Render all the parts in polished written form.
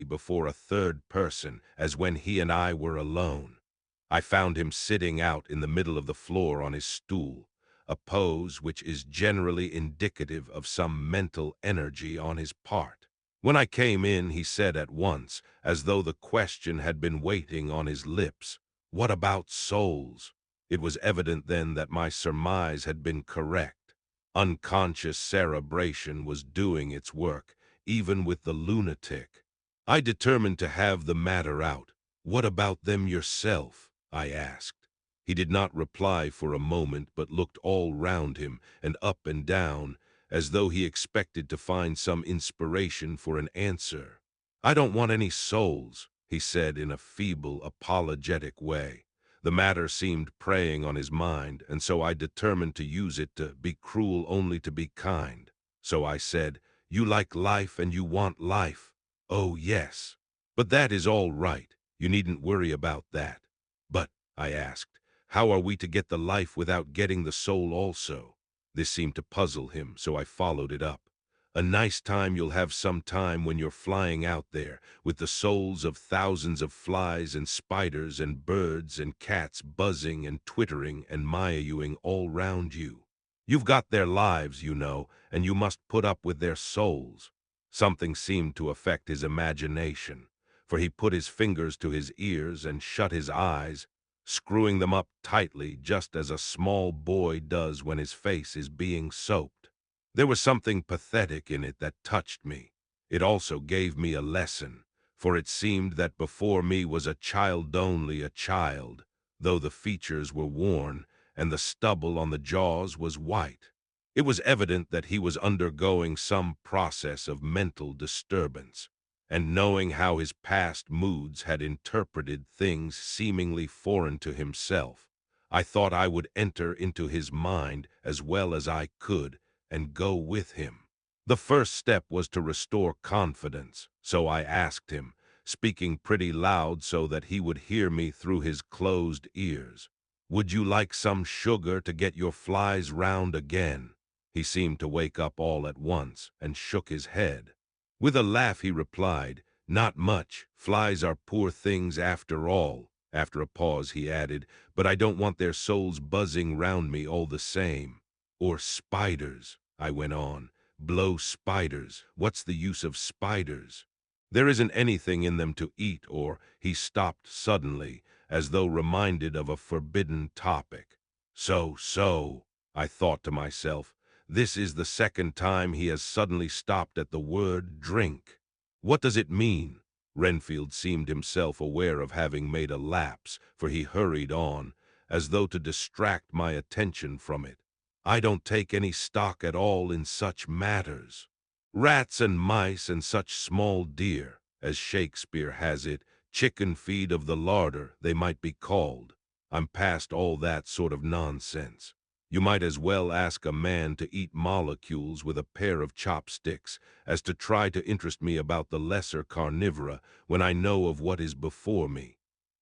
before a third person as when he and I were alone. I found him sitting out in the middle of the floor on his stool, a pose which is generally indicative of some mental energy on his part. When I came in, he said at once, as though the question had been waiting on his lips, "What about souls?" It was evident then that my surmise had been correct. Unconscious cerebration was doing its work, even with the lunatic. I determined to have the matter out. "What about them yourself?" I asked. He did not reply for a moment, but looked all round him and up and down, as though he expected to find some inspiration for an answer. "I don't want any souls," he said in a feeble, apologetic way. The matter seemed preying on his mind, and so I determined to use it to be cruel only to be kind. So I said, "You like life and you want life." "Oh, yes. But that is all right. You needn't worry about that." "But," I asked, "how are we to get the life without getting the soul also?" This seemed to puzzle him, so I followed it up. "A nice time you'll have some time when you're flying out there, with the souls of thousands of flies and spiders and birds and cats buzzing and twittering and meowing all round you. You've got their lives, you know, and you must put up with their souls." Something seemed to affect his imagination, for he put his fingers to his ears and shut his eyes, screwing them up tightly just as a small boy does when his face is being soaped. There was something pathetic in it that touched me. It also gave me a lesson, for it seemed that before me was a child, only a child, though the features were worn and the stubble on the jaws was white. It was evident that he was undergoing some process of mental disturbance, and knowing how his past moods had interpreted things seemingly foreign to himself, I thought I would enter into his mind as well as I could and go with him. The first step was to restore confidence, so I asked him, speaking pretty loud so that he would hear me through his closed ears, "Would you like some sugar to get your flies round again?" He seemed to wake up all at once and shook his head. With a laugh he replied, "Not much. Flies are poor things after all." After a pause he added, "But I don't want their souls buzzing round me all the same." "Or spiders," I went on. "Blow spiders. What's the use of spiders? There isn't anything in them to eat," or he stopped suddenly, as though reminded of a forbidden topic. So, I thought to myself, this is the second time he has suddenly stopped at the word drink. What does it mean? Renfield seemed himself aware of having made a lapse, for he hurried on, as though to distract my attention from it. "I don't take any stock at all in such matters. Rats and mice and such small deer, as Shakespeare has it, chicken feed of the larder, they might be called. I'm past all that sort of nonsense. You might as well ask a man to eat molecules with a pair of chopsticks as to try to interest me about the lesser carnivora when I know of what is before me."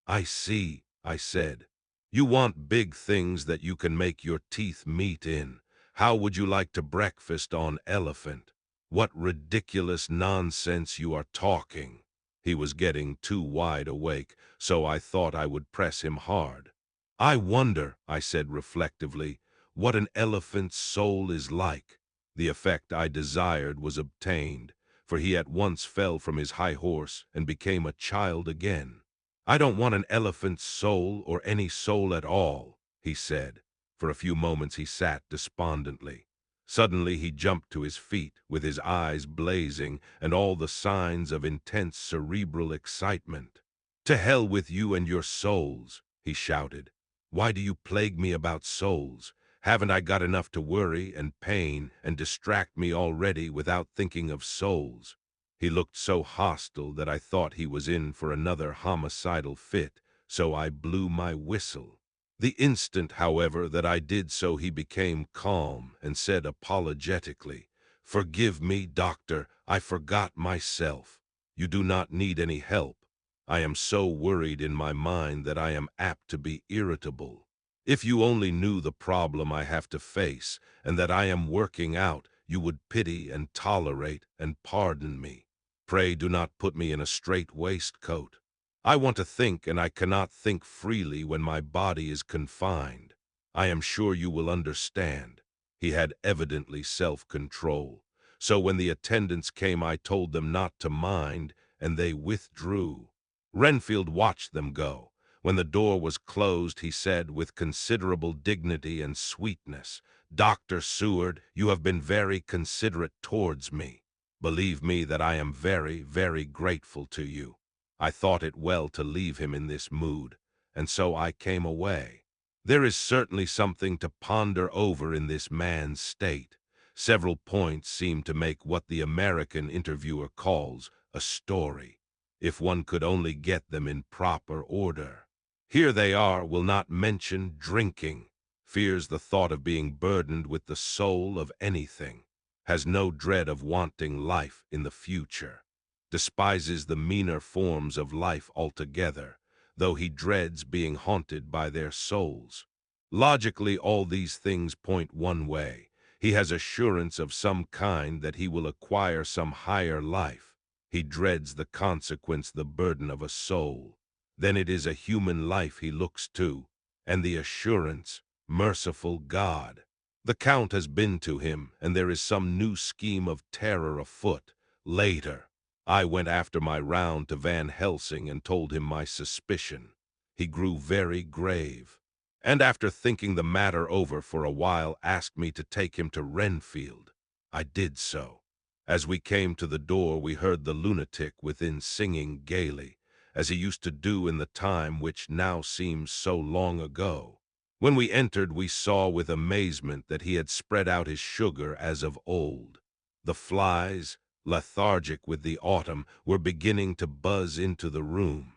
"I see," I said. "You want big things that you can make your teeth meet in. How would you like to breakfast on elephant? What ridiculous nonsense you are talking." He was getting too wide awake, so I thought I would press him hard. "I wonder," I said reflectively, "what an elephant's soul is like." The effect I desired was obtained, for he at once fell from his high horse and became a child again. "I don't want an elephant's soul or any soul at all," he said. For a few moments he sat despondently. Suddenly he jumped to his feet, with his eyes blazing and all the signs of intense cerebral excitement. "To hell with you and your souls," he shouted. "Why do you plague me about souls? Haven't I got enough to worry and pain and distract me already without thinking of souls?" He looked so hostile that I thought he was in for another homicidal fit, so I blew my whistle. The instant, however, that I did so, he became calm and said apologetically, "Forgive me, doctor, I forgot myself. You do not need any help. I am so worried in my mind that I am apt to be irritable. If you only knew the problem I have to face and that I am working out, you would pity and tolerate and pardon me. Pray do not put me in a strait waistcoat. I want to think, and I cannot think freely when my body is confined. I am sure you will understand." He had evidently self-control. So when the attendants came, I told them not to mind, and they withdrew. Renfield watched them go. When the door was closed, he said with considerable dignity and sweetness, "Dr. Seward, you have been very considerate towards me. Believe me that I am very, very grateful to you." I thought it well to leave him in this mood, and so I came away. There is certainly something to ponder over in this man's state. Several points seem to make what the American interviewer calls a story, if one could only get them in proper order. Here they are: will not mention drinking, fears the thought of being burdened with the soul of anything, has no dread of wanting life in the future, despises the meaner forms of life altogether, though he dreads being haunted by their souls. Logically, all these things point one way. He has assurance of some kind that he will acquire some higher life. He dreads the consequence, the burden of a soul. Then it is a human life he looks to, and the assurance, merciful God. The Count has been to him, and there is some new scheme of terror afoot. Later, I went after my round to Van Helsing and told him my suspicion. He grew very grave, and after thinking the matter over for a while, asked me to take him to Renfield. I did so. As we came to the door, we heard the lunatic within singing gaily, as he used to do in the time which now seems so long ago. When we entered, we saw with amazement that he had spread out his sugar as of old. The flies, lethargic with the autumn, were beginning to buzz into the room.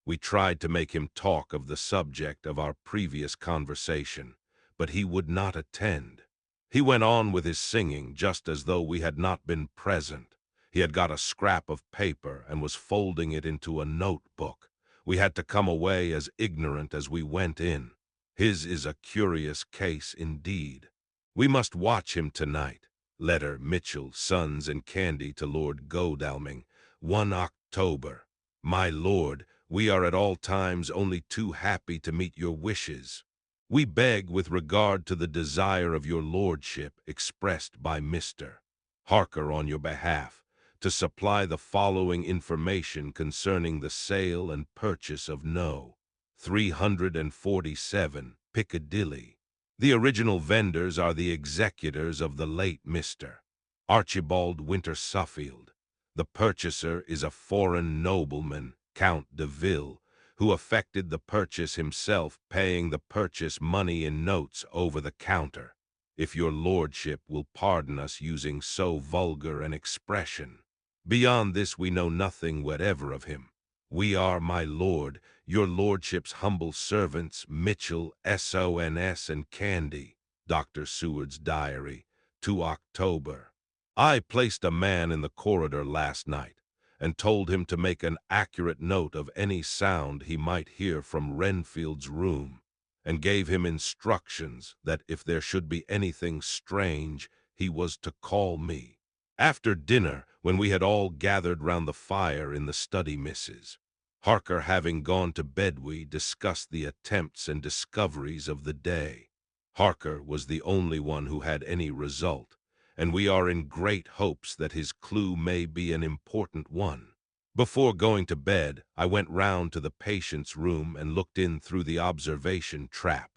We tried to make him talk of the subject of our previous conversation, but he would not attend. He went on with his singing just as though we had not been present. He had got a scrap of paper and was folding it into a notebook. We had to come away as ignorant as we went in. His is a curious case indeed. We must watch him tonight. Letter Mitchell, Sons and Candy to Lord Godalming, 1 October. My lord, we are at all times only too happy to meet your wishes. We beg, with regard to the desire of your lordship expressed by Mr. Harker on your behalf, to supply the following information concerning the sale and purchase of No. 347 Piccadilly. The original vendors are the executors of the late Mr. Archibald Winter Suffield. The purchaser is a foreign nobleman, Count de Ville, who effected the purchase himself, paying the purchase money in notes over the counter, if your lordship will pardon us using so vulgar an expression. Beyond this we know nothing whatever of him. We are, my lord, your lordship's humble servants, Mitchell, Sons and Candy. Dr. Seward's diary, 2 October. I placed a man in the corridor last night, and told him to make an accurate note of any sound he might hear from Renfield's room, and gave him instructions that if there should be anything strange, he was to call me. After dinner, when we had all gathered round the fire in the study, Mrs. Harker having gone to bed, we discussed the attempts and discoveries of the day. Harker was the only one who had any result, and we are in great hopes that his clue may be an important one. Before going to bed, I went round to the patient's room and looked in through the observation trap.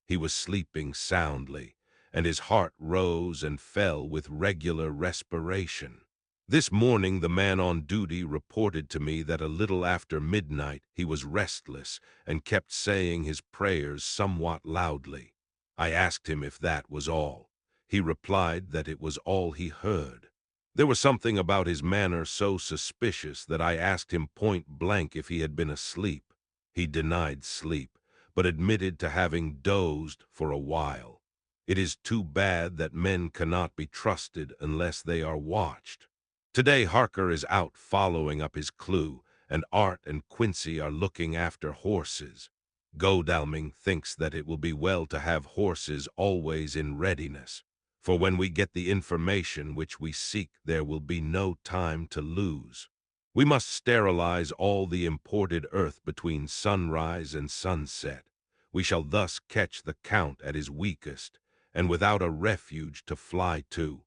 He was sleeping soundly, and his heart rose and fell with regular respiration. This morning the man on duty reported to me that a little after midnight he was restless and kept saying his prayers somewhat loudly. I asked him if that was all. He replied that it was all he heard. There was something about his manner so suspicious that I asked him point blank if he had been asleep. He denied sleep, but admitted to having dozed for a while. It is too bad that men cannot be trusted unless they are watched. Today Harker is out following up his clue, and Art and Quincy are looking after horses. Godalming thinks that it will be well to have horses always in readiness, for when we get the information which we seek, there will be no time to lose. We must sterilize all the imported earth between sunrise and sunset. We shall thus catch the Count at his weakest, and without a refuge to fly to.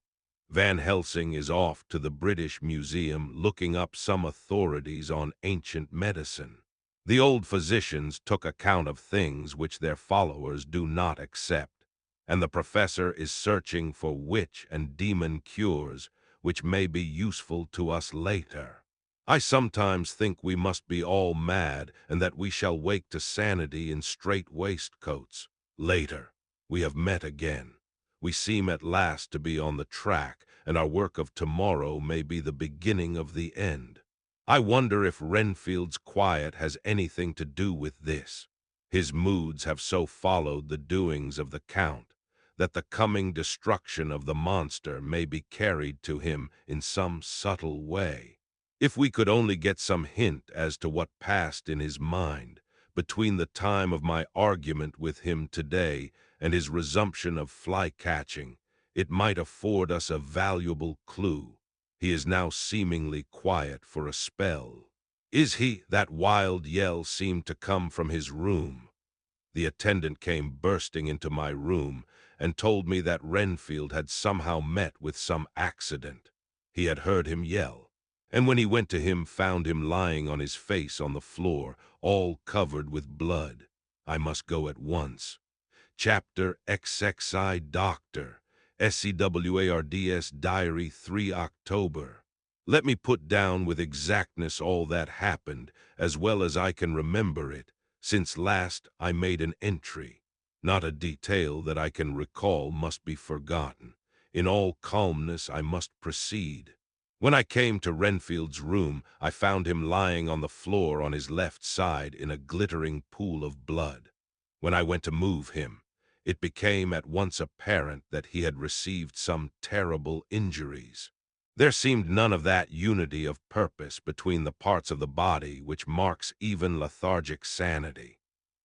Van Helsing is off to the British Museum looking up some authorities on ancient medicine. The old physicians took account of things which their followers do not accept, and the professor is searching for witch and demon cures which may be useful to us later. I sometimes think we must be all mad and that we shall wake to sanity in strait waistcoats. Later, we have met again. We seem at last to be on the track, and our work of tomorrow may be the beginning of the end. I wonder if Renfield's quiet has anything to do with this. His moods have so followed the doings of the Count that the coming destruction of the monster may be carried to him in some subtle way. If we could only get some hint as to what passed in his mind between the time of my argument with him today and his resumption of fly-catching, it might afford us a valuable clue. He is now seemingly quiet for a spell. Is he? That wild yell seemed to come from his room. The attendant came bursting into my room and told me that Renfield had somehow met with some accident. He had heard him yell, and when he went to him found him lying on his face on the floor, all covered with blood. I must go at once. Chapter XXI Doctor, SEWARDS Diary 3 October. Let me put down with exactness all that happened, as well as I can remember it, since last I made an entry. Not a detail that I can recall must be forgotten. In all calmness I must proceed. When I came to Renfield's room, I found him lying on the floor on his left side in a glittering pool of blood. When I went to move him, it became at once apparent that he had received some terrible injuries. There seemed none of that unity of purpose between the parts of the body which marks even lethargic sanity.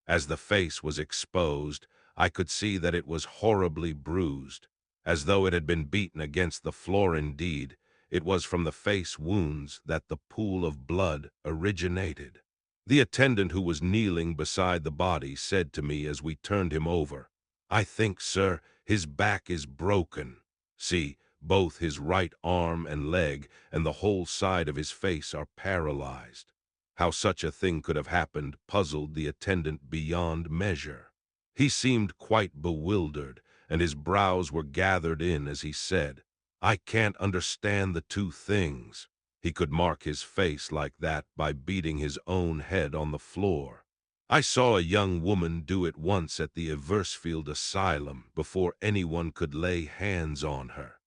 As the face was exposed, I could see that it was horribly bruised, as though it had been beaten against the floor. Indeed, it was from the face wounds that the pool of blood originated. The attendant who was kneeling beside the body said to me as we turned him over, "I think, sir, his back is broken. See, both his right arm and leg and the whole side of his face are paralyzed." How such a thing could have happened puzzled the attendant beyond measure. He seemed quite bewildered, and his brows were gathered in as he said, "I can't understand the two things." He could mark his face like that by beating his own head on the floor. I saw a young woman do it once at the Eversfield Asylum before anyone could lay hands on her.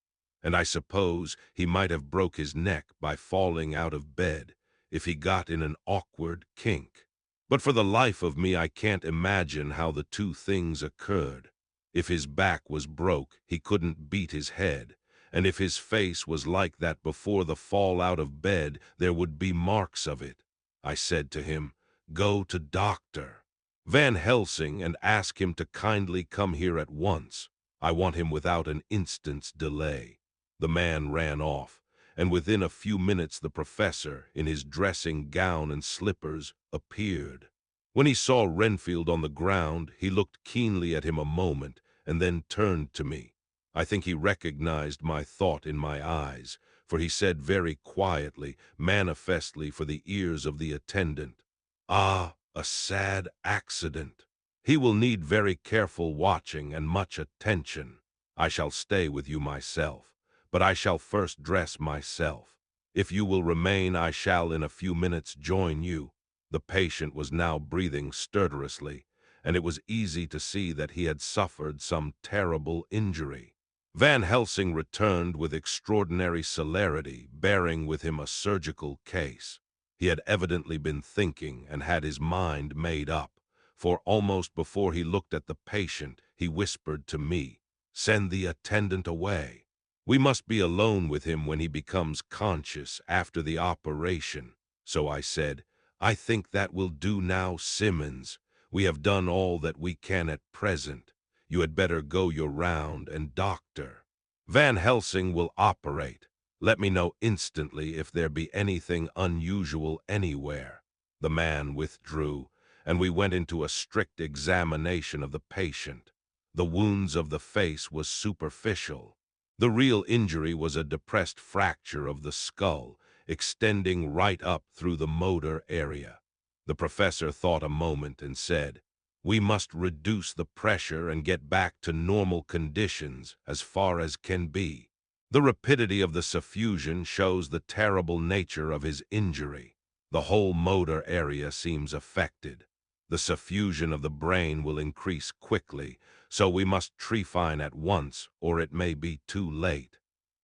And I suppose he might have broke his neck by falling out of bed if he got in an awkward kink. But for the life of me I can't imagine how the two things occurred. If his back was broke, he couldn't beat his head, and if his face was like that before the fall out of bed, there would be marks of it. I said to him, "Go to Dr. Van Helsing and ask him to kindly come here at once. I want him without an instant's delay." The man ran off, and within a few minutes the professor, in his dressing gown and slippers, appeared. When he saw Renfield on the ground, he looked keenly at him a moment, and then turned to me. I think he recognized my thought in my eyes, for he said very quietly, manifestly for the ears of the attendant, "Ah, a sad accident. He will need very careful watching and much attention. I shall stay with you myself, but I shall first dress myself. If you will remain, I shall in a few minutes join you." The patient was now breathing stertorously, and it was easy to see that he had suffered some terrible injury. Van Helsing returned with extraordinary celerity, bearing with him a surgical case. He had evidently been thinking and had his mind made up, for almost before he looked at the patient, he whispered to me, "Send the attendant away. We must be alone with him when he becomes conscious after the operation." So I said, "I think that will do now, Simmons. We have done all that we can at present. You had better go your round and doctor. Van Helsing will operate. Let me know instantly if there be anything unusual anywhere." The man withdrew, and we went into a strict examination of the patient. The wounds of the face was superficial. The real injury was a depressed fracture of the skull, extending right up through the motor area. The professor thought a moment and said, "We must reduce the pressure and get back to normal conditions as far as can be." The rapidity of the suffusion shows the terrible nature of his injury. The whole motor area seems affected. The suffusion of the brain will increase quickly, so we must trephine at once, or it may be too late.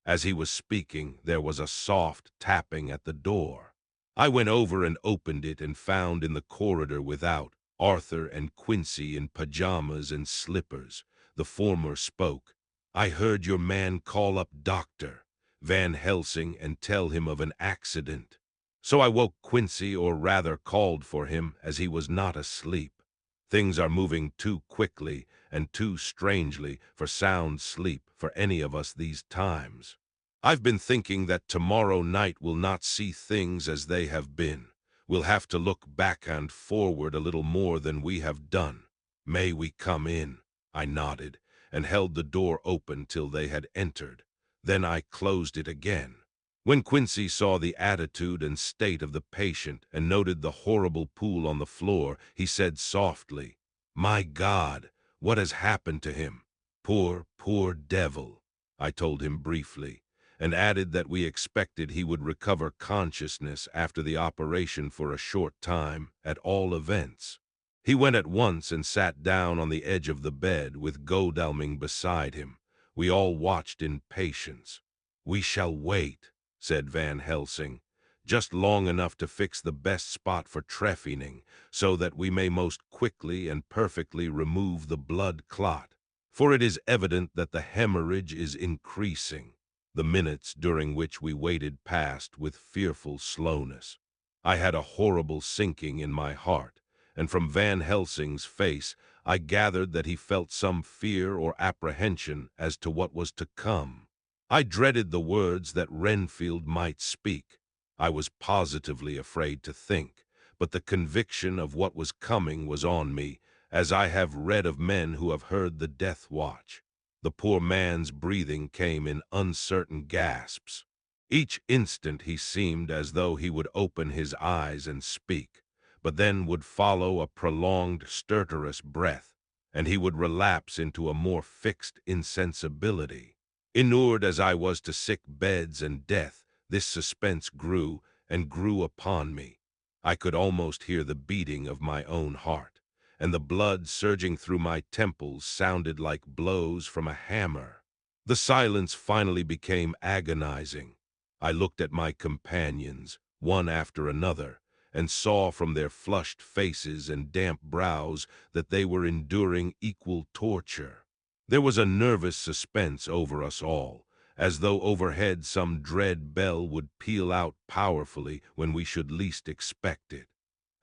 As he was speaking, there was a soft tapping at the door. I went over and opened it and found in the corridor without Arthur and Quincy in pajamas and slippers. The former spoke. "I heard your man call up Dr. Van Helsing and tell him of an accident. So I woke Quincy, or rather called for him, as he was not asleep. Things are moving too quickly and too strangely for sound sleep for any of us these times. I've been thinking that tomorrow night will not see things as they have been. We'll have to look back and forward a little more than we have done. May we come in?" I nodded and held the door open till they had entered. Then I closed it again. When Quincy saw the attitude and state of the patient and noted the horrible pool on the floor, he said softly, "My God, what has happened to him? Poor, poor devil." I told him briefly, and added that we expected he would recover consciousness after the operation for a short time, at all events. He went at once and sat down on the edge of the bed with Godalming beside him. We all watched in patience. "We shall wait," said Van Helsing, "just long enough to fix the best spot for trephining, so that we may most quickly and perfectly remove the blood clot, for it is evident that the hemorrhage is increasing." The minutes during which we waited passed with fearful slowness. I had a horrible sinking in my heart, and from Van Helsing's face I gathered that he felt some fear or apprehension as to what was to come. I dreaded the words that Renfield might speak. I was positively afraid to think, but the conviction of what was coming was on me, as I have read of men who have heard the death watch. The poor man's breathing came in uncertain gasps. Each instant he seemed as though he would open his eyes and speak, but then would follow a prolonged stertorous breath, and he would relapse into a more fixed insensibility. Inured as I was to sick beds and death, this suspense grew and grew upon me. I could almost hear the beating of my own heart, and the blood surging through my temples sounded like blows from a hammer. The silence finally became agonizing. I looked at my companions, one after another, and saw from their flushed faces and damp brows that they were enduring equal torture. There was a nervous suspense over us all, as though overhead some dread bell would peal out powerfully when we should least expect it.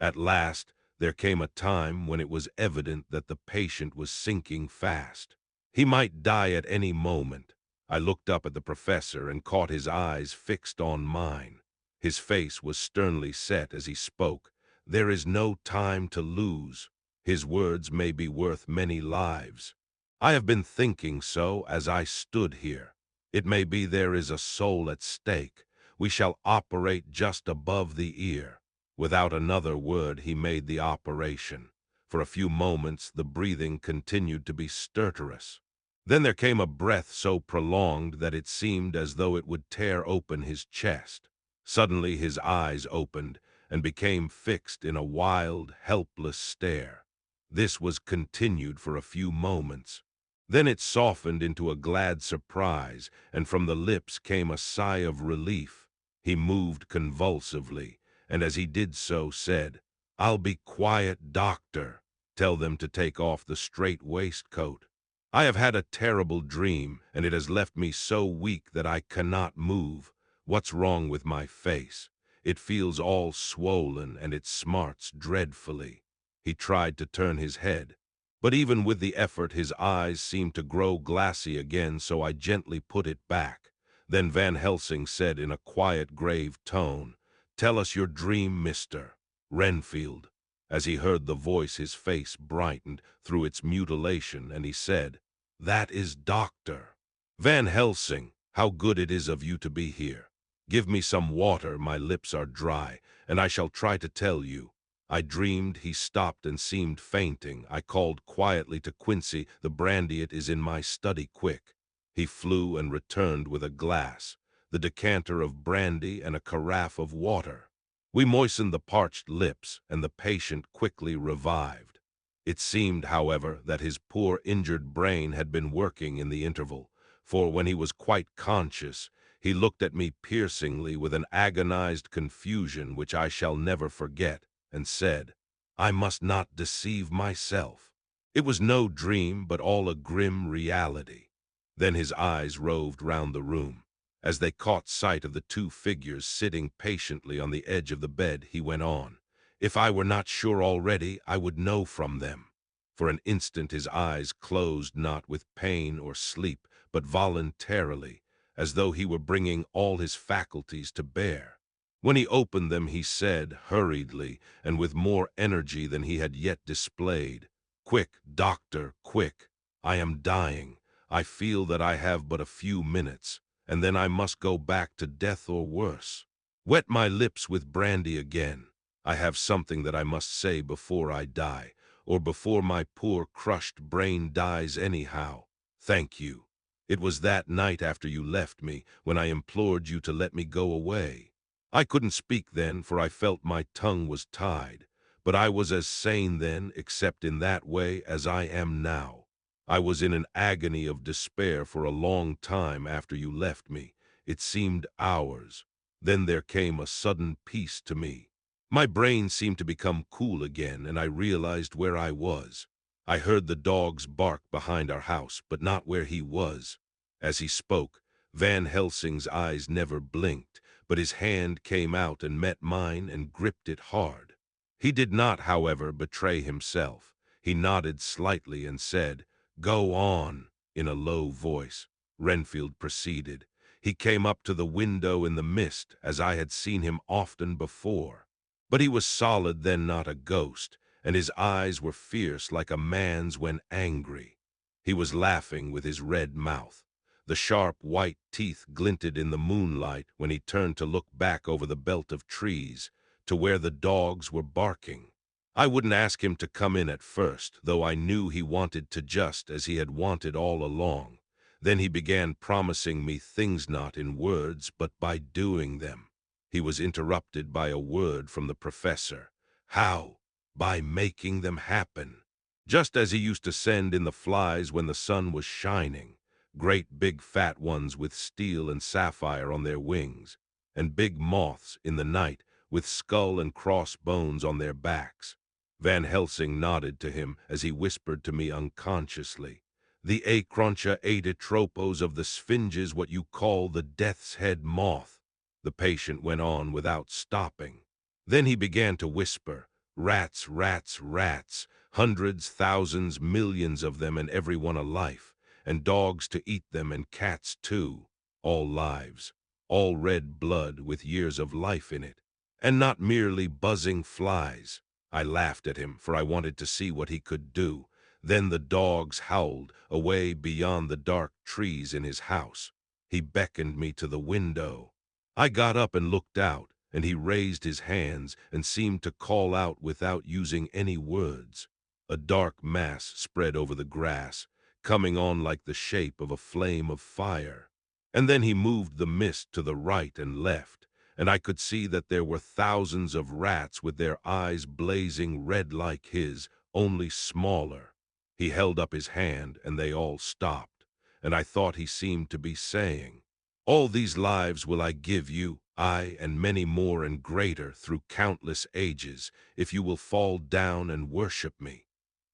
At last, there came a time when it was evident that the patient was sinking fast. He might die at any moment. I looked up at the professor and caught his eyes fixed on mine. His face was sternly set as he spoke. "There is no time to lose. His words may be worth many lives. I have been thinking so as I stood here. It may be there is a soul at stake. We shall operate just above the ear." Without another word he made the operation. For a few moments the breathing continued to be stertorous. Then there came a breath so prolonged that it seemed as though it would tear open his chest. Suddenly his eyes opened and became fixed in a wild, helpless stare. This was continued for a few moments. Then it softened into a glad surprise, and from the lips came a sigh of relief. He moved convulsively, and as he did so said, "I'll be quiet, doctor. Tell them to take off the strait waistcoat. I have had a terrible dream, and it has left me so weak that I cannot move. What's wrong with my face? It feels all swollen, and it smarts dreadfully." He tried to turn his head, but even with the effort his eyes seemed to grow glassy again, so I gently put it back. Then Van Helsing said in a quiet, grave tone, "Tell us your dream, Mr. Renfield." As he heard the voice, his face brightened through its mutilation, and he said, "That is Dr. Van Helsing. How good it is of you to be here. Give me some water, my lips are dry, and I shall try to tell you. I dreamed." He stopped and seemed fainting. I called quietly to Quincy, "The brandy, it is in my study, quick." He flew and returned with a glass, the decanter of brandy and a carafe of water. We moistened the parched lips, and the patient quickly revived. It seemed, however, that his poor injured brain had been working in the interval, for when he was quite conscious, he looked at me piercingly with an agonized confusion which I shall never forget, and said, "I must not deceive myself. It was no dream, but all a grim reality." Then his eyes roved round the room. As they caught sight of the two figures sitting patiently on the edge of the bed, he went on, "If I were not sure already, I would know from them." For an instant his eyes closed, not with pain or sleep, but voluntarily, as though he were bringing all his faculties to bear. When he opened them, he said, hurriedly, and with more energy than he had yet displayed, "Quick, doctor, quick! I am dying. I feel that I have but a few minutes, and then I must go back to death or worse. Wet my lips with brandy again. I have something that I must say before I die, or before my poor crushed brain dies anyhow. Thank you. It was that night after you left me, when I implored you to let me go away. I couldn't speak then, for I felt my tongue was tied, but I was as sane then, except in that way, as I am now. I was in an agony of despair for a long time after you left me. It seemed hours. Then there came a sudden peace to me. My brain seemed to become cool again, and I realized where I was. I heard the dogs bark behind our house, but not where he was." As he spoke, Van Helsing's eyes never blinked, but his hand came out and met mine and gripped it hard. He did not, however, betray himself. He nodded slightly and said, "Go on," in a low voice. Renfield proceeded. He came up to the window in the mist, as I had seen him often before. But he was solid then, not a ghost, and his eyes were fierce like a man's when angry. He was laughing with his red mouth. The sharp white teeth glinted in the moonlight when he turned to look back over the belt of trees to where the dogs were barking. I wouldn't ask him to come in at first, though I knew he wanted to, just as he had wanted all along. Then he began promising me things, not in words, but by doing them. He was interrupted by a word from the professor. "How?" "By making them happen. Just as he used to send in the flies when the sun was shining. Great big fat ones with steel and sapphire on their wings, and big moths in the night with skull and cross bones on their backs." Van Helsing nodded to him as he whispered to me unconsciously, "The Acrontia aetitropos of the sphinges, what you call the death's head moth." The patient went on without stopping. Then he began to whisper, "Rats, rats, rats, hundreds, thousands, millions of them, and every one a life, and dogs to eat them, and cats too, all lives, all red blood with years of life in it, and not merely buzzing flies." I laughed at him, for I wanted to see what he could do. Then the dogs howled away beyond the dark trees in his house. He beckoned me to the window. I got up and looked out, and he raised his hands and seemed to call out without using any words. A dark mass spread over the grass, coming on like the shape of a flame of fire. And then he moved the mist to the right and left, and I could see that there were thousands of rats with their eyes blazing red like his, only smaller. He held up his hand, and they all stopped, and I thought he seemed to be saying, "All these lives will I give you, I and many more and greater through countless ages, if you will fall down and worship me."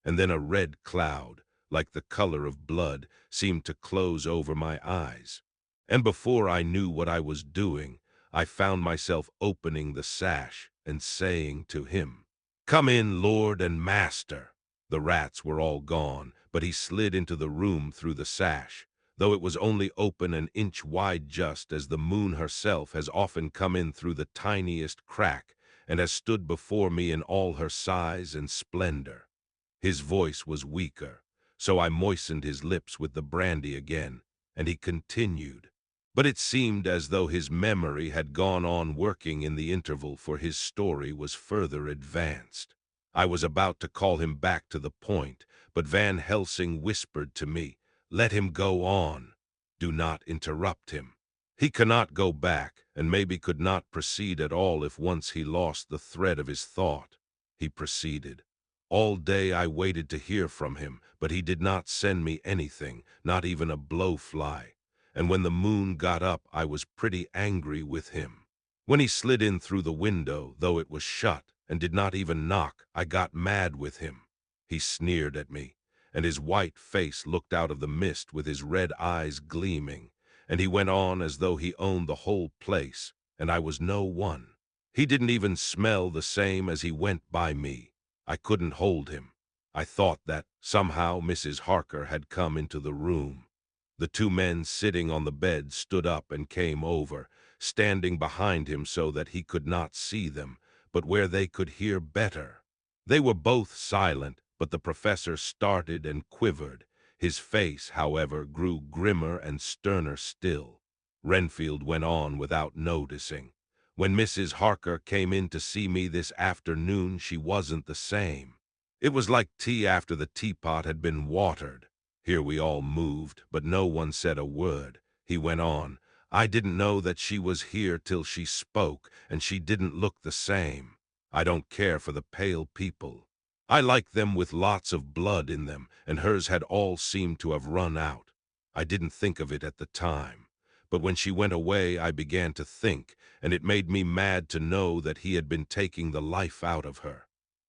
And then a red cloud, like the color of blood, seemed to close over my eyes. And before I knew what I was doing, I found myself opening the sash and saying to him, "Come in, Lord and Master." The rats were all gone, but he slid into the room through the sash. though it was only open an inch wide, just as the moon herself has often come in through the tiniest crack and has stood before me in all her size and splendor. His voice was weaker, so I moistened his lips with the brandy again, and he continued. But it seemed as though his memory had gone on working in the interval, for his story was further advanced. I was about to call him back to the point, but Van Helsing whispered to me, "Let him go on. Do not interrupt him. He cannot go back, and maybe could not proceed at all if once he lost the thread of his thought." He proceeded. "All day I waited to hear from him, but he did not send me anything, not even a blowfly. And when the moon got up, I was pretty angry with him. When he slid in through the window, though it was shut, and did not even knock, I got mad with him. He sneered at me, and his white face looked out of the mist with his red eyes gleaming, and he went on as though he owned the whole place, and I was no one. He didn't even smell the same as he went by me. I couldn't hold him. I thought that, somehow, Mrs. Harker had come into the room. The two men sitting on the bed stood up and came over, standing behind him so that he could not see them, but where they could hear better. They were both silent, but the professor started and quivered. His face, however, grew grimmer and sterner still. Renfield went on without noticing. "When Mrs. Harker came in to see me this afternoon, she wasn't the same. It was like tea after the teapot had been watered." Here we all moved, but no one said a word. He went on, "I didn't know that she was here till she spoke, and she didn't look the same. I don't care for the pale people. I like them with lots of blood in them, and hers had all seemed to have run out. I didn't think of it at the time, but when she went away I began to think, and it made me mad to know that he had been taking the life out of her.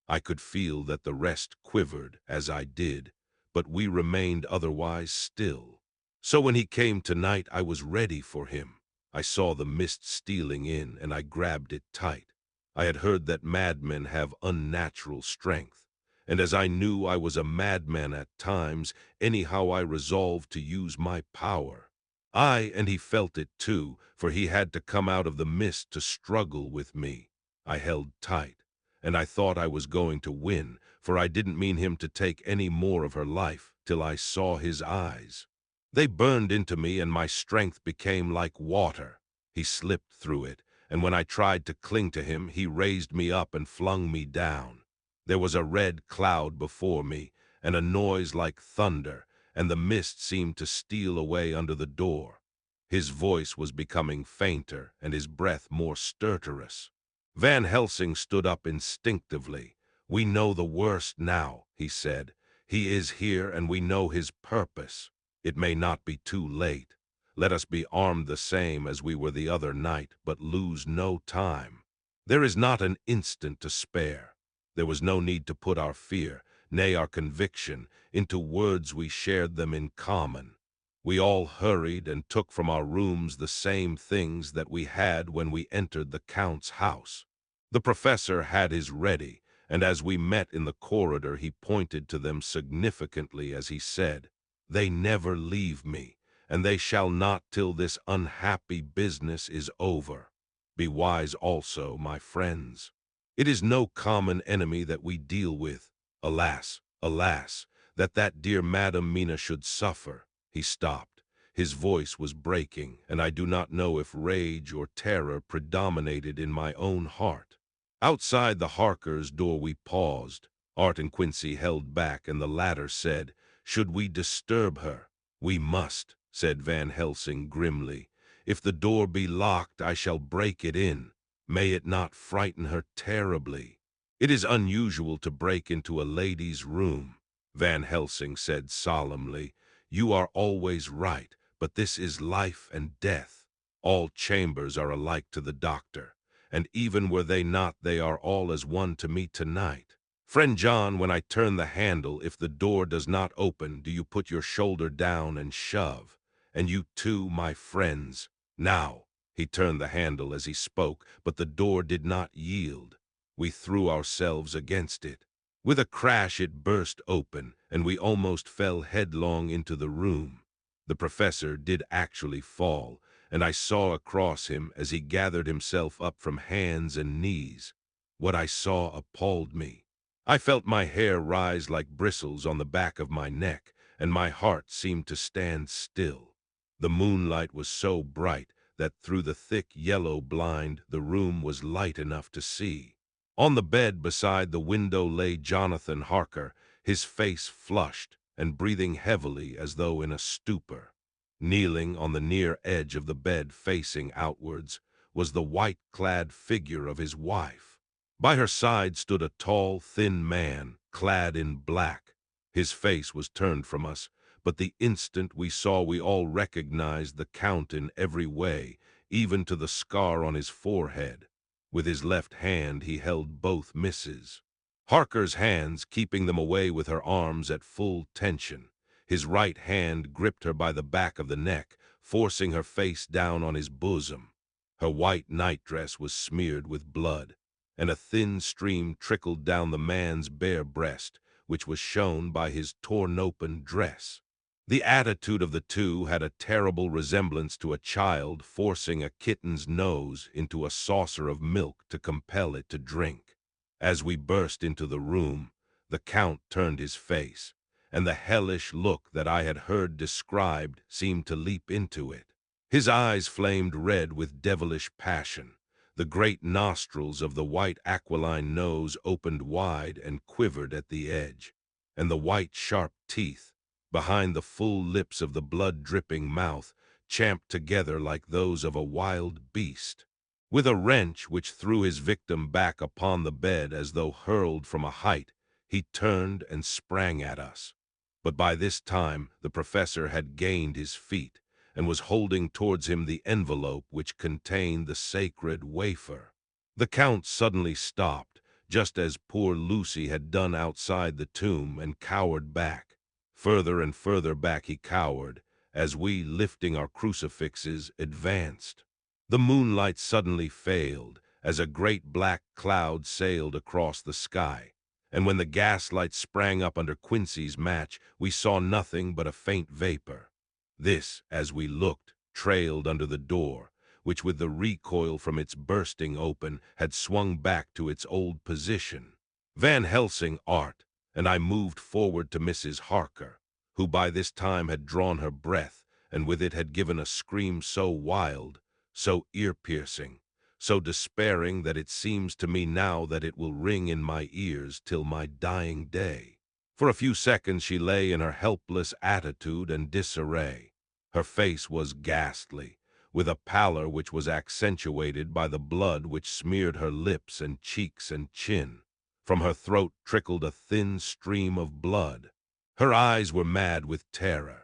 I could feel that the rest quivered, as I did, but we remained otherwise still. So when he came tonight, I was ready for him. I saw the mist stealing in, and I grabbed it tight. I had heard that madmen have unnatural strength, and as I knew I was a madman at times, anyhow I resolved to use my power. And he felt it too, for he had to come out of the mist to struggle with me. I held tight, and I thought I was going to win, for I didn't mean him to take any more of her life, till I saw his eyes. They burned into me, and my strength became like water. He slipped through it, and when I tried to cling to him, he raised me up and flung me down. There was a red cloud before me, and a noise like thunder, and the mist seemed to steal away under the door. His voice was becoming fainter, and his breath more stertorous. Van Helsing stood up instinctively. "We know the worst now," he said. "He is here, and we know his purpose. It may not be too late. Let us be armed the same as we were the other night, but lose no time. There is not an instant to spare." There was no need to put our fear, nay, our conviction, into words. We shared them in common. We all hurried and took from our rooms the same things that we had when we entered the Count's house. The professor had his ready, and as we met in the corridor he pointed to them significantly as he said, "They never leave me, and they shall not till this unhappy business is over. Be wise also, my friends. It is no common enemy that we deal with. Alas, alas, that dear Madam Mina should suffer." He stopped. His voice was breaking, and I do not know if rage or terror predominated in my own heart. Outside the Harkers' door we paused. Art and Quincy held back, and the latter said, "Should we disturb her?" "We must," said Van Helsing grimly. "If the door be locked, I shall break it in. May it not frighten her terribly." "It is unusual to break into a lady's room," Van Helsing said solemnly. "You are always right, but this is life and death. All chambers are alike to the doctor, and even were they not, they are all as one to me tonight. Friend John, when I turn the handle, if the door does not open, do you put your shoulder down and shove? And you too, my friends. Now." He turned the handle as he spoke, but the door did not yield. We threw ourselves against it. With a crash it burst open, and we almost fell headlong into the room. The professor did actually fall, and I saw across him as he gathered himself up from hands and knees. What I saw appalled me. I felt my hair rise like bristles on the back of my neck, and my heart seemed to stand still. The moonlight was so bright that through the thick yellow blind the room was light enough to see. On the bed beside the window lay Jonathan Harker, his face flushed and breathing heavily as though in a stupor. Kneeling on the near edge of the bed facing outwards was the white-clad figure of his wife. By her side stood a tall, thin man, clad in black. His face was turned from us, but the instant we saw we all recognized the Count in every way, even to the scar on his forehead. With his left hand he held both misses. Harker's hands keeping them away with her arms at full tension. His right hand gripped her by the back of the neck, forcing her face down on his bosom. Her white nightdress was smeared with blood, and a thin stream trickled down the man's bare breast, which was shown by his torn-open dress. The attitude of the two had a terrible resemblance to a child forcing a kitten's nose into a saucer of milk to compel it to drink. As we burst into the room, the Count turned his face, and the hellish look that I had heard described seemed to leap into it. His eyes flamed red with devilish passion. The great nostrils of the white aquiline nose opened wide and quivered at the edge, and the white sharp teeth, behind the full lips of the blood-dripping mouth, champed together like those of a wild beast. With a wrench which threw his victim back upon the bed as though hurled from a height, he turned and sprang at us. But by this time the professor had gained his feet, and was holding towards him the envelope which contained the sacred wafer. The Count suddenly stopped, just as poor Lucy had done outside the tomb, and cowered back. Further and further back he cowered, as we, lifting our crucifixes, advanced. The moonlight suddenly failed, as a great black cloud sailed across the sky, and when the gaslight sprang up under Quincy's match, we saw nothing but a faint vapor. This, as we looked, trailed under the door, which with the recoil from its bursting open had swung back to its old position. Van Helsing, Art, and I moved forward to Mrs. Harker, who by this time had drawn her breath, and with it had given a scream so wild, so ear-piercing, so despairing that it seems to me now that it will ring in my ears till my dying day. For a few seconds she lay in her helpless attitude and disarray. Her face was ghastly, with a pallor which was accentuated by the blood which smeared her lips and cheeks and chin. From her throat trickled a thin stream of blood. Her eyes were mad with terror.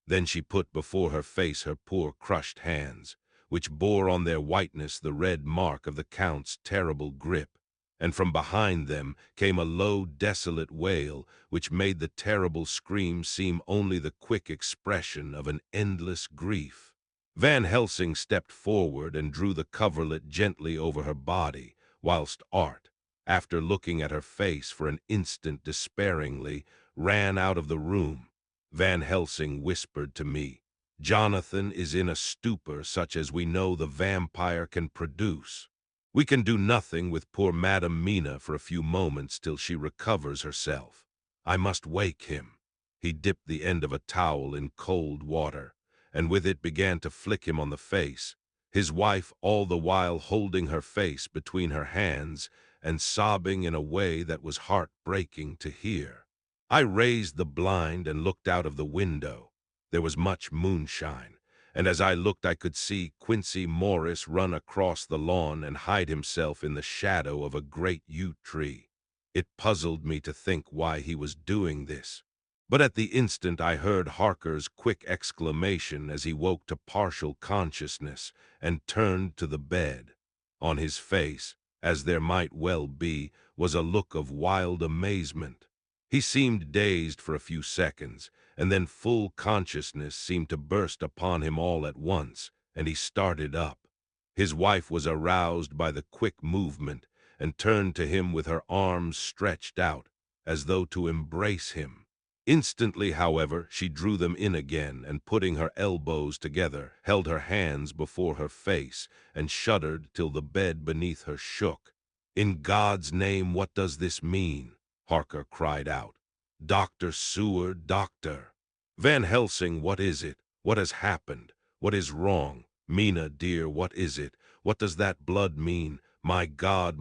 Then she put before her face her poor crushed hands, which bore on their whiteness the red mark of the Count's terrible grip, and from behind them came a low, desolate wail which made the terrible scream seem only the quick expression of an endless grief. Van Helsing stepped forward and drew the coverlet gently over her body, whilst Art, after looking at her face for an instant despairingly, ran out of the room. Van Helsing whispered to me, "Jonathan is in a stupor such as we know the vampire can produce. We can do nothing with poor Madame Mina for a few moments till she recovers herself. I must wake him." He dipped the end of a towel in cold water, and with it began to flick him on the face, his wife all the while holding her face between her hands and sobbing in a way that was heart-breaking to hear. I raised the blind and looked out of the window. There was much moonshine, and as I looked I could see Quincy Morris run across the lawn and hide himself in the shadow of a great yew tree. It puzzled me to think why he was doing this, but at the instant I heard Harker's quick exclamation as he woke to partial consciousness and turned to the bed. On his face, as there might well be, was a look of wild amazement. He seemed dazed for a few seconds, and then full consciousness seemed to burst upon him all at once, and he started up. His wife was aroused by the quick movement, and turned to him with her arms stretched out, as though to embrace him. Instantly, however, she drew them in again, and putting her elbows together, held her hands before her face, and shuddered till the bed beneath her shook. "In God's name, what does this mean?" Harker cried out. "Dr. Seward, doctor! Van Helsing, what is it? What has happened? What is wrong? Mina, dear, what is it? What does that blood mean? My God,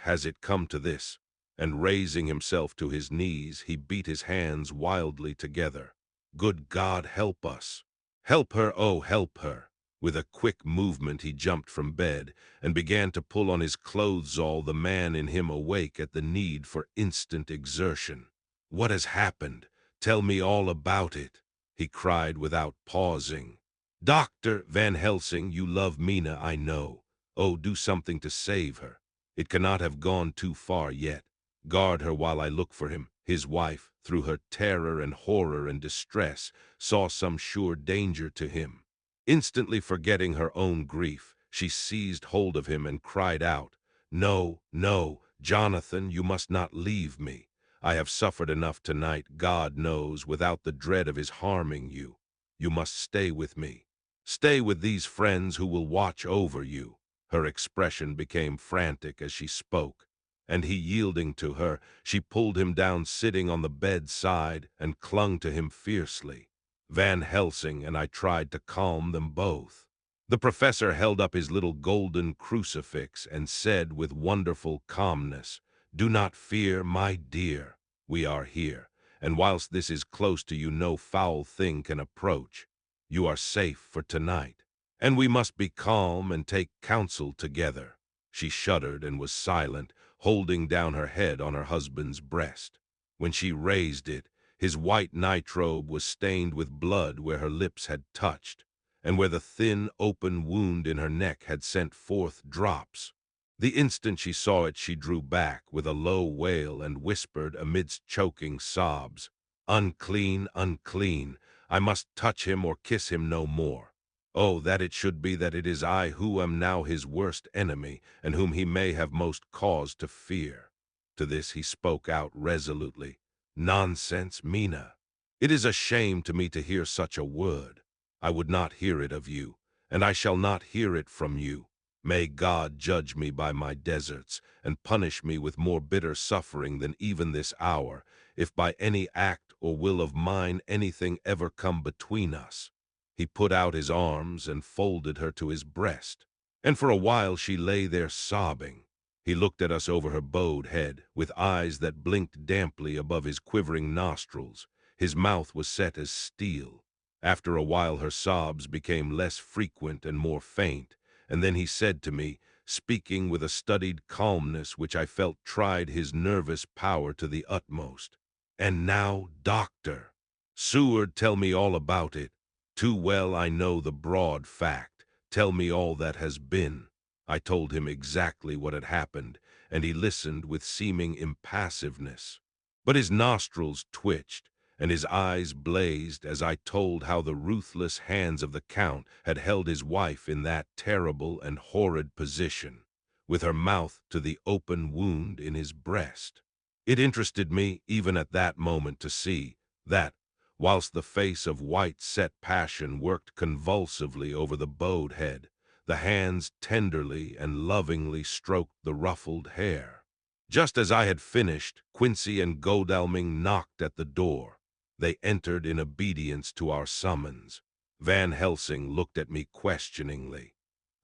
has it come to this?" And raising himself to his knees, he beat his hands wildly together. "Good God, help us! Help her, oh, help her!" With a quick movement he jumped from bed and began to pull on his clothes, all the man in him awake at the need for instant exertion. "What has happened? Tell me all about it," he cried without pausing. "Dr. Van Helsing, you love Mina, I know. Oh, do something to save her. It cannot have gone too far yet. Guard her while I look for him." His wife, through her terror and horror and distress, saw some sure danger to him. Instantly forgetting her own grief, she seized hold of him and cried out, "No, no, Jonathan, you must not leave me. I have suffered enough tonight, God knows, without the dread of his harming you. You must stay with me. Stay with these friends who will watch over you." Her expression became frantic as she spoke, and he, yielding to her, she pulled him down sitting on the bedside and clung to him fiercely. Van Helsing and I tried to calm them both. The professor held up his little golden crucifix and said with wonderful calmness, "Do not fear, my dear. We are here, and whilst this is close to you, no foul thing can approach. You are safe for tonight. And we must be calm and take counsel together." She shuddered and was silent, holding down her head on her husband's breast. When she raised it, his white nightrobe was stained with blood where her lips had touched, and where the thin, open wound in her neck had sent forth drops. The instant she saw it, she drew back with a low wail and whispered amidst choking sobs, "Unclean, unclean! I must touch him or kiss him no more. Oh, that it should be that it is I who am now his worst enemy, and whom he may have most cause to fear." To this he spoke out resolutely, "Nonsense, Mina. It is a shame to me to hear such a word. I would not hear it of you, and I shall not hear it from you. May God judge me by my deserts, and punish me with more bitter suffering than even this hour, if by any act or will of mine anything ever come between us." He put out his arms and folded her to his breast, and for a while she lay there sobbing. He looked at us over her bowed head, with eyes that blinked damply above his quivering nostrils. His mouth was set as steel. After a while her sobs became less frequent and more faint, and then he said to me, speaking with a studied calmness which I felt tried his nervous power to the utmost, "And now, doctor, Seward, tell me all about it. Too well I know the broad fact. Tell me all that has been." I told him exactly what had happened, and he listened with seeming impassiveness. But his nostrils twitched, and his eyes blazed as I told how the ruthless hands of the Count had held his wife in that terrible and horrid position, with her mouth to the open wound in his breast. It interested me, even at that moment, to see that, whilst the face of white-set passion worked convulsively over the bowed head, the hands tenderly and lovingly stroked the ruffled hair. Just as I had finished, Quincy and Godalming knocked at the door. They entered in obedience to our summons. Van Helsing looked at me questioningly.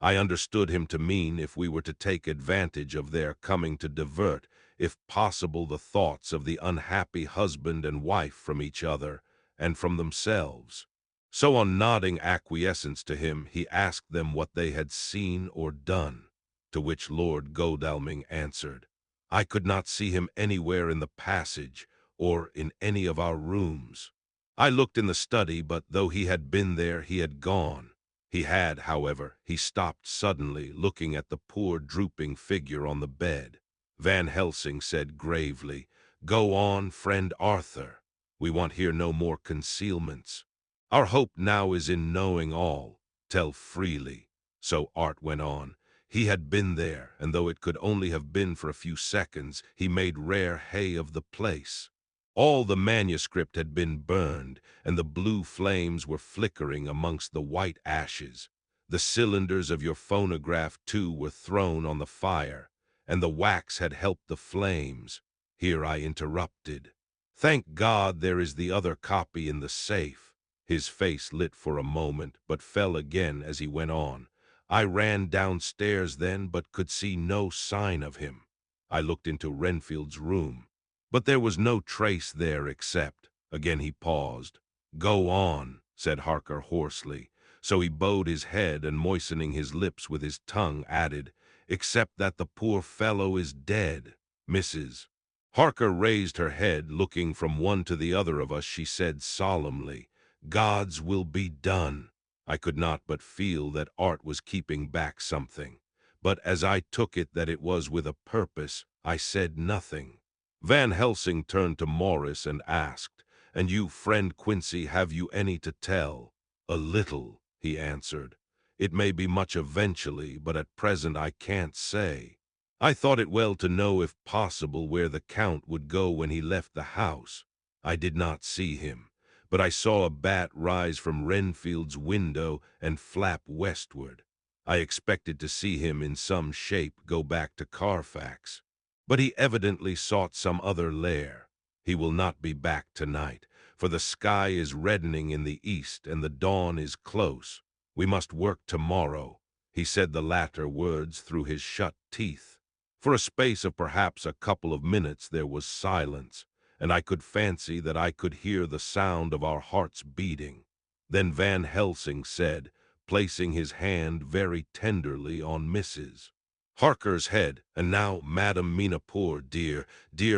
I understood him to mean if we were to take advantage of their coming to divert, if possible, the thoughts of the unhappy husband and wife from each other and from themselves. So on nodding acquiescence to him, he asked them what they had seen or done, to which Lord Godalming answered, "I could not see him anywhere in the passage or in any of our rooms. I looked in the study, but though he had been there, he had gone. He had, however." He stopped suddenly, looking at the poor drooping figure on the bed. Van Helsing said gravely, "Go on, friend Arthur. We want here no more concealments. Our hope now is in knowing all. Tell freely." So Art went on. He had been there, and though it could only have been for a few seconds, he made rare hay of the place. All the manuscript had been burned, and the blue flames were flickering amongst the white ashes. The cylinders of your phonograph, too, were thrown on the fire, and the wax had helped the flames. Here I interrupted. Thank God there is the other copy in the safe. His face lit for a moment, but fell again as he went on. I ran downstairs then, but could see no sign of him. I looked into Renfield's room, but there was no trace there except— Again he paused. "Go on," said Harker hoarsely. So he bowed his head and, moistening his lips with his tongue, added, "Except that the poor fellow is dead, Mrs." Harker raised her head, looking from one to the other of us. She said solemnly, "God's will be done." I could not but feel that art was keeping back something, but as I took it that it was with a purpose, I said nothing. Van Helsing turned to Morris and asked, "And you, friend Quincy, have you any to tell?" "A little," he answered. "It may be much eventually, but at present I can't say. I thought it well to know, if possible, where the Count would go when he left the house. I did not see him, but I saw a bat rise from Renfield's window and flap westward. I expected to see him in some shape go back to Carfax, but he evidently sought some other lair. He will not be back tonight, for the sky is reddening in the east and the dawn is close. We must work tomorrow." He said the latter words through his shut teeth. For a space of perhaps a couple of minutes there was silence, and I could fancy that I could hear the sound of our hearts beating. Then Van Helsing said, placing his hand very tenderly on Mrs. Harker's head, "And now, Madam Mina, poor dear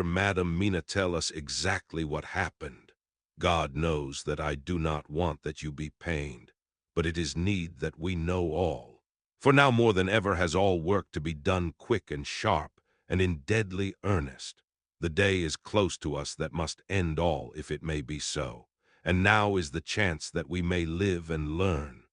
Madam Mina, tell us exactly what happened. God knows that I do not want that you be pained, but it is need that we know all. For now more than ever has all work to be done quick and sharp, and in deadly earnest. The day is close to us that must end all, if it may be so, and now is the chance that we may live and learn."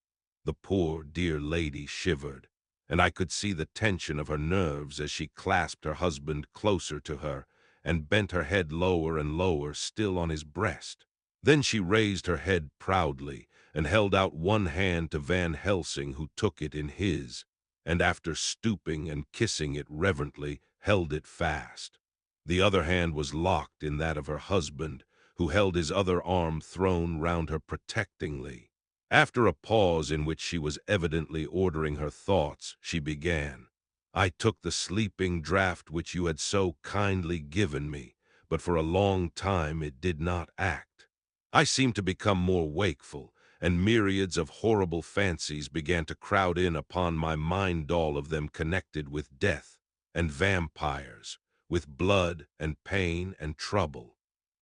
The poor dear lady shivered, and I could see the tension of her nerves as she clasped her husband closer to her and bent her head lower and lower still on his breast. Then she raised her head proudly and held out one hand to Van Helsing, who took it in his, and after stooping and kissing it reverently, held it fast. The other hand was locked in that of her husband, who held his other arm thrown round her protectingly. After a pause in which she was evidently ordering her thoughts, she began, "I took the sleeping draught which you had so kindly given me, but for a long time it did not act. I seemed to become more wakeful, and myriads of horrible fancies began to crowd in upon my mind, all of them connected with death and vampires, with blood and pain and trouble."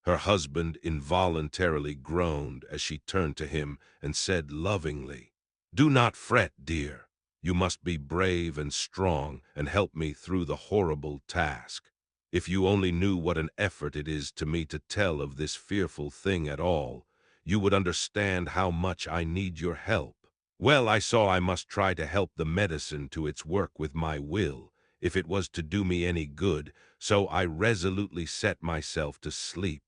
Her husband involuntarily groaned as she turned to him and said lovingly, "Do not fret, dear. You must be brave and strong and help me through the horrible task. If you only knew what an effort it is to me to tell of this fearful thing at all, you would understand how much I need your help." Well, I saw I must try to help the medicine to its work with my will, if it was to do me any good, so I resolutely set myself to sleep.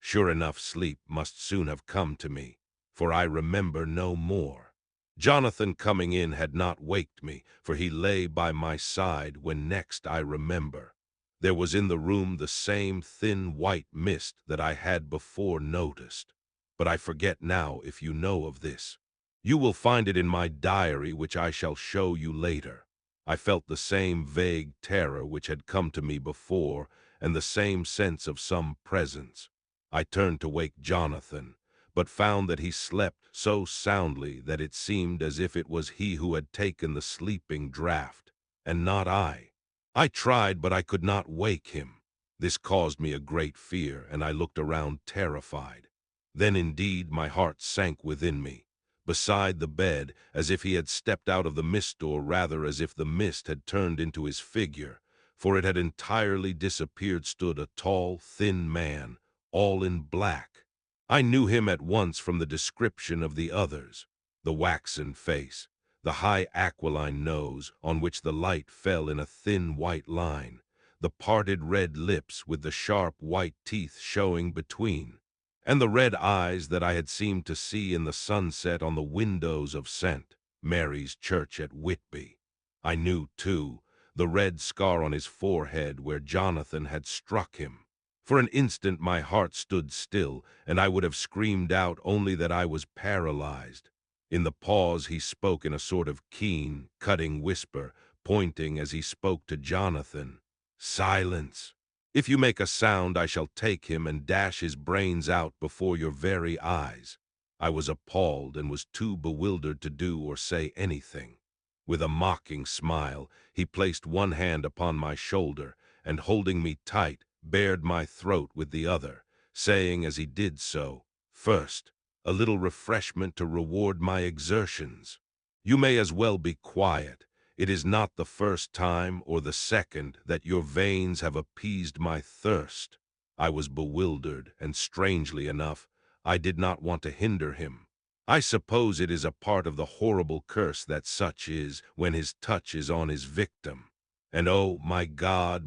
Sure enough, sleep must soon have come to me, for I remember no more. Jonathan coming in had not waked me, for he lay by my side when next I remember. There was in the room the same thin white mist that I had before noticed, but I forget now if you know of this. You will find it in my diary, which I shall show you later. I felt the same vague terror which had come to me before, and the same sense of some presence. I turned to wake Jonathan, but found that he slept so soundly that it seemed as if it was he who had taken the sleeping draught, and not I. I tried, but I could not wake him. This caused me a great fear, and I looked around terrified. Then indeed my heart sank within me. Beside the bed, as if he had stepped out of the mist, or rather as if the mist had turned into his figure, for it had entirely disappeared, stood a tall, thin man, all in black. I knew him at once from the description of the others: the waxen face, the high aquiline nose, on which the light fell in a thin white line, the parted red lips with the sharp white teeth showing between, and the red eyes that I had seemed to see in the sunset on the windows of St. Mary's Church at Whitby. I knew, too, the red scar on his forehead where Jonathan had struck him. For an instant my heart stood still, and I would have screamed out only that I was paralyzed. In the pause he spoke in a sort of keen, cutting whisper, pointing as he spoke to Jonathan. "Silence! If you make a sound, I shall take him and dash his brains out before your very eyes." I was appalled and was too bewildered to do or say anything. With a mocking smile, he placed one hand upon my shoulder, and holding me tight, bared my throat with the other, saying as he did so, "First, a little refreshment to reward my exertions. You may as well be quiet. It is not the first time or the second that your veins have appeased my thirst." I was bewildered, and strangely enough, I did not want to hinder him. I suppose it is a part of the horrible curse that such is when his touch is on his victim. And oh, my God,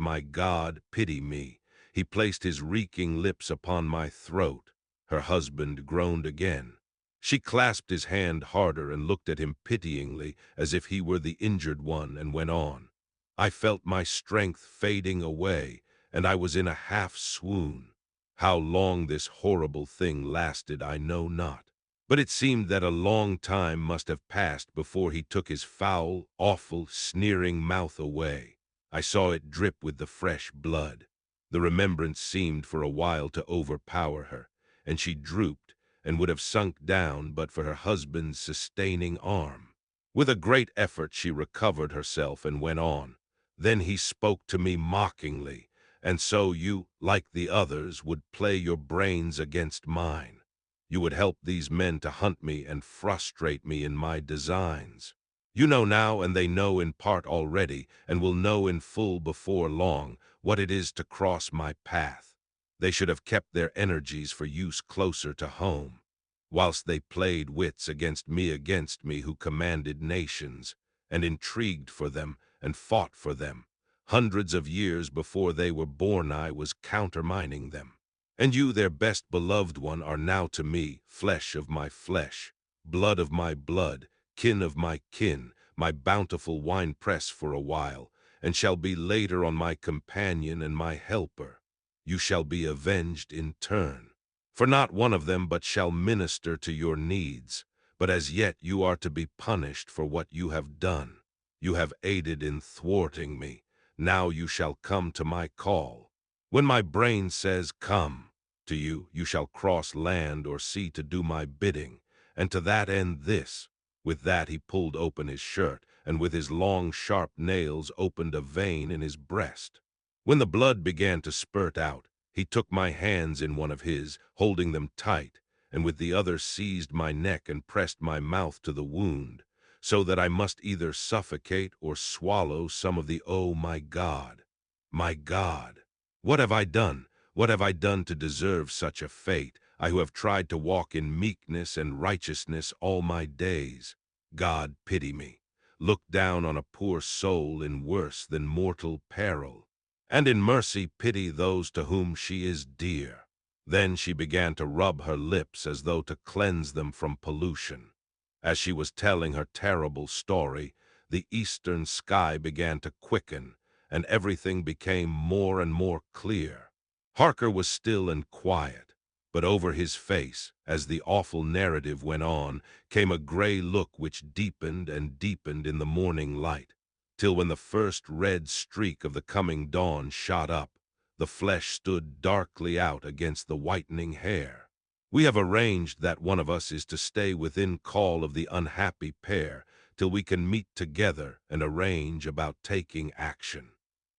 pity me. He placed his reeking lips upon my throat. Her husband groaned again. She clasped his hand harder and looked at him pityingly, as if he were the injured one, and went on. I felt my strength fading away, and I was in a half-swoon. How long this horrible thing lasted I know not, but it seemed that a long time must have passed before he took his foul, awful, sneering mouth away. I saw it drip with the fresh blood. The remembrance seemed for a while to overpower her, and she drooped and would have sunk down but for her husband's sustaining arm. With a great effort she recovered herself and went on. Then he spoke to me mockingly. "And so you, like the others, would play your brains against mine. You would help these men to hunt me and frustrate me in my designs. You know now, and they know in part already, and will know in full before long, what it is to cross my path. They should have kept their energies for use closer to home, whilst they played wits against me who commanded nations, and intrigued for them, and fought for them. Hundreds of years before they were born I was countermining them. And you, their best beloved one, are now to me flesh of my flesh, blood of my blood, kin of my kin, my bountiful winepress for a while, and shall be later on my companion and my helper. You shall be avenged in turn. For not one of them but shall minister to your needs, but as yet you are to be punished for what you have done. You have aided in thwarting me. Now you shall come to my call. When my brain says, 'Come,' to you, you shall cross land or sea to do my bidding, and to that end this." With that he pulled open his shirt, and with his long, sharp nails opened a vein in his breast. When the blood began to spurt out, he took my hands in one of his, holding them tight, and with the other seized my neck and pressed my mouth to the wound, so that I must either suffocate or swallow some of the "Oh, my God! My God! What have I done? What have I done to deserve such a fate, I who have tried to walk in meekness and righteousness all my days? God, pity me. Look down on a poor soul in worse than mortal peril, and in mercy pity those to whom she is dear." Then she began to rub her lips as though to cleanse them from pollution. As she was telling her terrible story, the eastern sky began to quicken, and everything became more and more clear. Harker was still and quiet, but over his face, as the awful narrative went on, came a gray look which deepened and deepened in the morning light, till when the first red streak of the coming dawn shot up, the flesh stood darkly out against the whitening hair. We have arranged that one of us is to stay within call of the unhappy pair till we can meet together and arrange about taking action.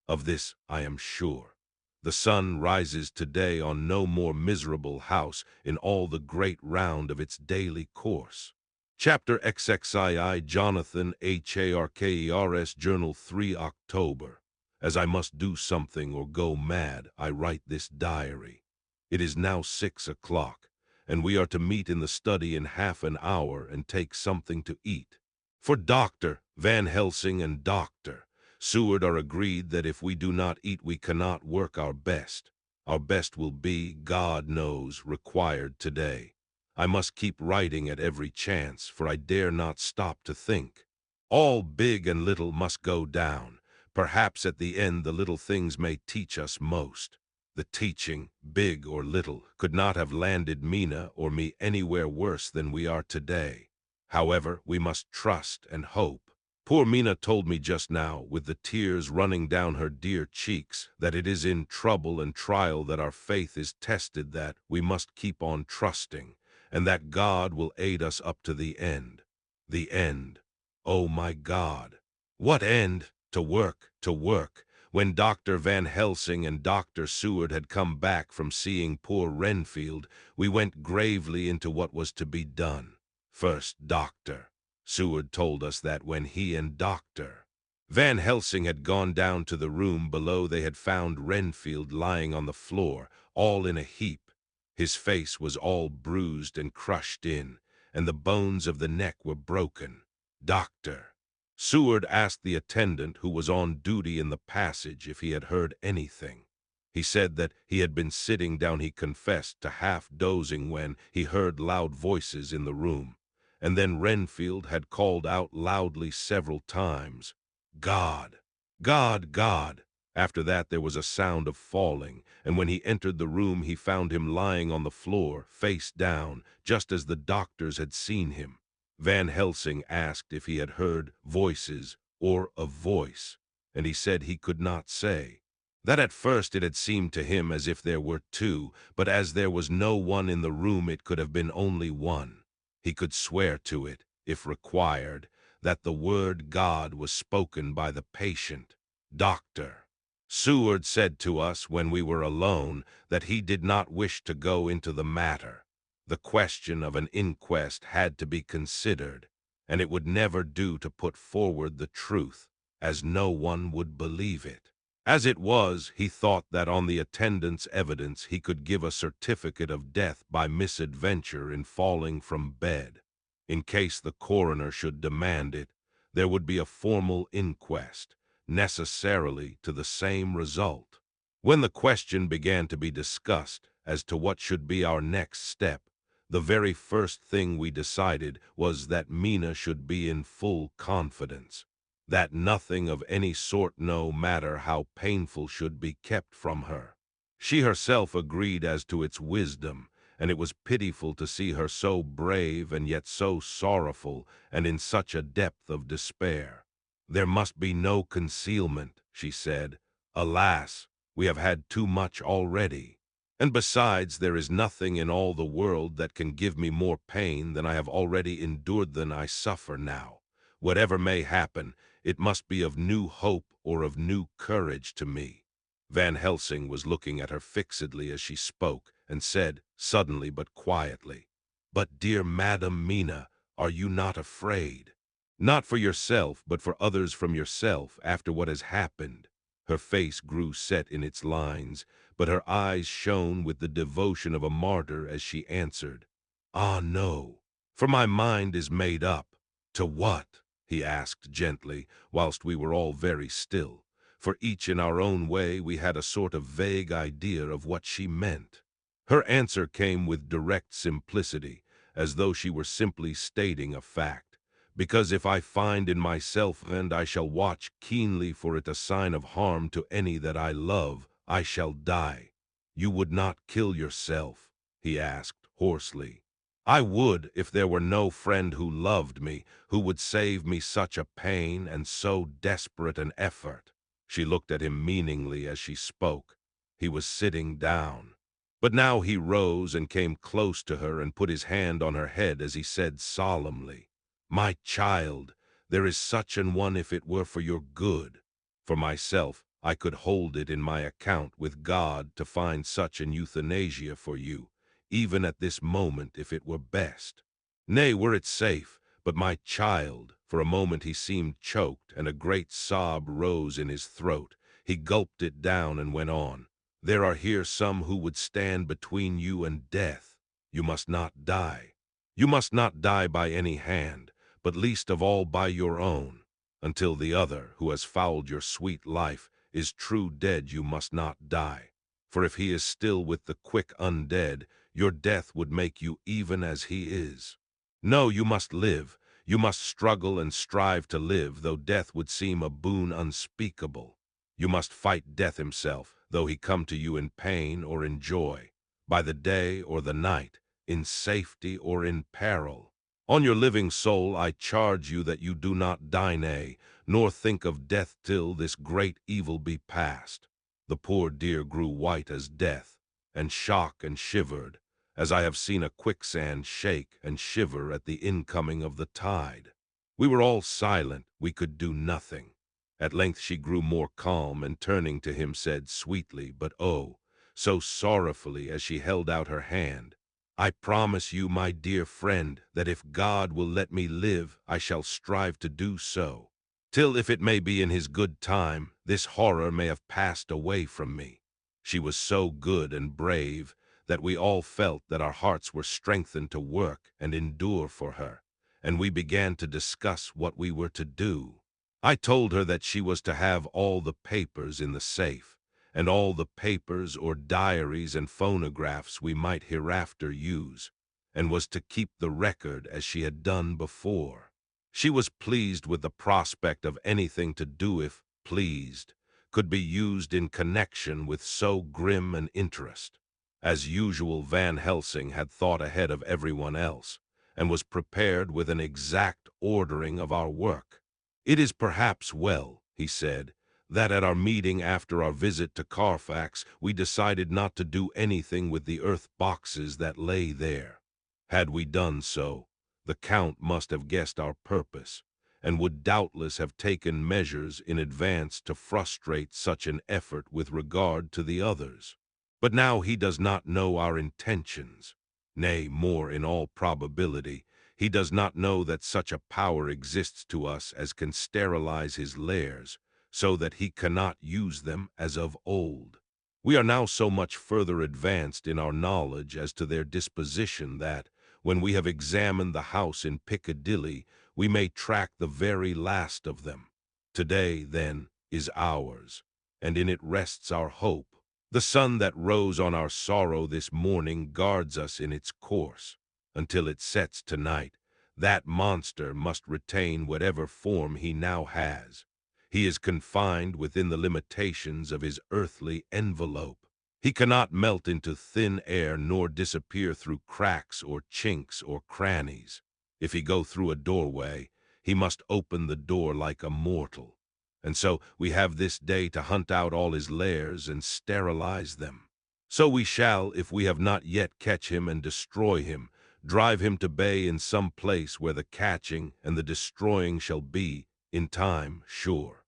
Of this I am sure. The sun rises today on no more miserable house in all the great round of its daily course. Chapter XXII Jonathan Harkers Journal 3 October. As I must do something or go mad, I write this diary. It is now 6 o'clock, and we are to meet in the study in half an hour and take something to eat. For Dr. Van Helsing and Dr. Seward are agreed that if we do not eat, we cannot work our best. Our best will be, God knows, required today. I must keep writing at every chance, for I dare not stop to think. All big and little must go down. Perhaps at the end the little things may teach us most. The teaching, big or little, could not have landed Mina or me anywhere worse than we are today. However, we must trust and hope. Poor Mina told me just now, with the tears running down her dear cheeks, that it is in trouble and trial that our faith is tested, that we must keep on trusting, and that God will aid us up to the end. The end. Oh my God! What end? To work, to work. When Dr. Van Helsing and Dr. Seward had come back from seeing poor Renfield, we went gravely into what was to be done. First, Dr. Seward told us that when he and Dr. Van Helsing had gone down to the room below, they had found Renfield lying on the floor, all in a heap. His face was all bruised and crushed in, and the bones of the neck were broken. Dr. Seward asked the attendant who was on duty in the passage if he had heard anything. He said that he had been sitting down, he confessed, to half dozing when he heard loud voices in the room, and then Renfield had called out loudly several times, "God! God! God!" After that there was a sound of falling, and when he entered the room he found him lying on the floor, face down, just as the doctors had seen him. Van Helsing asked if he had heard voices or a voice, and he said he could not say. That at first it had seemed to him as if there were two, but as there was no one in the room it could have been only one. He could swear to it, if required, that the word God was spoken by the patient. Dr. Seward said to us when we were alone that he did not wish to go into the matter. The question of an inquest had to be considered, and it would never do to put forward the truth, as no one would believe it. As it was, he thought that on the attendant's evidence he could give a certificate of death by misadventure in falling from bed. In case the coroner should demand it, there would be a formal inquest, necessarily to the same result. When the question began to be discussed as to what should be our next step, the very first thing we decided was that Mina should be in full confidence, that nothing of any sort, no matter how painful, should be kept from her. She herself agreed as to its wisdom, and it was pitiful to see her so brave and yet so sorrowful and in such a depth of despair. There must be no concealment, she said. Alas, we have had too much already. And besides, there is nothing in all the world that can give me more pain than I have already endured, than I suffer now. Whatever may happen, it must be of new hope or of new courage to me. Van Helsing was looking at her fixedly as she spoke, and said, suddenly but quietly, "But, dear Madam Mina, are you not afraid? Not for yourself, but for others, from yourself, after what has happened?" Her face grew set in its lines, but her eyes shone with the devotion of a martyr as she answered, "Ah, no, for my mind is made up." "To what?" he asked gently, whilst we were all very still, for each in our own way we had a sort of vague idea of what she meant. Her answer came with direct simplicity, as though she were simply stating a fact. "Because if I find in myself, and I shall watch keenly for it, a sign of harm to any that I love, I shall die." "You would not kill yourself?" he asked hoarsely. "I would, if there were no friend who loved me, who would save me such a pain and so desperate an effort." She looked at him meaningly as she spoke. He was sitting down, but now he rose and came close to her and put his hand on her head as he said solemnly, "My child, there is such an one if it were for your good. For myself, I could hold it in my account with God to find such an euthanasia for you, even at this moment, if it were best. Nay, were it safe, but my child—" For a moment he seemed choked, and a great sob rose in his throat. He gulped it down and went on, "There are here some who would stand between you and death. You must not die. You must not die by any hand, but least of all by your own. until the other, who has fouled your sweet life, is true dead. You must not die. For if he is still with the quick undead, your death would make you even as he is. No, you must live. You must struggle and strive to live, though death would seem a boon unspeakable. You must fight death himself, though he come to you in pain or in joy, by the day or the night, in safety or in peril. On your living soul I charge you that you do not die, nay, nor think of death till this great evil be past. The poor dear grew white as death, and shock and shivered, as I have seen a quicksand shake and shiver at the incoming of the tide. We were all silent, we could do nothing. At length she grew more calm, and turning to him said sweetly, but oh, so sorrowfully as she held out her hand, I promise you, my dear friend, that if God will let me live, I shall strive to do so, till, if it may be in his good time, this horror may have passed away from me. She was so good and brave that we all felt that our hearts were strengthened to work and endure for her, and we began to discuss what we were to do. I told her that she was to have all the papers in the safe, and all the papers or diaries and phonographs we might hereafter use, and was to keep the record as she had done before. She was pleased with the prospect of anything to do, if pleased, could be used in connection with so grim an interest. As usual, Van Helsing had thought ahead of everyone else, and was prepared with an exact ordering of our work. It is perhaps well, he said, that at our meeting after our visit to Carfax we decided not to do anything with the earth boxes that lay there. Had we done so, the Count must have guessed our purpose, and would doubtless have taken measures in advance to frustrate such an effort with regard to the others. But now he does not know our intentions. Nay, more in all probability, he does not know that such a power exists to us as can sterilize his lairs, so that he cannot use them as of old. We are now so much further advanced in our knowledge as to their disposition that, when we have examined the house in Piccadilly, we may track the very last of them. Today, then, is ours, and in it rests our hope. The sun that rose on our sorrow this morning guards us in its course. Until it sets tonight, that monster must retain whatever form he now has. He is confined within the limitations of his earthly envelope. He cannot melt into thin air nor disappear through cracks or chinks or crannies. If he go through a doorway, he must open the door like a mortal. And so we have this day to hunt out all his lairs and sterilize them. So we shall, if we have not yet catch him and destroy him, drive him to bay in some place where the catching and the destroying shall be, in time, sure.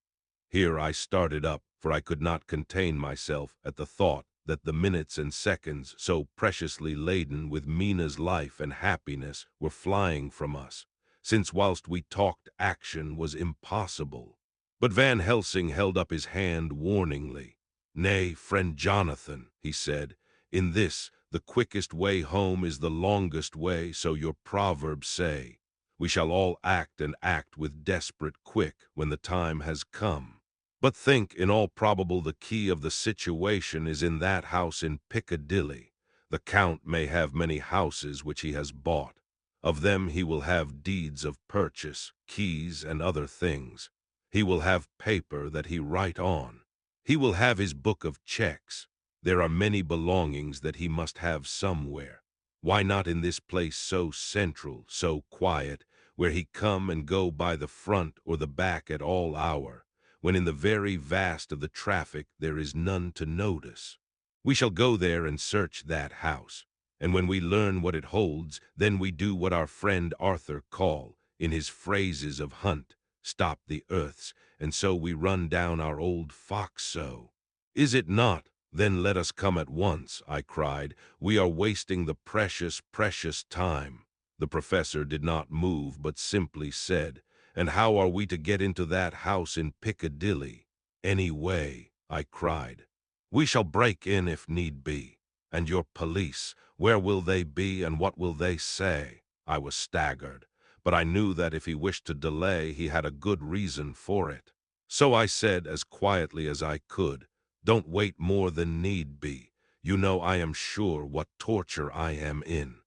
Here I started up, for I could not contain myself at the thought that the minutes and seconds, so preciously laden with Mina's life and happiness, were flying from us, since whilst we talked action was impossible. But Van Helsing held up his hand warningly. "Nay, friend Jonathan," he said, "in this, the quickest way home is the longest way, so your proverbs say. We shall all act and act with desperate quick when the time has come. But think, in all probable the key of the situation is in that house in Piccadilly. The Count may have many houses which he has bought. Of them he will have deeds of purchase, keys, and other things. He will have paper that he write on. He will have his book of checks. There are many belongings that he must have somewhere. Why not in this place so central, so quiet, where he come and go by the front or the back at all hour, when in the very vast of the traffic there is none to notice? We shall go there and search that house, and when we learn what it holds, then we do what our friend Arthur call, in his phrases of hunt, stop the earths, and so we run down our old fox so. Is it not? Then let us come at once, I cried. We are wasting the precious, precious time. The professor did not move, but simply said, "And how are we to get into that house in Piccadilly?" "Any way," I cried. "We shall break in if need be. And your police, where will they be and what will they say?" I was staggered, but I knew that if he wished to delay, he had a good reason for it. So I said as quietly as I could, "Don't wait more than need be. You know I am sure what torture I am in."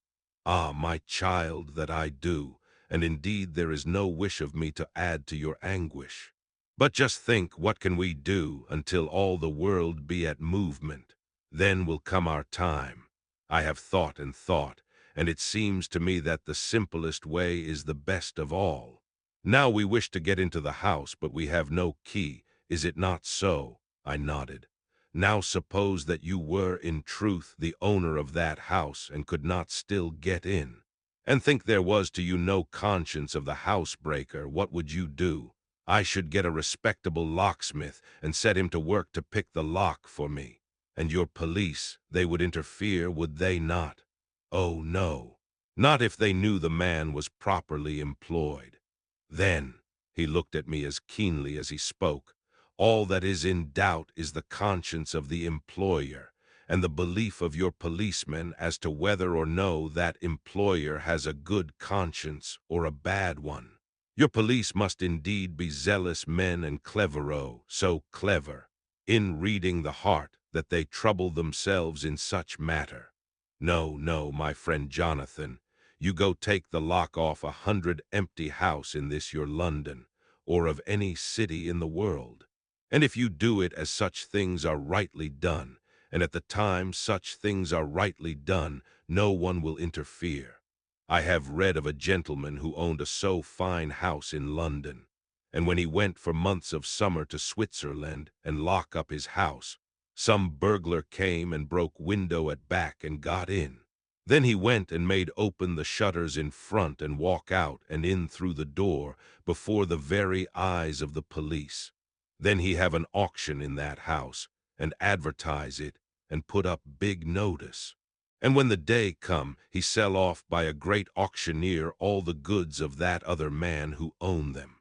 "Ah, my child, that I do, and indeed there is no wish of me to add to your anguish. But just think, what can we do until all the world be at movement? Then will come our time. I have thought and thought, and it seems to me that the simplest way is the best of all. Now we wish to get into the house, but we have no key. Is it not so?" I nodded. "Now suppose that you were in truth the owner of that house and could not still get in, and think there was to you no conscience of the housebreaker, what would you do?" "I should get a respectable locksmith and set him to work to pick the lock for me. And your police, they would interfere, would they not?" "Oh, no. Not if they knew the man was properly employed." "Then," he looked at me as keenly as he spoke, "all that is in doubt is the conscience of the employer, and the belief of your policemen as to whether or no that employer has a good conscience or a bad one. Your police must indeed be zealous men and clevero, so clever, in reading the heart, that they trouble themselves in such matter. No, no, my friend Jonathan, you go take the lock off 100 empty house in this your London, or of any city in the world. And if you do it as such things are rightly done, and at the time such things are rightly done, no one will interfere. I have read of a gentleman who owned a so fine house in London, and when he went for months of summer to Switzerland and lock up his house, some burglar came and broke window at back and got in. Then he went and made open the shutters in front and walk out and in through the door before the very eyes of the police. Then he have an auction in that house and advertise it and put up big notice. And when the day come, he sell off by a great auctioneer all the goods of that other man who owned them.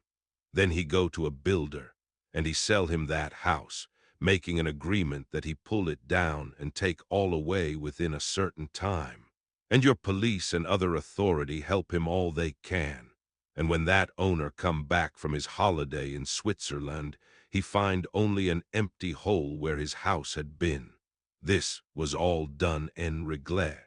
Then he go to a builder, and he sell him that house, making an agreement that he pull it down and take all away within a certain time. And your police and other authority help him all they can. And when that owner come back from his holiday in Switzerland, he find only an empty hole where his house had been. This was all done en règle.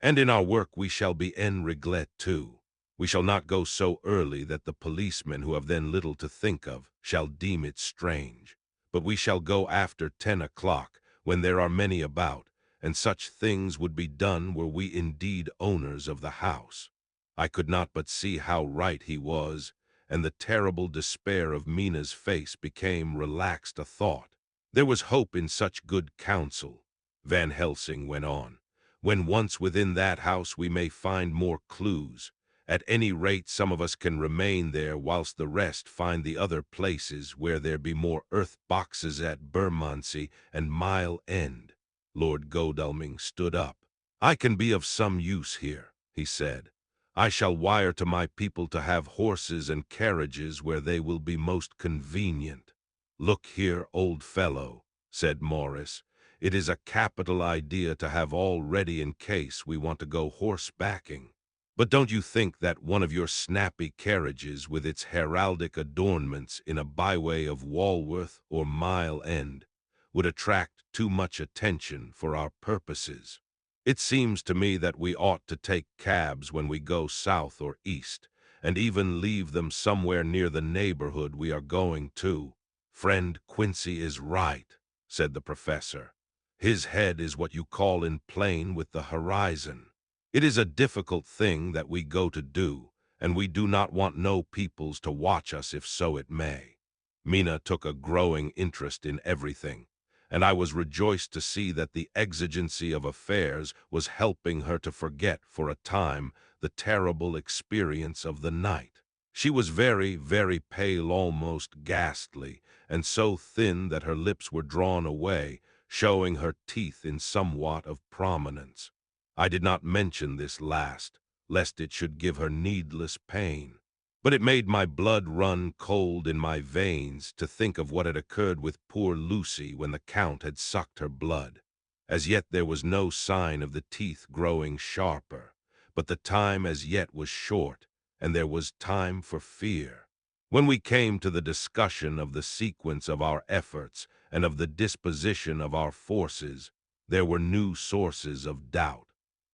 And in our work we shall be en règle too. We shall not go so early that the policemen, who have then little to think of, shall deem it strange. But we shall go after 10 o'clock, when there are many about, and such things would be done were we indeed owners of the house." I could not but see how right he was, and the terrible despair of Mina's face became relaxed a thought. There was hope in such good counsel. Van Helsing went on. "When once within that house we may find more clues. At any rate some of us can remain there whilst the rest find the other places where there be more earth boxes at Bermondsey and Mile End." Lord Godalming stood up. "I can be of some use here," he said. "I shall wire to my people to have horses and carriages where they will be most convenient." "Look here, old fellow," said Morris, "it is a capital idea to have all ready in case we want to go horsebacking. But don't you think that one of your snappy carriages with its heraldic adornments in a byway of Walworth or Mile End would attract too much attention for our purposes? It seems to me that we ought to take cabs when we go south or east, and even leave them somewhere near the neighborhood we are going to." "Friend Quincy is right," said the professor. "His head is what you call in plane with the horizon. It is a difficult thing that we go to do, and we do not want no peoples to watch us if so it may." Mina took a growing interest in everything, and I was rejoiced to see that the exigency of affairs was helping her to forget for a time the terrible experience of the night. She was very, very pale, almost ghastly, and so thin that her lips were drawn away, showing her teeth in somewhat of prominence. I did not mention this last, lest it should give her needless pain. But it made my blood run cold in my veins to think of what had occurred with poor Lucy when the Count had sucked her blood. As yet there was no sign of the teeth growing sharper, but the time as yet was short, and there was time for fear. When we came to the discussion of the sequence of our efforts and of the disposition of our forces, there were new sources of doubt.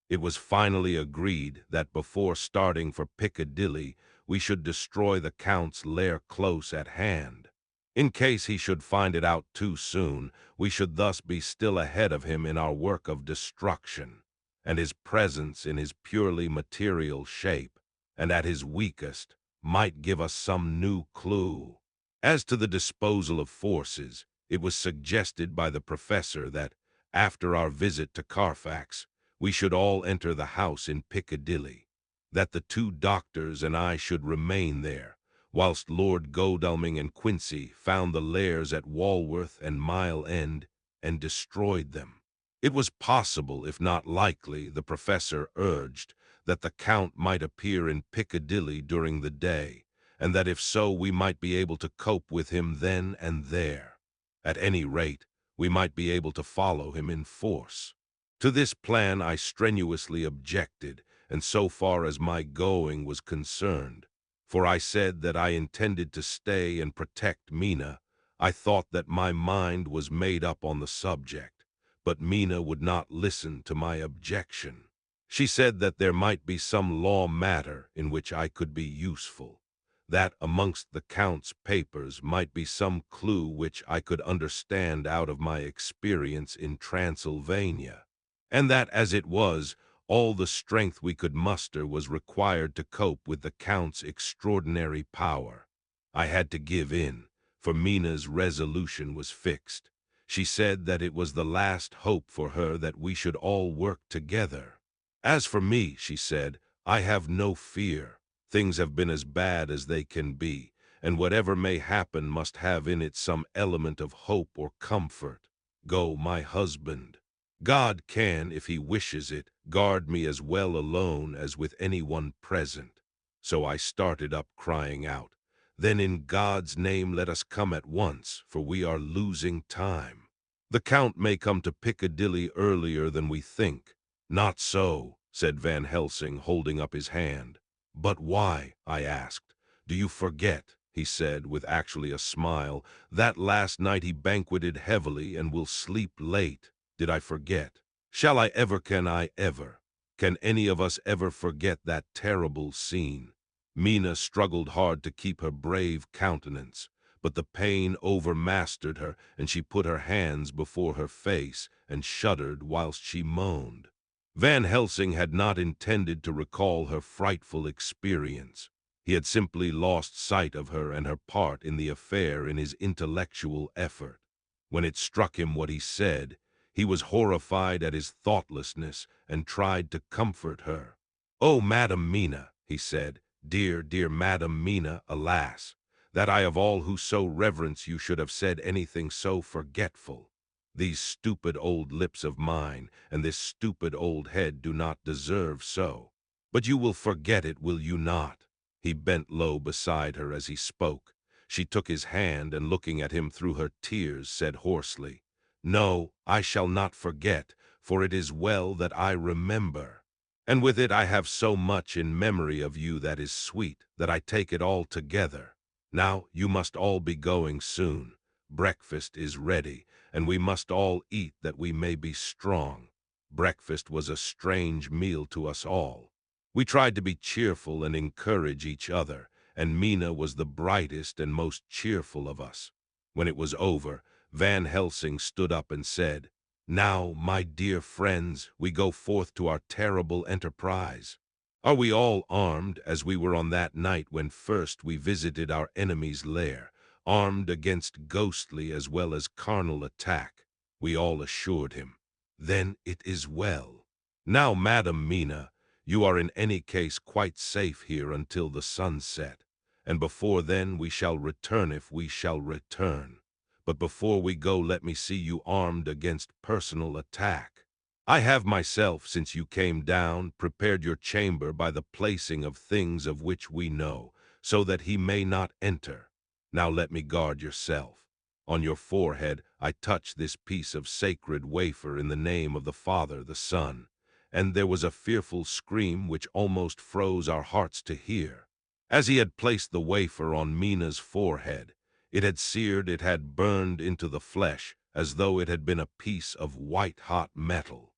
It was finally agreed that before starting for Piccadilly, we should destroy the Count's lair close at hand. In case he should find it out too soon, we should thus be still ahead of him in our work of destruction, and his presence in his purely material shape, and at his weakest, might give us some new clue. As to the disposal of forces, it was suggested by the professor that, after our visit to Carfax, we should all enter the house in Piccadilly, that the two doctors and I should remain there, whilst Lord Godalming and Quincy found the lairs at Walworth and Mile End and destroyed them. It was possible, if not likely, the professor urged, that the Count might appear in Piccadilly during the day, and that if so we might be able to cope with him then and there. At any rate, we might be able to follow him in force. To this plan I strenuously objected, and so far as my going was concerned, for I said that I intended to stay and protect Mina. I thought that my mind was made up on the subject, but Mina would not listen to my objection. She said that there might be some law matter in which I could be useful, that amongst the Count's papers might be some clue which I could understand out of my experience in Transylvania, and that, as it was, all the strength we could muster was required to cope with the Count's extraordinary power. I had to give in, for Mina's resolution was fixed. She said that it was the last hope for her that we should all work together. As for me, she said, I have no fear. Things have been as bad as they can be, and whatever may happen must have in it some element of hope or comfort. Go, my husband. God can, if he wishes it, guard me as well alone as with anyone present. So I started up, crying out, Then in God's name let us come at once, for we are losing time. The Count may come to Piccadilly earlier than we think. Not so, said Van Helsing, holding up his hand. But why? I asked. Do you forget, he said, with actually a smile, that last night he banqueted heavily and will sleep late? Did I forget? Shall I ever, can I ever? Can any of us ever forget that terrible scene? Mina struggled hard to keep her brave countenance, but the pain overmastered her, and she put her hands before her face and shuddered whilst she moaned. Van Helsing had not intended to recall her frightful experience. He had simply lost sight of her and her part in the affair in his intellectual effort. When it struck him what he said, he was horrified at his thoughtlessness and tried to comfort her. "Oh, Madam Mina," he said, "dear, dear Madam Mina, alas, that I of all who so reverence you should have said anything so forgetful. These stupid old lips of mine and this stupid old head do not deserve so. But you will forget it, will you not?" He bent low beside her as he spoke. She took his hand and, looking at him through her tears, said hoarsely, "No, I shall not forget, for it is well that I remember. And with it I have so much in memory of you that is sweet, that I take it all together. Now you must all be going soon. Breakfast is ready, and we must all eat that we may be strong." Breakfast was a strange meal to us all. We tried to be cheerful and encourage each other, and Mina was the brightest and most cheerful of us. When it was over, Van Helsing stood up and said, "Now, my dear friends, we go forth to our terrible enterprise. Are we all armed, as we were on that night when first we visited our enemy's lair, armed against ghostly as well as carnal attack?" We all assured him. "Then it is well. Now, Madam Mina, you are in any case quite safe here until the sunset, and before then we shall return if we shall return. But before we go, let me see you armed against personal attack. I have myself, since you came down, prepared your chamber by the placing of things of which we know, so that he may not enter. Now let me guard yourself. On your forehead I touch this piece of sacred wafer in the name of the Father, the Son." And there was a fearful scream which almost froze our hearts to hear. As he had placed the wafer on Mina's forehead, it had seared, it had burned into the flesh, as though it had been a piece of white-hot metal.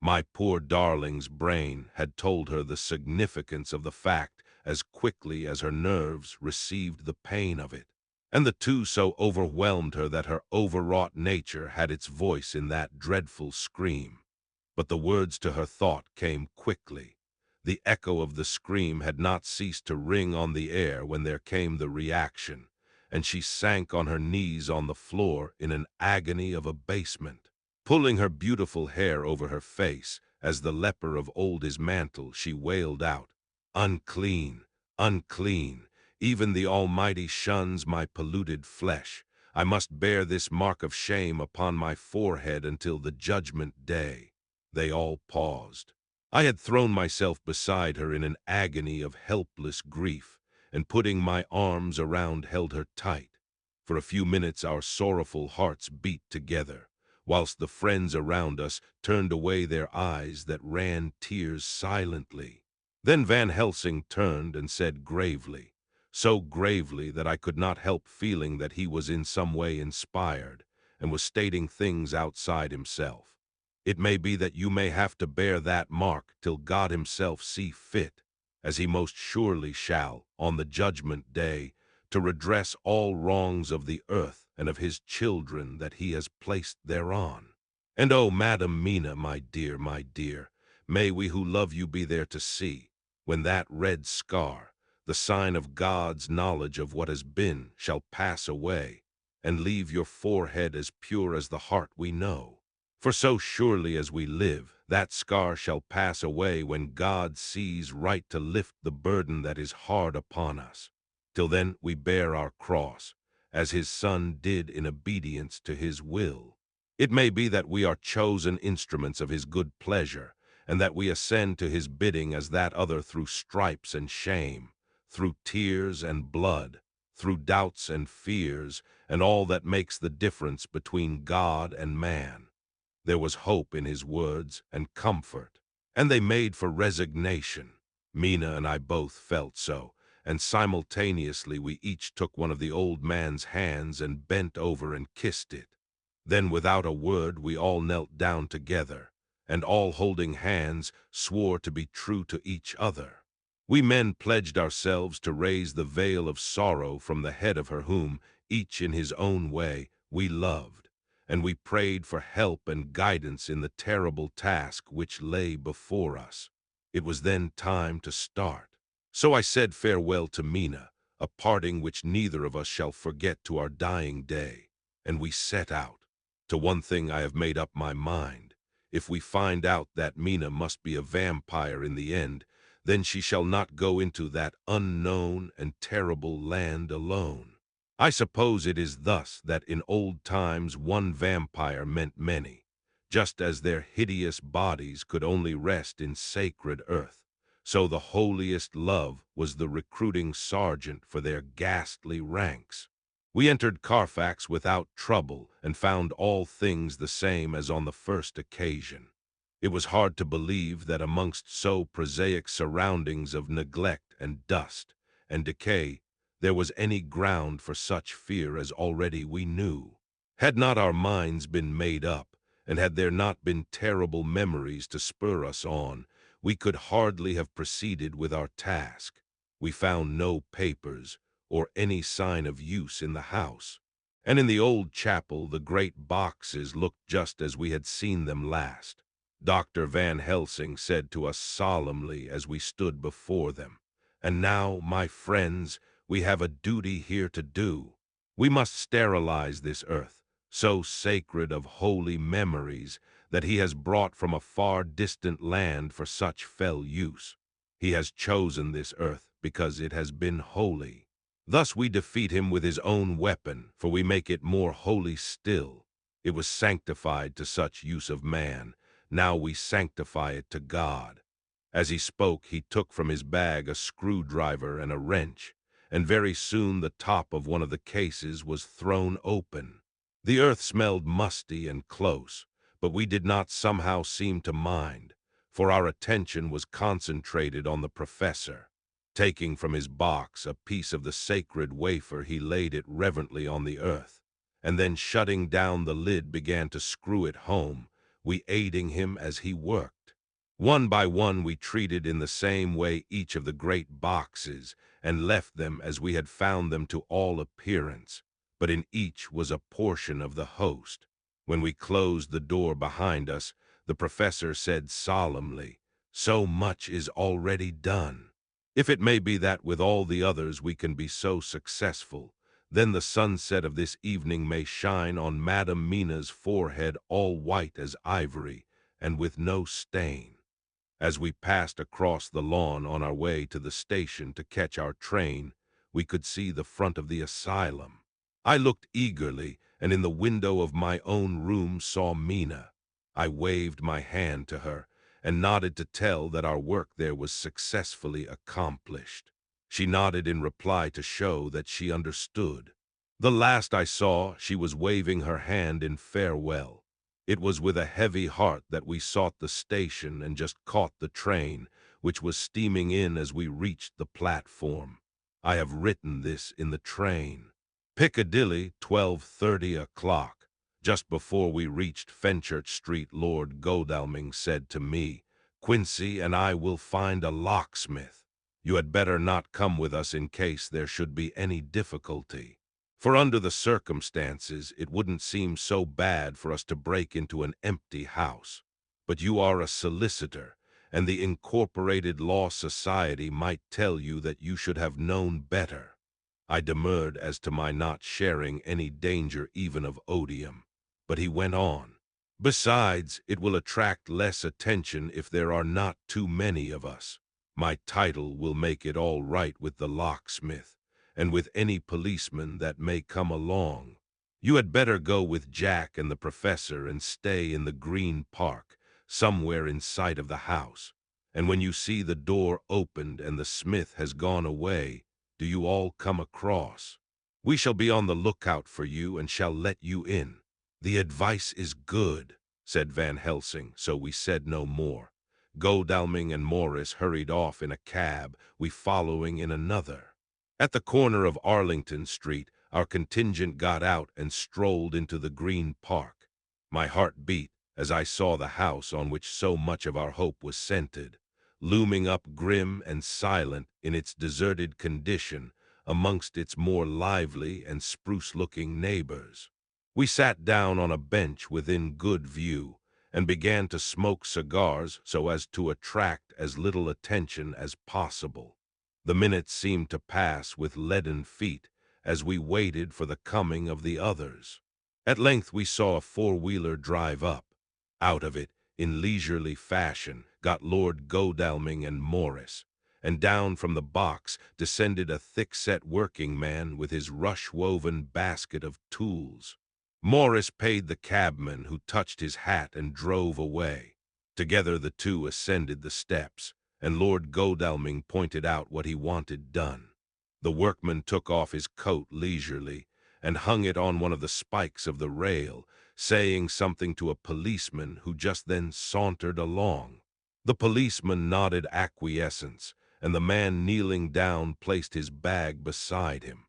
My poor darling's brain had told her the significance of the fact as quickly as her nerves received the pain of it, and the two so overwhelmed her that her overwrought nature had its voice in that dreadful scream. But the words to her thought came quickly. The echo of the scream had not ceased to ring on the air when there came the reaction, and she sank on her knees on the floor in an agony of abasement. Pulling her beautiful hair over her face, as the leper of old his mantle, she wailed out, "Unclean, unclean! Even the Almighty shuns my polluted flesh. I must bear this mark of shame upon my forehead until the judgment day." They all paused. I had thrown myself beside her in an agony of helpless grief, and putting my arms around held her tight. For a few minutes our sorrowful hearts beat together, whilst the friends around us turned away their eyes that ran tears silently. Then Van Helsing turned and said gravely, so gravely that I could not help feeling that he was in some way inspired, and was stating things outside himself. "It may be that you may have to bear that mark till God himself see fit, as he most surely shall, on the judgment day, to redress all wrongs of the earth and of his children that he has placed thereon. And oh, Madam Mina, my dear, may we who love you be there to see, when that red scar, the sign of God's knowledge of what has been, shall pass away, and leave your forehead as pure as the heart we know. For so surely as we live, that scar shall pass away when God sees right to lift the burden that is hard upon us. Till then we bear our cross, as his Son did in obedience to his will. It may be that we are chosen instruments of his good pleasure, and that we ascend to his bidding as that other through stripes and shame, through tears and blood, through doubts and fears, and all that makes the difference between God and man. There was hope in his words and comfort, and they made for resignation. Mina and I both felt so, and simultaneously we each took one of the old man's hands and bent over and kissed it. Then without a word we all knelt down together, and all holding hands swore to be true to each other. We men pledged ourselves to raise the veil of sorrow from the head of her whom, each in his own way, we loved, and we prayed for help and guidance in the terrible task which lay before us. It was then time to start. So I said farewell to Mina, a parting which neither of us shall forget to our dying day, and we set out. To one thing I have made up my mind. If we find out that Mina must be a vampire in the end, then she shall not go into that unknown and terrible land alone. I suppose it is thus that in old times one vampire meant many, just as their hideous bodies could only rest in sacred earth. So the holiest love was the recruiting sergeant for their ghastly ranks. We entered Carfax without trouble and found all things the same as on the first occasion. It was hard to believe that amongst so prosaic surroundings of neglect and dust and decay there was any ground for such fear as already we knew. Had not our minds been made up, and had there not been terrible memories to spur us on, we could hardly have proceeded with our task. We found no papers or any sign of use in the house, and in the old chapel the great boxes looked just as we had seen them last. Dr. Van Helsing said to us solemnly as we stood before them, "And now, my friends, we have a duty here to do. We must sterilize this earth, so sacred of holy memories, that he has brought from a far distant land for such fell use. He has chosen this earth because it has been holy. Thus we defeat him with his own weapon, for we make it more holy still. It was sanctified to such use of man. Now we sanctify it to God." As he spoke, he took from his bag a screwdriver and a wrench, and very soon the top of one of the cases was thrown open. The earth smelled musty and close, but we did not somehow seem to mind, for our attention was concentrated on the professor. Taking from his box a piece of the sacred wafer, he laid it reverently on the earth, and then shutting down the lid began to screw it home, we aiding him as he worked. One by one we treated in the same way each of the great boxes, and left them as we had found them to all appearance, but in each was a portion of the host. When we closed the door behind us, the professor said solemnly, "So much is already done. If it may be that with all the others we can be so successful, then the sunset of this evening may shine on Madam Mina's forehead all white as ivory, and with no stain." As we passed across the lawn on our way to the station to catch our train, we could see the front of the asylum. I looked eagerly, and in the window of my own room saw Mina. I waved my hand to her, and nodded to tell that our work there was successfully accomplished. She nodded in reply to show that she understood. The last I saw, she was waving her hand in farewell. It was with a heavy heart that we sought the station and just caught the train, which was steaming in as we reached the platform. I have written this in the train. Piccadilly, 12:30 o'clock. Just before we reached Fenchurch Street, Lord Godalming said to me, "Quincy and I will find a locksmith. You had better not come with us in case there should be any difficulty. For under the circumstances, it wouldn't seem so bad for us to break into an empty house. But you are a solicitor, and the Incorporated Law Society might tell you that you should have known better." I demurred as to my not sharing any danger even of odium, but he went on. "Besides, it will attract less attention if there are not too many of us. My title will make it all right with the locksmith, and with any policeman that may come along. You had better go with Jack and the professor and stay in the Green Park, somewhere in sight of the house. And when you see the door opened and the smith has gone away, do you all come across. We shall be on the lookout for you and shall let you in." "The advice is good," said Van Helsing, so we said no more. Godalming and Morris hurried off in a cab, we following in another. At the corner of Arlington Street, our contingent got out and strolled into the Green Park. My heart beat as I saw the house on which so much of our hope was centered, looming up grim and silent in its deserted condition amongst its more lively and spruce-looking neighbors. We sat down on a bench within good view and began to smoke cigars so as to attract as little attention as possible. The minutes seemed to pass with leaden feet as we waited for the coming of the others. At length we saw a four-wheeler drive up. Out of it, in leisurely fashion, got Lord Godalming and Morris, and down from the box descended a thick-set working man with his rush-woven basket of tools. Morris paid the cabman, who touched his hat and drove away. Together the two ascended the steps, and Lord Godalming pointed out what he wanted done. The workman took off his coat leisurely and hung it on one of the spikes of the rail, saying something to a policeman who just then sauntered along. The policeman nodded acquiescence, and the man kneeling down placed his bag beside him.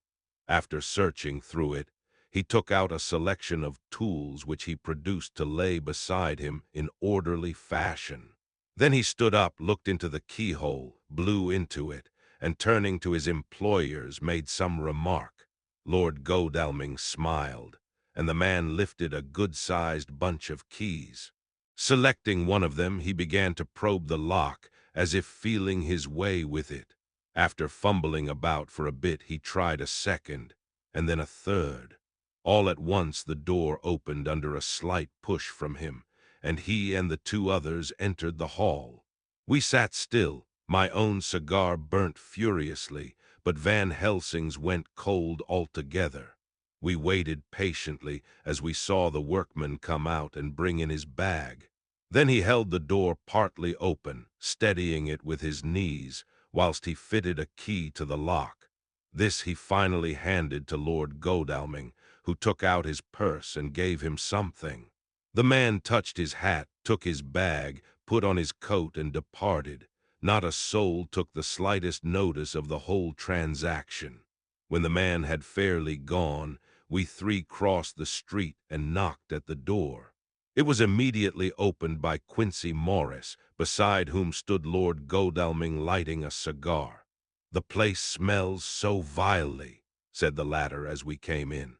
After searching through it, he took out a selection of tools which he produced to lay beside him in orderly fashion. Then he stood up, looked into the keyhole, blew into it, and turning to his employers made some remark. Lord Godalming smiled, and the man lifted a good-sized bunch of keys. Selecting one of them, he began to probe the lock, as if feeling his way with it. After fumbling about for a bit, he tried a second, and then a third. All at once the door opened under a slight push from him, and he and the two others entered the hall. We sat still. My own cigar burnt furiously, but Van Helsing's went cold altogether. We waited patiently as we saw the workman come out and bring in his bag. Then he held the door partly open, steadying it with his knees, whilst he fitted a key to the lock. This he finally handed to Lord Godalming, who took out his purse and gave him something. The man touched his hat, took his bag, put on his coat, and departed, Not a soul took the slightest notice of the whole transaction. When the man had fairly gone, we three crossed the street and knocked at the door. It was immediately opened by Quincy Morris, beside whom stood Lord Godalming lighting a cigar. "The place smells so vilely," said the latter as we came in.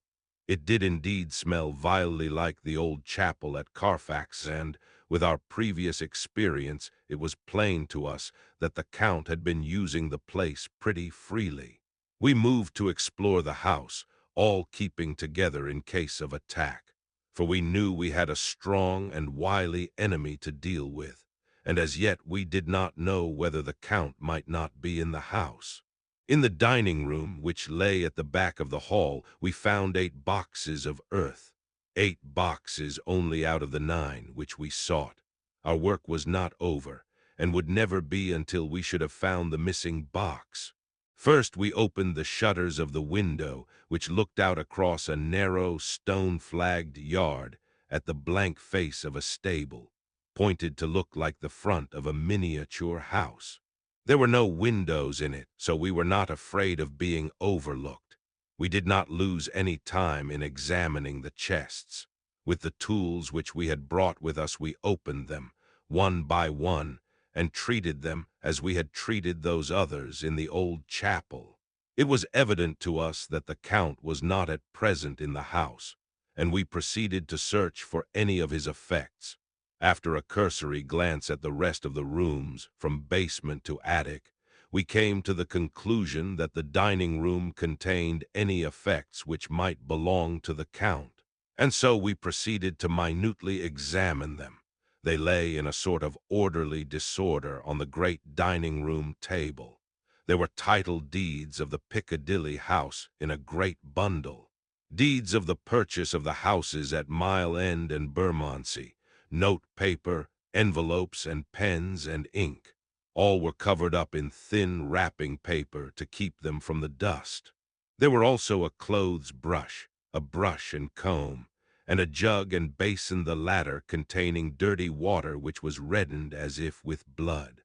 It did indeed smell vilely like the old chapel at Carfax, and, with our previous experience, it was plain to us that the Count had been using the place pretty freely. We moved to explore the house, all keeping together in case of attack, for we knew we had a strong and wily enemy to deal with, and as yet we did not know whether the Count might not be in the house. In the dining room, which lay at the back of the hall, we found 8 boxes of earth. 8 boxes only out of the 9 which we sought. Our work was not over, and would never be until we should have found the missing box. First we opened the shutters of the window, which looked out across a narrow, stone-flagged yard at the blank face of a stable, pointed to look like the front of a miniature house. There were no windows in it, so we were not afraid of being overlooked. We did not lose any time in examining the chests. With the tools which we had brought with us, we opened them, one by one, and treated them as we had treated those others in the old chapel. It was evident to us that the Count was not at present in the house, and we proceeded to search for any of his effects. After a cursory glance at the rest of the rooms, from basement to attic, we came to the conclusion that the dining room contained any effects which might belong to the Count, and so we proceeded to minutely examine them. They lay in a sort of orderly disorder on the great dining room table. There were title deeds of the Piccadilly house in a great bundle, deeds of the purchase of the houses at Mile End and Bermondsey, note paper, envelopes, and pens and ink. All were covered up in thin wrapping paper to keep them from the dust. There were also a clothes brush, a brush and comb, and a jug and basin, the latter containing dirty water which was reddened as if with blood.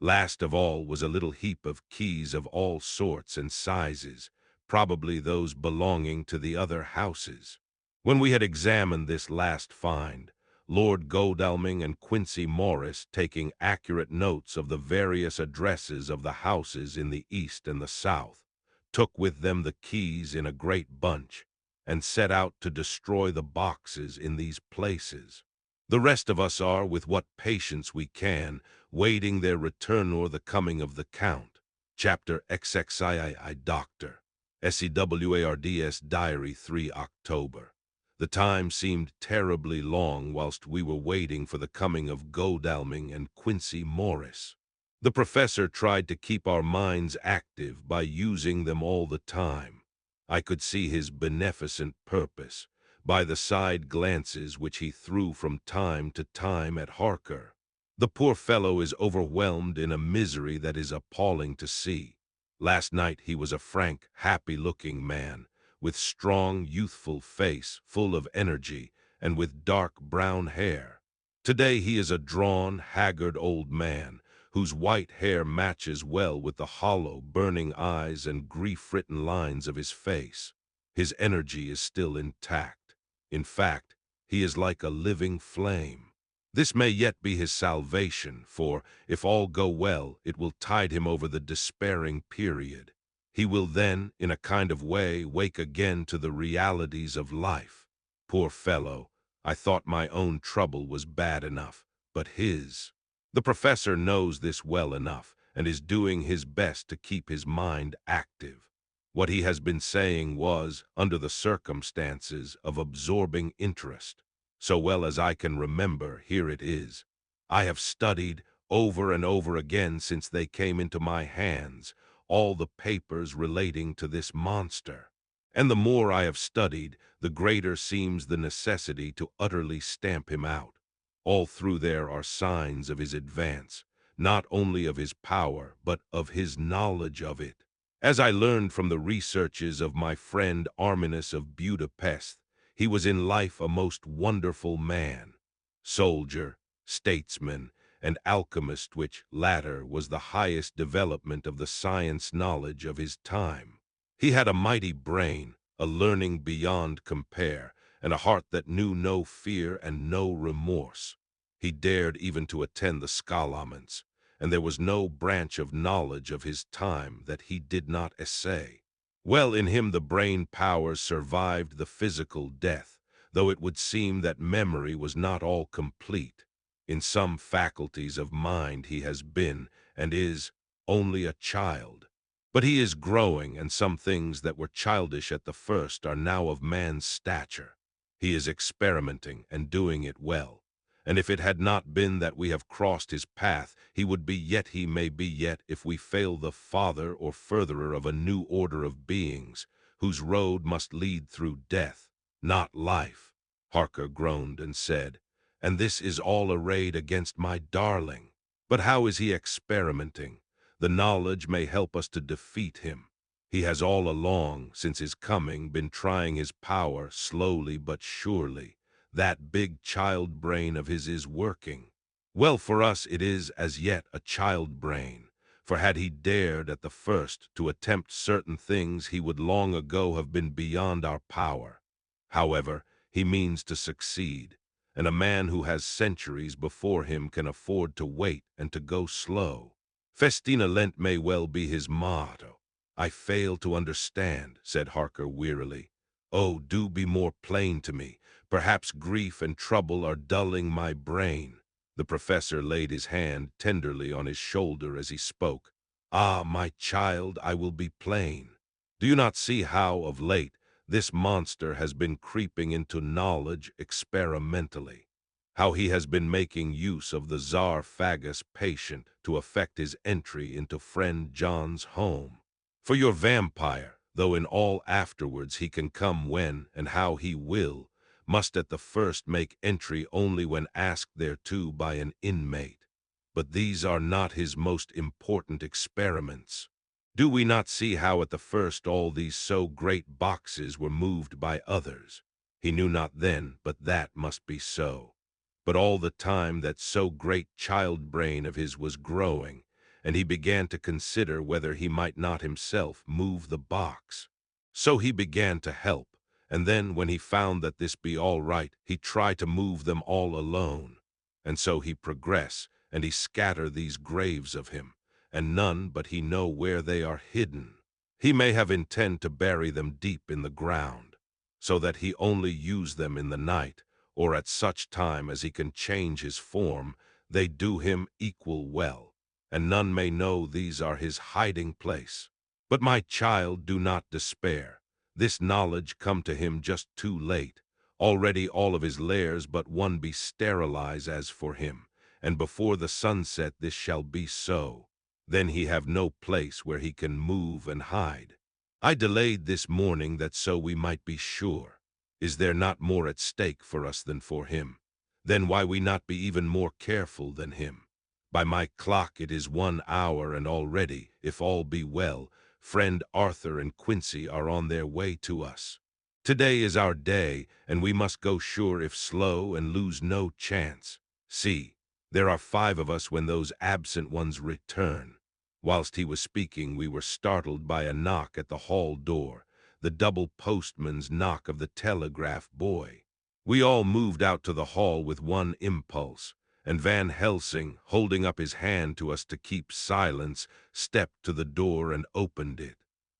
Last of all was a little heap of keys of all sorts and sizes, probably those belonging to the other houses. When we had examined this last find, Lord Godalming and Quincy Morris, taking accurate notes of the various addresses of the houses in the east and the south, took with them the keys in a great bunch, and set out to destroy the boxes in these places. The rest of us are, with what patience we can, waiting their return or the coming of the Count. Chapter XXII Doctor. SEWARDS Diary 3 October. The time seemed terribly long whilst we were waiting for the coming of Godalming and Quincy Morris. The professor tried to keep our minds active by using them all the time. I could see his beneficent purpose by the side glances which he threw from time to time at Harker. The poor fellow is overwhelmed in a misery that is appalling to see. Last night he was a frank, happy-looking man, with strong, youthful face, full of energy, and with dark brown hair. Today he is a drawn, haggard old man, whose white hair matches well with the hollow, burning eyes and grief-written lines of his face. His energy is still intact. In fact, he is like a living flame. This may yet be his salvation, for, if all go well, it will tide him over the despairing period. He will then, in a kind of way, wake again to the realities of life. Poor fellow, I thought my own trouble was bad enough, but his. The professor knows this well enough, and is doing his best to keep his mind active. What he has been saying was, under the circumstances, of absorbing interest. So well as I can remember, here it is. I have studied, over and over again since they came into my hands, all the papers relating to this monster. And the more I have studied, the greater seems the necessity to utterly stamp him out. All through there are signs of his advance, not only of his power, but of his knowledge of it. As I learned from the researches of my friend Arminus of Budapest, he was in life a most wonderful man, soldier, statesman, and alchemist, which latter was the highest development of the science knowledge of his time. He had a mighty brain, a learning beyond compare, and a heart that knew no fear and no remorse. He dared even to attend the scholaments, and there was no branch of knowledge of his time that he did not essay. Well, in him the brain powers survived the physical death, though it would seem that memory was not all complete. In some faculties of mind he has been, and is, only a child. But he is growing, and some things that were childish at the first are now of man's stature. He is experimenting and doing it well. And if it had not been that we have crossed his path, he would be yet, he may be yet, if we fail, the father or furtherer of a new order of beings, whose road must lead through death, not life. Harker groaned and said, "And this is all arrayed against my darling. But how is he experimenting? The knowledge may help us to defeat him. He has all along, since his coming, been trying his power slowly but surely. That big child brain of his is working. Well, for us it is as yet a child brain, for had he dared at the first to attempt certain things, he would long ago have been beyond our power. However, he means to succeed, and a man who has centuries before him can afford to wait and to go slow. Festina lent may well be his motto." "I fail to understand," said Harker wearily. "Oh, do be more plain to me. Perhaps grief and trouble are dulling my brain." The professor laid his hand tenderly on his shoulder as he spoke. "Ah, my child, I will be plain. Do you not see how, of late, this monster has been creeping into knowledge experimentally? How he has been making use of the Zarfagus patient to effect his entry into friend John's home? For your vampire, though in all afterwards he can come when and how he will, must at the first make entry only when asked thereto by an inmate. But these are not his most important experiments. Do we not see how at the first all these so great boxes were moved by others? He knew not then, but that must be so. But all the time that so great child brain of his was growing, and he began to consider whether he might not himself move the box. So he began to help, and then when he found that this be all right, he try to move them all alone. And so he progress, and he scatter these graves of him, and none but he know where they are hidden. He may have intend to bury them deep in the ground, so that he only use them in the night, or at such time as he can change his form. They do him equal well, and none may know these are his hiding place. But my child, do not despair. This knowledge come to him just too late. Already all of his lairs but one be sterilized as for him, and before the sunset this shall be so. Then he have no place where he can move and hide. I delayed this morning that so we might be sure. Is there not more at stake for us than for him? Then why we not be even more careful than him? By my clock it is 1 hour, and already, if all be well, friend Arthur and Quincy are on their way to us. Today is our day, and we must go sure if slow and lose no chance. See, there are 5 of us when those absent ones return." Whilst he was speaking, we were startled by a knock at the hall door, the double postman's knock of the telegraph boy. We all moved out to the hall with one impulse, and Van Helsing, holding up his hand to us to keep silence, stepped to the door and opened it.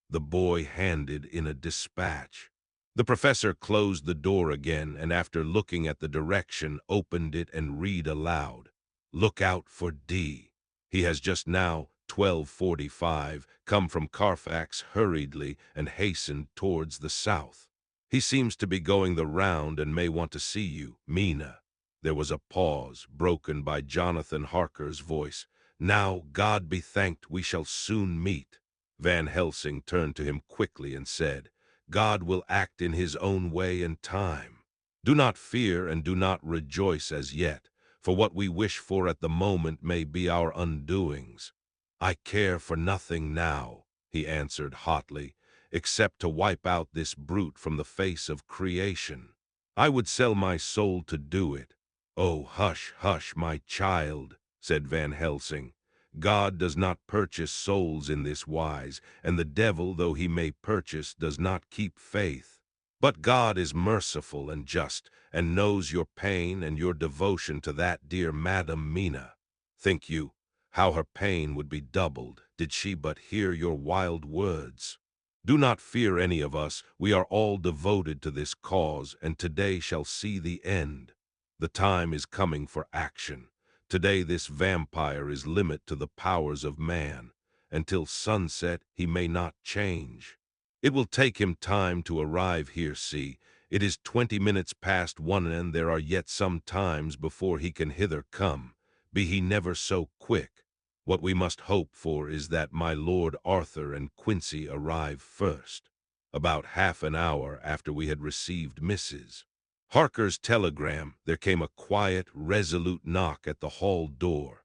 The boy handed in a dispatch. The professor closed the door again, and after looking at the direction, opened it and read aloud. "Look out for D. He has just now, 12:45, come from Carfax hurriedly and hastened towards the south. He seems to be going the round and may want to see you, Mina." There was a pause, broken by Jonathan Harker's voice. "Now, God be thanked, we shall soon meet." Van Helsing turned to him quickly and said, "God will act in his own way and time. Do not fear and do not rejoice as yet, for what we wish for at the moment may be our undoings." "I care for nothing now," he answered hotly, "except to wipe out this brute from the face of creation. I would sell my soul to do it." "Oh, hush, hush, my child," said Van Helsing. God does not purchase souls in this wise, and the devil, though he may purchase, does not keep faith. But God is merciful and just, and knows your pain and your devotion to that dear Madam Mina. Think you, how her pain would be doubled, did she but hear your wild words? Do not fear any of us, we are all devoted to this cause, and today shall see the end. The time is coming for action. Today this vampire is limit to the powers of man. Until sunset he may not change. It will take him time to arrive here, see. It is 20 minutes past 1, and there are yet some times before he can hither come, be he never so quick. What we must hope for is that my Lord Arthur and Quincy arrive first. About half an hour after we had received Mrs. Harker's telegram, there came a quiet, resolute knock at the hall door.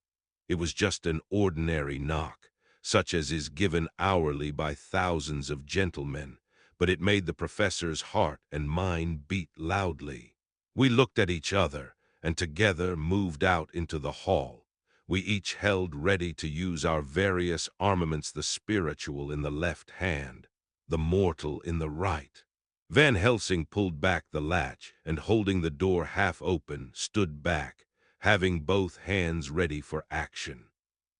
It was just an ordinary knock, such as is given hourly by thousands of gentlemen, but it made the professor's heart and mine beat loudly. We looked at each other, and together moved out into the hall. We each held ready to use our various armaments, the spiritual in the left hand, the mortal in the right. Van Helsing pulled back the latch, and holding the door half open, stood back, having both hands ready for action.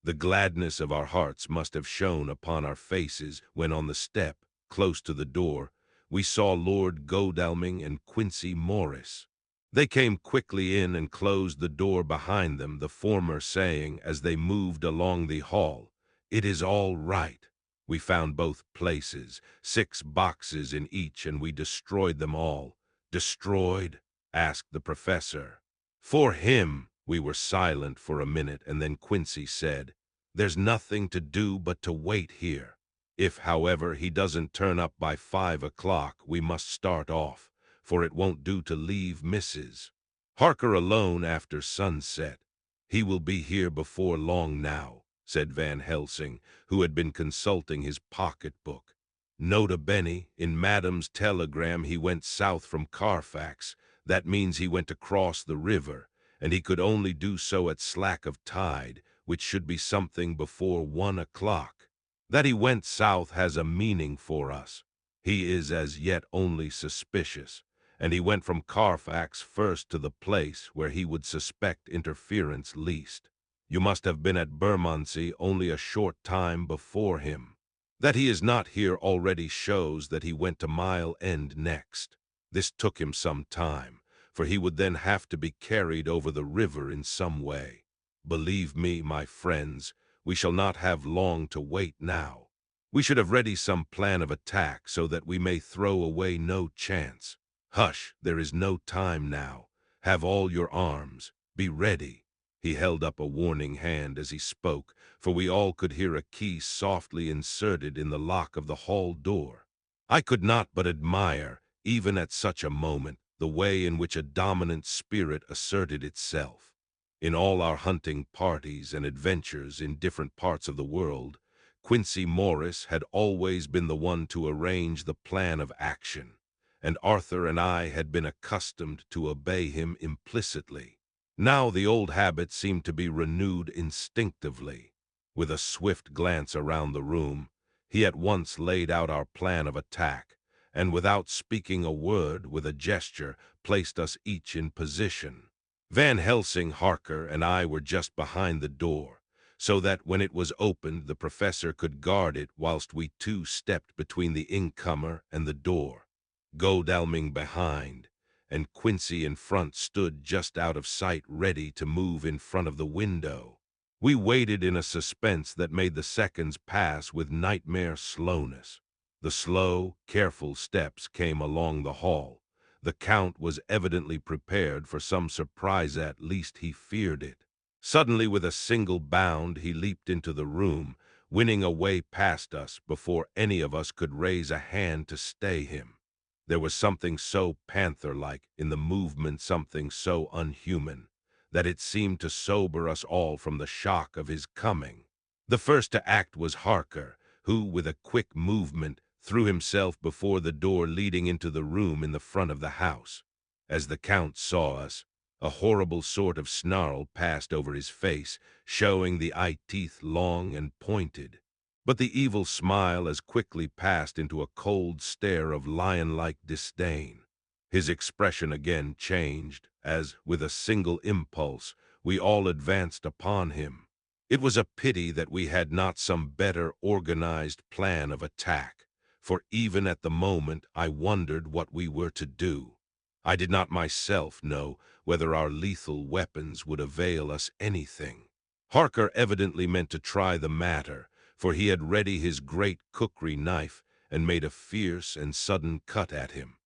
The gladness of our hearts must have shone upon our faces when on the step, close to the door, we saw Lord Godalming and Quincy Morris. They came quickly in and closed the door behind them, the former saying, as they moved along the hall, "It is all right. We found both places, 6 boxes in each, and we destroyed them all." "Destroyed?" asked the professor. "For him." We were silent for a minute, and then Quincy said, "There's nothing to do but to wait here. If, however, he doesn't turn up by 5 o'clock, we must start off, for it won't do to leave Mrs. Harker alone after sunset. He will be here before long now," said Van Helsing, who had been consulting his pocketbook. "Nota bene, in Madam's telegram he went south from Carfax. That means he went across the river, and he could only do so at slack of tide, which should be something before 1 o'clock. That he went south has a meaning for us. He is as yet only suspicious, and he went from Carfax first to the place where he would suspect interference least. You must have been at Bermondsey only a short time before him. That he is not here already shows that he went to Mile End next. This took him some time, for he would then have to be carried over the river in some way. Believe me, my friends, we shall not have long to wait now. We should have ready some plan of attack so that we may throw away no chance. Hush, there is no time now. Have all your arms. Be ready." He held up a warning hand as he spoke, for we all could hear a key softly inserted in the lock of the hall door. I could not but admire, even at such a moment, the way in which a dominant spirit asserted itself. In all our hunting parties and adventures in different parts of the world, Quincy Morris had always been the one to arrange the plan of action, and Arthur and I had been accustomed to obey him implicitly. Now the old habit seemed to be renewed instinctively. With a swift glance around the room, he at once laid out our plan of attack, and without speaking a word, with a gesture, placed us each in position. Van Helsing, Harker, and I were just behind the door, so that when it was opened the professor could guard it whilst we two stepped between the incomer and the door. Godalming behind, and Quincy in front stood just out of sight, ready to move in front of the window. We waited in a suspense that made the seconds pass with nightmare slowness. The slow, careful steps came along the hall. The Count was evidently prepared for some surprise, at least he feared it. Suddenly, with a single bound, he leaped into the room, winning a way past us before any of us could raise a hand to stay him. There was something so panther-like in the movement, something so unhuman, that it seemed to sober us all from the shock of his coming. The first to act was Harker, who, with a quick movement, threw himself before the door leading into the room in the front of the house. As the Count saw us, A horrible sort of snarl passed over his face, showing the eye-teeth long and pointed. But the evil smile as quickly passed into a cold stare of lion-like disdain. His expression again changed, as, with a single impulse, we all advanced upon him. It was a pity that we had not some better organized plan of attack, for even at the moment I wondered what we were to do. I did not myself know whether our lethal weapons would avail us anything. Harker evidently meant to try the matter, for he had ready his great cookery knife and made a fierce and sudden cut at him.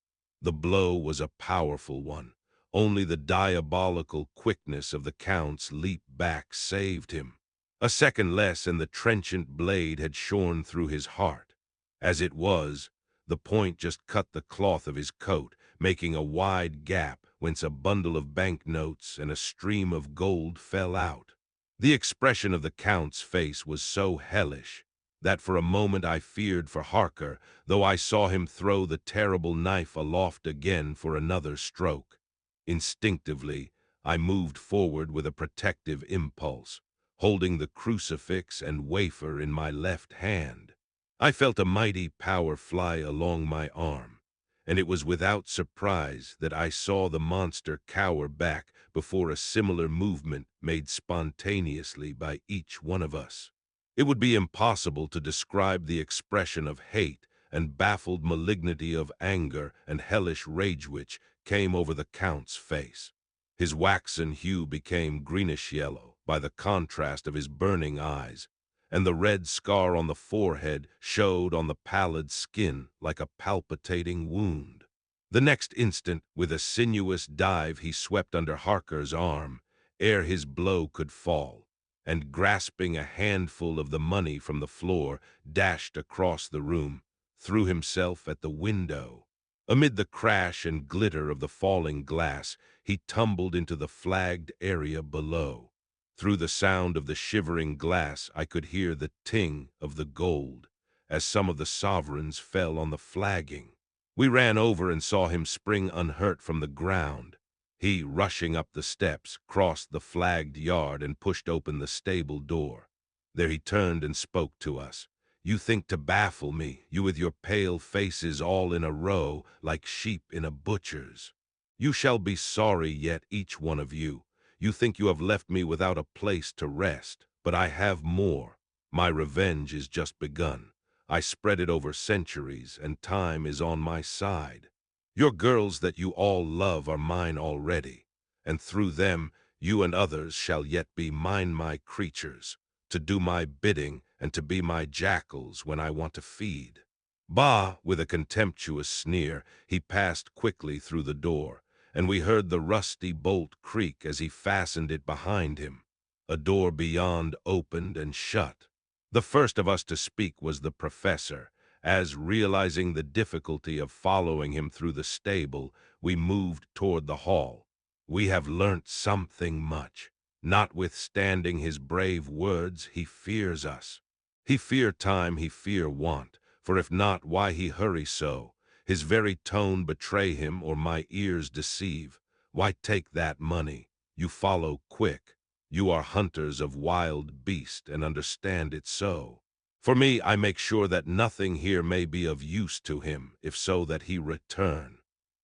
The blow was a powerful one. Only the diabolical quickness of the Count's leap back saved him. A second less and the trenchant blade had shorn through his heart. As it was, the point just cut the cloth of his coat, making a wide gap whence a bundle of banknotes and a stream of gold fell out. The expression of the Count's face was so hellish that for a moment I feared for Harker, though I saw him throw the terrible knife aloft again for another stroke. Instinctively, I moved forward with a protective impulse, holding the crucifix and wafer in my left hand. I felt a mighty power fly along my arm, and it was without surprise that I saw the monster cower back before a similar movement made spontaneously by each one of us. It would be impossible to describe the expression of hate and baffled malignity of anger and hellish rage which came over the Count's face. His waxen hue became greenish-yellow by the contrast of his burning eyes, and the red scar on the forehead showed on the pallid skin like a palpitating wound. The next instant, with a sinuous dive, he swept under Harker's arm, ere his blow could fall, and grasping a handful of the money from the floor, dashed across the room, threw himself at the window. Amid the crash and glitter of the falling glass, he tumbled into the flagged area below. Through the sound of the shivering glass I could hear the ting of the gold, as some of the sovereigns fell on the flagging. We ran over and saw him spring unhurt from the ground. He, rushing up the steps, crossed the flagged yard and pushed open the stable door. There he turned and spoke to us. "You think to baffle me, you with your pale faces all in a row, like sheep in a butcher's. You shall be sorry yet, each one of you. You think you have left me without a place to rest, but I have more. My revenge is just begun. I spread it over centuries, and time is on my side. Your girls that you all love are mine already, and through them you and others shall yet be mine, my creatures, to do my bidding and to be my jackals when I want to feed." Bah! With a contemptuous sneer, he passed quickly through the door, and we heard the rusty bolt creak as he fastened it behind him. A door beyond opened and shut. The first of us to speak was the professor, as, realizing the difficulty of following him through the stable, we moved toward the hall. "We have learnt something much. Notwithstanding his brave words, he fears us. He fear time, he fear want, for if not, why he hurry so? His very tone betray him, or my ears deceive. Why take that money? You follow quick. You are hunters of wild beast, and understand it so. For me, I make sure that nothing here may be of use to him, if so that he return."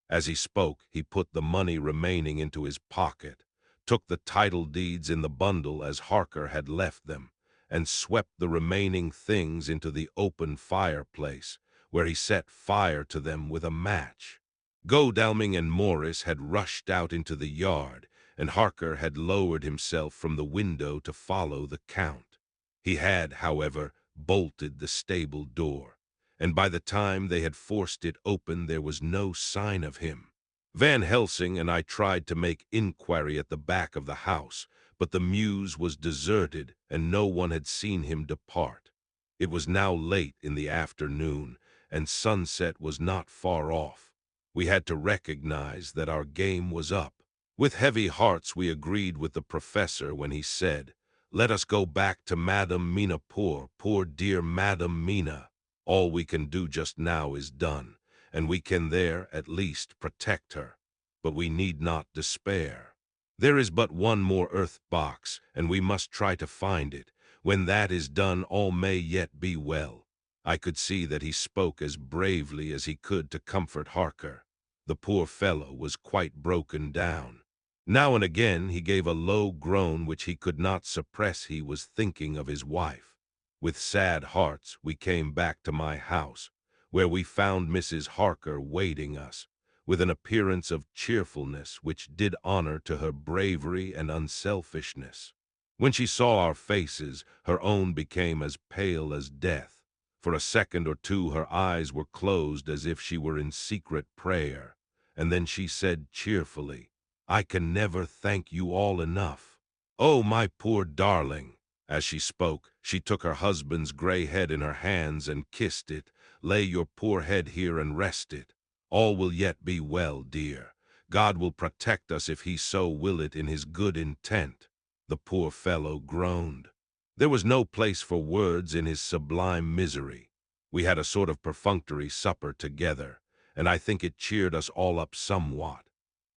As he spoke, he put the money remaining into his pocket, took the title deeds in the bundle as Harker had left them, and swept the remaining things into the open fireplace, where he set fire to them with a match. Godalming and Morris had rushed out into the yard, and Harker had lowered himself from the window to follow the Count. He had, however, bolted the stable door, and by the time they had forced it open there was no sign of him. Van Helsing and I tried to make inquiry at the back of the house, but the mews was deserted and no one had seen him depart. It was now late in the afternoon, and sunset was not far off. We had to recognize that our game was up. With heavy hearts we agreed with the professor when he said, "Let us go back to Madame Mina, poor dear Madame Mina. All we can do just now is done, and we can there, at least, protect her. But we need not despair. There is but one more earth box, and we must try to find it. When that is done, all may yet be well." I could see that he spoke as bravely as he could to comfort Harker. The poor fellow was quite broken down. Now and again he gave a low groan which he could not suppress. He was thinking of his wife. With sad hearts we came back to my house, where we found Mrs. Harker waiting us, with an appearance of cheerfulness which did honor to her bravery and unselfishness. When she saw our faces, her own became as pale as death. For a second or two her eyes were closed as if she were in secret prayer, and then she said cheerfully, "I can never thank you all enough. Oh, my poor darling!" As she spoke, she took her husband's gray head in her hands and kissed it. "Lay your poor head here and rest it. All will yet be well, dear. God will protect us if he so will it in his good intent." The poor fellow groaned. There was no place for words in his sublime misery. We had a sort of perfunctory supper together, and I think it cheered us all up somewhat.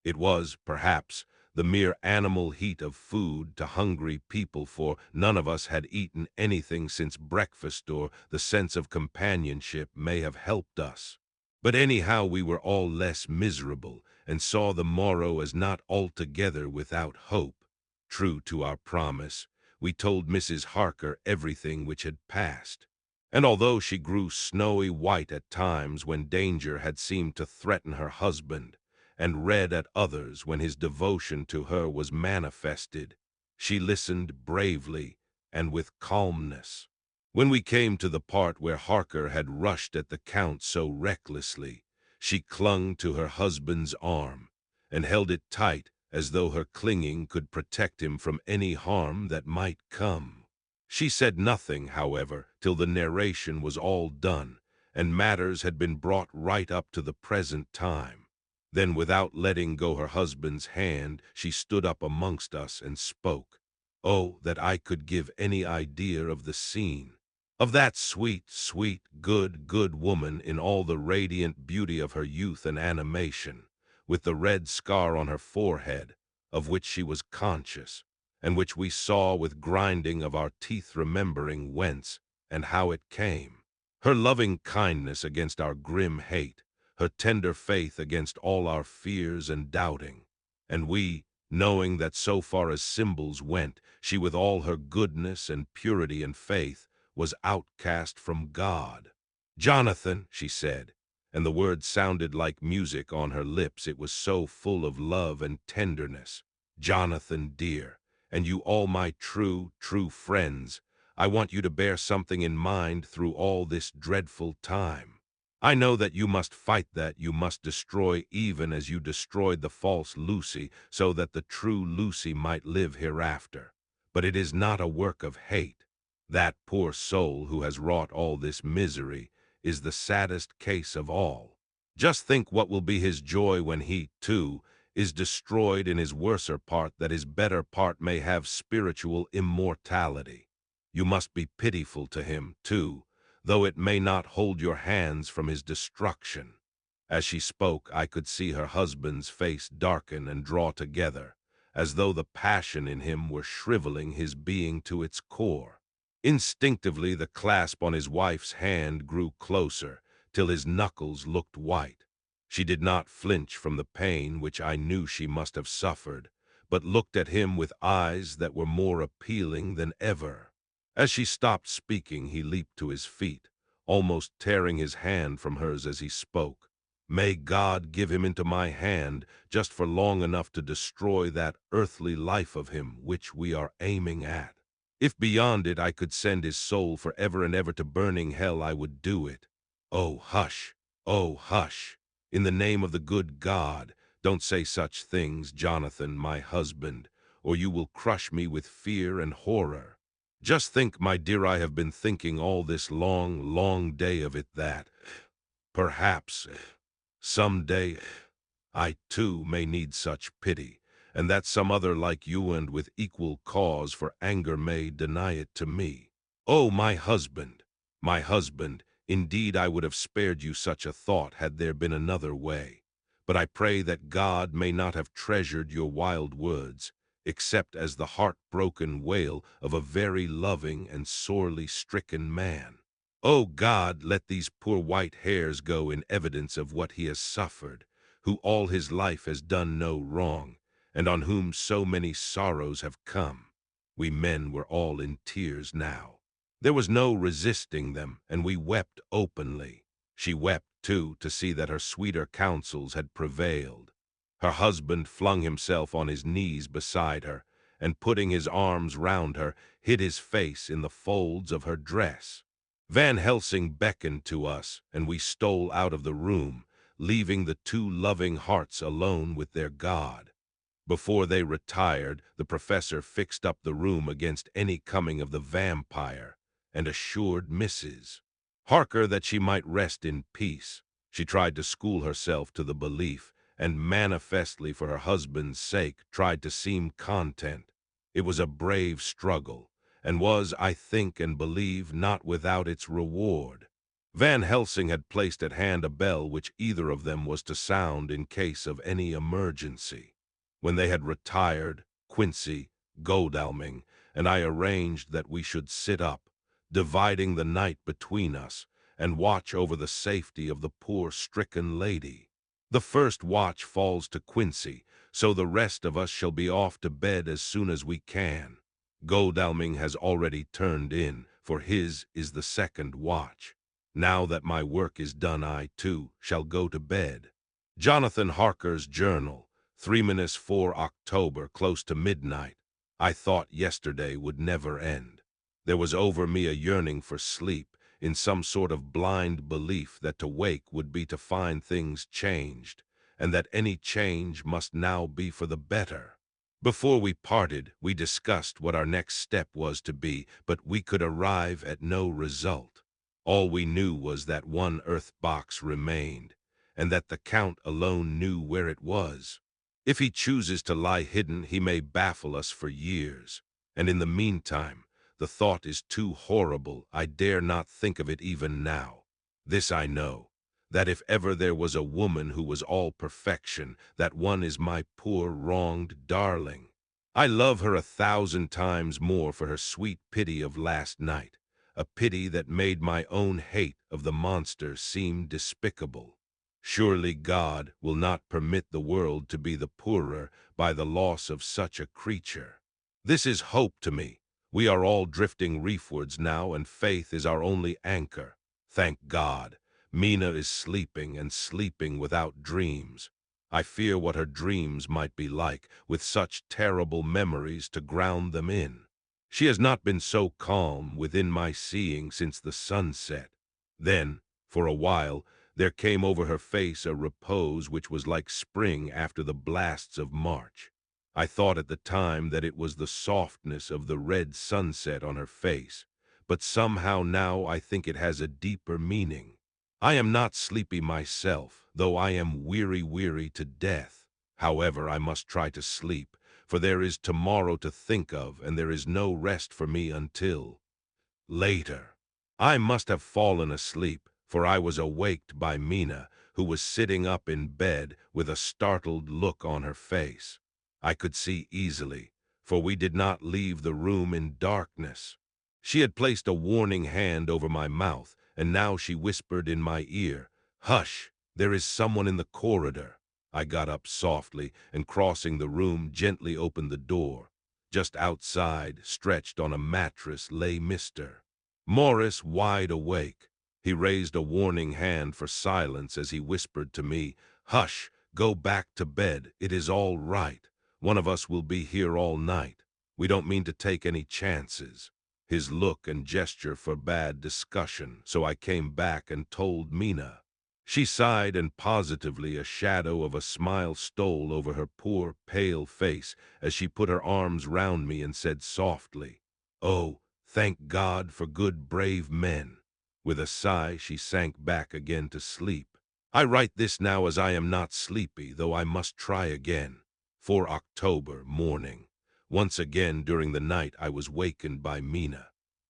It was, perhaps, the mere animal heat of food to hungry people, for none of us had eaten anything since breakfast, or the sense of companionship may have helped us. But anyhow we were all less miserable, and saw the morrow as not altogether without hope. True to our promise, we told Mrs. Harker everything which had passed, and although she grew snowy white at times when danger had seemed to threaten her husband, and red at others when his devotion to her was manifested, she listened bravely and with calmness. When we came to the part where Harker had rushed at the Count so recklessly, she clung to her husband's arm, and held it tight as though her clinging could protect him from any harm that might come. She said nothing, however, till the narration was all done, and matters had been brought right up to the present time. Then, without letting go her husband's hand, she stood up amongst us and spoke. Oh, that I could give any idea of the scene, of that sweet, sweet, good woman in all the radiant beauty of her youth and animation, with the red scar on her forehead, of which she was conscious, and which we saw with grinding of our teeth, remembering whence and how it came. Her loving kindness against our grim hate, her tender faith against all our fears and doubting, and we, knowing that so far as symbols went, she with all her goodness and purity and faith was outcast from God. "Jonathan," she said, and the word sounded like music on her lips, it was so full of love and tenderness. "Jonathan, dear, and you all my true friends, I want you to bear something in mind through all this dreadful time. I know that you must fight, that you must destroy, even as you destroyed the false Lucy, so that the true Lucy might live hereafter. But it is not a work of hate. That poor soul who has wrought all this misery is the saddest case of all. Just think what will be his joy when he, too, is destroyed in his worser part, that his better part may have spiritual immortality. You must be pitiful to him, too, though it may not hold your hands from his destruction." As she spoke, I could see her husband's face darken and draw together, as though the passion in him were shriveling his being to its core. Instinctively the clasp on his wife's hand grew closer, till his knuckles looked white. She did not flinch from the pain which I knew she must have suffered, but looked at him with eyes that were more appealing than ever. As she stopped speaking, he leaped to his feet, almost tearing his hand from hers as he spoke. "May God give him into my hand, just for long enough to destroy that earthly life of him which we are aiming at. If beyond it I could send his soul for ever and ever to burning hell, I would do it. Oh, hush! Oh, hush! In the name of the good God, don't say such things, Jonathan, my husband, or you will crush me with fear and horror. Just think, my dear, I have been thinking all this long day of it, that perhaps some day I too may need such pity, and that some other like you and with equal cause for anger may deny it to me. Oh, my husband, indeed I would have spared you such a thought had there been another way. But I pray that God may not have treasured your wild words, except as the heartbroken wail of a very loving and sorely stricken man. O God, let these poor white hairs go in evidence of what he has suffered, who all his life has done no wrong, and on whom so many sorrows have come. We men were all in tears now. There was no resisting them, and we wept openly. She wept, too, to see that her sweeter counsels had prevailed. Her husband flung himself on his knees beside her, and putting his arms round her, hid his face in the folds of her dress. Van Helsing beckoned to us, and we stole out of the room, leaving the two loving hearts alone with their God. Before they retired, the professor fixed up the room against any coming of the vampire, and assured Mrs. Harker that she might rest in peace. She tried to school herself to the belief, and manifestly for her husband's sake tried to seem content. It was a brave struggle, and was, I think and believe, not without its reward. Van Helsing had placed at hand a bell which either of them was to sound in case of any emergency. When they had retired, Quincy, Godalming, and I arranged that we should sit up, dividing the night between us, and watch over the safety of the poor stricken lady. The first watch falls to Quincy, so the rest of us shall be off to bed as soon as we can. Godalming has already turned in, for his is the second watch. Now that my work is done, I, too, shall go to bed. Jonathan Harker's journal, 3-4 October, close to midnight. I thought yesterday would never end. There was over me a yearning for sleep, in some sort of blind belief that to wake would be to find things changed, and that any change must now be for the better. Before we parted, we discussed what our next step was to be, but we could arrive at no result. All we knew was that one earth box remained, and that the Count alone knew where it was. If he chooses to lie hidden, he may baffle us for years, and in the meantime, the thought is too horrible, I dare not think of it even now. This I know, that if ever there was a woman who was all perfection, that one is my poor wronged darling. I love her 1,000 times more for her sweet pity of last night, a pity that made my own hate of the monster seem despicable. Surely God will not permit the world to be the poorer by the loss of such a creature. This is hope to me. We are all drifting reefwards now, and faith is our only anchor. Thank God, Mina is sleeping, and sleeping without dreams. I fear what her dreams might be like, with such terrible memories to ground them in. She has not been so calm within my seeing since the sunset. Then, for a while, there came over her face a repose which was like spring after the blasts of March. I thought at the time that it was the softness of the red sunset on her face, but somehow now I think it has a deeper meaning. I am not sleepy myself, though I am weary to death. However, I must try to sleep, for there is tomorrow to think of, and there is no rest for me until later. I must have fallen asleep, for I was awaked by Mina, who was sitting up in bed with a startled look on her face. I could see easily, for we did not leave the room in darkness. She had placed a warning hand over my mouth, and now she whispered in my ear, "Hush, there is someone in the corridor." I got up softly, and crossing the room, gently opened the door. Just outside, stretched on a mattress, lay Mr. Morris, wide awake. He raised a warning hand for silence as he whispered to me, "Hush, go back to bed. It is all right. One of us will be here all night. We don't mean to take any chances." His look and gesture forbade discussion, so I came back and told Mina. She sighed, and positively a shadow of a smile stole over her poor, pale face as she put her arms round me and said softly, "Oh, thank God for good, brave men." With a sigh, she sank back again to sleep. I write this now as I am not sleepy, though I must try again. 4 October morning. Once again during the night I was wakened by Mina.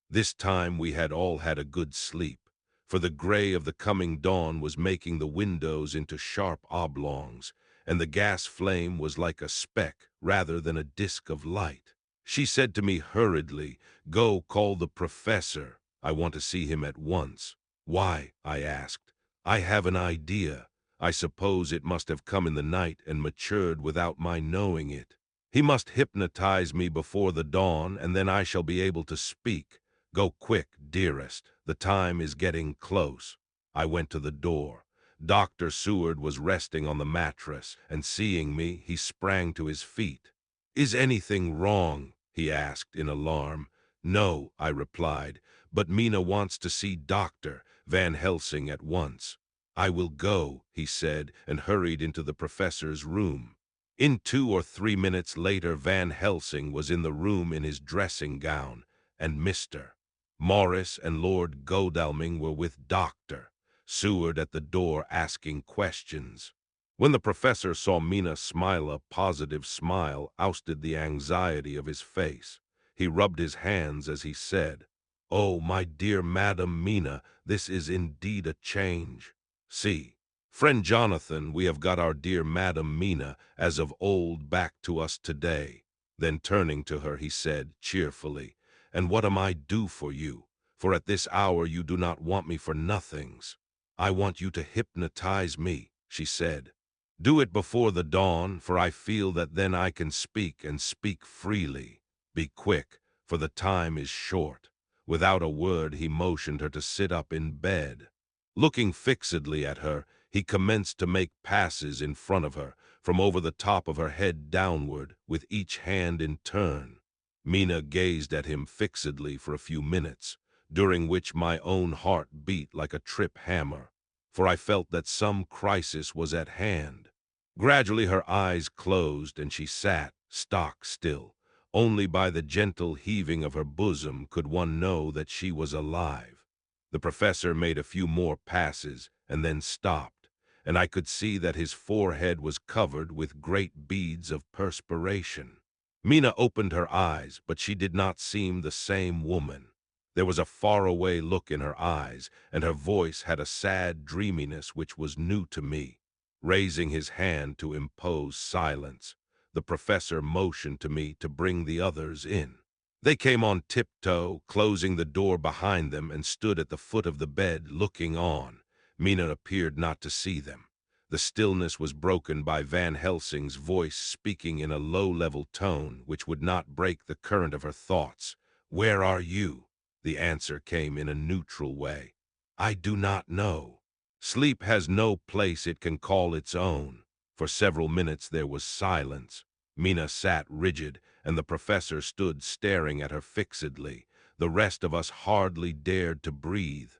This time we had all had a good sleep, for the gray of the coming dawn was making the windows into sharp oblongs, and the gas flame was like a speck rather than a disk of light. She said to me hurriedly, "Go call the professor. I want to see him at once." "Why?" I asked. "I have an idea. I suppose it must have come in the night and matured without my knowing it. He must hypnotize me before the dawn, and then I shall be able to speak. Go quick, dearest. The time is getting close." I went to the door. Dr. Seward was resting on the mattress, and seeing me, he sprang to his feet. "Is anything wrong?" he asked in alarm. "No," I replied, "but Mina wants to see Dr. Van Helsing at once." "I will go," he said, and hurried into the professor's room. In 2 or 3 minutes later, Van Helsing was in the room in his dressing gown, and Mr. Morris and Lord Godalming were with Dr. Seward at the door asking questions. When the professor saw Mina smile, a positive smile ousted the anxiety of his face. He rubbed his hands as he said, "Oh, my dear Madam Mina, this is indeed a change. See, friend Jonathan, we have got our dear Madam Mina, as of old, back to us today." Then turning to her, he said cheerfully, "And what am I do for you? For at this hour you do not want me for nothings." "I want you to hypnotize me," she said. "Do it before the dawn, for I feel that then I can speak and speak freely. Be quick, for the time is short." Without a word, he motioned her to sit up in bed. Looking fixedly at her, he commenced to make passes in front of her, from over the top of her head downward, with each hand in turn. Mina gazed at him fixedly for a few minutes, during which my own heart beat like a trip hammer, for I felt that some crisis was at hand. Gradually her eyes closed, and she sat stock still. Only by the gentle heaving of her bosom could one know that she was alive. The professor made a few more passes, and then stopped, and I could see that his forehead was covered with great beads of perspiration. Mina opened her eyes, but she did not seem the same woman. There was a faraway look in her eyes, and her voice had a sad dreaminess which was new to me. Raising his hand to impose silence, the professor motioned to me to bring the others in. They came on tiptoe, closing the door behind them, and stood at the foot of the bed looking on. Mina appeared not to see them. The stillness was broken by Van Helsing's voice speaking in a low-level tone which would not break the current of her thoughts. "Where are you?" The answer came in a neutral way. "I do not know. Sleep has no place it can call its own." For several minutes there was silence. Mina sat rigid, and the professor stood staring at her fixedly. The rest of us hardly dared to breathe.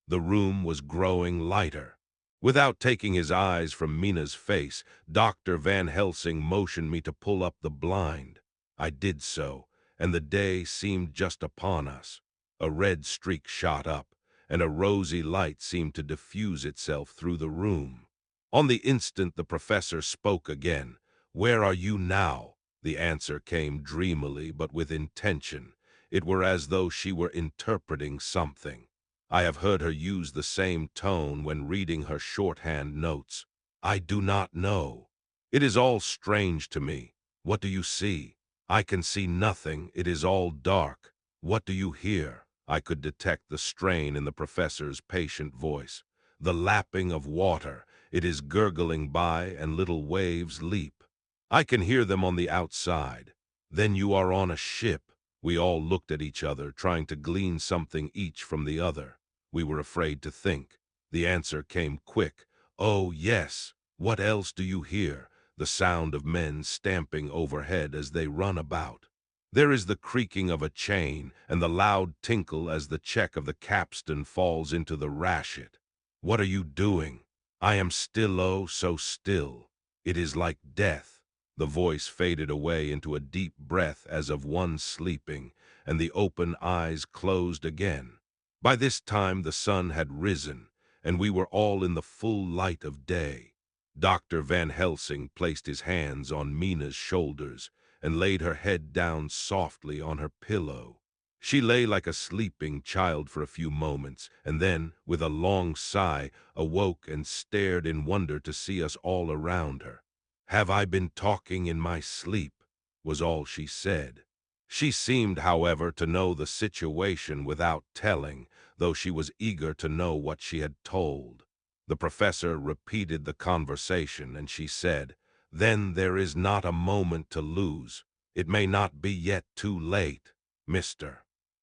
The room was growing lighter. Without taking his eyes from Mina's face, Dr. Van Helsing motioned me to pull up the blind. I did so, and the day seemed just upon us. A red streak shot up, and a rosy light seemed to diffuse itself through the room. On the instant the professor spoke again. "Where are you now?" The answer came dreamily, but with intention. It were as though she were interpreting something. I have heard her use the same tone when reading her shorthand notes. "I do not know. It is all strange to me. What do you see?" "I can see nothing. It is all dark." "What do you hear?" I could detect the strain in the professor's patient voice. "The lapping of water. It is gurgling by, and little waves leap. I can hear them on the outside." "Then you are on a ship." We all looked at each other, trying to glean something each from the other. We were afraid to think. The answer came quick. "Oh, yes. What else do you hear?" "The sound of men stamping overhead as they run about. There is the creaking of a chain, and the loud tinkle as the check of the capstan falls into the rashit." "What are you doing?" "I am still, oh, so still. It is like death." The voice faded away into a deep breath as of one sleeping, and the open eyes closed again. By this time the sun had risen, and we were all in the full light of day. Dr. Van Helsing placed his hands on Mina's shoulders and laid her head down softly on her pillow. She lay like a sleeping child for a few moments, and then, with a long sigh, awoke and stared in wonder to see us all around her. "Have I been talking in my sleep?" was all she said. She seemed, however, to know the situation without telling, though she was eager to know what she had told. The professor repeated the conversation, and she said, "Then there is not a moment to lose. It may not be yet too late, Mr.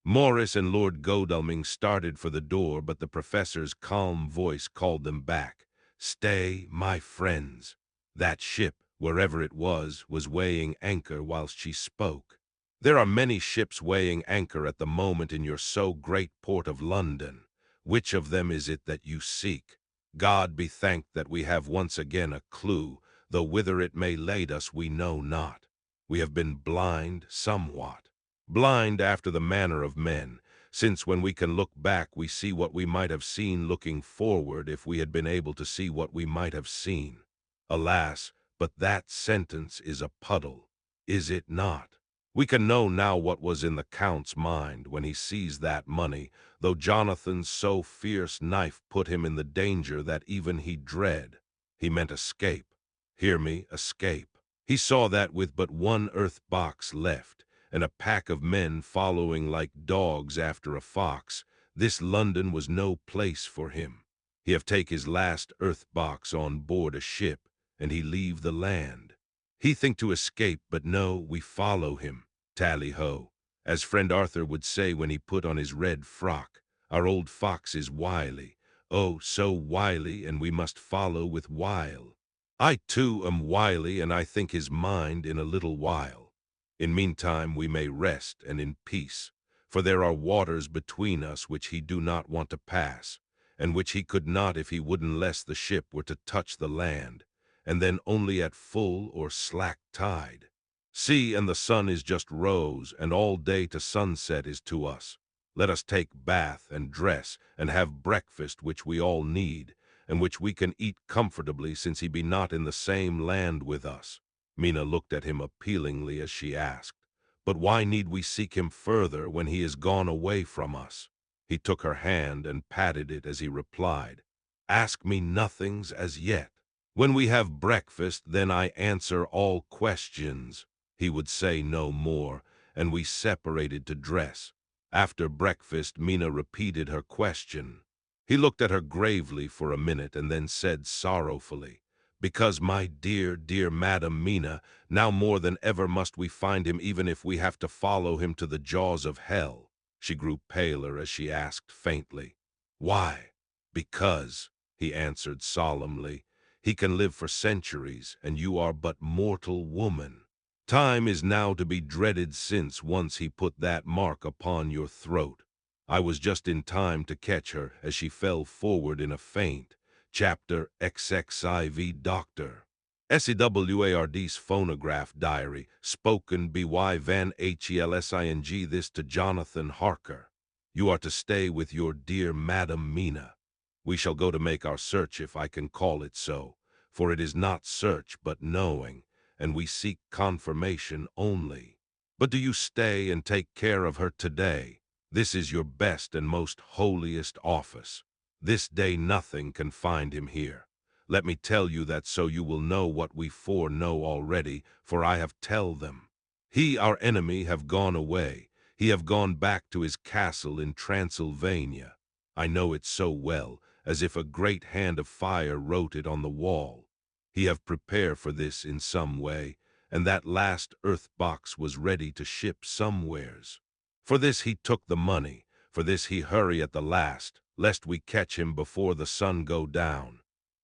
Morris and Lord Godalming started for the door, but the professor's calm voice called them back. "Stay, my friends." That ship, wherever it was weighing anchor whilst she spoke. There are many ships weighing anchor at the moment in your so great port of London. Which of them is it that you seek? God be thanked that we have once again a clue, though whither it may lead us we know not. We have been blind somewhat. Blind after the manner of men, since when we can look back we see what we might have seen looking forward if we had been able to see what we might have seen. Alas, but that sentence is a puddle, is it not? We can know now what was in the Count's mind when he seized that money, though Jonathan's so fierce knife put him in the danger that even he dread. He meant escape. Hear me, escape. He saw that with but one earth box left, and a pack of men following like dogs after a fox, this London was no place for him. He have take his last earth box on board a ship, and he leave the land. He think to escape, but no, we follow him. Tally-ho, as friend Arthur would say when he put on his red frock, our old fox is wily, oh, so wily, and we must follow with wile. I too am wily, and I think his mind in a little while. In meantime we may rest and in peace, for there are waters between us which he do not want to pass, and which he could not if he wouldn't lest the ship were to touch the land, and then only at full or slack tide. See, and the sun is just rose, and all day to sunset is to us. Let us take bath and dress, and have breakfast which we all need, and which we can eat comfortably since he be not in the same land with us. Mina looked at him appealingly as she asked, "But why need we seek him further when he is gone away from us?" He took her hand and patted it as he replied, "Ask me nothings as yet. When we have breakfast, then I answer all questions." He would say no more, and we separated to dress. After breakfast, Mina repeated her question. He looked at her gravely for a minute and then said sorrowfully, "Because, my dear, dear Madam Mina, now more than ever must we find him even if we have to follow him to the jaws of hell." She grew paler as she asked faintly, "Why?" "Because," he answered solemnly, "he can live for centuries, and you are but mortal woman. Time is now to be dreaded since once he put that mark upon your throat. I was just in time to catch her as she fell forward in a faint. Chapter XXIV Doctor. SEWARD's phonograph diary, spoken by Van Helsing this to Jonathan Harker. You are to stay with your dear Madam Mina. We shall go to make our search, if I can call it so, for it is not search but knowing, and we seek confirmation only. But do you stay and take care of her today. This is your best and most holiest office. This day nothing can find him here. Let me tell you that so you will know what we foreknow already, for I have tell them. He, our enemy, have gone away. He have gone back to his castle in Transylvania. I know it so well, as if a great hand of fire wrote it on the wall. He have prepared for this in some way, and that last earth box was ready to ship somewheres. For this he took the money, for this he hurry at the last, lest we catch him before the sun go down.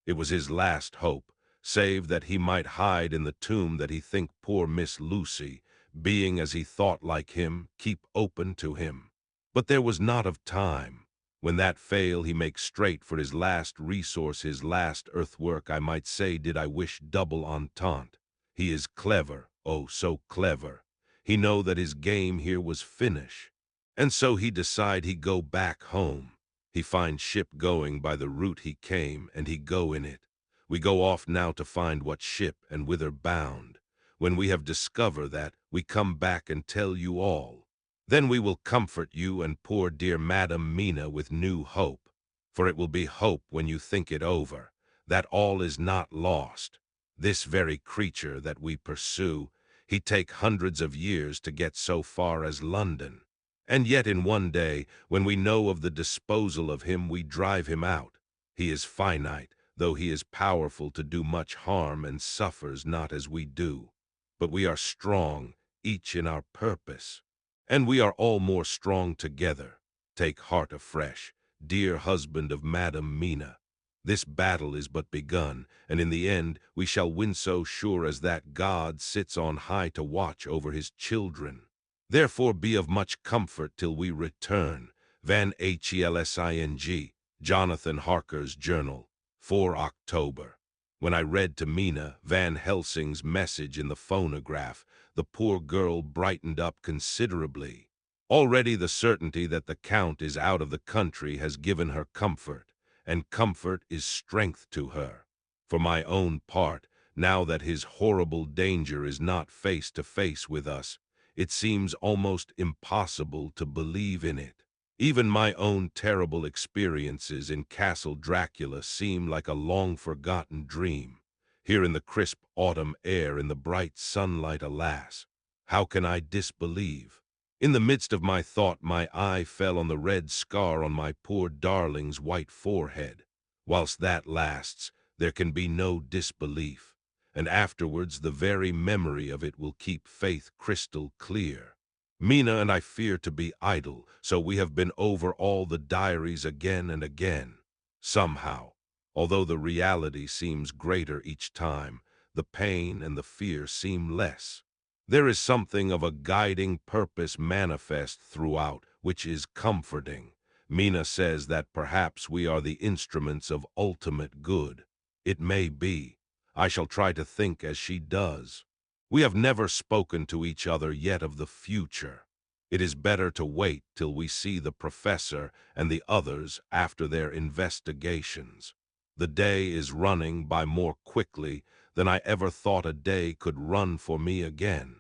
It was his last hope, save that he might hide in the tomb that he think poor Miss Lucy, being as he thought like him, keep open to him. But there was not of time. When that fail, he make straight for his last resource, his last earthwork, I might say, did I wish double entente. He is clever, oh, so clever. He know that his game here was finish. And so he decide he go back home. He find ship going by the route he came, and he go in it. We go off now to find what ship and whither bound. When we have discovered that, we come back and tell you all. Then we will comfort you and poor dear Madam Mina with new hope. For it will be hope when you think it over, that all is not lost. This very creature that we pursue, he take hundreds of years to get so far as London. And yet in one day, when we know of the disposal of him, we drive him out. He is finite, though he is powerful to do much harm and suffers not as we do. But we are strong, each in our purpose. And we are all more strong together. Take heart afresh, dear husband of Madam Mina. This battle is but begun, and in the end we shall win, so sure as that God sits on high to watch over his children. Therefore be of much comfort till we return. Van Helsing, Jonathan Harker's Journal, 4 October. When I read to Mina Van Helsing's message in the phonograph, the poor girl brightened up considerably. Already the certainty that the Count is out of the country has given her comfort, and comfort is strength to her. For my own part, now that his horrible danger is not face to face with us, it seems almost impossible to believe in it. Even my own terrible experiences in Castle Dracula seem like a long-forgotten dream. Here in the crisp autumn air, in the bright sunlight, alas, how can I disbelieve? In the midst of my thought, my eye fell on the red scar on my poor darling's white forehead. Whilst that lasts, there can be no disbelief, and afterwards the very memory of it will keep faith crystal clear. Mina and I fear to be idle, so we have been over all the diaries again and again. Somehow, although the reality seems greater each time, the pain and the fear seem less. There is something of a guiding purpose manifest throughout, which is comforting. Mina says that perhaps we are the instruments of ultimate good. It may be. I shall try to think as she does. We have never spoken to each other yet of the future. It is better to wait till we see the professor and the others after their investigations. The day is running by more quickly than I ever thought a day could run for me again.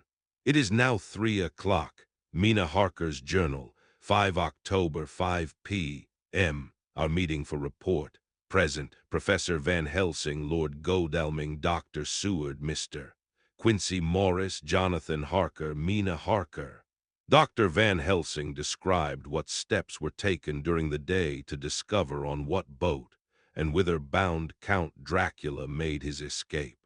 It is now 3 o'clock. Mina Harker's Journal, 5 October, 5 p.m. Our meeting for report. Present, Professor Van Helsing, Lord Godalming, Dr. Seward, Mr. Quincy Morris, Jonathan Harker, Mina Harker. Dr. Van Helsing described what steps were taken during the day to discover on what boat and whither bound Count Dracula made his escape.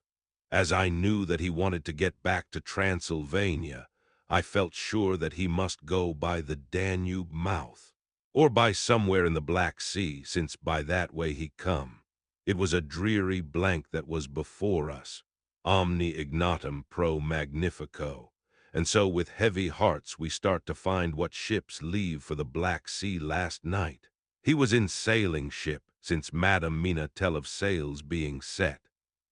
As I knew that he wanted to get back to Transylvania, I felt sure that he must go by the Danube mouth, or by somewhere in the Black Sea, since by that way he come. It was a dreary blank that was before us, omni ignotum pro magnifico, and so with heavy hearts we start to find what ships leave for the Black Sea last night. He was in sailing ship, since Madam Mina tell of sails being set.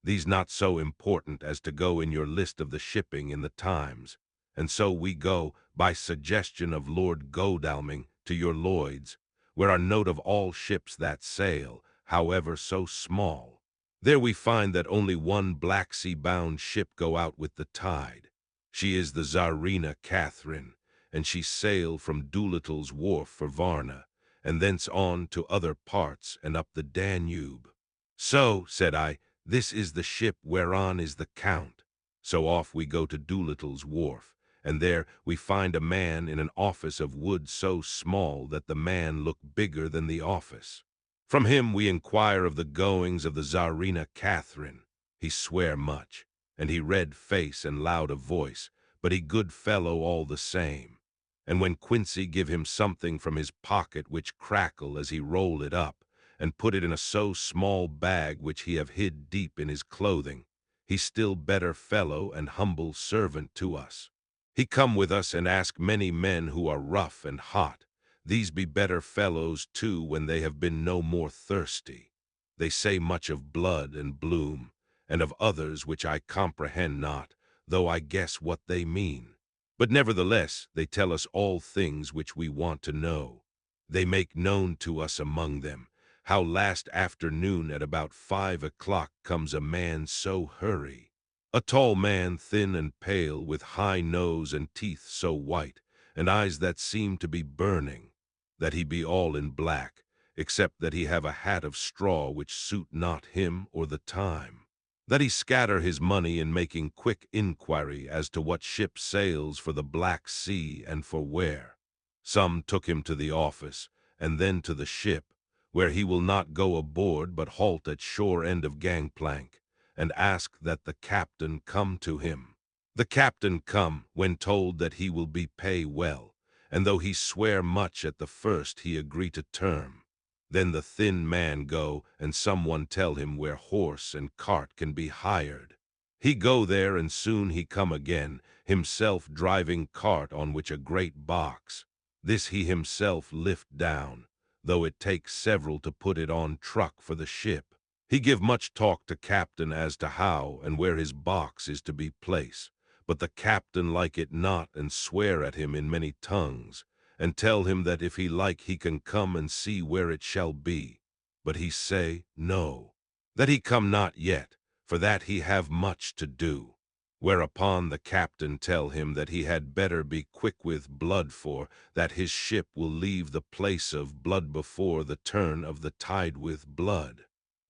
These not so important as to go in your list of the shipping in the Times, and so we go, by suggestion of Lord Godalming, to your Lloyd's, where are note of all ships that sail, however so small. There we find that only one Black Sea-bound ship go out with the tide. She is the Tsarina Catherine, and she sailed from Doolittle's wharf for Varna, and thence on to other parts and up the Danube. So, said I, this is the ship whereon is the Count. So off we go to Doolittle's wharf, and there we find a man in an office of wood so small that the man looked bigger than the office. From him we inquire of the goings of the Tsarina Catherine. He swear much, and he red face and loud of voice, but he good fellow all the same. And when Quincy give him something from his pocket which crackle as he roll it up, and put it in a so small bag which he have hid deep in his clothing, he still better fellow and humble servant to us. He come with us and ask many men who are rough and hot. These be better fellows too when they have been no more thirsty. They say much of blood and bloom, and of others which I comprehend not, though I guess what they mean. But nevertheless they tell us all things which we want to know. They make known to us among them how last afternoon at about 5 o'clock comes a man so hurry. A tall man, thin and pale, with high nose and teeth so white, and eyes that seem to be burning, that he be all in black, except that he have a hat of straw which suit not him or the time. that he scatter his money in making quick inquiry as to what ship sails for the Black Sea and for where. Some took him to the office, and then to the ship, where he will not go aboard but halt at shore end of gangplank, and ask that the captain come to him. The captain come, when told that he will be pay well, and though he swear much at the first he agree to term. Then the thin man go, and someone tell him where horse and cart can be hired. He go there, and soon he come again, himself driving cart on which a great box. This he himself lift down, though it takes several to put it on truck for the ship. He give much talk to captain as to how and where his box is to be placed, but the captain like it not, and swear at him in many tongues, and tell him that if he like he can come and see where it shall be. But he say no, that he come not yet, for that he have much to do. Whereupon the captain tell him that he had better be quick with blood, for that his ship will leave the place of blood before the turn of the tide with blood.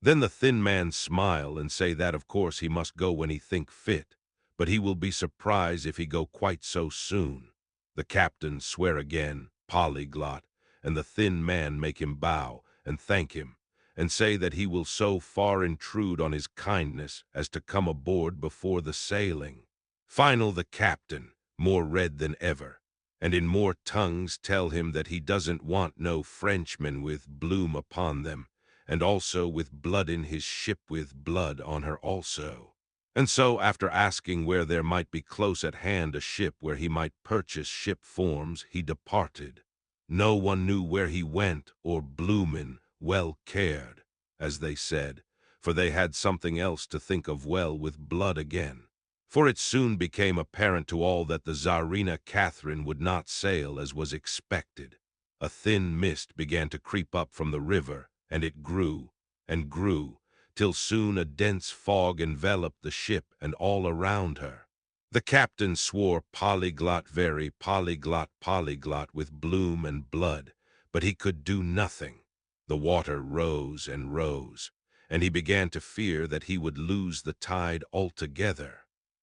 Then the thin man smile and say that of course he must go when he think fit, but he will be surprised if he go quite so soon. The captain swear again, polyglot, and the thin man make him bow and thank him, and say that he will so far intrude on his kindness as to come aboard before the sailing. Final the captain, more red than ever, and in more tongues tell him that he doesn't want no Frenchmen with bloom upon them, and also with blood in his ship with blood on her also. And so, after asking where there might be close at hand a ship where he might purchase ship forms, he departed. No one knew where he went, or bloomin' well cared, as they said, for they had something else to think of well with blood again. For it soon became apparent to all that the Tsarina Catherine would not sail as was expected. A thin mist began to creep up from the river, and it grew and grew, till soon a dense fog enveloped the ship and all around her. The captain swore polyglot, very polyglot, polyglot with bloom and blood, but he could do nothing. The water rose and rose, and he began to fear that he would lose the tide altogether.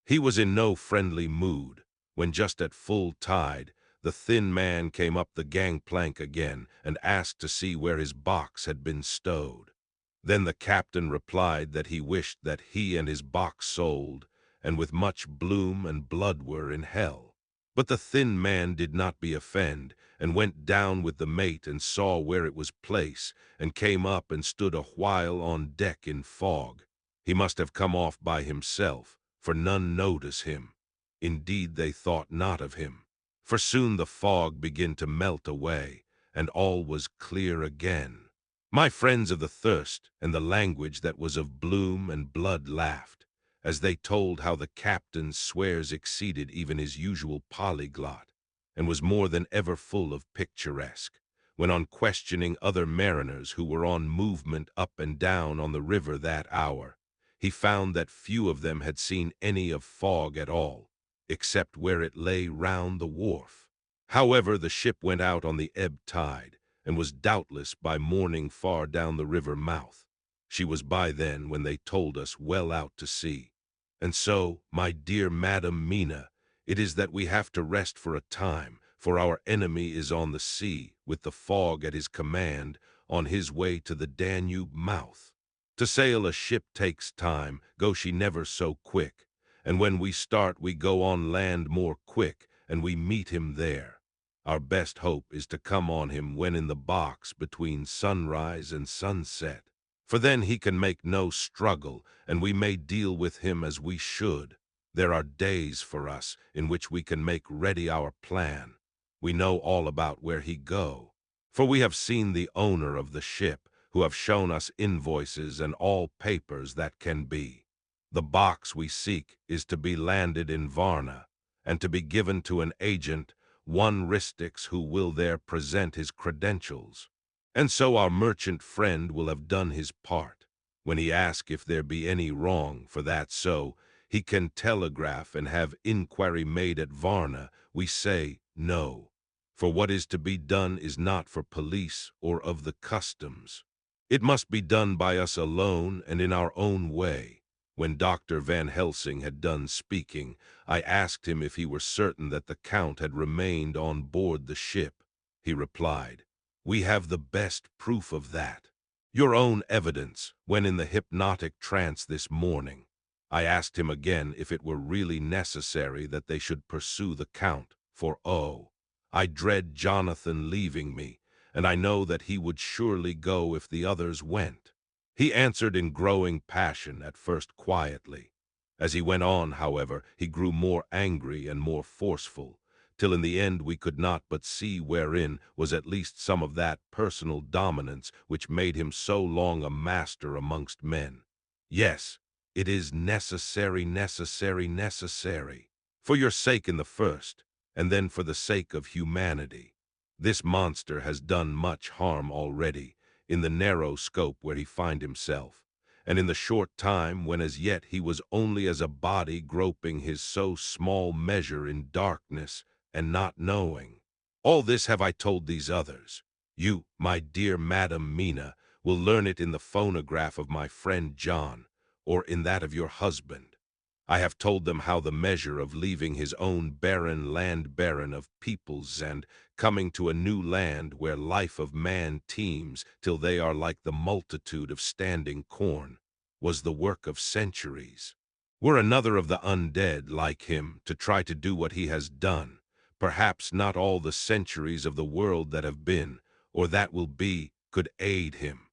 He was in no friendly mood, when just at full tide, the thin man came up the gangplank again and asked to see where his box had been stowed. Then the captain replied that he wished that he and his box sold, and with much bloom and blood were in hell. But the thin man did not be offend, and went down with the mate and saw where it was placed, and came up and stood a while on deck in fog. He must have come off by himself, for none notice him. Indeed, they thought not of him. For soon the fog began to melt away, and all was clear again. My friends of the thirst and the language that was of bloom and blood laughed, as they told how the captain's swears exceeded even his usual polyglot, and was more than ever full of picturesque, when on questioning other mariners who were on movement up and down on the river that hour, he found that few of them had seen any of fog at all, except where it lay round the wharf. However, the ship went out on the ebb tide, and was doubtless by morning far down the river mouth. She was by then, when they told us, well out to sea. And so, my dear Madam Mina, it is that we have to rest for a time, for our enemy is on the sea, with the fog at his command, on his way to the Danube mouth. To sail a ship takes time, go she never so quick, and when we start we go on land more quick, and we meet him there. Our best hope is to come on him when in the box between sunrise and sunset, for then he can make no struggle, and we may deal with him as we should. There are days for us in which we can make ready our plan. We know all about where he go, for we have seen the owner of the ship, who have shown us invoices and all papers that can be. The box we seek is to be landed in Varna, and to be given to an agent, one Ristix, who will there present his credentials. And so our merchant friend will have done his part. When he asks if there be any wrong, for that so, he can telegraph and have inquiry made at Varna, we say no. For what is to be done is not for police or of the customs. It must be done by us alone and in our own way. When Dr. Van Helsing had done speaking, I asked him if he were certain that the Count had remained on board the ship. He replied, "We have the best proof of that. Your own evidence, when in the hypnotic trance this morning." I asked him again if it were really necessary that they should pursue the Count, for I dread Jonathan leaving me, and I know that he would surely go if the others went. He answered in growing passion, at first quietly. As he went on, however, he grew more angry and more forceful, till in the end we could not but see wherein was at least some of that personal dominance which made him so long a master amongst men. Yes, it is necessary, necessary, necessary, for your sake in the first, and then for the sake of humanity. This monster has done much harm already, in the narrow scope where he find himself, and in the short time when as yet he was only as a body groping his so small measure in darkness, and not knowing. All this have I told these others. You, my dear Madam Mina, will learn it in the phonograph of my friend John, or in that of your husband. I have told them how the measure of leaving his own barren land barren of peoples and coming to a new land where life of man teems till they are like the multitude of standing corn, was the work of centuries. Were another of the undead like him to try to do what he has done, perhaps not all the centuries of the world that have been, or that will be, could aid him.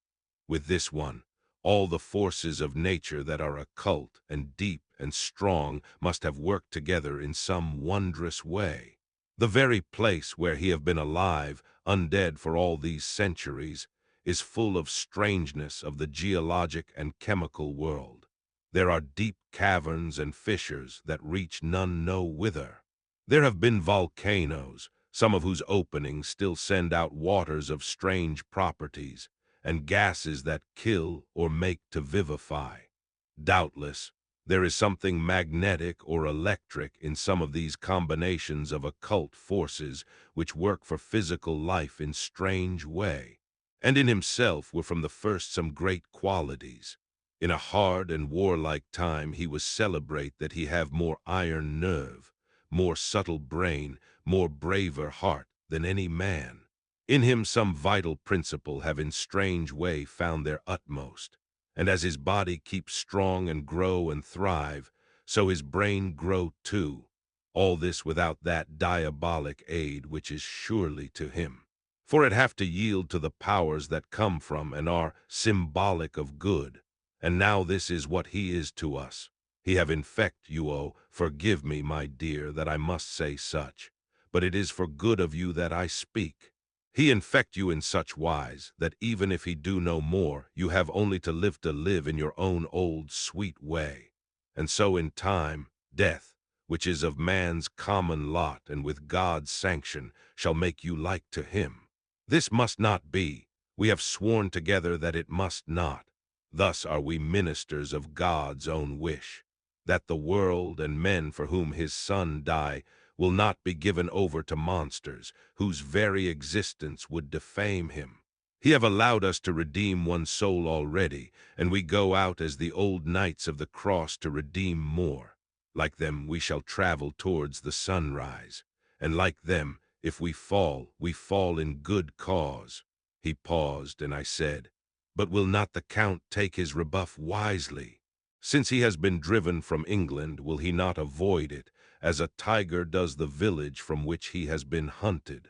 With this one, all the forces of nature that are occult and deep and strong must have worked together in some wondrous way. The very place where he have been alive, undead for all these centuries, is full of strangeness of the geologic and chemical world. There are deep caverns and fissures that reach none know whither. There have been volcanoes, some of whose openings still send out waters of strange properties, and gases that kill or make to vivify. Doubtless, there is something magnetic or electric in some of these combinations of occult forces which work for physical life in strange way, and in himself were from the first some great qualities. In a hard and warlike time he was celebrate that he have more iron nerve, more subtle brain, more braver heart than any man. In him some vital principle have in strange way found their utmost, and as his body keeps strong and grow and thrive, so his brain grow too, all this without that diabolic aid which is surely to him. For it have to yield to the powers that come from and are symbolic of good, and now this is what he is to us. He have infect you, forgive me, my dear, that I must say such, but it is for good of you that I speak. He infect you in such wise that even if he do no more, you have only to live in your own old sweet way. And so in time, death, which is of man's common lot and with God's sanction, shall make you like to him. This must not be. We have sworn together that it must not. Thus are we ministers of God's own wish, that the world and men for whom his Son died will not be given over to monsters, whose very existence would defame him. He have allowed us to redeem one soul already, and we go out as the old knights of the cross to redeem more. Like them we shall travel towards the sunrise, and like them, if we fall in good cause. He paused, and I said, but will not the Count take his rebuff wisely? Since he has been driven from England, will he not avoid it, as a tiger does the village from which he has been hunted?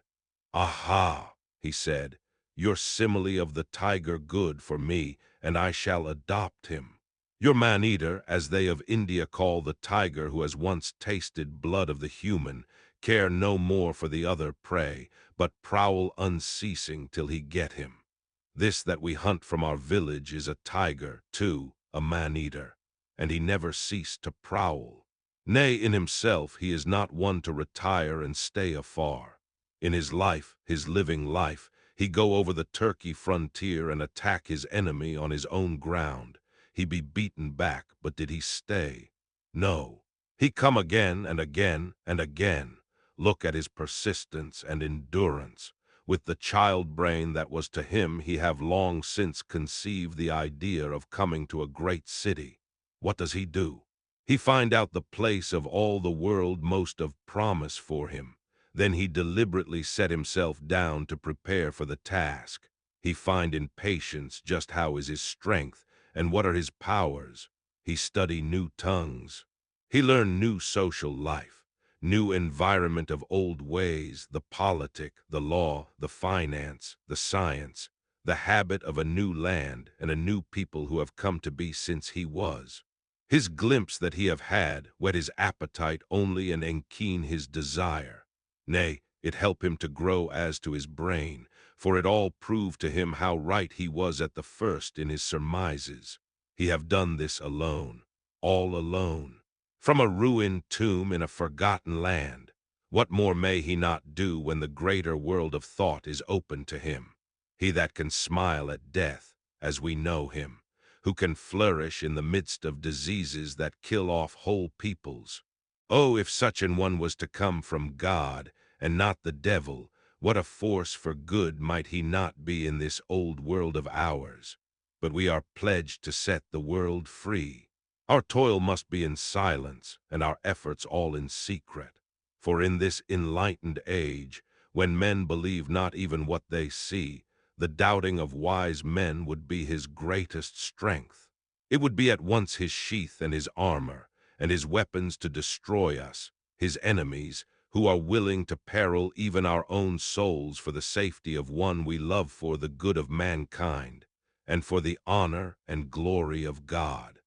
Aha, he said, your simile of the tiger good for me, and I shall adopt him. Your man-eater, as they of India call the tiger who has once tasted blood of the human, care no more for the other prey, but prowl unceasing till he get him. This that we hunt from our village is a tiger, too, a man-eater, and he never ceased to prowl. Nay, in himself he is not one to retire and stay afar. In his life, his living life, he go over the Turkey frontier and attack his enemy on his own ground. He be beaten back, but did he stay? No. He come again and again and again. Look at his persistence and endurance. With the child brain that was to him, he have long since conceived the idea of coming to a great city. What does he do? He find out the place of all the world most of promise for him. Then he deliberately set himself down to prepare for the task. He find in patience just how is his strength and what are his powers. He study new tongues. He learn new social life, new environment of old ways, the politic, the law, the finance, the science, the habit of a new land and a new people who have come to be since he was. His glimpse that he have had whet his appetite only and enkeen his desire. Nay, it help him to grow as to his brain, for it all proved to him how right he was at the first in his surmises. He have done this alone, all alone, from a ruined tomb in a forgotten land. What more may he not do when the greater world of thought is open to him? He that can smile at death, as we know him, who can flourish in the midst of diseases that kill off whole peoples. Oh, if such an one was to come from God, and not the devil, what a force for good might he not be in this old world of ours. But we are pledged to set the world free. Our toil must be in silence, and our efforts all in secret. For in this enlightened age, when men believe not even what they see, the doubting of wise men would be his greatest strength. It would be at once his sheath and his armor, and his weapons to destroy us, his enemies, who are willing to peril even our own souls for the safety of one we love, for the good of mankind, and for the honor and glory of God.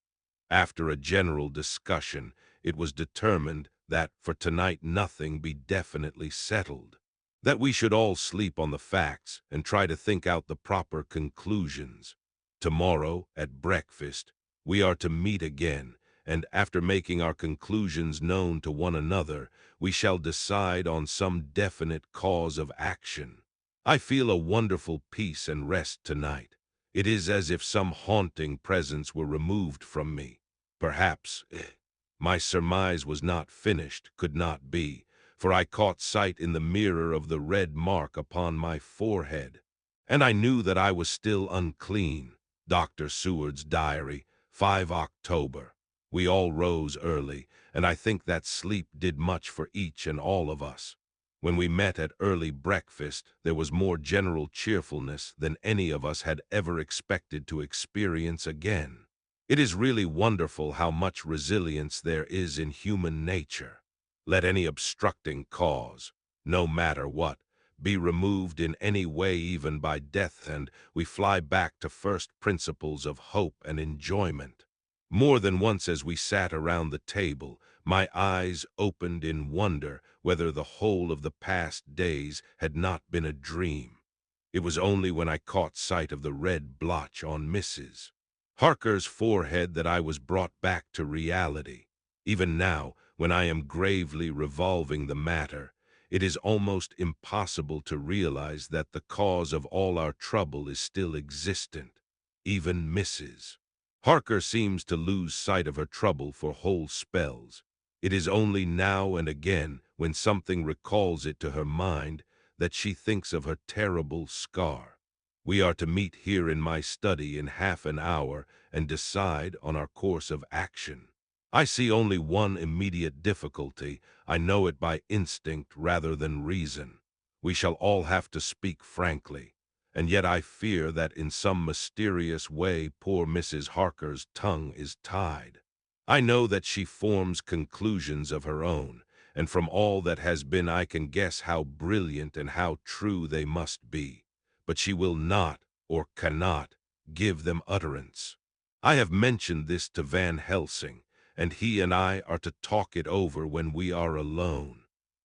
After a general discussion, it was determined that for tonight nothing be definitely settled, that we should all sleep on the facts and try to think out the proper conclusions. Tomorrow, at breakfast, we are to meet again, and after making our conclusions known to one another, we shall decide on some definite cause of action. I feel a wonderful peace and rest tonight. It is as if some haunting presence were removed from me. Perhaps my surmise was not finished, could not be, for I caught sight in the mirror of the red mark upon my forehead, and I knew that I was still unclean. Dr. Seward's diary, 5 October. We all rose early, and I think that sleep did much for each and all of us. When we met at early breakfast, there was more general cheerfulness than any of us had ever expected to experience again. It is really wonderful how much resilience there is in human nature. Let any obstructing cause, no matter what, be removed in any way, even by death, and we fly back to first principles of hope and enjoyment. More than once as we sat around the table, my eyes opened in wonder whether the whole of the past days had not been a dream. It was only when I caught sight of the red blotch on Mrs. Harker's forehead that I was brought back to reality. Even now, when I am gravely revolving the matter, it is almost impossible to realize that the cause of all our trouble is still existent. Even Mrs. Harker seems to lose sight of her trouble for whole spells. It is only now and again, when something recalls it to her mind, that she thinks of her terrible scar. We are to meet here in my study in half an hour and decide on our course of action. I see only one immediate difficulty. I know it by instinct rather than reason. We shall all have to speak frankly, and yet I fear that in some mysterious way poor Mrs. Harker's tongue is tied. I know that she forms conclusions of her own, and from all that has been I can guess how brilliant and how true they must be. But she will not, or cannot, give them utterance. I have mentioned this to Van Helsing, and he and I are to talk it over when we are alone.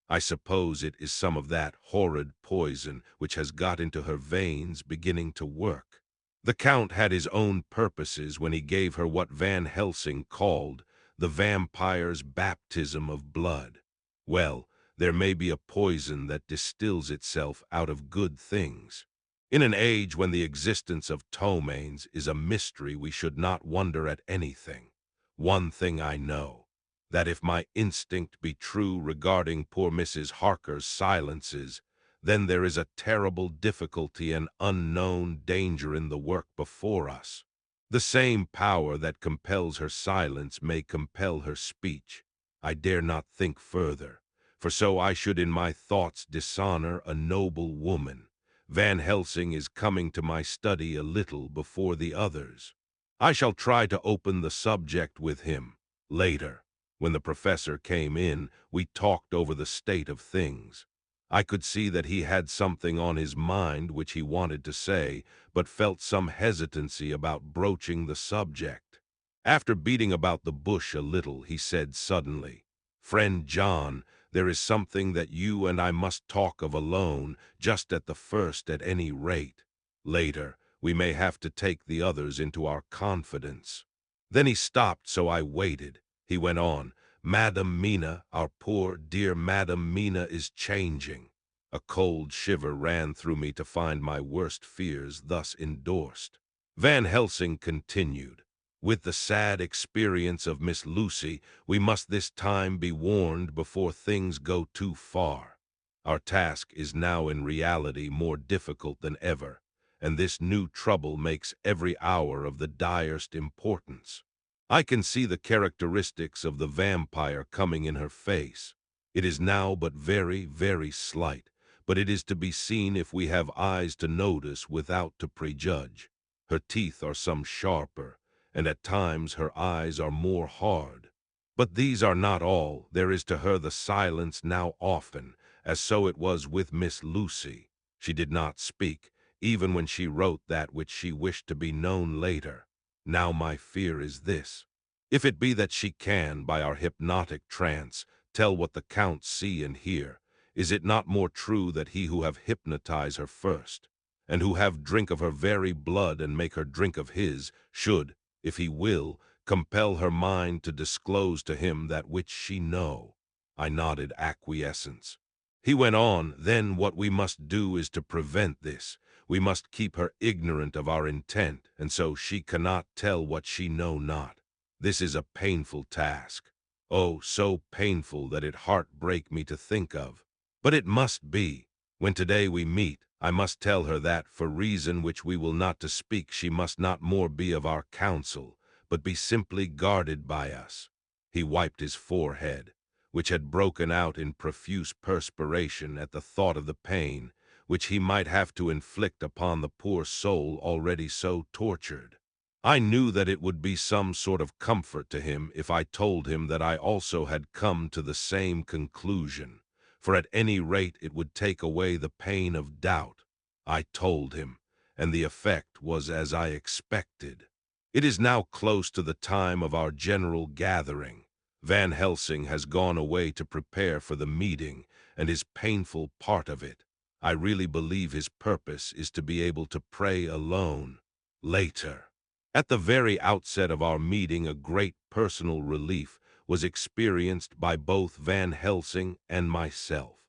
I suppose it is some of that horrid poison which has got into her veins beginning to work. The Count had his own purposes when he gave her what Van Helsing called the vampire's baptism of blood. Well, there may be a poison that distills itself out of good things. In an age when the existence of ptomaines is a mystery, we should not wonder at anything. One thing I know, that if my instinct be true regarding poor Mrs. Harker's silences, then there is a terrible difficulty and unknown danger in the work before us. The same power that compels her silence may compel her speech. I dare not think further, for so I should in my thoughts dishonor a noble woman. Van Helsing is coming to my study a little before the others. I shall try to open the subject with him later. When the professor came in, we talked over the state of things. I could see that he had something on his mind which he wanted to say, but felt some hesitancy about broaching the subject. After beating about the bush a little, he said suddenly, "Friend John, there is something that you and I must talk of alone, just at the first at any rate. Later, we may have to take the others into our confidence." Then he stopped, so I waited. He went on, "Madam Mina, our poor, dear Madam Mina is changing." A cold shiver ran through me to find my worst fears thus endorsed. Van Helsing continued, "With the sad experience of Miss Lucy, we must this time be warned before things go too far. Our task is now in reality more difficult than ever, and this new trouble makes every hour of the direst importance. I can see the characteristics of the vampire coming in her face. It is now but very, very slight, but it is to be seen if we have eyes to notice without to prejudge. Her teeth are some sharper, and at times her eyes are more hard. But these are not all. There is to her the silence now often, as so it was with Miss Lucy. She did not speak, even when she wrote that which she wished to be known later. Now my fear is this: if it be that she can, by our hypnotic trance, tell what the Count see and hear, is it not more true that he who have hypnotized her first, and who have drink of her very blood and make her drink of his, should, if he will, compel her mind to disclose to him that which she know?" I nodded acquiescence. He went on, "Then what we must do is to prevent this. We must keep her ignorant of our intent, and so she cannot tell what she know not. This is a painful task. Oh, so painful that it heartbreak me to think of. But it must be. When today we meet, I must tell her that, for reason which we will not to speak, she must not more be of our counsel, but be simply guarded by us." He wiped his forehead, which had broken out in profuse perspiration at the thought of the pain which he might have to inflict upon the poor soul already so tortured. I knew that it would be some sort of comfort to him if I told him that I also had come to the same conclusion, for at any rate it would take away the pain of doubt. I told him, and the effect was as I expected. It is now close to the time of our general gathering. Van Helsing has gone away to prepare for the meeting and his painful part of it. I really believe his purpose is to be able to pray alone later. At the very outset of our meeting, a great personal relief was experienced by both Van Helsing and myself.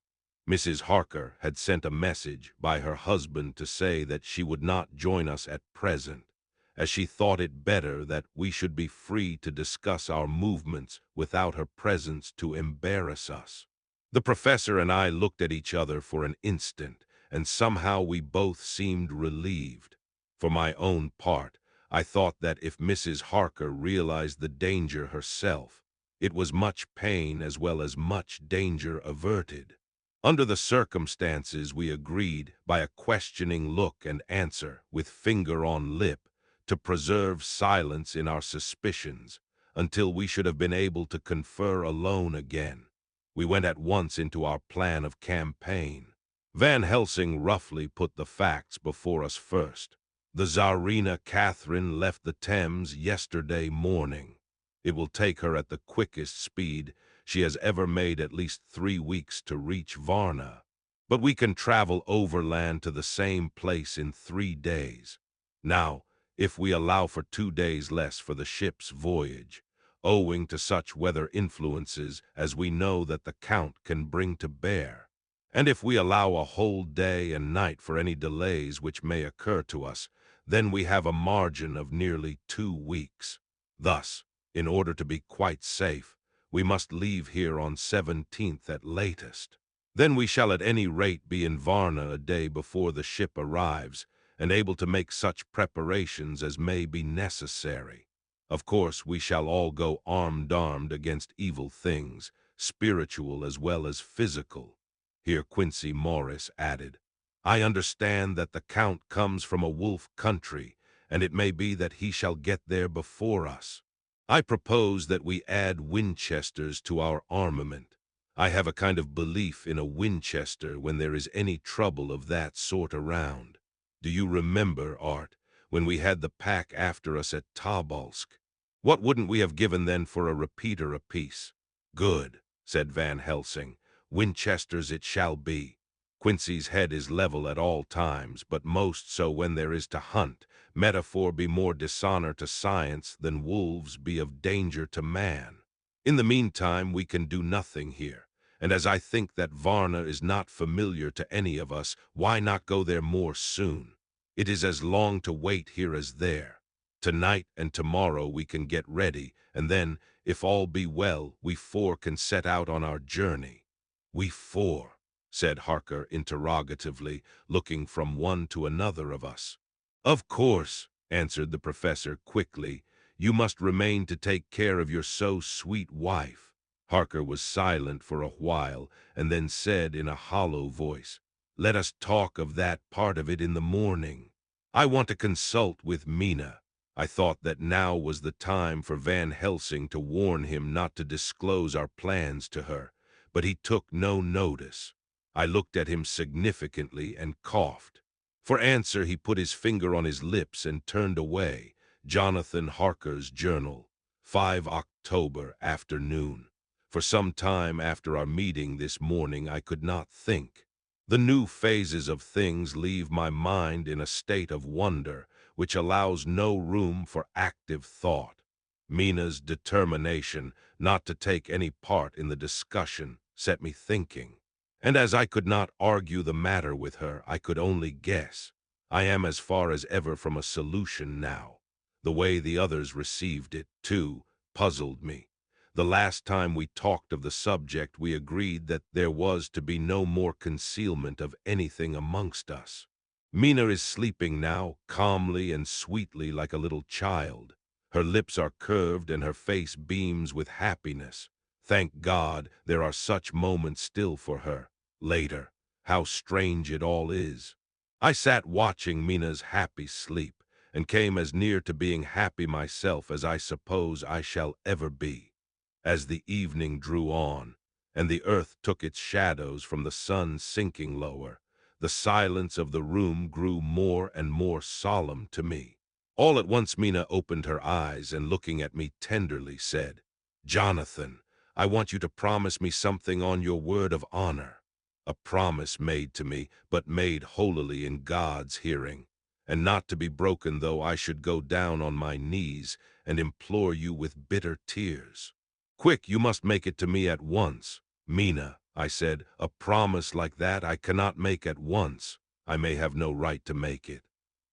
Mrs. Harker had sent a message by her husband to say that she would not join us at present, as she thought it better that we should be free to discuss our movements without her presence to embarrass us. The professor and I looked at each other for an instant, and somehow we both seemed relieved. For my own part, I thought that if Mrs. Harker realized the danger herself, it was much pain as well as much danger averted. Under the circumstances, we agreed, by a questioning look and answer, with finger on lip, to preserve silence in our suspicions until we should have been able to confer alone again. We went at once into our plan of campaign. Van Helsing roughly put the facts before us first. The Tsarina Catherine left the Thames yesterday morning. It will take her at the quickest speed she has ever made at least 3 weeks to reach Varna. But we can travel overland to the same place in 3 days. Now, if we allow for 2 days less for the ship's voyage, owing to such weather influences as we know that the Count can bring to bear, and if we allow a whole day and night for any delays which may occur to us, then we have a margin of nearly 2 weeks. Thus, in order to be quite safe, we must leave here on 17th at latest. Then we shall at any rate be in Varna a day before the ship arrives, and able to make such preparations as may be necessary. Of course, we shall all go armed against evil things, spiritual as well as physical." Here Quincy Morris added, "I understand that the Count comes from a wolf country, and it may be that he shall get there before us. I propose that we add Winchesters to our armament. I have a kind of belief in a Winchester when there is any trouble of that sort around. Do you remember, Art, when we had the pack after us at Tobolsk? What wouldn't we have given then for a repeater apiece?" "Good," said Van Helsing. "Winchesters it shall be. Quincy's head is level at all times, but most so when there is to hunt. Metaphor be more dishonor to science than wolves be of danger to man. In the meantime we can do nothing here, and as I think that Varna is not familiar to any of us, why not go there more soon? It is as long to wait here as there. Tonight and tomorrow we can get ready, and then, if all be well, we four can set out on our journey." "We four?" said Harker interrogatively, looking from one to another of us. "Of course," answered the professor quickly. "You must remain to take care of your so sweet wife." Harker was silent for a while, and then said in a hollow voice, "Let us talk of that part of it in the morning. I want to consult with Mina." I thought that now was the time for Van Helsing to warn him not to disclose our plans to her, but he took no notice. I looked at him significantly and coughed. For answer he put his finger on his lips and turned away. Jonathan Harker's journal, 5 October afternoon. For some time after our meeting this morning I could not think. The new phases of things leave my mind in a state of wonder, which allows no room for active thought. Mina's determination not to take any part in the discussion set me thinking. And as I could not argue the matter with her, I could only guess. I am as far as ever from a solution now. The way the others received it, too, puzzled me. The last time we talked of the subject, we agreed that there was to be no more concealment of anything amongst us. Mina is sleeping now, calmly and sweetly like a little child. Her lips are curved and her face beams with happiness. Thank God, there are such moments still for her. Later, how strange it all is. I sat watching Mina's happy sleep, and came as near to being happy myself as I suppose I shall ever be. As the evening drew on, and the earth took its shadows from the sun sinking lower, the silence of the room grew more and more solemn to me. All at once Mina opened her eyes and looking at me tenderly said, "Jonathan, I want you to promise me something on your word of honor." A promise made to me, but made holily in God's hearing, and not to be broken though I should go down on my knees and implore you with bitter tears. "Quick, you must make it to me at once." "Mina," I said, "a promise like that I cannot make at once. I may have no right to make it."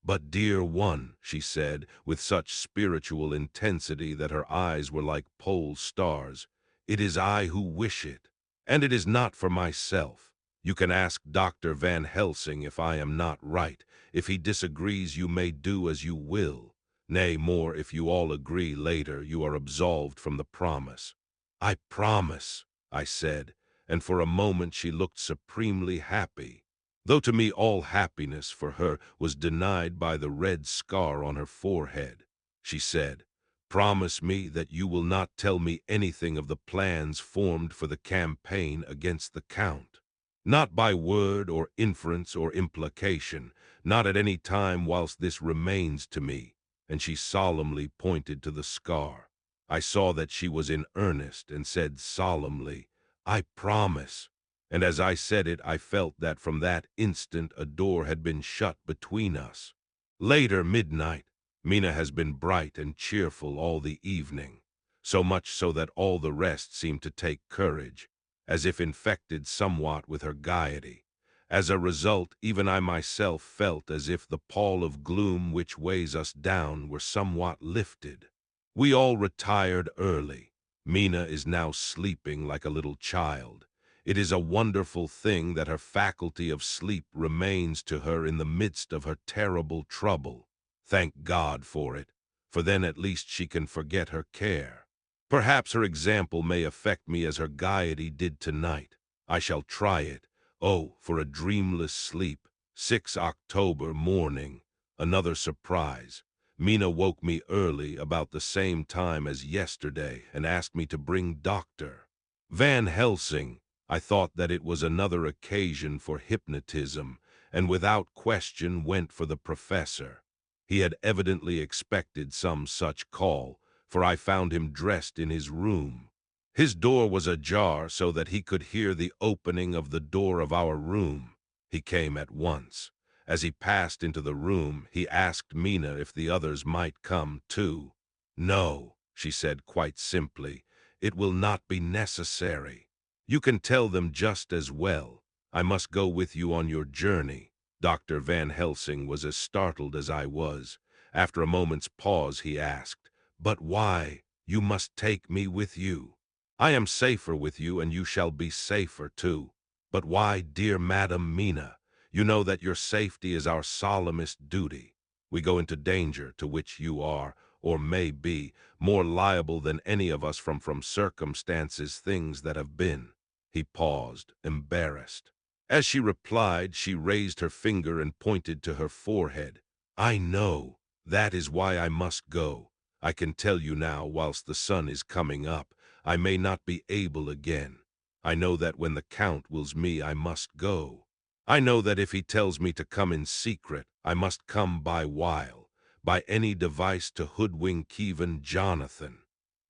"But, dear one," she said, with such spiritual intensity that her eyes were like pole stars, "it is I who wish it, and it is not for myself. You can ask Dr. Van Helsing if I am not right. If he disagrees, you may do as you will. Nay, more, if you all agree later, you are absolved from the promise." "I promise," I said, and for a moment she looked supremely happy, though to me all happiness for her was denied by the red scar on her forehead. She said, "Promise me that you will not tell me anything of the plans formed for the campaign against the Count. Not by word or inference or implication, not at any time whilst this remains to me," and she solemnly pointed to the scar. I saw that she was in earnest and said solemnly, "I promise." And as I said it, I felt that from that instant a door had been shut between us. Later, midnight, Mina has been bright and cheerful all the evening, so much so that all the rest seemed to take courage, as if infected somewhat with her gaiety. As a result, even I myself felt as if the pall of gloom which weighs us down were somewhat lifted. We all retired early. Mina is now sleeping like a little child. It is a wonderful thing that her faculty of sleep remains to her in the midst of her terrible trouble. Thank God for it, for then at least she can forget her care. Perhaps her example may affect me as her gaiety did tonight. I shall try it. Oh, for a dreamless sleep. 6 October morning. Another surprise. Mina woke me early about the same time as yesterday and asked me to bring Dr. Van Helsing. I thought that it was another occasion for hypnotism, and without question went for the professor. He had evidently expected some such call, for I found him dressed in his room. His door was ajar so that he could hear the opening of the door of our room. He came at once. As he passed into the room, he asked Mina if the others might come too. "No," she said quite simply, "it will not be necessary. You can tell them just as well. I must go with you on your journey." Dr. Van Helsing was as startled as I was. After a moment's pause, he asked, "But why? You must take me with you. I am safer with you, and you shall be safer too. But why, dear Madam Mina? You know that your safety is our solemnest duty. We go into danger to which you are, or may be, more liable than any of us from circumstances, things that have been." He paused, embarrassed. As she replied, she raised her finger and pointed to her forehead. "I know. That is why I must go. I can tell you now, whilst the sun is coming up, I may not be able again. I know that when the Count wills me, I must go. I know that if he tells me to come in secret, I must come by wile, by any device to hoodwink even Jonathan."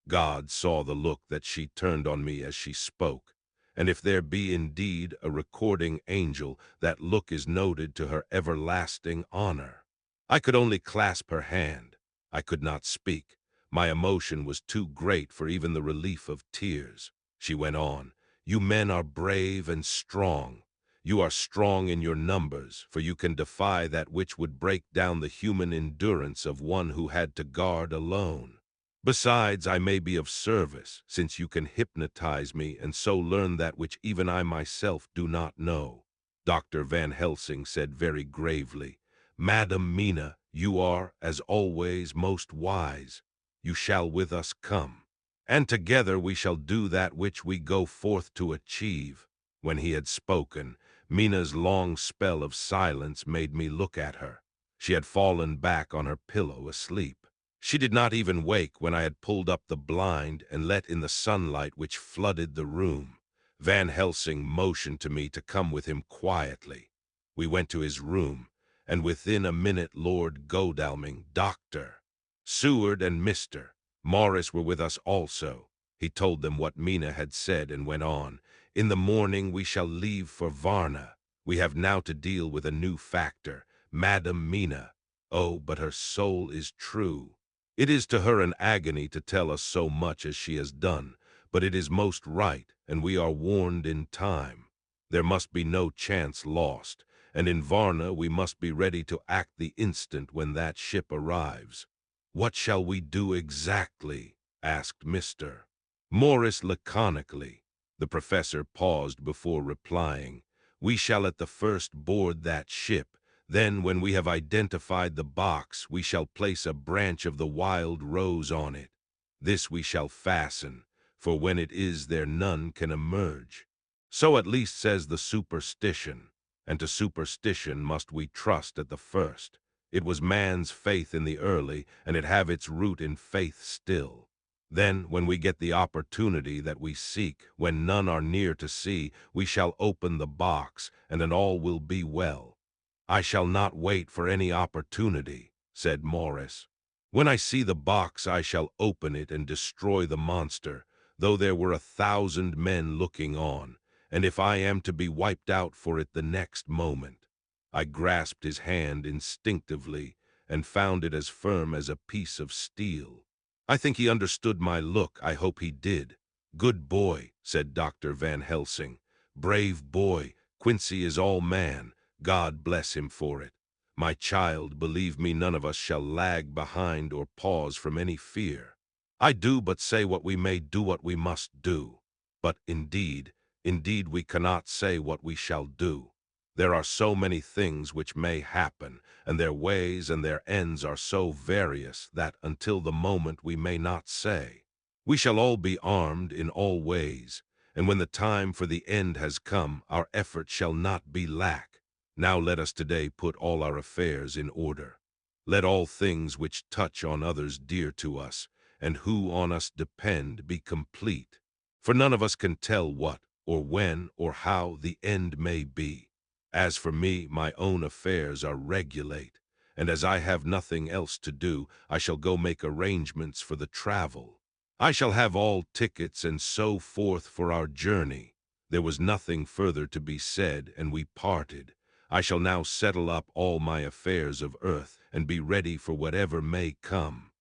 God saw the look that she turned on me as she spoke, and if there be indeed a recording angel, that look is noted to her everlasting honor. I could only clasp her hand. I could not speak. My emotion was too great for even the relief of tears. She went on, "You men are brave and strong. You are strong in your numbers, for you can defy that which would break down the human endurance of one who had to guard alone. Besides, I may be of service, since you can hypnotize me and so learn that which even I myself do not know." Dr. Van Helsing said very gravely, "Madam Mina, you are, as always, most wise. You shall with us come, and together we shall do that which we go forth to achieve." When he had spoken, Mina's long spell of silence made me look at her. She had fallen back on her pillow asleep. She did not even wake when I had pulled up the blind and let in the sunlight which flooded the room. Van Helsing motioned to me to come with him quietly. We went to his room, and within a minute Lord Godalming, Dr. Seward, and Mr. Morris were with us also. He told them what Mina had said and went on, "In the morning we shall leave for Varna. We have now to deal with a new factor, Madam Mina. Oh, but her soul is true. It is to her an agony to tell us so much as she has done, but it is most right, and we are warned in time. There must be no chance lost, and in Varna we must be ready to act the instant when that ship arrives." "What shall we do exactly?" asked Mr. Morris laconically. The professor paused before replying. "We shall at the first board that ship. Then, when we have identified the box, we shall place a branch of the wild rose on it. This we shall fasten, for when it is there none can emerge. So at least says the superstition, and to superstition must we trust at the first. It was man's faith in the early, and it have its root in faith still. Then, when we get the opportunity that we seek, when none are near to see, we shall open the box, and then all will be well." "I shall not wait for any opportunity," said Morris. "When I see the box, I shall open it and destroy the monster, though there were 1,000 men looking on, and if I am to be wiped out for it the next moment." I grasped his hand instinctively and found it as firm as a piece of steel. I think he understood my look. I hope he did. "Good boy," said Dr. Van Helsing. "Brave boy. Quincy is all man. God bless him for it. My child, believe me, none of us shall lag behind or pause from any fear. I do but say what we may do, what we must do. But, indeed, Indeed, we cannot say what we shall do. There are so many things which may happen, and their ways and their ends are so various that until the moment we may not say. We shall all be armed in all ways, and when the time for the end has come, our effort shall not be lack. Now let us today put all our affairs in order. Let all things which touch on others dear to us, and who on us depend, be complete. For none of us can tell what, or when, or how the end may be. As for me, my own affairs are regulate, and as I have nothing else to do, I shall go make arrangements for the travel. I shall have all tickets and so forth for our journey. There was nothing further to be said, and we parted. I shall now settle up all my affairs of earth, and be ready for whatever may come.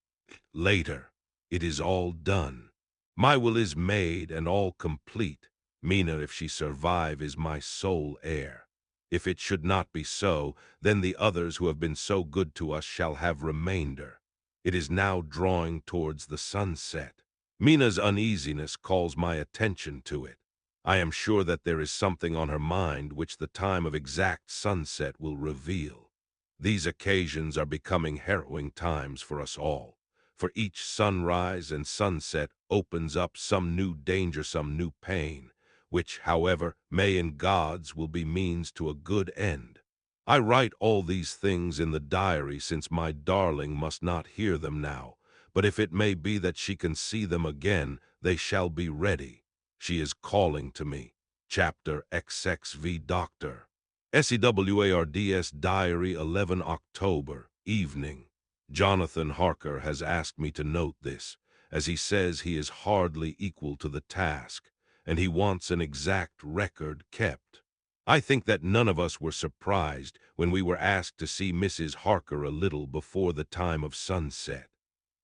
Later, it is all done. My will is made and all complete. Mina, if she survive, is my sole heir. If it should not be so, then the others who have been so good to us shall have remainder. It is now drawing towards the sunset. Mina's uneasiness calls my attention to it. I am sure that there is something on her mind which the time of exact sunset will reveal. These occasions are becoming harrowing times for us all, for each sunrise and sunset opens up some new danger, some new pain, which, however, may in God's will be means to a good end. I write all these things in the diary since my darling must not hear them now, but if it may be that she can see them again, they shall be ready. She is calling to me. Chapter XXV Doctor. SEWARDS Diary 11 October, evening. Jonathan Harker has asked me to note this, as he says he is hardly equal to the task, and he wants an exact record kept. I think that none of us were surprised when we were asked to see Mrs. Harker a little before the time of sunset.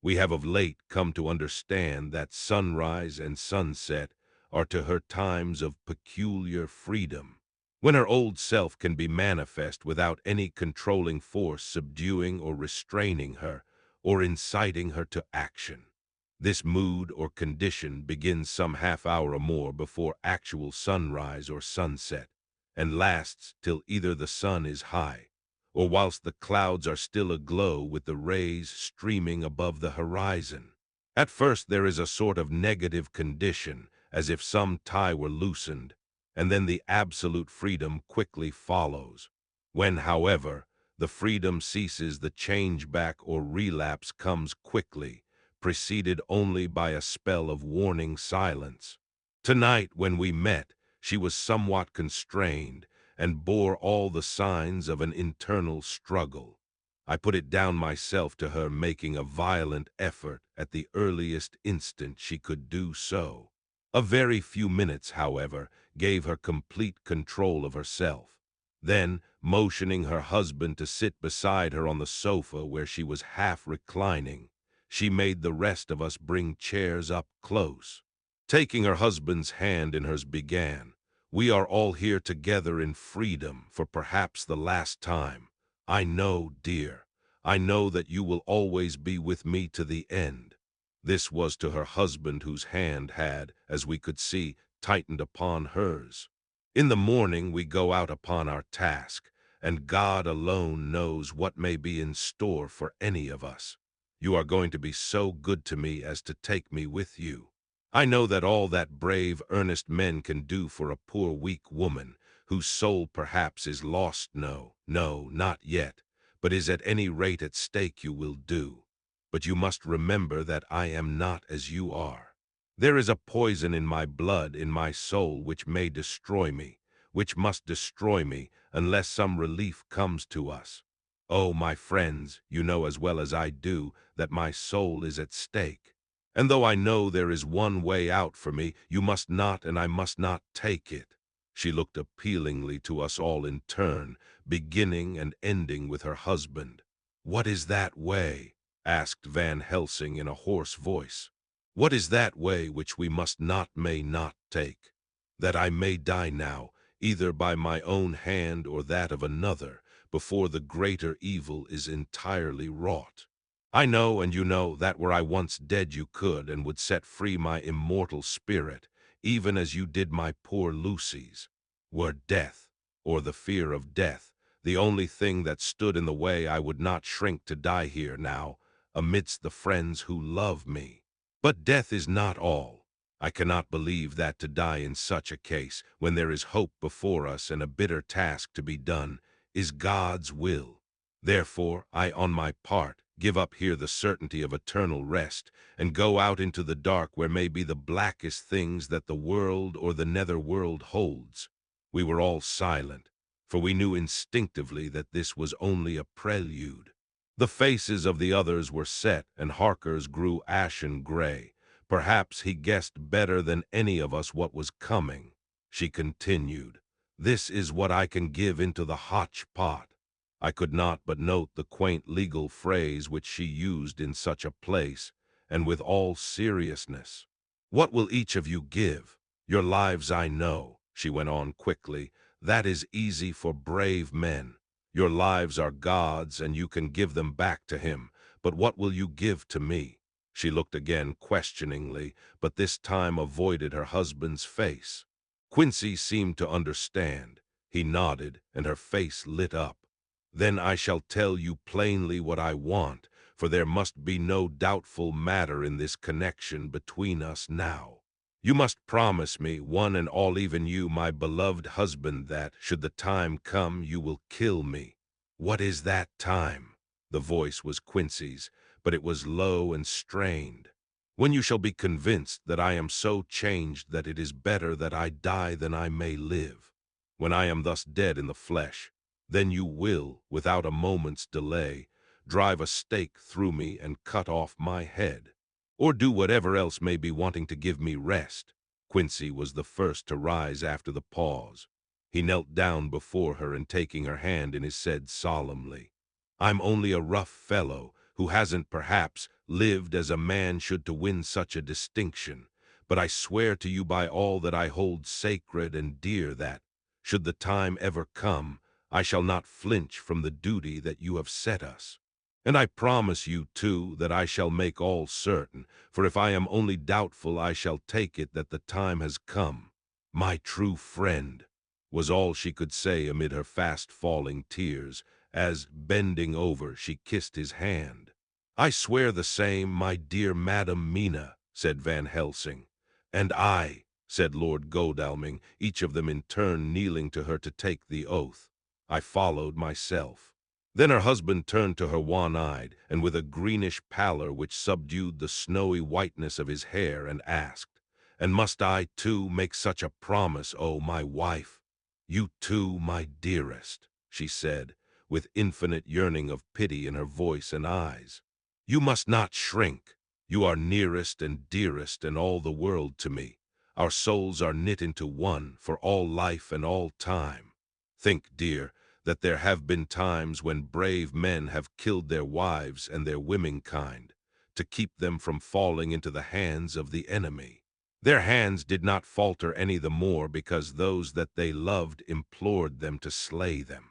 We have of late come to understand that sunrise and sunset are to her times of peculiar freedom, when her old self can be manifest without any controlling force subduing or restraining her, or inciting her to action. This mood or condition begins some half hour or more before actual sunrise or sunset, and lasts till either the sun is high, or whilst the clouds are still aglow with the rays streaming above the horizon. At first there is a sort of negative condition, as if some tie were loosened, and then the absolute freedom quickly follows. When, however, the freedom ceases, the change back or relapse comes quickly, preceded only by a spell of warning silence. Tonight, when we met, she was somewhat constrained, and bore all the signs of an internal struggle. I put it down myself to her making a violent effort at the earliest instant she could do so. A very few minutes, however, gave her complete control of herself. Then, motioning her husband to sit beside her on the sofa where she was half reclining, she made the rest of us bring chairs up close. Taking her husband's hand in hers, began, "We are all here together in freedom for perhaps the last time. I know, dear, I know that you will always be with me to the end." This was to her husband, whose hand had, as we could see, tightened upon hers. In the morning we go out upon our task, and God alone knows what may be in store for any of us. You are going to be so good to me as to take me with you. I know that all that brave, earnest men can do for a poor, weak woman, whose soul perhaps is lost, no, not yet, but is at any rate at stake, you will do. But you must remember that I am not as you are. There is a poison in my blood, in my soul, which may destroy me, which must destroy me, unless some relief comes to us. Oh, my friends, you know as well as I do that my soul is at stake. And though I know there is one way out for me, you must not and I must not take it. She looked appealingly to us all in turn, beginning and ending with her husband. "What is that way?" asked Van Helsing in a hoarse voice. "What is that way which we must not, may not take? That I may die now, either by my own hand or that of another, before the greater evil is entirely wrought. I know, and you know, that were I once dead you could and would set free my immortal spirit, even as you did my poor Lucy's. Were death, or the fear of death, the only thing that stood in the way, I would not shrink to die here now, amidst the friends who love me. But death is not all. I cannot believe that to die in such a case, when there is hope before us and a bitter task to be done, is God's will. Therefore, I on my part give up here the certainty of eternal rest, and go out into the dark where may be the blackest things that the world or the nether world holds. We were all silent, for we knew instinctively that this was only a prelude. The faces of the others were set, and Harker's grew ashen gray. Perhaps he guessed better than any of us what was coming. She continued, "This is what I can give into the hotch-pot." I could not but note the quaint legal phrase which she used in such a place, and with all seriousness. "What will each of you give? Your lives I know," she went on quickly. "That is easy for brave men. Your lives are God's, and you can give them back to him. But what will you give to me?" She looked again questioningly, but this time avoided her husband's face. Quincy seemed to understand. He nodded, and her face lit up. "Then I shall tell you plainly what I want, for there must be no doubtful matter in this connection between us now. You must promise me, one and all, even you, my beloved husband, that, should the time come, you will kill me." "What is that time?" The voice was Quincy's, but it was low and strained. "When you shall be convinced that I am so changed that it is better that I die than I may live. When I am thus dead in the flesh, then you will, without a moment's delay, drive a stake through me and cut off my head. Or do whatever else may be wanting to give me rest." Quincy was the first to rise after the pause. He knelt down before her, and taking her hand in his, said solemnly, "I'm only a rough fellow who hasn't, perhaps, lived as a man should to win such a distinction, but I swear to you by all that I hold sacred and dear that, should the time ever come, I shall not flinch from the duty that you have set us. And I promise you, too, that I shall make all certain, for if I am only doubtful, I shall take it that the time has come. My true friend," was all she could say amid her fast-falling tears, as, bending over, she kissed his hand. "I swear the same, my dear Madam Mina," said Van Helsing. "And I," said Lord Godalming, each of them in turn kneeling to her to take the oath. I followed myself. Then her husband turned to her wan-eyed, and with a greenish pallor which subdued the snowy whiteness of his hair, and asked, "And must I, too, make such a promise, O my wife?" "You too, my dearest," she said, with infinite yearning of pity in her voice and eyes. "You must not shrink. You are nearest and dearest and all the world to me. Our souls are knit into one for all life and all time. Think, dear, that there have been times when brave men have killed their wives and their womenkind, to keep them from falling into the hands of the enemy. Their hands did not falter any the more because those that they loved implored them to slay them.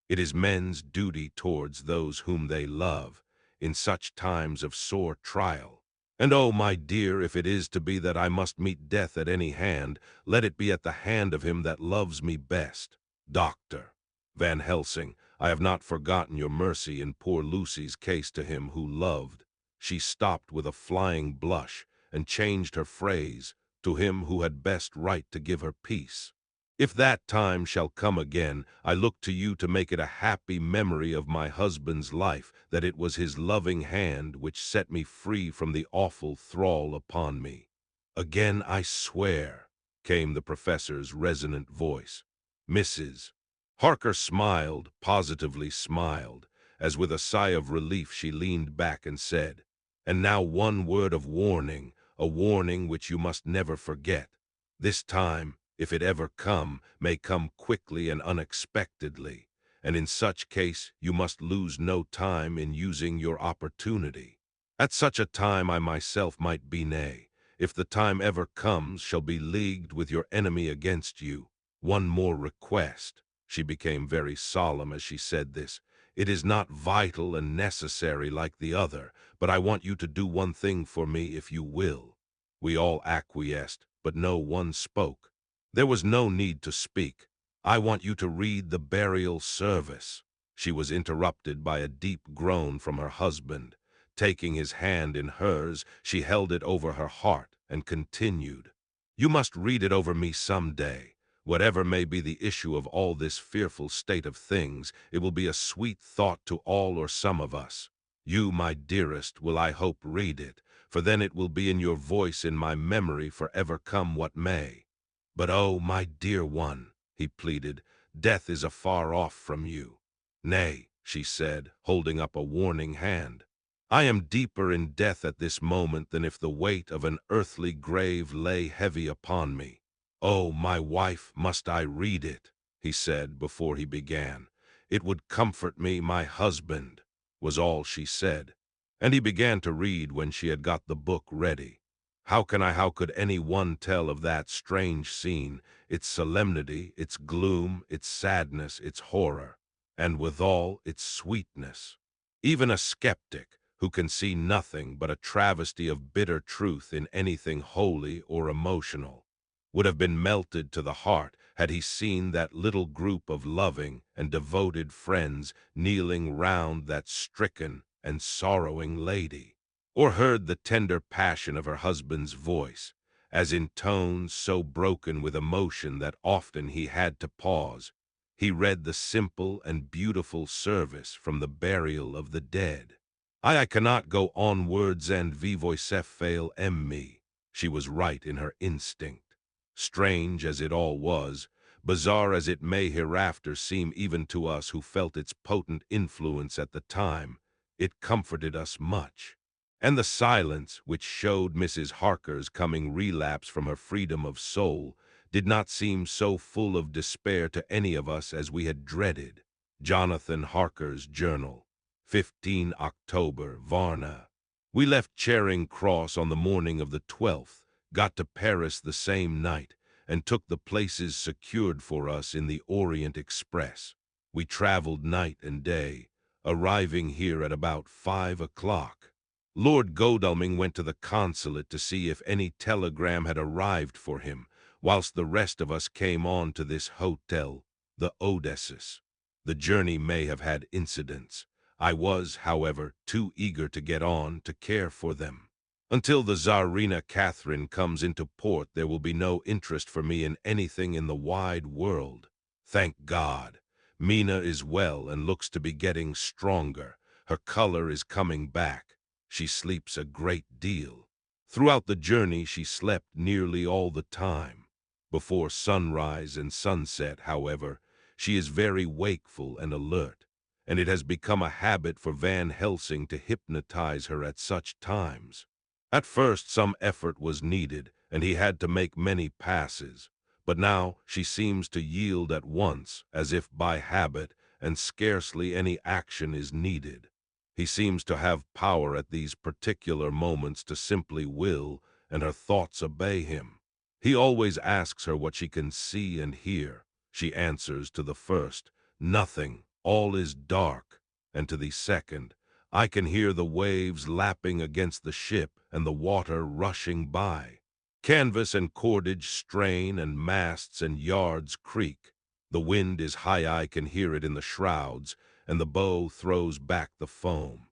It is men's duty towards those whom they love, in such times of sore trial. And oh, my dear, if it is to be that I must meet death at any hand, let it be at the hand of him that loves me best. Doctor Van Helsing, I have not forgotten your mercy in poor Lucy's case to him who loved." She stopped with a flying blush, and changed her phrase, "to him who had best right to give her peace. If that time shall come again, I look to you to make it a happy memory of my husband's life, that it was his loving hand which set me free from the awful thrall upon me." "Again I swear," came the professor's resonant voice. "Mrs. Harker smiled, positively smiled, as with a sigh of relief she leaned back and said, "And now one word of warning, a warning which you must never forget. This time, if it ever come, may come quickly and unexpectedly, and in such case you must lose no time in using your opportunity. At such a time I myself might be, nay, if the time ever comes, shall be leagued with your enemy against you. One more request." She became very solemn as she said this. "It is not vital and necessary like the other, but I want you to do one thing for me if you will." We all acquiesced, but no one spoke. There was no need to speak. I want you to read the burial service. She was interrupted by a deep groan from her husband. Taking his hand in hers, she held it over her heart and continued, "You must read it over me some day. Whatever may be the issue of all this fearful state of things, it will be a sweet thought to all or some of us. You, my dearest, will I hope read it, for then it will be in your voice in my memory forever come what may. But oh, my dear one," he pleaded, "death is afar off from you." "Nay," she said, holding up a warning hand. "I am deeper in death at this moment than if the weight of an earthly grave lay heavy upon me. Oh, my wife, must I read it?" he said before he began. "It would comfort me, my husband," was all she said. And he began to read when she had got the book ready. How could any one tell of that strange scene, its solemnity, its gloom, its sadness, its horror, and withal its sweetness? Even a skeptic, who can see nothing but a travesty of bitter truth in anything holy or emotional, would have been melted to the heart had he seen that little group of loving and devoted friends kneeling round that stricken and sorrowing lady, or heard the tender passion of her husband's voice, as in tones so broken with emotion that often he had to pause, he read the simple and beautiful service from the burial of the dead. I cannot go on words and vi voicef fail me. She was right in her instinct. Strange as it all was, bizarre as it may hereafter seem even to us who felt its potent influence at the time, it comforted us much. And the silence which showed Mrs. Harker's coming relapse from her freedom of soul did not seem so full of despair to any of us as we had dreaded. Jonathan Harker's journal, 15 October, Varna. We left Charing Cross on the morning of the 12th, got to Paris the same night, and took the places secured for us in the Orient Express. We traveled night and day, arriving here at about 5 o'clock. Lord Godalming went to the consulate to see if any telegram had arrived for him, whilst the rest of us came on to this hotel, the Odysseus. The journey may have had incidents. I was, however, too eager to get on to care for them. Until the Tsarina Catherine comes into port, there will be no interest for me in anything in the wide world. Thank God. Mina is well and looks to be getting stronger. Her color is coming back. She sleeps a great deal. Throughout the journey she slept nearly all the time. Before sunrise and sunset, however, she is very wakeful and alert, and it has become a habit for Van Helsing to hypnotize her at such times. At first some effort was needed, and he had to make many passes, but now she seems to yield at once, as if by habit, and scarcely any action is needed. He seems to have power at these particular moments to simply will, and her thoughts obey him. He always asks her what she can see and hear. She answers to the first, "Nothing, all is dark," and to the second, "I can hear the waves lapping against the ship and the water rushing by. Canvas and cordage strain and masts and yards creak. The wind is high, I can hear it in the shrouds, and the bow throws back the foam."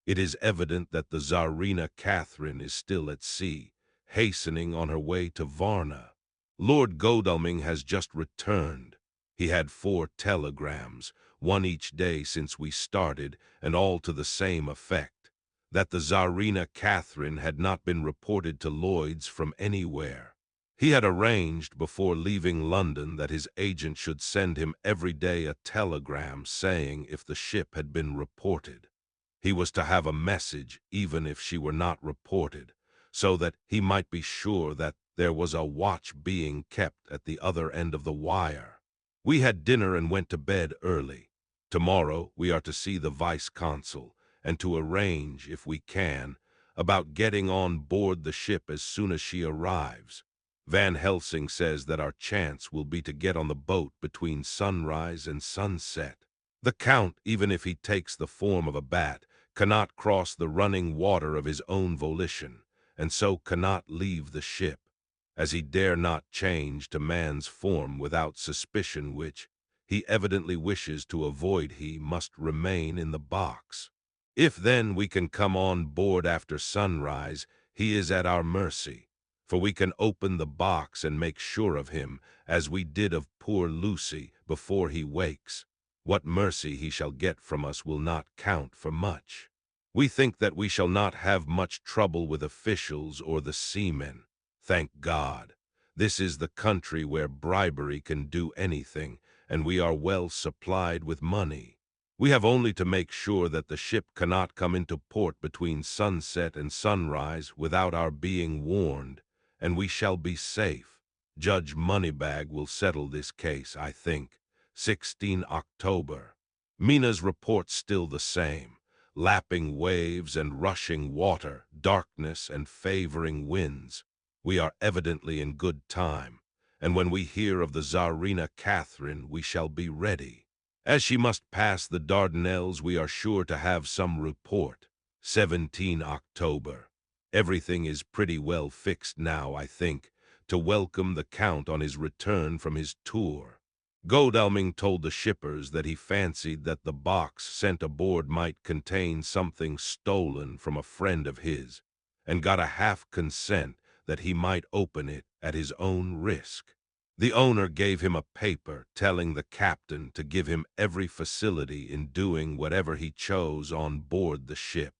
It is evident that the Tsarina Catherine is still at sea, hastening on her way to Varna. Lord Godalming has just returned. He had 4 telegrams, one each day since we started, and all to the same effect, that the Tsarina Catherine had not been reported to Lloyd's from anywhere. He had arranged before leaving London that his agent should send him every day a telegram saying if the ship had been reported. He was to have a message even if she were not reported, so that he might be sure that there was a watch being kept at the other end of the wire. We had dinner and went to bed early. Tomorrow we are to see the vice-consul, and to arrange, if we can, about getting on board the ship as soon as she arrives. Van Helsing says that our chance will be to get on the boat between sunrise and sunset. The Count, even if he takes the form of a bat, cannot cross the running water of his own volition, and so cannot leave the ship, as he dare not change to man's form without suspicion, which he evidently wishes to avoid. He must remain in the box. If then we can come on board after sunrise, he is at our mercy, for we can open the box and make sure of him, as we did of poor Lucy, before he wakes. What mercy he shall get from us will not count for much. We think that we shall not have much trouble with officials or the seamen. Thank God. This is the country where bribery can do anything, and we are well supplied with money. We have only to make sure that the ship cannot come into port between sunset and sunrise without our being warned, and we shall be safe. Judge Moneybag will settle this case, I think. 16 October. Mina's report still the same. Lapping waves and rushing water, darkness and favoring winds. We are evidently in good time, and when we hear of the Tsarina Catherine, we shall be ready. As she must pass the Dardanelles, we are sure to have some report. 17 October. Everything is pretty well fixed now, I think, to welcome the Count on his return from his tour. Godalming told the shippers that he fancied that the box sent aboard might contain something stolen from a friend of his, and got a half consent that he might open it at his own risk. The owner gave him a paper telling the captain to give him every facility in doing whatever he chose on board the ship,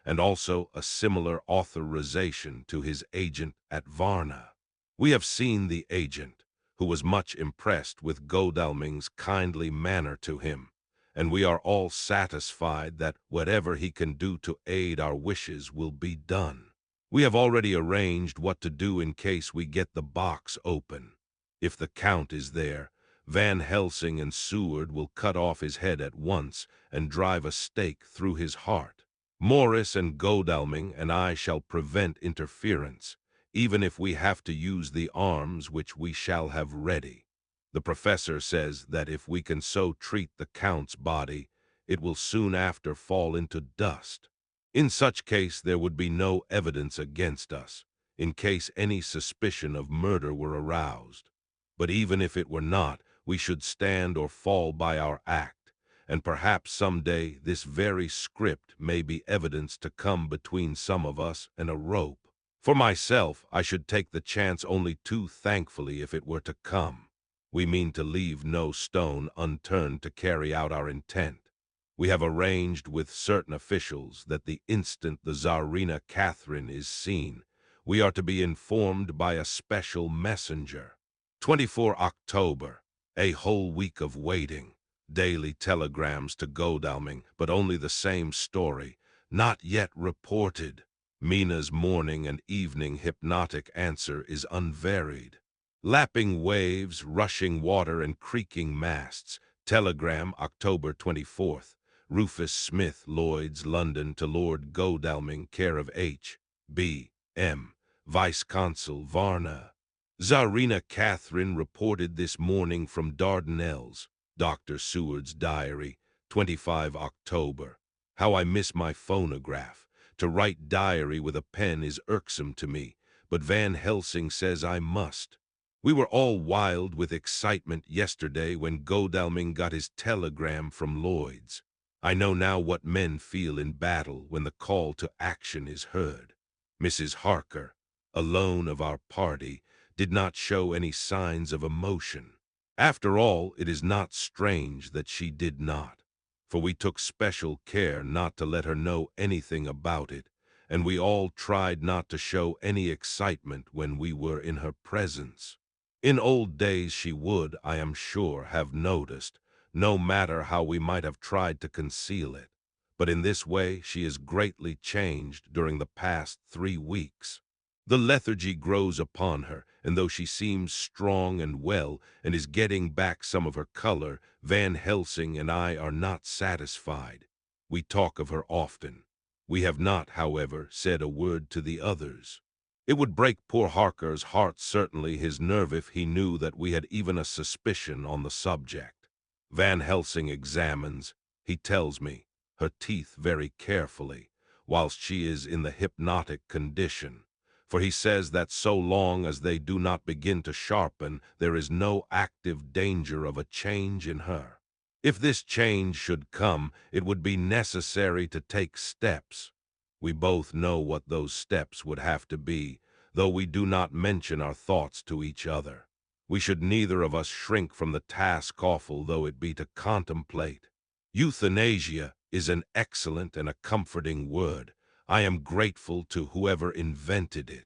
and also a similar authorization to his agent at Varna. We have seen the agent, who was much impressed with Godalming's kindly manner to him, and we are all satisfied that whatever he can do to aid our wishes will be done. We have already arranged what to do in case we get the box open. If the Count is there, Van Helsing and Seward will cut off his head at once and drive a stake through his heart. Morris and Godalming and I shall prevent interference, even if we have to use the arms which we shall have ready. The professor says that if we can so treat the Count's body, it will soon after fall into dust. In such case there would be no evidence against us, in case any suspicion of murder were aroused. But even if it were not, we should stand or fall by our act, and perhaps some day this very script may be evidence to come between some of us and a rope. For myself, I should take the chance only too thankfully if it were to come. We mean to leave no stone unturned to carry out our intent. We have arranged with certain officials that the instant the Tsarina Catherine is seen, we are to be informed by a special messenger. 24 October. A whole week of waiting. Daily telegrams to Godalming, but only the same story. Not yet reported. Mina's morning and evening hypnotic answer is unvaried. Lapping waves, rushing water, and creaking masts. Telegram, October 24th. Rufus Smith, Lloyd's, London, to Lord Godalming, care of H. B. M., Vice-Consul, Varna. Tsarina Catherine reported this morning from Dardanelles. Dr. Seward's diary, 25 October. How I miss my phonograph. To write diary with a pen is irksome to me, but Van Helsing says I must. We were all wild with excitement yesterday when Godalming got his telegram from Lloyd's. I know now what men feel in battle when the call to action is heard. Mrs. Harker, alone of our party, did not show any signs of emotion. After all, it is not strange that she did not, for we took special care not to let her know anything about it, and we all tried not to show any excitement when we were in her presence. In old days she would, I am sure, have noticed, no matter how we might have tried to conceal it. But in this way she is greatly changed during the past 3 weeks. The lethargy grows upon her, and though she seems strong and well and is getting back some of her color, Van Helsing and I are not satisfied. We talk of her often. We have not, however, said a word to the others. It would break poor Harker's heart, certainly his nerve, if he knew that we had even a suspicion on the subject. Van Helsing examines, he tells me, her teeth very carefully, whilst she is in the hypnotic condition. for he says that so long as they do not begin to sharpen, there is no active danger of a change in her. If this change should come, it would be necessary to take steps. We both know what those steps would have to be, though we do not mention our thoughts to each other. We should neither of us shrink from the task, awful though it be to contemplate. Euthanasia is an excellent and a comforting word. I am grateful to whoever invented it.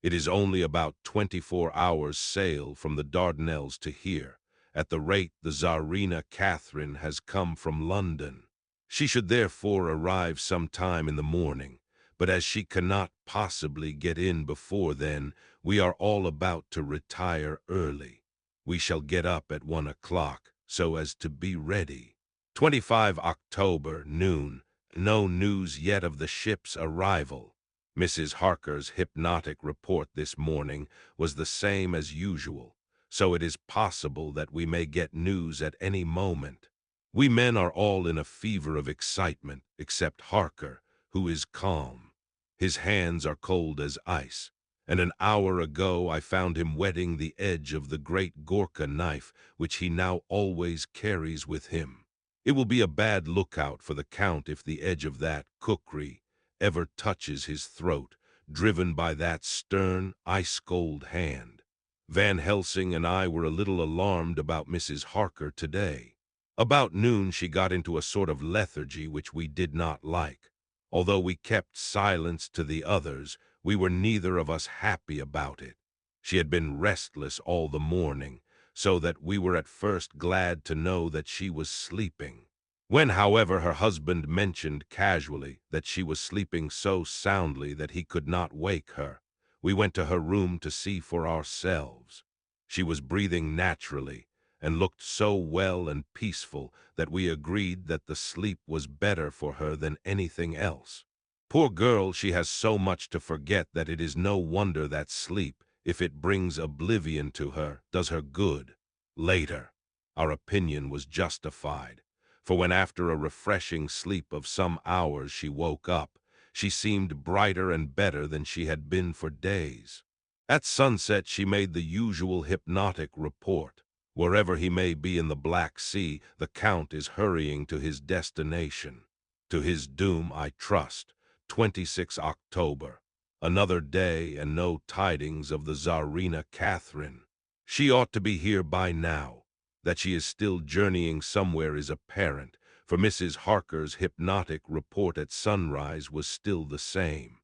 It is only about 24 hours' sail from the Dardanelles to here, at the rate the Tsarina Catherine has come from London. She should therefore arrive some time in the morning, but as she cannot possibly get in before then, we are all about to retire early. We shall get up at 1 o'clock, so as to be ready. 25 October, noon. No news yet of the ship's arrival. Mrs. Harker's hypnotic report this morning was the same as usual, so it is possible that we may get news at any moment. We men are all in a fever of excitement, except Harker, who is calm. His hands are cold as ice, and an hour ago I found him wetting the edge of the great Gorka knife which he now always carries with him. It will be a bad lookout for the Count if the edge of that kukri ever touches his throat, driven by that stern, ice-cold hand. Van Helsing and I were a little alarmed about Mrs. Harker today. About noon she got into a sort of lethargy which we did not like. Although we kept silence to the others, we were neither of us happy about it. She had been restless all the morning, so that we were at first glad to know that she was sleeping. When, however, her husband mentioned casually that she was sleeping so soundly that he could not wake her, we went to her room to see for ourselves. She was breathing naturally, and looked so well and peaceful that we agreed that the sleep was better for her than anything else. Poor girl, she has so much to forget that it is no wonder that sleep, if it brings oblivion to her, does her good. Later, our opinion was justified, for when after a refreshing sleep of some hours she woke up, she seemed brighter and better than she had been for days. At sunset she made the usual hypnotic report. Wherever he may be in the Black Sea, the Count is hurrying to his destination. To his doom, I trust. 26 October. Another day and no tidings of the Tsarina Catherine. She ought to be here by now. That she is still journeying somewhere is apparent, for Mrs. Harker's hypnotic report at sunrise was still the same.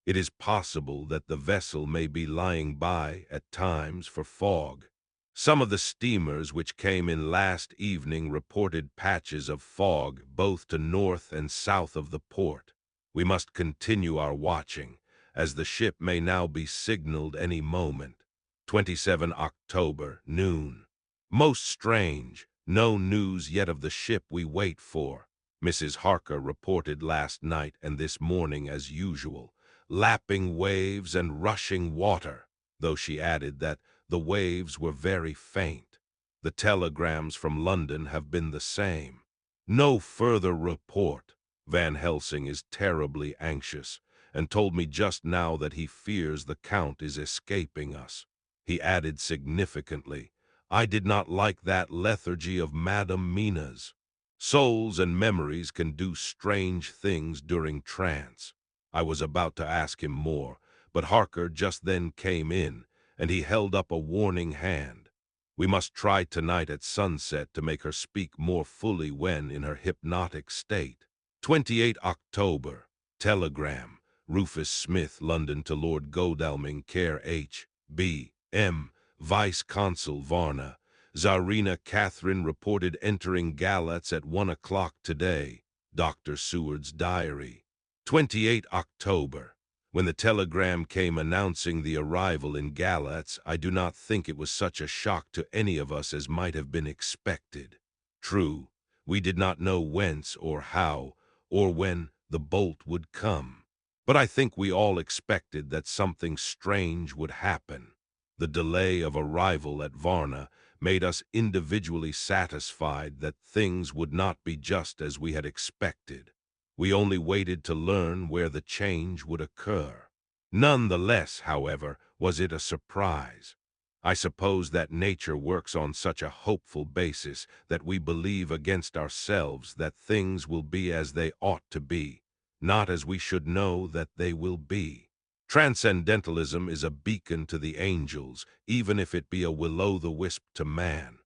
It is possible that the vessel may be lying by at times for fog. Some of the steamers which came in last evening reported patches of fog both to north and south of the port. We must continue our watching, as the ship may now be signaled any moment. 27 October, noon. Most strange, no news yet of the ship we wait for. Mrs. Harker reported last night and this morning as usual, lapping waves and rushing water, though she added that the waves were very faint. The telegrams from London have been the same. No further report. Van Helsing is terribly anxious, and told me just now that he fears the Count is escaping us. He added significantly, I did not like that lethargy of Madame Mina's. Souls and memories can do strange things during trance. I was about to ask him more, but Harker just then came in, and he held up a warning hand. We must try tonight at sunset to make her speak more fully when in her hypnotic state. 28 October. Telegram. Rufus Smith, London to Lord Godalming, care H. B. M. Vice Consul Varna. Tsarina Catherine reported entering Galatz at 1 o'clock today. Dr. Seward's diary. 28 October. When the telegram came announcing the arrival in Galatz, I do not think it was such a shock to any of us as might have been expected. True, we did not know whence or how, or when the bolt would come. But I think we all expected that something strange would happen. The delay of arrival at Varna made us individually satisfied that things would not be just as we had expected. We only waited to learn where the change would occur. None the less, however, was it a surprise. I suppose that nature works on such a hopeful basis that we believe against ourselves that things will be as they ought to be, not as we should know that they will be. Transcendentalism is a beacon to the angels, even if it be a will-o'-the-wisp to man.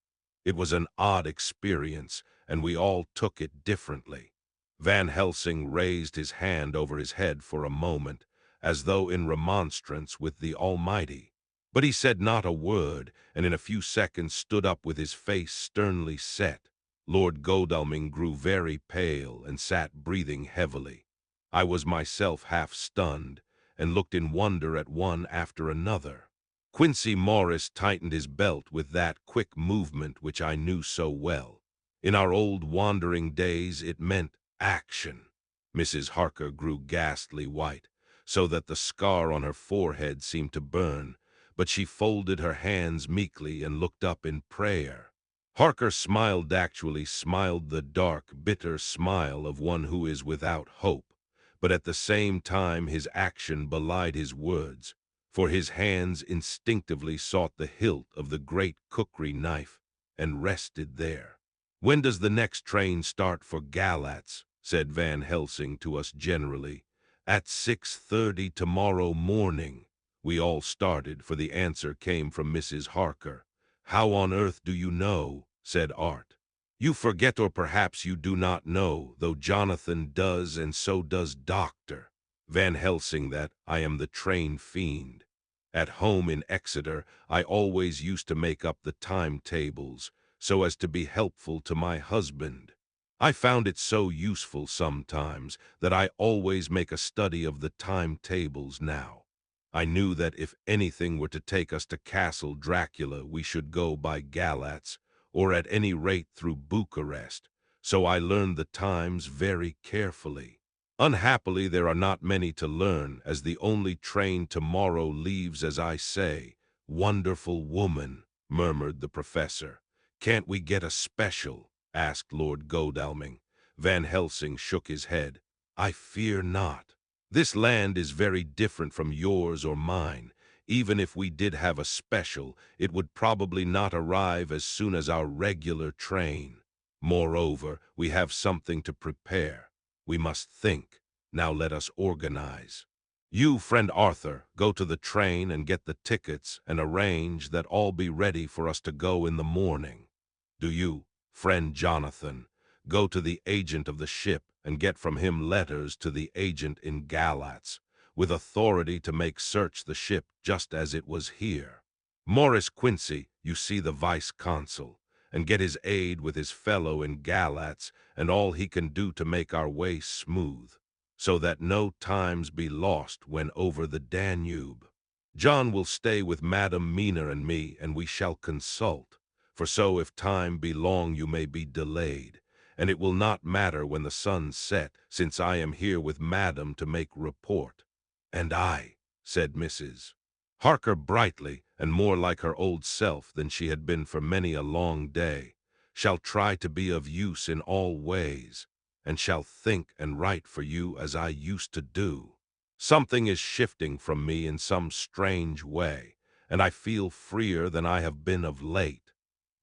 It was an odd experience, and we all took it differently. Van Helsing raised his hand over his head for a moment, as though in remonstrance with the Almighty. But he said not a word, and in a few seconds stood up with his face sternly set. Lord Godalming grew very pale and sat breathing heavily. I was myself half stunned, and looked in wonder at one after another. Quincey Morris tightened his belt with that quick movement which I knew so well. In our old wandering days it meant action. Mrs. Harker grew ghastly white, so that the scar on her forehead seemed to burn, but she folded her hands meekly and looked up in prayer. Harker smiled, actually smiled the dark, bitter smile of one who is without hope, but at the same time his action belied his words, for his hands instinctively sought the hilt of the great cookery knife and rested there. "When does the next train start for Galatz?" said Van Helsing to us generally. "At 6:30 tomorrow morning." We all started, for the answer came from Mrs. Harker. "How on earth do you know?" said Art. "You forget, or perhaps you do not know, though Jonathan does, and so does Dr. Van Helsing, that I am the train fiend. At home in Exeter I always used to make up the timetables, so as to be helpful to my husband. I found it so useful sometimes that I always make a study of the timetables now. I knew that if anything were to take us to Castle Dracula we should go by Galatz, or at any rate through Bucharest, so I learned the times very carefully. Unhappily there are not many to learn, as the only train tomorrow leaves, as I say." "Wonderful woman," murmured the professor. "Can't we get a special?" asked Lord Godalming. Van Helsing shook his head. "I fear not. This land is very different from yours or mine. Even if we did have a special, it would probably not arrive as soon as our regular train. Moreover, we have something to prepare. We must think. Now let us organize. You, friend Arthur, go to the train and get the tickets and arrange that all be ready for us to go in the morning. Do you, friend Jonathan, go to the agent of the ship and get from him letters to the agent in Galatz, with authority to make search the ship just as it was here. Morris Quincey, you see the vice-consul, and get his aid with his fellow in Galatz and all he can do to make our way smooth, so that no times be lost when over the Danube. John will stay with Madam Mina and me, and we shall consult, for so if time be long you may be delayed, and it will not matter when the sun set, since I am here with Madam to make report." "And I," said Mrs. Harker brightly, and more like her old self than she had been for many a long day, "shall try to be of use in all ways, and shall think and write for you as I used to do. Something is shifting from me in some strange way, and I feel freer than I have been of late."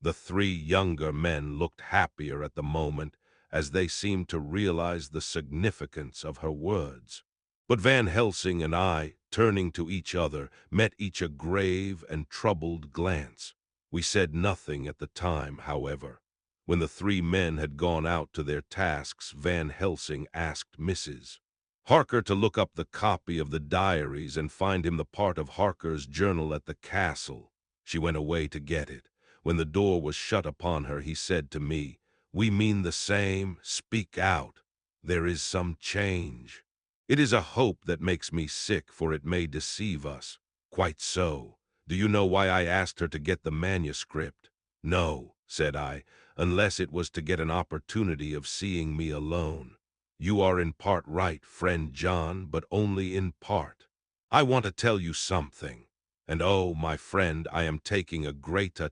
The three younger men looked happier at the moment, as they seemed to realize the significance of her words. But Van Helsing and I, turning to each other, met each a grave and troubled glance. We said nothing at the time, however. When the three men had gone out to their tasks, Van Helsing asked Mrs. Harker to look up the copy of the diaries and find him the part of Harker's journal at the castle. She went away to get it. When the door was shut upon her, he said to me, "We mean the same. Speak out. There is some change." "It is a hope that makes me sick, for it may deceive us." "Quite so. Do you know why I asked her to get the manuscript?" "No," said I, "unless it was to get an opportunity of seeing me alone." "You are in part right, friend John, but only in part. I want to tell you something. And oh, my friend, I am taking a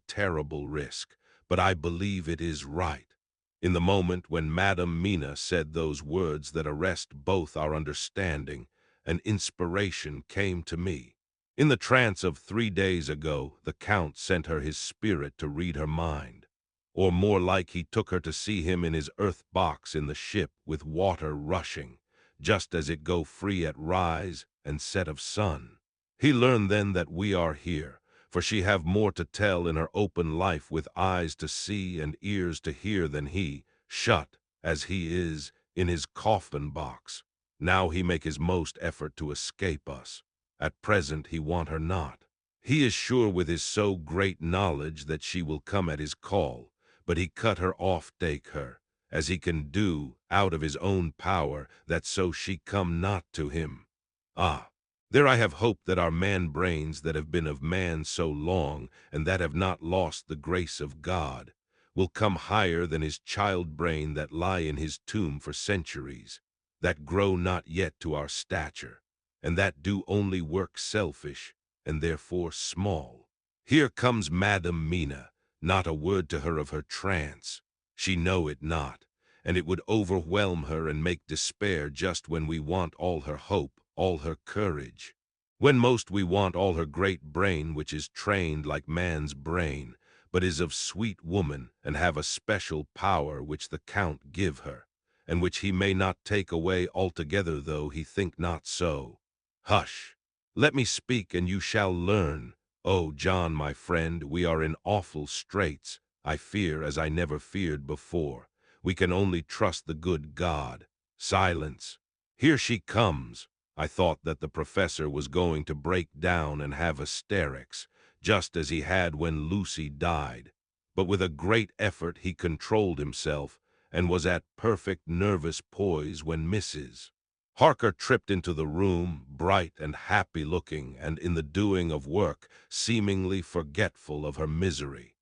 terrible risk, but I believe it is right." In the moment when Madam Mina said those words that arrest both our understanding, an inspiration came to me. In the trance of 3 days ago, the Count sent her his spirit to read her mind. Or more like he took her to see him in his earth box in the ship with water rushing, just as it go free at rise and set of sun. He learned then that we are here, for she have more to tell in her open life with eyes to see and ears to hear than he, shut, as he is, in his coffin box. Now he make his most effort to escape us. At present he want her not. He is sure with his so great knowledge that she will come at his call, but he cut her off take her, as he can do, out of his own power, that so she come not to him. Ah, there I have hoped that our man-brains that have been of man so long, and that have not lost the grace of God, will come higher than his child-brain that lie in his tomb for centuries, that grow not yet to our stature, and that do only work selfish, and therefore small. Here comes Madam Mina, not a word to her of her trance. She know it not, and it would overwhelm her and make despair just when we want all her hope, all her courage. When most we want all her great brain, which is trained like man's brain, but is of sweet woman, and have a special power which the Count give her, and which he may not take away altogether, though he think not so. Hush! Let me speak, and you shall learn. Oh, John, my friend, we are in awful straits. I fear as I never feared before. We can only trust the good God. Silence. Here she comes. I thought that the professor was going to break down and have hysterics, just as he had when Lucy died. But with a great effort he controlled himself, and was at perfect nervous poise when Mrs. Harker tripped into the room, bright and happy-looking, and in the doing of work, seemingly forgetful of her misery.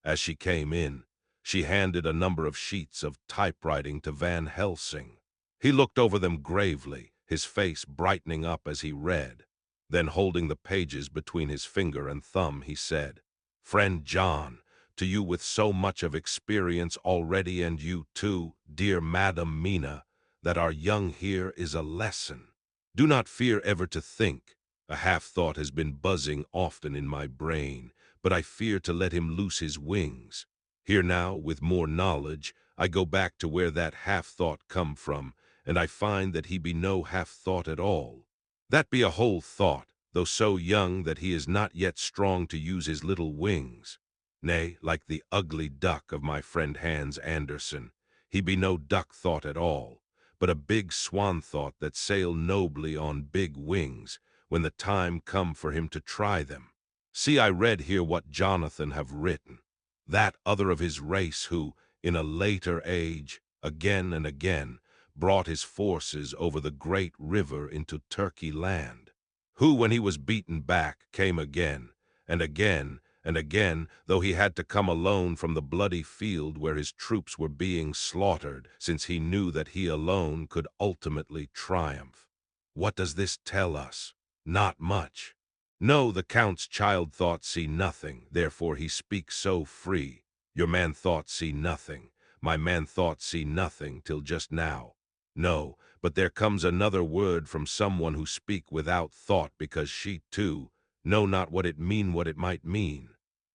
As she came in, she handed a number of sheets of typewriting to Van Helsing. He looked over them gravely, his face brightening up as he read. Then, holding the pages between his finger and thumb, he said, "Friend John, to you with so much of experience already, and you too, dear Madam Mina, that are young, here is a lesson. Do not fear ever to think. A half-thought has been buzzing often in my brain, but I fear to let him loose his wings. Here now, with more knowledge, I go back to where that half-thought come from, and I find that he be no half-thought at all. That be a whole thought, though so young that he is not yet strong to use his little wings. Nay, like the ugly duck of my friend Hans Andersen, he be no duck-thought at all, but a big swan-thought that sail nobly on big wings, when the time come for him to try them. See, I read here what Jonathan have written, that other of his race who, in a later age, again and again, brought his forces over the great river into Turkey land, who, when he was beaten back, came again, and again, and again, though he had to come alone from the bloody field where his troops were being slaughtered, since he knew that he alone could ultimately triumph. What does this tell us? Not much. No, the Count's child thought see nothing, therefore he speaks so free. Your man thought see nothing, my man thought see nothing till just now. No, but there comes another word from someone who speak without thought, because she too know not what it might mean.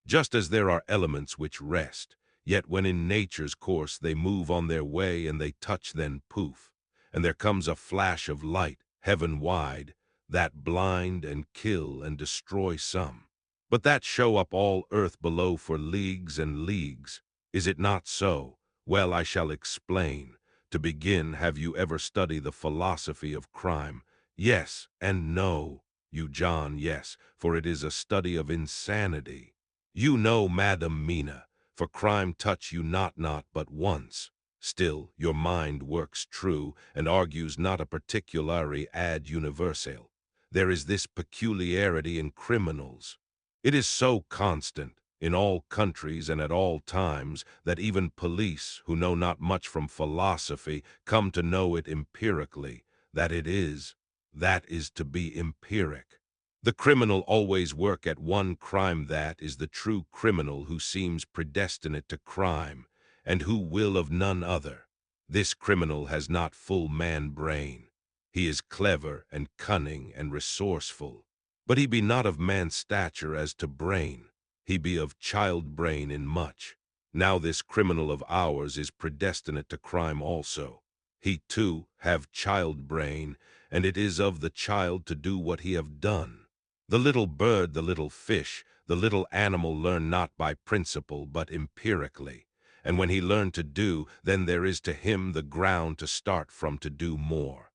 Just as there are elements which rest, yet when in nature's course they move on their way and they touch, then poof, and there comes a flash of light, heaven-wide, that blind and kill and destroy some, but that show up all earth below for leagues and leagues. Is it not so? Well, I shall explain. To begin, have you ever studied the philosophy of crime? Yes and no. You, John, yes, for it is a study of insanity. You know, Madam Mina, for crime touch you not but once. Still, your mind works true, and argues not a particulari ad universale. There is this peculiarity in criminals. It is so constant, in all countries and at all times, that even police, who know not much from philosophy, come to know it empirically, that is to be empiric. The criminal always work at one crime, that is the true criminal who seems predestinate to crime, and who will of none other. This criminal has not full man-brain. He is clever and cunning and resourceful. But he be not of man's stature as to brain. He be of child brain in much. Now this criminal of ours is predestinate to crime also. He too have child brain, and it is of the child to do what he have done. The little bird, the little fish, the little animal learn not by principle, but empirically. And when he learn to do, then there is to him the ground to start from to do more.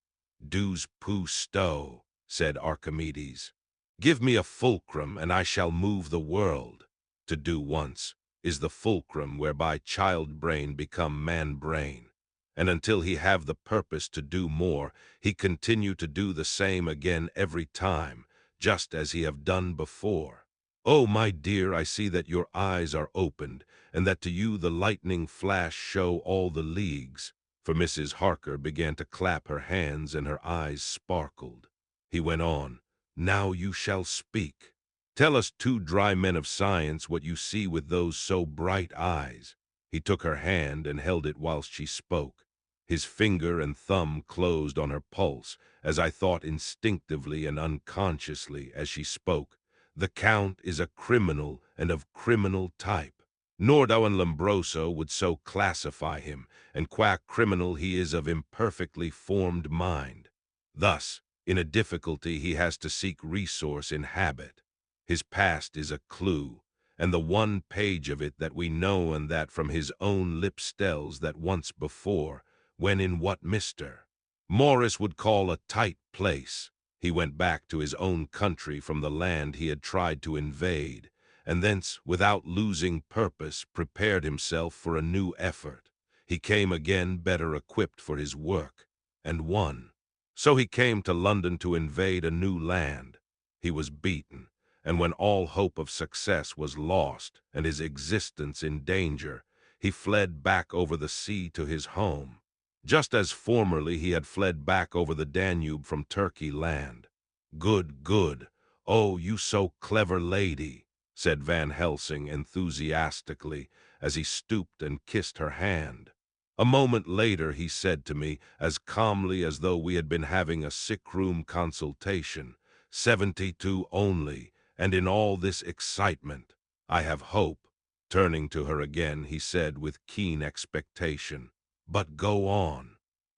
Deux plus sto, said Archimedes. Give me a fulcrum, and I shall move the world. To do once is the fulcrum whereby child brain become man brain. And until he have the purpose to do more, he continue to do the same again every time, just as he have done before. Oh, my dear, I see that your eyes are opened, and that to you the lightning flash show all the leagues. For Mrs. Harker began to clap her hands, and her eyes sparkled. He went on, now you shall speak. Tell us two dry men of science what you see with those so bright eyes. He took her hand and held it whilst she spoke. His finger and thumb closed on her pulse, as I thought instinctively and unconsciously as she spoke. The Count is a criminal and of criminal type. Nordau and Lombroso would so classify him, and qua criminal he is of imperfectly formed mind. Thus, in a difficulty he has to seek resource in habit. His past is a clue, and the one page of it that we know, and that from his own lips tells that once before, when in what Mr. Morris would call a tight place, he went back to his own country from the land he had tried to invade, and thence, without losing purpose, prepared himself for a new effort. He came again better equipped for his work, and won. So he came to London to invade a new land. He was beaten, and when all hope of success was lost and his existence in danger, he fled back over the sea to his home, just as formerly he had fled back over the Danube from Turkey land. Good, good. Oh, you so clever lady, said Van Helsing enthusiastically as he stooped and kissed her hand. A moment later he said to me, as calmly as though we had been having a sick-room consultation, 72 only, and in all this excitement, I have hope. Turning to her again, he said with keen expectation, but go on.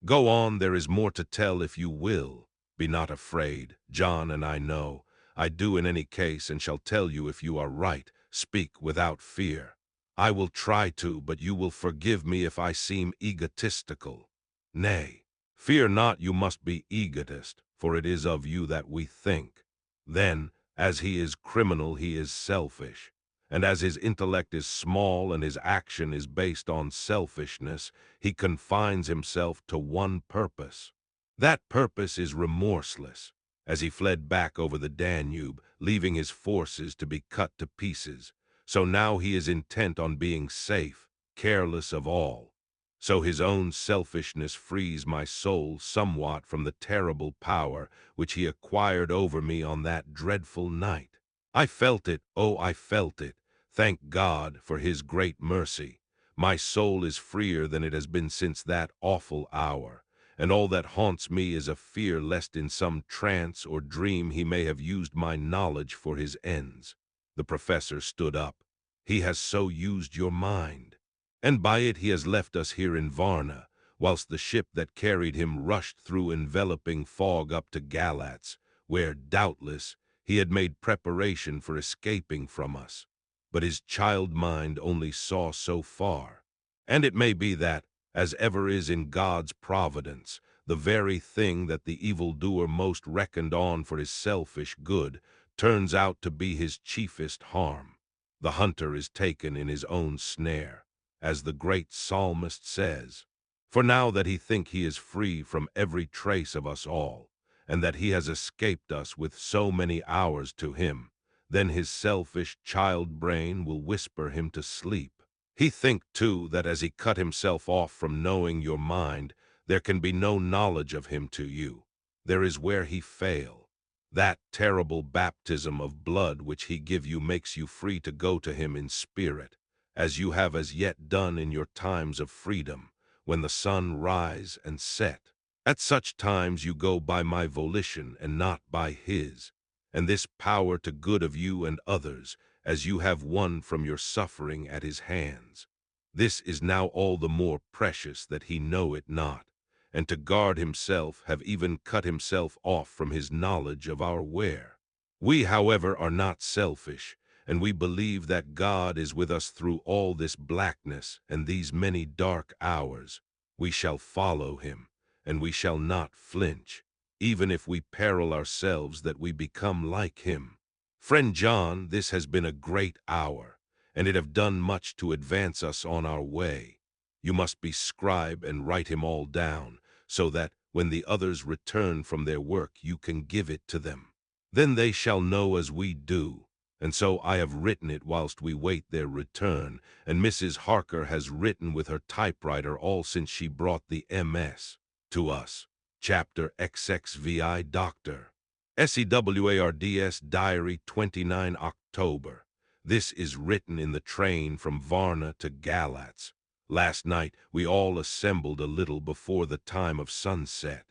Go on, there is more to tell if you will. Be not afraid, John and I know. I do in any case, and shall tell you if you are right. Speak without fear. I will try to, but you will forgive me if I seem egotistical. Nay, fear not, you must be egotist, for it is of you that we think. Then, as he is criminal, he is selfish. And as his intellect is small and his action is based on selfishness, he confines himself to one purpose. That purpose is remorseless, as he fled back over the Danube, leaving his forces to be cut to pieces. So now he is intent on being safe, careless of all. So his own selfishness frees my soul somewhat from the terrible power which he acquired over me on that dreadful night. I felt it, oh, I felt it. Thank God for his great mercy. My soul is freer than it has been since that awful hour, and all that haunts me is a fear lest in some trance or dream he may have used my knowledge for his ends. The professor stood up. He has so used your mind, and by it he has left us here in Varna, whilst the ship that carried him rushed through enveloping fog up to Galatz, where, doubtless, he had made preparation for escaping from us. But his child mind only saw so far. And it may be that, as ever is in God's providence, the very thing that the evildoer most reckoned on for his selfish good turns out to be his chiefest harm. The hunter is taken in his own snare, as the great psalmist says. For now that he think he is free from every trace of us all, and that he has escaped us with so many hours to him, then his selfish child brain will whisper him to sleep. He think, too, that as he cut himself off from knowing your mind, there can be no knowledge of him to you. There is where he fail. That terrible baptism of blood which he give you makes you free to go to him in spirit, as you have as yet done in your times of freedom, when the sun rise and set. At such times you go by my volition and not by his, and this power to good of you and others, as you have won from your suffering at his hands. This is now all the more precious that he know it not, and to guard himself have even cut himself off from his knowledge of our where. We, however, are not selfish, and we believe that God is with us through all this blackness and these many dark hours. We shall follow him, and we shall not flinch, even if we peril ourselves that we become like him. Friend John, this has been a great hour, and it have done much to advance us on our way. You must be scribe and write him all down, so that, when the others return from their work, you can give it to them. Then they shall know as we do, and so I have written it whilst we wait their return, and Mrs. Harker has written with her typewriter all since she brought the MS to us. Chapter XXVI Dr. SEWARDS Diary 29 October. This is written in the train from Varna to Galatz. Last night we all assembled a little before the time of sunset.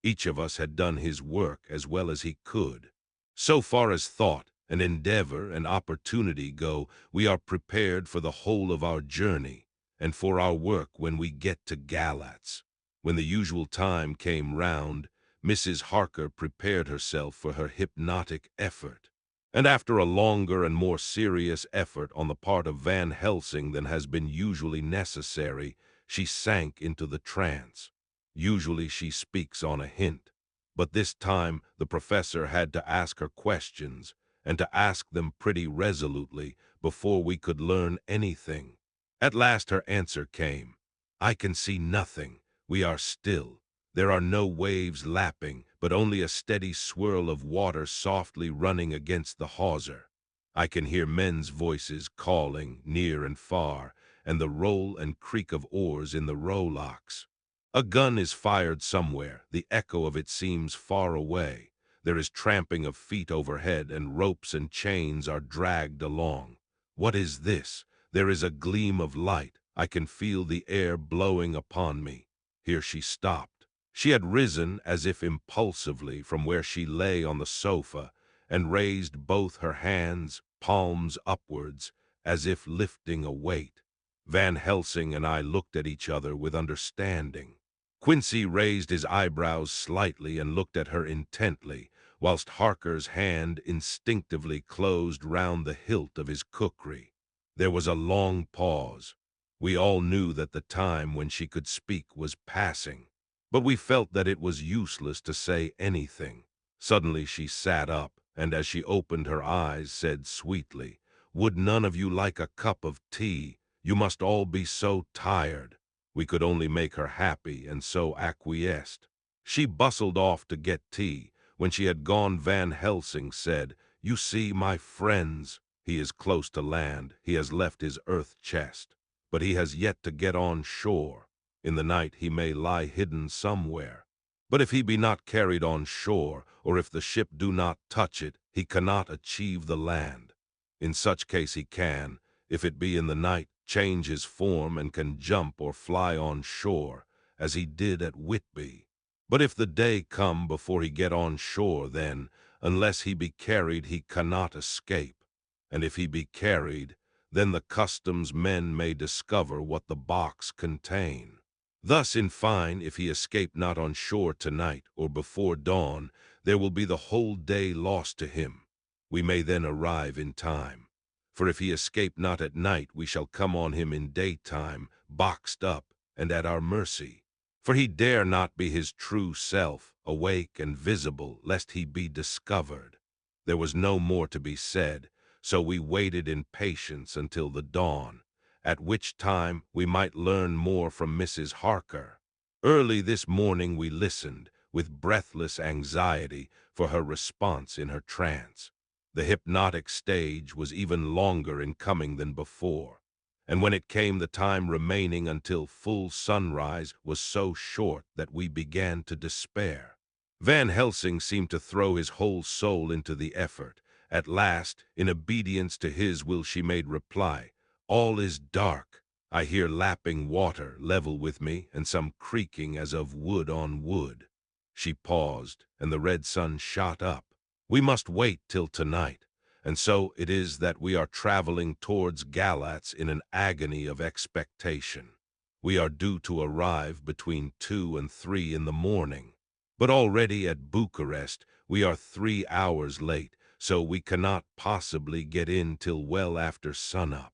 Each of us had done his work as well as he could. So far as thought and endeavor and opportunity go, we are prepared for the whole of our journey and for our work when we get to Galatz. When the usual time came round, Mrs. Harker prepared herself for her hypnotic effort, and after a longer and more serious effort on the part of Van Helsing than has been usually necessary, she sank into the trance. Usually she speaks on a hint, but this time the professor had to ask her questions, and to ask them pretty resolutely before we could learn anything. At last her answer came. "I can see nothing. We are still. There are no waves lapping, but only a steady swirl of water softly running against the hawser. I can hear men's voices calling near and far, and the roll and creak of oars in the rowlocks. A gun is fired somewhere. The echo of it seems far away. There is tramping of feet overhead, and ropes and chains are dragged along. What is this? There is a gleam of light. I can feel the air blowing upon me." Here she stopped. She had risen as if impulsively from where she lay on the sofa, and raised both her hands, palms upwards, as if lifting a weight. Van Helsing and I looked at each other with understanding. Quincy raised his eyebrows slightly and looked at her intently, whilst Harker's hand instinctively closed round the hilt of his kukri. There was a long pause. We all knew that the time when she could speak was passing, but we felt that it was useless to say anything. Suddenly she sat up, and as she opened her eyes said sweetly, "Would none of you like a cup of tea? You must all be so tired." We could only make her happy, and so acquiesced. She bustled off to get tea. When she had gone, Van Helsing said, "You see, my friends, he is close to land. He has left his earth chest, but he has yet to get on shore. In the night he may lie hidden somewhere. But if he be not carried on shore, or if the ship do not touch it, he cannot achieve the land. In such case he can, if it be in the night, change his form and can jump or fly on shore, as he did at Whitby. But if the day come before he get on shore, then, unless he be carried, he cannot escape. And if he be carried, then the customs men may discover what the box contain. Thus, in fine, if he escape not on shore tonight or before dawn, there will be the whole day lost to him. We may then arrive in time. For if he escape not at night, we shall come on him in daytime, boxed up and at our mercy. For he dare not be his true self, awake and visible, lest he be discovered." There was no more to be said, so we waited in patience until the dawn, at which time we might learn more from Mrs. Harker. Early this morning we listened, with breathless anxiety, for her response in her trance. The hypnotic stage was even longer in coming than before, and when it came, the time remaining until full sunrise was so short that we began to despair. Van Helsing seemed to throw his whole soul into the effort. At last, in obedience to his will, she made reply, "All is dark. I hear lapping water level with me and some creaking as of wood on wood. She paused, and the red sun shot up. We must wait till tonight, and so it is that we are traveling towards Galatz in an agony of expectation. We are due to arrive between 2 and 3 in the morning, but already at Bucharest we are 3 hours late, so we cannot possibly get in till well after sunup.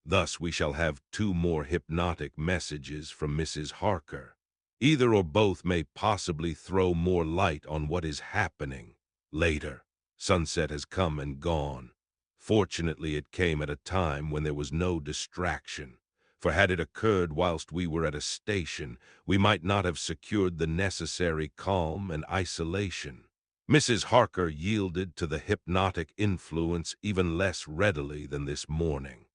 Thus we shall have 2 more hypnotic messages from Mrs. Harker. Either or both may possibly throw more light on what is happening. Later, sunset has come and gone. Fortunately, it came at a time when there was no distraction, for had it occurred whilst we were at a station, we might not have secured the necessary calm and isolation. Mrs. Harker yielded to the hypnotic influence even less readily than this morning.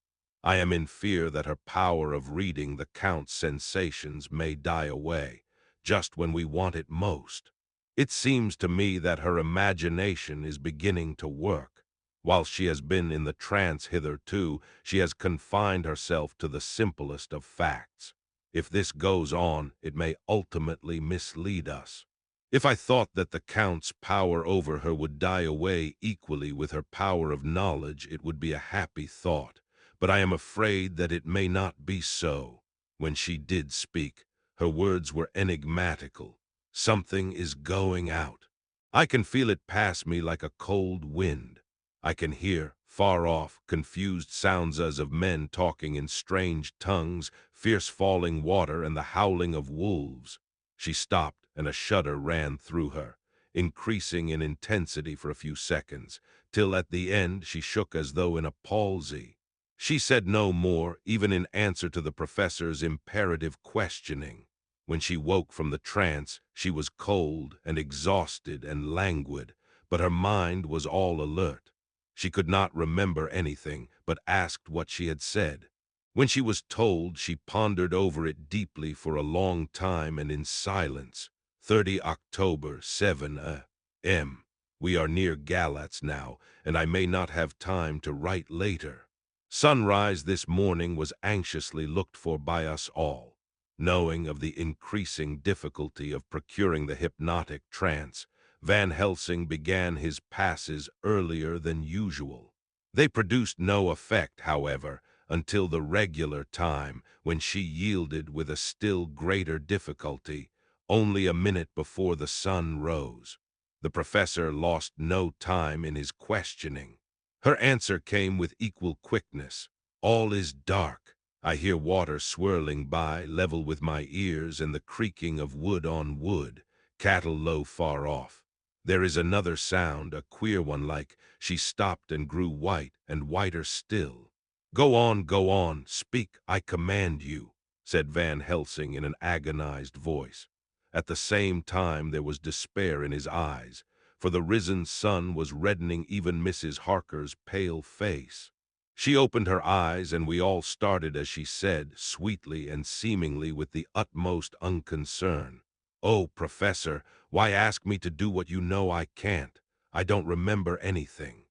I am in fear that her power of reading the Count's sensations may die away, just when we want it most. It seems to me that her imagination is beginning to work. While she has been in the trance hitherto, she has confined herself to the simplest of facts. If this goes on, it may ultimately mislead us. If I thought that the Count's power over her would die away equally with her power of knowledge, it would be a happy thought. But I am afraid that it may not be so. When she did speak, her words were enigmatical. Something is going out. I can feel it pass me like a cold wind. I can hear, far off, confused sounds as of men talking in strange tongues, fierce falling water, and the howling of wolves. She stopped, and a shudder ran through her, increasing in intensity for a few seconds, till at the end she shook as though in a palsy. She said no more, even in answer to the professor's imperative questioning. When she woke from the trance, she was cold and exhausted and languid, but her mind was all alert. She could not remember anything, but asked what she had said. When she was told, she pondered over it deeply for a long time and in silence. 30 October, 7 a.m. We are near Galatz now, and I may not have time to write later. Sunrise this morning was anxiously looked for by us all. Knowing of the increasing difficulty of procuring the hypnotic trance, Van Helsing began his passes earlier than usual. They produced no effect, however, until the regular time, when she yielded with a still greater difficulty, only a minute before the sun rose. The professor lost no time in his questioning. Her answer came with equal quickness. All is dark. I hear water swirling by, level with my ears, and the creaking of wood on wood, cattle low far off. There is another sound, a queer one like. She stopped and grew white, and whiter still. Go on, speak, I command you," said Van Helsing in an agonized voice. At the same time there was despair in his eyes, for the risen sun was reddening even Mrs. Harker's pale face. She opened her eyes, and we all started as she said, sweetly and seemingly with the utmost unconcern, "Oh, Professor, why ask me to do what you know I can't? I don't remember anything."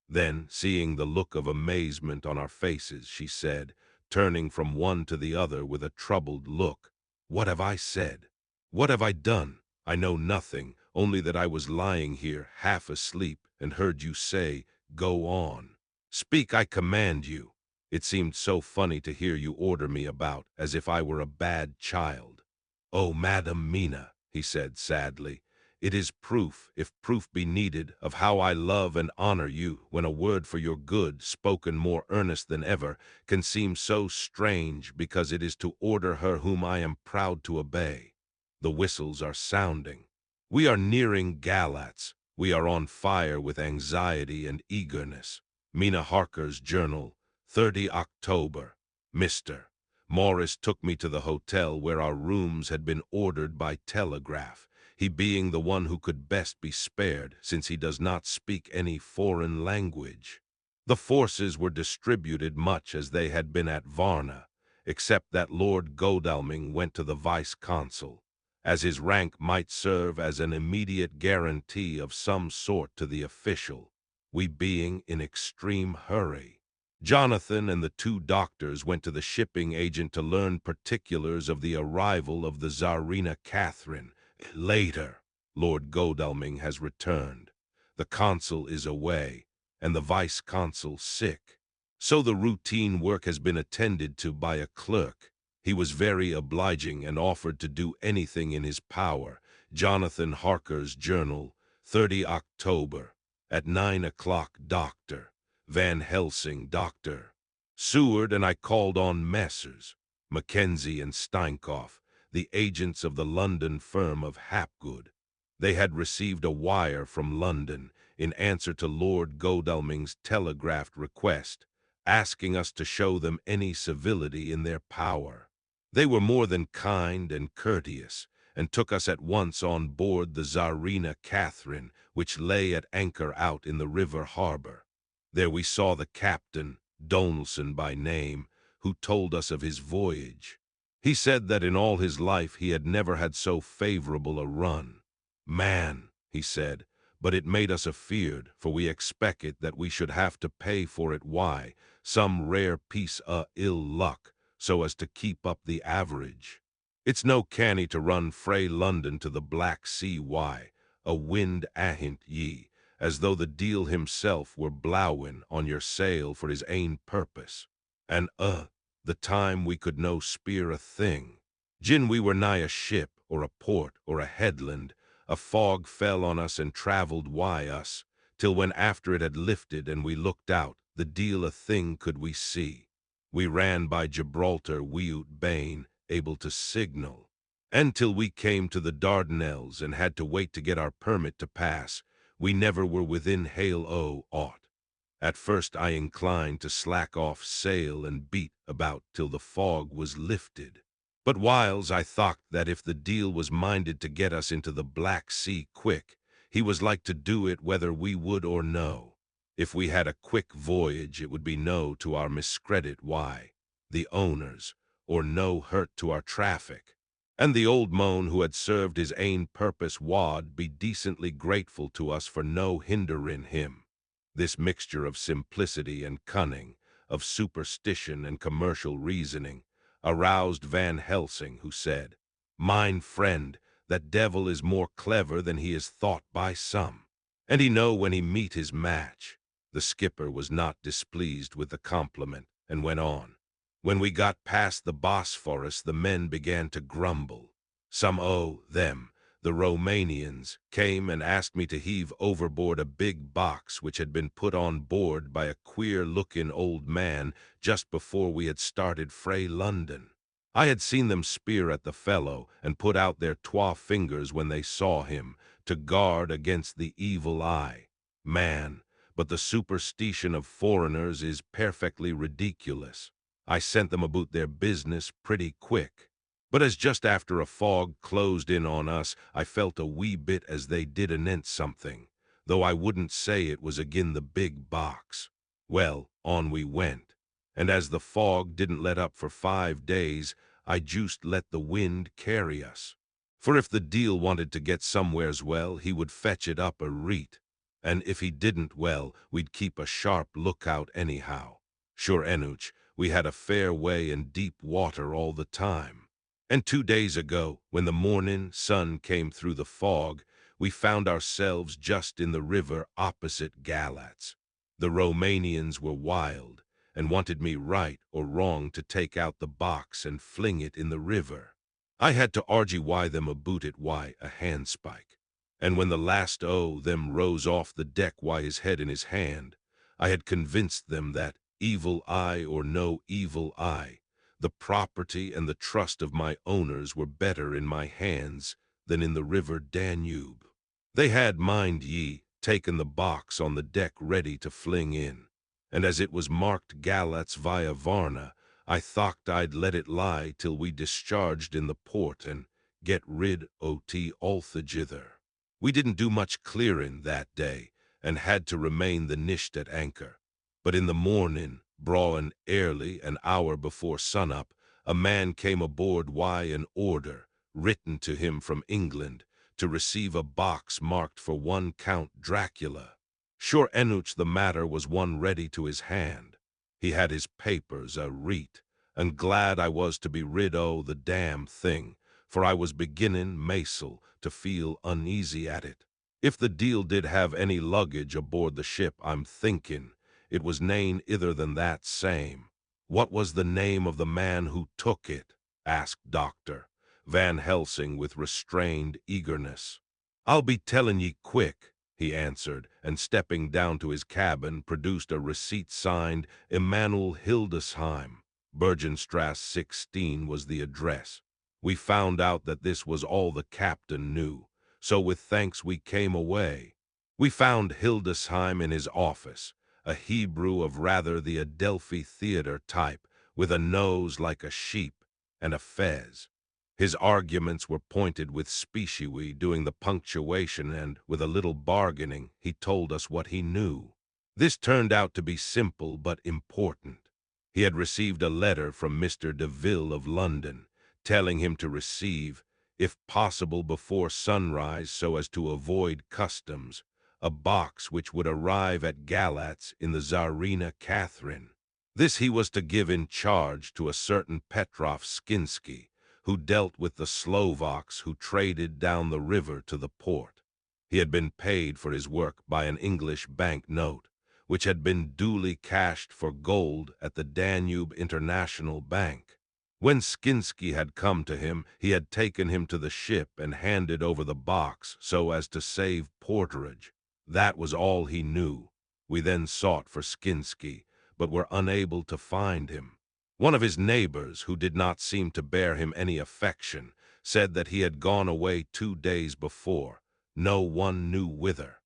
Then, seeing the look of amazement on our faces, she said, turning from one to the other with a troubled look, "What have I said? What have I done? I know nothing, only that I was lying here, half asleep, and heard you say, 'Go on. Speak, I command you.' It seemed so funny to hear you order me about, as if I were a bad child." "Oh, Madam Mina," he said sadly, "it is proof, if proof be needed, of how I love and honor you, when a word for your good, spoken more earnest than ever, can seem so strange because it is to order her whom I am proud to obey. The whistles are sounding. We are nearing Galatz. We are on fire with anxiety and eagerness. Mina Harker's journal, 30 October. Mr. Morris took me to the hotel where our rooms had been ordered by telegraph, he being the one who could best be spared, since he does not speak any foreign language. The forces were distributed much as they had been at Varna, except that Lord Godalming went to the vice-consul, as his rank might serve as an immediate guarantee of some sort to the official, we being in extreme hurry. Jonathan and the two doctors went to the shipping agent to learn particulars of the arrival of the Tsarina Catherine. Later, Lord Godalming has returned. The consul is away, and the vice-consul sick. So the routine work has been attended to by a clerk. He was very obliging and offered to do anything in his power. Jonathan Harker's journal, 30 October, at 9 o'clock, Dr. Van Helsing, Dr. Seward, and I called on Messrs. Mackenzie and Steinkoff, the agents of the London firm of Hapgood. They had received a wire from London in answer to Lord Godalming's telegraphed request, asking us to show them any civility in their power. They were more than kind and courteous, and took us at once on board the Tsarina Catherine, which lay at anchor out in the river harbor. There we saw the captain, Donaldson by name, who told us of his voyage. He said that in all his life he had never had so favorable a run. Man, he said, but it made us afeard, for we expected that we should have to pay for it some rare piece o' ill luck, so as to keep up the average. It's no canny to run frae London to the Black Sea a wind ahint ye, as though the deil himself were blowin' on your sail for his ain purpose. And the time we could no speer a thing. Gin we were nigh a ship, or a port, or a headland, a fog fell on us and travelled us, till when after it had lifted and we looked out, the deil a thing could we see. We ran by Gibraltar without bane, able to signal. And till we came to the Dardanelles and had to wait to get our permit to pass, we never were within hail o' aught. At first I inclined to slack off sail and beat about till the fog was lifted. But whiles I thought that if the deil was minded to get us into the Black Sea quick, he was like to do it whether we would or no. If we had a quick voyage, it would be no to our miscredit the owners, or no hurt to our traffic. And the old moan who had served his ain purpose wad be decently grateful to us for no hinderin' him. This mixture of simplicity and cunning, of superstition and commercial reasoning, aroused Van Helsing, who said, "Mine friend, that devil is more clever than he is thought by some, and he know when he meet his match." The skipper was not displeased with the compliment, and went on. When we got past the Bosphorus, the men began to grumble. Some o' them, the Romanians, came and asked me to heave overboard a big box which had been put on board by a queer-looking old man just before we had started frae London. I had seen them speer at the fellow and put out their twa fingers when they saw him, to guard against the evil eye. Man, but the superstition of foreigners is perfectly ridiculous. I sent them about their business pretty quick. But as just after a fog closed in on us, I felt a wee bit as they did anent something, though I wouldn't say it was agin the big box. Well, on we went, and as the fog didn't let up for 5 days, I just let the wind carry us. For if the deil wanted to get somewheres well, he would fetch it up a reet, and if he didn't, well, we'd keep a sharp lookout anyhow. Sure enough, we had a fair way in deep water all the time. And 2 days ago, when the morning sun came through the fog, we found ourselves just in the river opposite Galatz. The Romanians were wild, and wanted me right or wrong to take out the box and fling it in the river. I had to argy them aboot it a handspike. And when the last o' them rose off the deck his head in his hand, I had convinced them that, evil eye or no evil eye, the property and the trust of my owners were better in my hands than in the river Danube. They had, mind ye, taken the box on the deck ready to fling in, and as it was marked Galatz via Varna, I thought I'd let it lie till we discharged in the port and get rid o' tea althogither. We didn't do much clearing that day, and had to remain the nisht at anchor. But in the morning, braw'n early, an hour before sunup, a man came aboard an order, written to him from England, to receive a box marked for one Count Dracula. Sure enough the matter was one ready to his hand. He had his papers a reet, and glad I was to be rid o' the damn thing, for I was beginning, masel, to feel uneasy at it. If the deal did have any luggage aboard the ship, I'm thinking it was nane ither than that same. What was the name of the man who took it? Asked Dr. Van Helsing with restrained eagerness. I'll be telling ye quick, he answered, and stepping down to his cabin, produced a receipt signed Emanuel Hildesheim. Bergenstrasse 16 was the address. We found out that this was all the captain knew, so with thanks we came away. We found Hildesheim in his office, a Hebrew of rather the Adelphi theater type, with a nose like a sheep and a fez. His arguments were pointed with speciously, doing the punctuation, and with a little bargaining he told us what he knew. This turned out to be simple but important. He had received a letter from Mr. de Ville of London, telling him to receive, if possible before sunrise so as to avoid customs, a box which would arrive at Galatz in the Tsarina Catherine. This he was to give in charge to a certain Petrov Skinsky, who dealt with the Slovaks who traded down the river to the port. He had been paid for his work by an English bank note, which had been duly cashed for gold at the Danube International Bank. When Skinsky had come to him, he had taken him to the ship and handed over the box so as to save porterage. That was all he knew. We then sought for Skinsky, but were unable to find him. One of his neighbors, who did not seem to bear him any affection, said that he had gone away 2 days before, no one knew whither.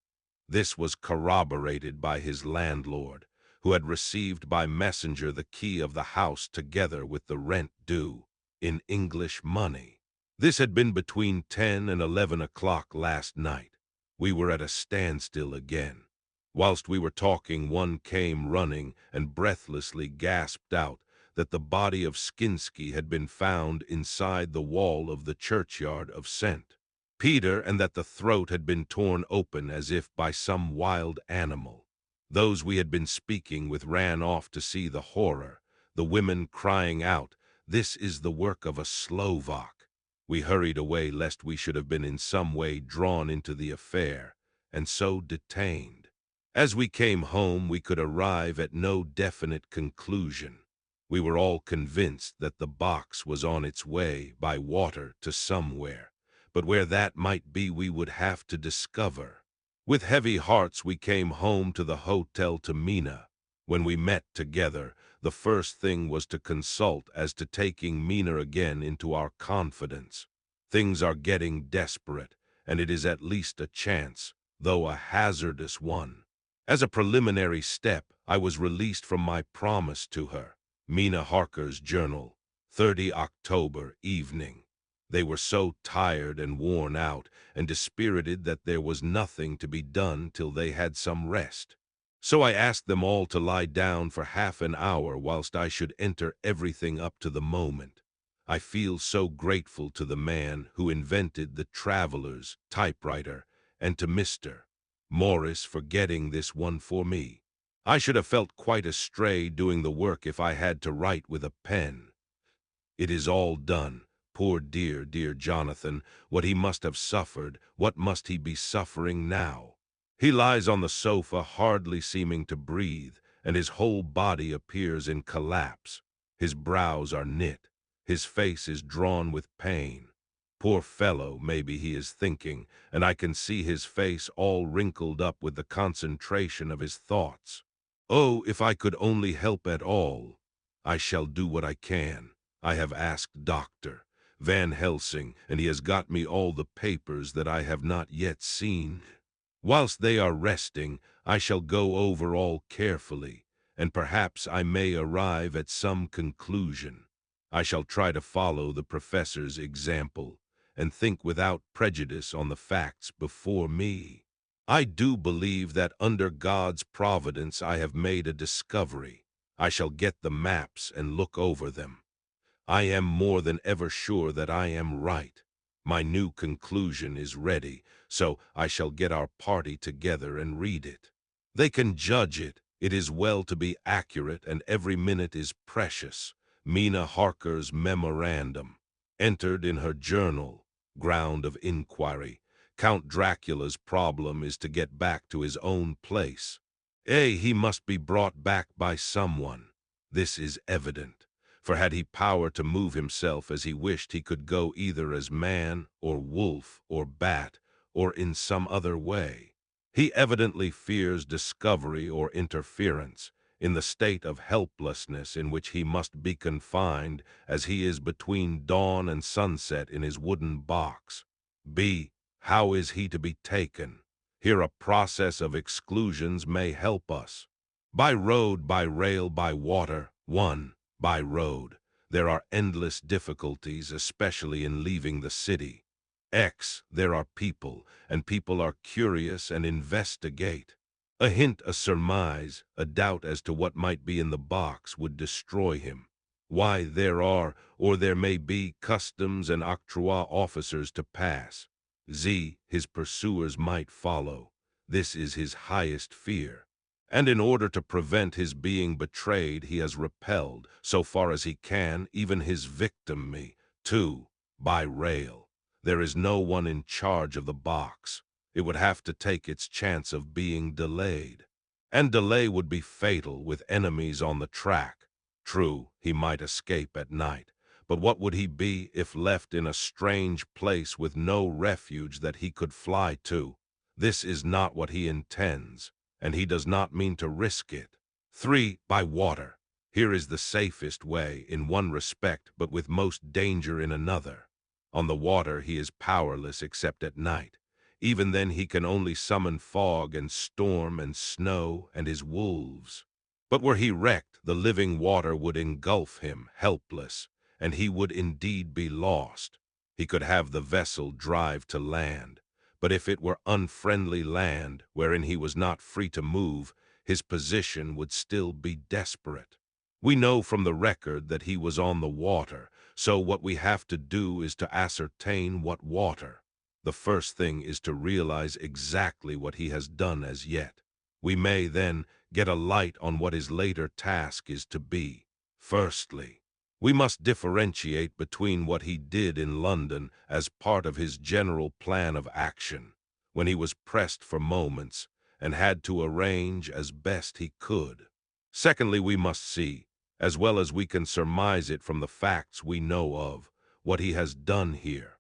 This was corroborated by his landlord, who had received by messenger the key of the house together with the rent due, in English money. This had been between 10 and 11 o'clock last night. We were at a standstill again. Whilst we were talking, one came running and breathlessly gasped out that the body of Skinsky had been found inside the wall of the churchyard of St. Peter, and that the throat had been torn open as if by some wild animal. Those we had been speaking with ran off to see the horror, the women crying out, "This is the work of a Slovak." We hurried away lest we should have been in some way drawn into the affair, and so detained. As we came home, we could arrive at no definite conclusion. We were all convinced that the box was on its way by water to somewhere, but where that might be we would have to discover. With heavy hearts we came home to the hotel to Mina. When we met together, the first thing was to consult as to taking Mina again into our confidence. Things are getting desperate, and it is at least a chance, though a hazardous one. As a preliminary step, I was released from my promise to her. Mina Harker's journal, 30 October evening. They were so tired and worn out and dispirited that there was nothing to be done till they had some rest. So I asked them all to lie down for half an hour whilst I should enter everything up to the moment. I feel so grateful to the man who invented the traveler's typewriter and to Mr. Morris for getting this one for me. I should have felt quite astray doing the work if I had to write with a pen. It is all done. Poor dear, dear Jonathan, what he must have suffered, what must he be suffering now? He lies on the sofa, hardly seeming to breathe, and his whole body appears in collapse. His brows are knit, his face is drawn with pain. Poor fellow, maybe he is thinking, and I can see his face all wrinkled up with the concentration of his thoughts. Oh, if I could only help at all! I shall do what I can. I have asked Dr. Van Helsing, and he has got me all the papers that I have not yet seen. Whilst they are resting, I shall go over all carefully, and perhaps I may arrive at some conclusion. I shall try to follow the professor's example, and think without prejudice on the facts before me. I do believe that under God's providence I have made a discovery. I shall get the maps and look over them. I am more than ever sure that I am right. My new conclusion is ready, so I shall get our party together and read it. They can judge it. It is well to be accurate, and every minute is precious. Mina Harker's memorandum, entered in her journal, ground of inquiry. Count Dracula's problem is to get back to his own place. He must be brought back by someone. This is evident, for had he power to move himself as he wished, he could go either as man or wolf or bat or in some other way. He evidently fears discovery or interference, in the state of helplessness in which he must be confined, as he is between dawn and sunset in his wooden box. B. How is he to be taken? Here a process of exclusions may help us. By road, by rail, by water. 1. By road. There are endless difficulties, especially in leaving the city. There are people, and people are curious and investigate. A hint, a surmise, a doubt as to what might be in the box would destroy him. Why, there are, or there may be, customs and octroi officers to pass. His pursuers might follow. This is his highest fear. And in order to prevent his being betrayed, he has repelled, so far as he can, even his victim me. 2. By rail. There is no one in charge of the box. It would have to take its chance of being delayed. And delay would be fatal with enemies on the track. True, he might escape at night, but what would he be if left in a strange place with no refuge that he could fly to? This is not what he intends, and he does not mean to risk it. 3. By water. Here is the safest way in one respect, but with most danger in another. On the water he is powerless except at night. Even then he can only summon fog and storm and snow and his wolves. But were he wrecked, the living water would engulf him, helpless, and he would indeed be lost. He could have the vessel drive to land, but if it were unfriendly land, wherein he was not free to move, his position would still be desperate. We know from the record that he was on the water, so what we have to do is to ascertain what water. The first thing is to realize exactly what he has done as yet. We may, then, get a light on what his later task is to be. Firstly, we must differentiate between what he did in London as part of his general plan of action, when he was pressed for moments and had to arrange as best he could. Secondly, we must see, as well as we can surmise it from the facts we know of, what he has done here.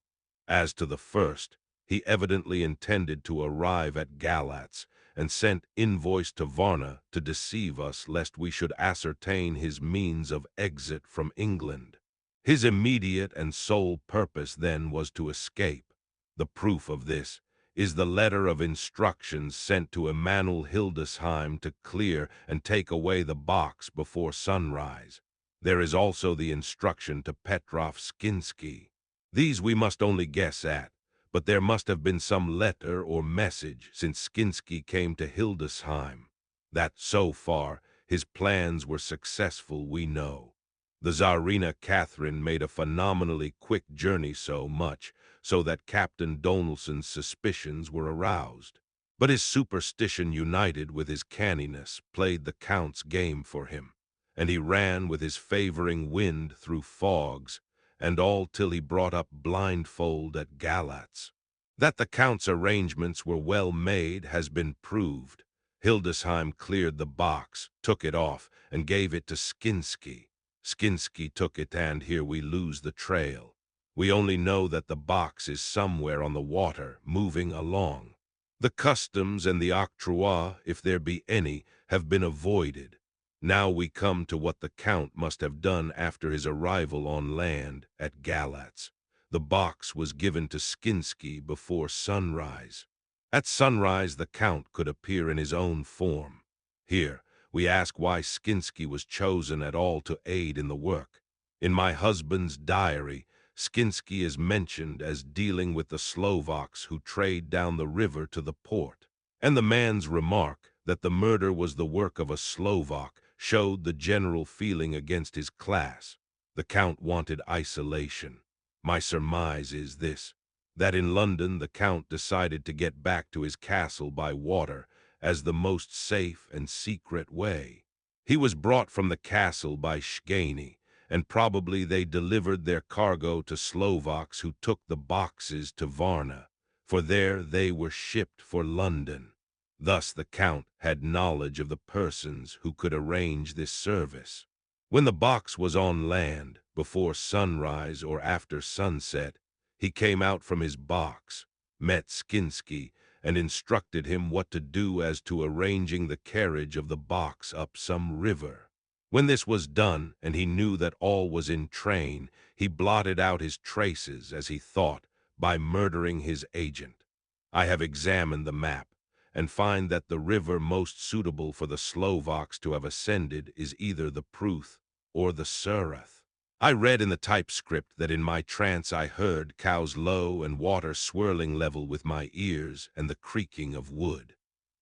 As to the first, he evidently intended to arrive at Galatz, and sent invoice to Varna to deceive us lest we should ascertain his means of exit from England. His immediate and sole purpose then was to escape. The proof of this is the letter of instructions sent to Emanuel Hildesheim to clear and take away the box before sunrise. There is also the instruction to Petrov Skinsky. These we must only guess at, but there must have been some letter or message since Skinsky came to Hildesheim. That, so far, his plans were successful we know. The Tsarina Catherine made a phenomenally quick journey, so that Captain Donelson's suspicions were aroused. But his superstition united with his canniness played the Count's game for him, and he ran with his favoring wind through fogs, and all till he brought up blindfold at Galatz. That the Count's arrangements were well made has been proved. Hildesheim cleared the box, took it off, and gave it to Skinsky. Skinsky took it, and here we lose the trail. We only know that the box is somewhere on the water, moving along. The customs and the octroi, if there be any, have been avoided. Now we come to what the Count must have done after his arrival on land at Galatz. The box was given to Skinsky before sunrise. At sunrise the Count could appear in his own form. Here, we ask why Skinsky was chosen at all to aid in the work. In my husband's diary, Skinsky is mentioned as dealing with the Slovaks who trade down the river to the port, and the man's remark that the murder was the work of a Slovak showed the general feeling against his class. The Count wanted isolation. My surmise is this, that in London the Count decided to get back to his castle by water, as the most safe and secret way. He was brought from the castle by Shgany, and probably they delivered their cargo to Slovaks who took the boxes to Varna, for there they were shipped for London. Thus the Count had knowledge of the persons who could arrange this service. When the box was on land, before sunrise or after sunset, he came out from his box, met Skinsky, and instructed him what to do as to arranging the carriage of the box up some river. When this was done, and he knew that all was in train, he blotted out his traces, as he thought, by murdering his agent. I have examined the map, and find that the river most suitable for the Slovaks to have ascended is either the Pruth or the Surath. I read in the typescript that in my trance I heard cows low and water swirling level with my ears and the creaking of wood.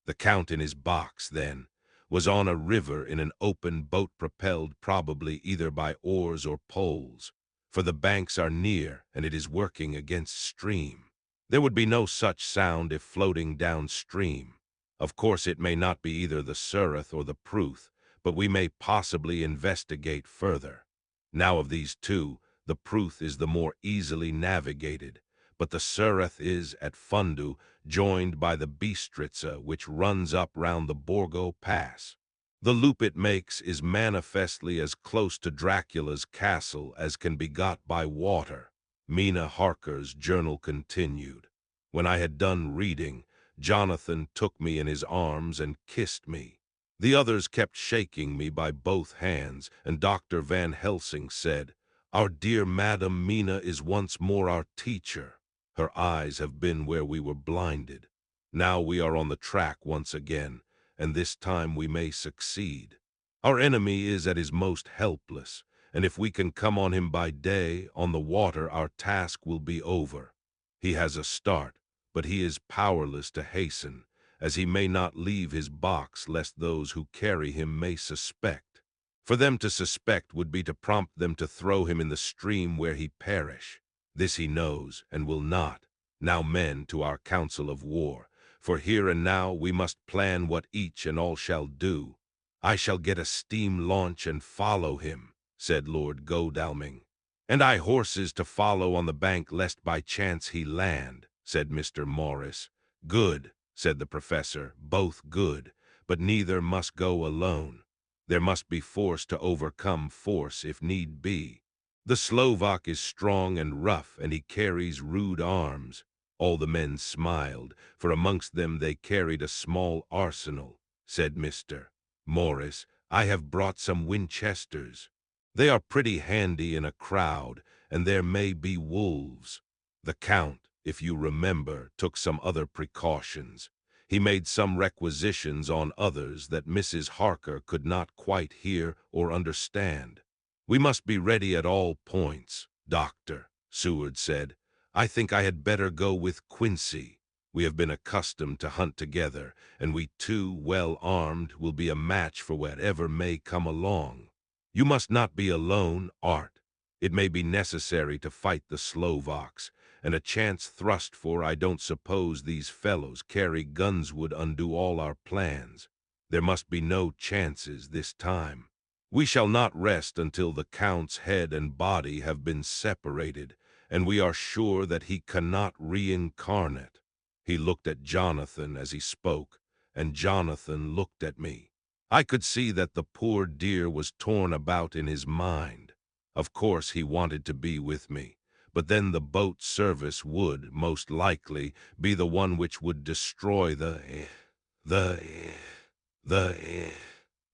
The Count in his box, then, was on a river in an open boat propelled probably either by oars or poles, for the banks are near and it is working against stream. There would be no such sound if floating downstream. Of course it may not be either the Surath or the Pruth, but we may possibly investigate further. Now of these two, the Pruth is the more easily navigated, but the Surath is, at Fundu, joined by the Bistritza, which runs up round the Borgo Pass. The loop it makes is manifestly as close to Dracula's castle as can be got by water. Mina Harker's journal continued. When I had done reading, Jonathan took me in his arms and kissed me. The others kept shaking me by both hands, and Dr. Van Helsing said, "Our dear Madam Mina is once more our teacher. Her eyes have been where we were blinded. Now we are on the track once again, and this time we may succeed. Our enemy is at his most helpless, and if we can come on him by day, on the water our task will be over. He has a start, but he is powerless to hasten, as he may not leave his box lest those who carry him may suspect. For them to suspect would be to prompt them to throw him in the stream where he perish. This he knows, and will not. Now men, to our council of war, for here and now we must plan what each and all shall do. I shall get a steam launch and follow him," said Lord Godalming. "And I horses to follow on the bank lest by chance he land," said Mr. Morris. "Good," said the professor, "both good, but neither must go alone. There must be force to overcome force if need be. The Slovak is strong and rough, and he carries rude arms." All the men smiled, for amongst them they carried a small arsenal. Said Mr. Morris, "I have brought some Winchesters. They are pretty handy in a crowd, and there may be wolves." The Count, if you remember, took some other precautions. He made some requisitions on others that Mrs. Harker could not quite hear or understand. "We must be ready at all points, Doctor," Seward said. "I think I had better go with Quincy. We have been accustomed to hunt together, and we two, well armed, will be a match for whatever may come along. You must not be alone, Art. It may be necessary to fight the Slovaks, and a chance thrust for I don't suppose these fellows carry guns would undo all our plans. There must be no chances this time. We shall not rest until the Count's head and body have been separated, and we are sure that he cannot reincarnate." He looked at Jonathan as he spoke, and Jonathan looked at me. I could see that the poor dear was torn about in his mind. Of course he wanted to be with me, but then the boat service would, most likely, be the one which would destroy the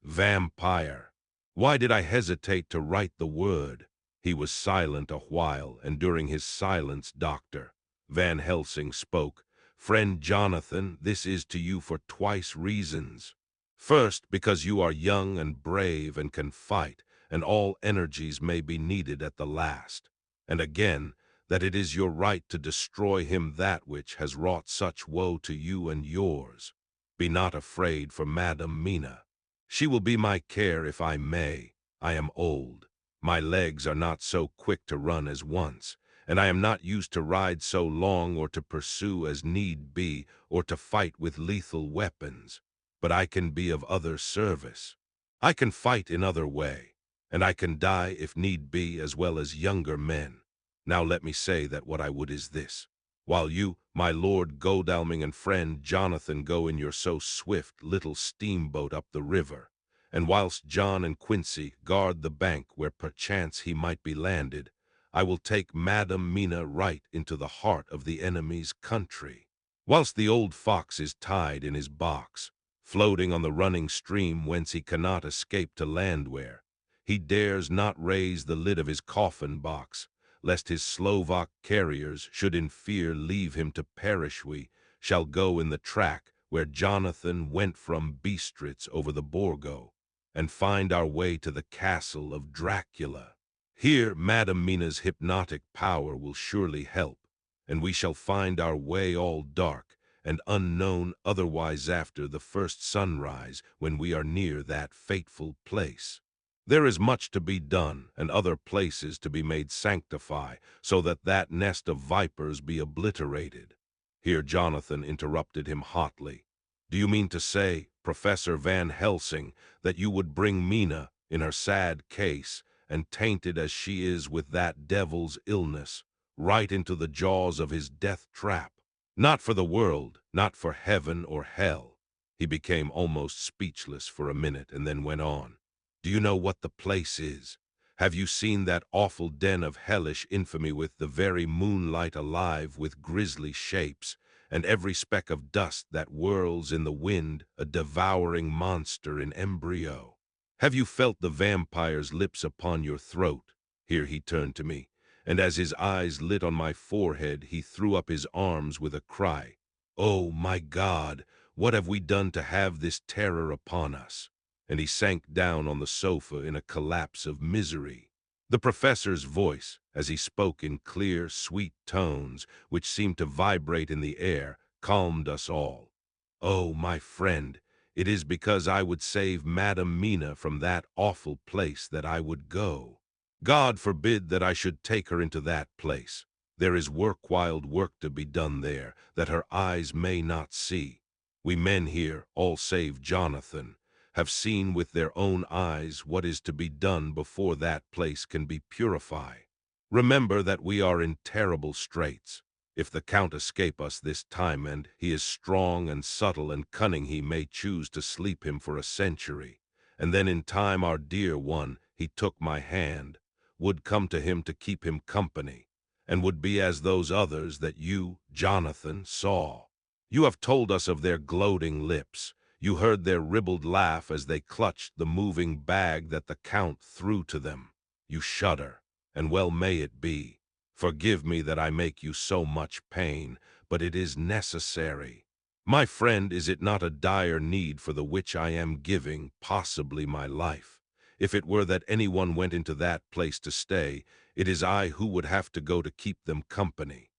vampire. Why did I hesitate to write the word? He was silent a while, and during his silence Dr. Van Helsing spoke. "Friend Jonathan, this is to you for twice reasons. First, because you are young and brave and can fight, and all energies may be needed at the last. And again, that it is your right to destroy him that which has wrought such woe to you and yours. Be not afraid for Madam Mina. She will be my care if I may. I am old. My legs are not so quick to run as once, and I am not used to ride so long or to pursue as need be or to fight with lethal weapons. but I can be of other service. I can fight in other way, and I can die if need be as well as younger men. Now let me say that what I would is this. While you, my lord Godalming and friend Jonathan, go in your so swift little steamboat up the river, and whilst John and Quincy guard the bank where perchance he might be landed, I will take Madam Mina right into the heart of the enemy's country. Whilst the old fox is tied in his box, floating on the running stream whence he cannot escape to land where, he dares not raise the lid of his coffin box, lest his Slovak carriers should in fear leave him to perish, we shall go in the track where Jonathan went from Bistritz over the Borgo, and find our way to the castle of Dracula. Here Madam Mina's hypnotic power will surely help, and we shall find our way all dark and unknown otherwise after the first sunrise when we are near that fateful place. There is much to be done, and other places to be made sanctify, so that that nest of vipers be obliterated. Here Jonathan interrupted him hotly. Do you mean to say, Professor Van Helsing, that you would bring Mina, in her sad case, and tainted as she is with that devil's illness, right into the jaws of his death trap? Not for the world, not for heaven or hell. He became almost speechless for a minute and then went on. Do you know what the place is? Have you seen that awful den of hellish infamy with the very moonlight alive with grisly shapes, and every speck of dust that whirls in the wind a devouring monster in embryo? Have you felt the vampire's lips upon your throat? Here he turned to me, and as his eyes lit on my forehead, he threw up his arms with a cry. Oh, my God, what have we done to have this terror upon us? And he sank down on the sofa in a collapse of misery. The professor's voice, as he spoke in clear, sweet tones, which seemed to vibrate in the air, calmed us all. Oh, my friend, it is because I would save Madam Mina from that awful place that I would go. God forbid that I should take her into that place. There is work-wild work to be done there, that her eyes may not see. We men here, all save Jonathan, have seen with their own eyes what is to be done before that place can be purified. Remember that we are in terrible straits. If the Count escape us this time, and he is strong and subtle and cunning, he may choose to sleep him for a century, and then in time our dear one, he took my hand, would come to him to keep him company, and would be as those others that you, Jonathan, saw. You have told us of their gloating lips. You heard their ribald laugh as they clutched the moving bag that the Count threw to them. You shudder, and well may it be. Forgive me that I make you so much pain, but it is necessary. My friend, is it not a dire need for the which I am giving, possibly my life? If it were that anyone went into that place to stay, it is I who would have to go to keep them company.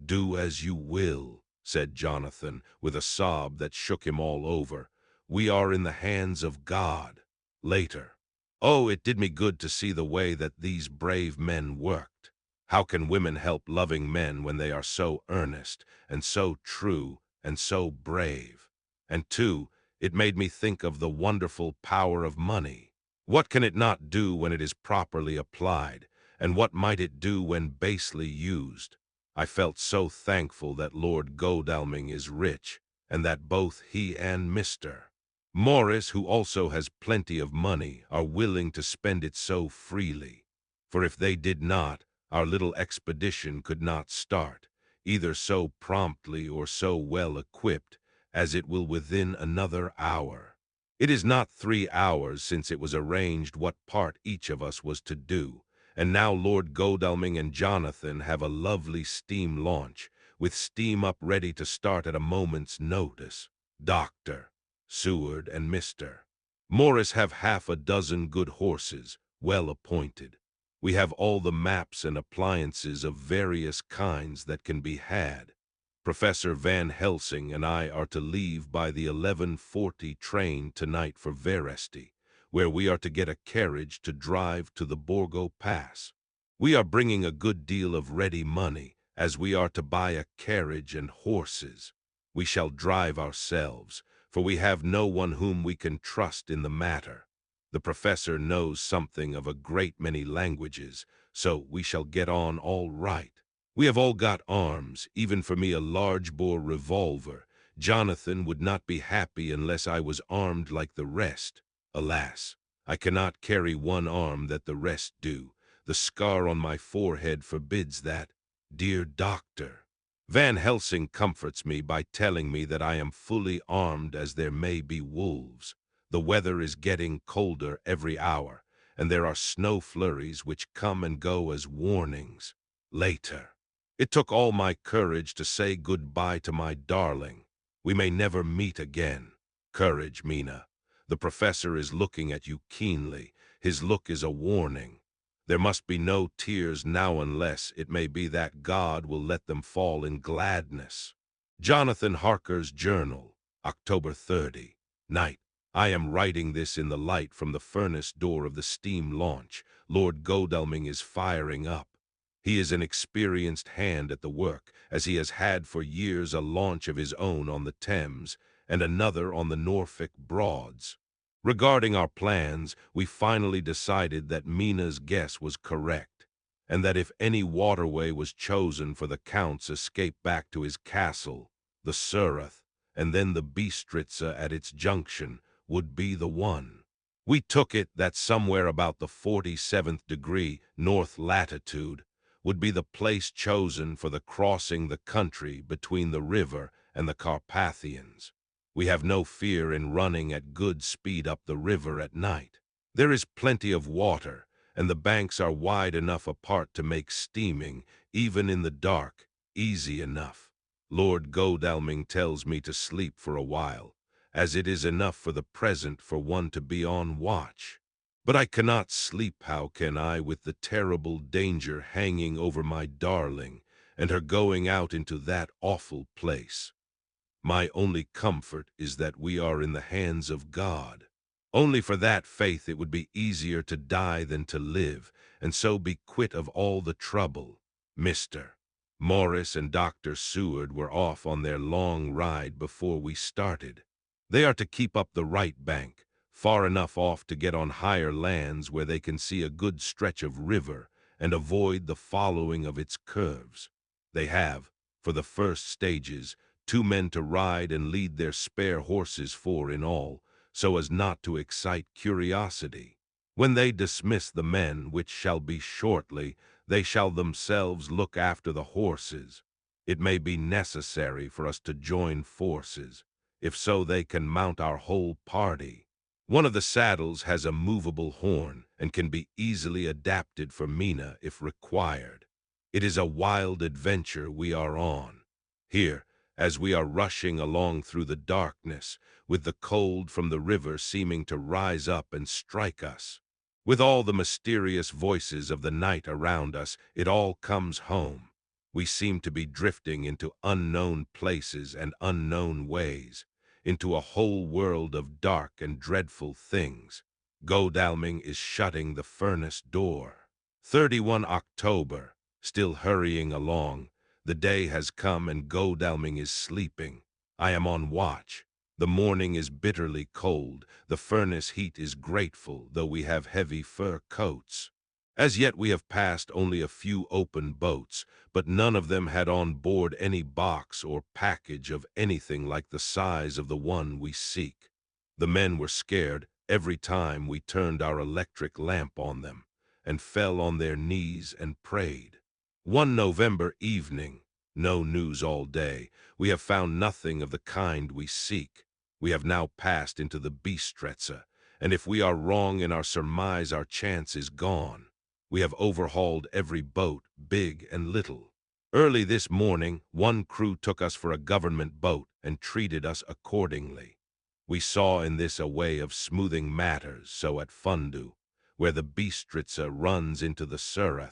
Do as you will, said Jonathan, with a sob that shook him all over. We are in the hands of God. Later. Oh, it did me good to see the way that these brave men worked. How can women help loving men when they are so earnest, and so true, and so brave? And too, it made me think of the wonderful power of money. What can it not do when it is properly applied, and what might it do when basely used? I felt so thankful that Lord Godalming is rich, and that both he and Mr. Morris, who also has plenty of money, are willing to spend it so freely. For if they did not, our little expedition could not start, either so promptly or so well equipped, as it will within another hour. It is not 3 hours since it was arranged what part each of us was to do, and now Lord Godalming and Jonathan have a lovely steam launch, with steam up ready to start at a moment's notice. Dr. Seward and Mr. Morris have half a dozen good horses, well appointed. We have all the maps and appliances of various kinds that can be had. Professor Van Helsing and I are to leave by the 11:40 train tonight for Veresti, where we are to get a carriage to drive to the Borgo Pass. We are bringing a good deal of ready money, as we are to buy a carriage and horses. We shall drive ourselves, for we have no one whom we can trust in the matter. The professor knows something of a great many languages, so we shall get on all right. We have all got arms, even for me a large-bore revolver. Jonathan would not be happy unless I was armed like the rest. Alas, I cannot carry one arm that the rest do. The scar on my forehead forbids that. Dear doctor, Van Helsing comforts me by telling me that I am fully armed as there may be wolves. The weather is getting colder every hour, and there are snow flurries which come and go as warnings. Later. It took all my courage to say goodbye to my darling. We may never meet again. Courage, Mina. The professor is looking at you keenly. His look is a warning. There must be no tears now unless it may be that God will let them fall in gladness. Jonathan Harker's Journal, October 30. Night. I am writing this in the light from the furnace door of the steam launch. Lord Godalming is firing up. He is an experienced hand at the work, as he has had for years a launch of his own on the Thames and another on the Norfolk Broads. Regarding our plans, we finally decided that Mina's guess was correct, and that if any waterway was chosen for the Count's escape back to his castle, the Surrey, and then the Bistritza at its junction, would be the one. We took it that somewhere about the 47th degree north latitude would be the place chosen for the crossing the country between the river and the Carpathians. We have no fear in running at good speed up the river at night. There is plenty of water, and the banks are wide enough apart to make steaming, even in the dark, easy enough. Lord Godalming tells me to sleep for a while, as it is enough for the present for one to be on watch. But I cannot sleep, how can I, with the terrible danger hanging over my darling, and her going out into that awful place? My only comfort is that we are in the hands of God. Only for that faith it would be easier to die than to live, and so be quit of all the trouble. Mr. Morris and Dr. Seward were off on their long ride before we started. They are to keep up the right bank, far enough off to get on higher lands where they can see a good stretch of river and avoid the following of its curves. They have, for the first stages, 2 men to ride and lead their spare horses 4 in all, so as not to excite curiosity. When they dismiss the men, which shall be shortly, they shall themselves look after the horses. It may be necessary for us to join forces. If so, they can mount our whole party. One of the saddles has a movable horn and can be easily adapted for Mina if required. It is a wild adventure we are on. Here, as we are rushing along through the darkness, with the cold from the river seeming to rise up and strike us, with all the mysterious voices of the night around us, it all comes home. We seem to be drifting into unknown places and unknown ways, into a whole world of dark and dreadful things. Godalming is shutting the furnace door. 31 October, still hurrying along. The day has come and Godalming is sleeping. I am on watch. The morning is bitterly cold. The furnace heat is grateful, though we have heavy fur coats. As yet we have passed only a few open boats, but none of them had on board any box or package of anything like the size of the one we seek. The men were scared every time we turned our electric lamp on them, and fell on their knees and prayed. One November evening, no news all day. We have found nothing of the kind we seek. We have now passed into the Bistritza, and if we are wrong in our surmise, our chance is gone. We have overhauled every boat, big and little. Early this morning, one crew took us for a government boat and treated us accordingly. We saw in this a way of smoothing matters, so at Fundu, where the Bistritza runs into the Surrey,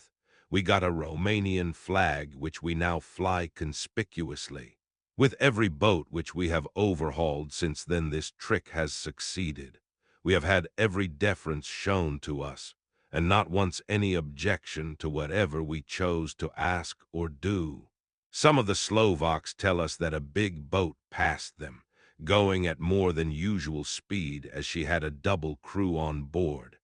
we got a Romanian flag which we now fly conspicuously. With every boat which we have overhauled since then this trick has succeeded. We have had every deference shown to us, and not once any objection to whatever we chose to ask or do. Some of the Slovaks tell us that a big boat passed them, going at more than usual speed as she had a double crew on board.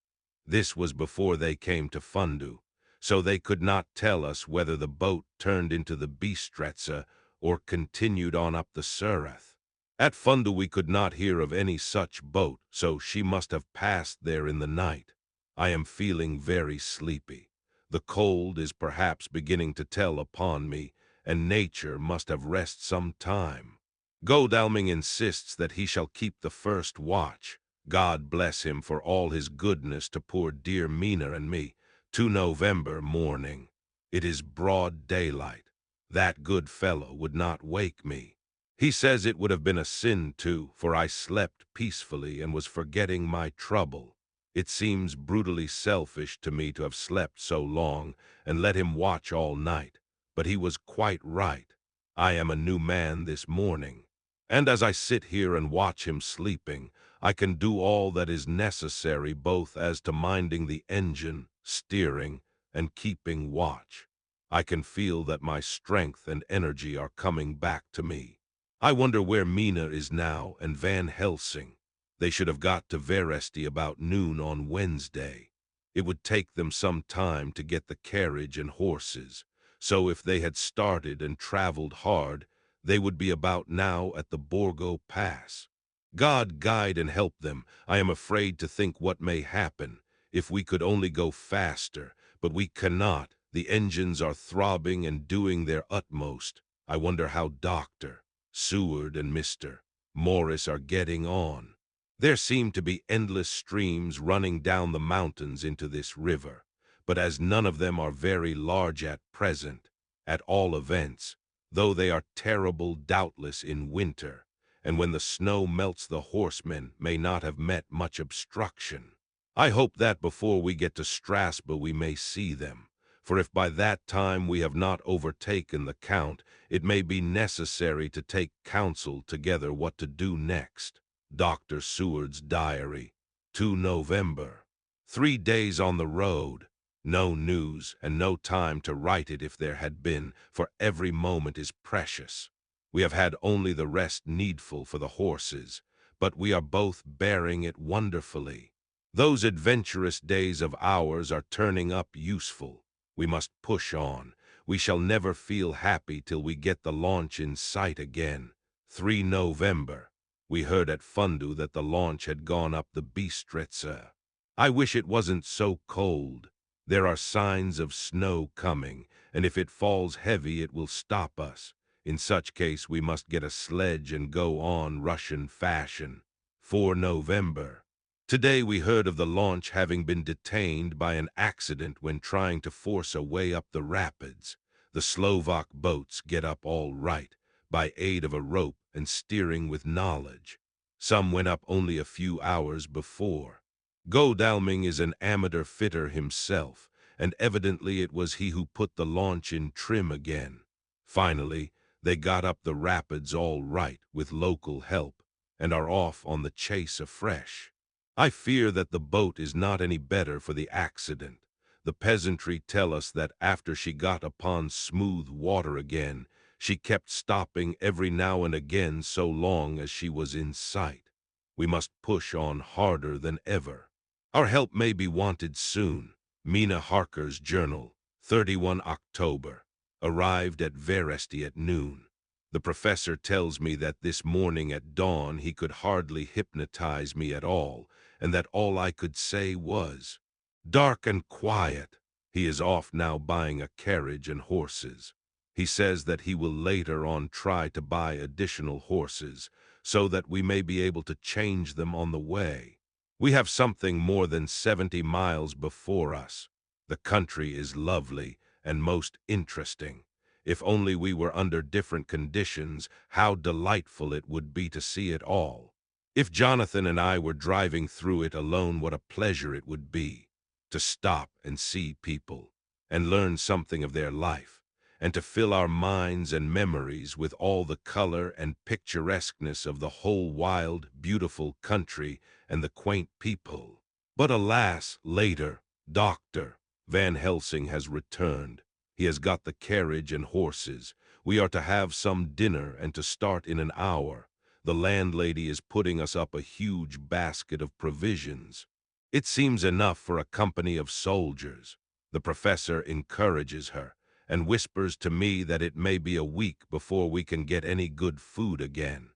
This was before they came to Fundu, so they could not tell us whether the boat turned into the Bistretza or continued on up the Surath. At Fundu we could not hear of any such boat, so she must have passed there in the night. I am feeling very sleepy. The cold is perhaps beginning to tell upon me, and nature must have rest some time. Godalming insists that he shall keep the first watch. God bless him for all his goodness to poor dear Mina and me. 2 November morning. It is broad daylight. That good fellow would not wake me. He says it would have been a sin too, for I slept peacefully and was forgetting my trouble. It seems brutally selfish to me to have slept so long and let him watch all night, but he was quite right. I am a new man this morning, and as I sit here and watch him sleeping, I can do all that is necessary both as to minding the engine, steering, and keeping watch. I can feel that my strength and energy are coming back to me. I wonder where Mina is now and Van Helsing. They should have got to Veresti about noon on Wednesday. It would take them some time to get the carriage and horses, so if they had started and traveled hard, they would be about now at the Borgo Pass. God guide and help them. I am afraid to think what may happen. If we could only go faster, but we cannot. The engines are throbbing and doing their utmost. I wonder how Dr. Seward and Mr. Morris are getting on. There seem to be endless streams running down the mountains into this river, but as none of them are very large at present, at all events, though they are terrible doubtless in winter, and when the snow melts the horsemen may not have met much obstruction. I hope that before we get to Strasbourg we may see them, for if by that time we have not overtaken the Count, it may be necessary to take counsel together what to do next. Dr. Seward's diary, 2 November. 3 days on the road. No news, and no time to write it if there had been, for every moment is precious. We have had only the rest needful for the horses, but we are both bearing it wonderfully. Those adventurous days of ours are turning up useful. We must push on. We shall never feel happy till we get the launch in sight again. 3 November. We heard at Fundu that the launch had gone up the Bistretza. I wish it wasn't so cold. There are signs of snow coming, and if it falls heavy it will stop us. In such case we must get a sledge and go on Russian fashion. 4 November. Today we heard of the launch having been detained by an accident when trying to force a way up the rapids. The Slovak boats get up all right, by aid of a rope and steering with knowledge. Some went up only a few hours before. Godalming is an amateur fitter himself, and evidently it was he who put the launch in trim again. Finally, they got up the rapids all right with local help, and are off on the chase afresh. I fear that the boat is not any better for the accident. The peasantry tell us that after she got upon smooth water again, she kept stopping every now and again so long as she was in sight. We must push on harder than ever. Our help may be wanted soon. Mina Harker's journal, 31 October. Arrived at Veresti at noon. The professor tells me that this morning at dawn he could hardly hypnotize me at all, and that all I could say was, "Dark and quiet." He is off now buying a carriage and horses. He says that he will later on try to buy additional horses, so that we may be able to change them on the way. We have something more than 70 miles before us. The country is lovely and most interesting. If only we were under different conditions, how delightful it would be to see it all. If Jonathan and I were driving through it alone, what a pleasure it would be to stop and see people and learn something of their life, and to fill our minds and memories with all the color and picturesqueness of the whole wild, beautiful country and the quaint people. But alas, later, Dr. Van Helsing has returned. He has got the carriage and horses. We are to have some dinner and to start in an hour. The landlady is putting us up a huge basket of provisions. It seems enough for a company of soldiers. The professor encourages her and whispers to me that it may be a week before we can get any good food again.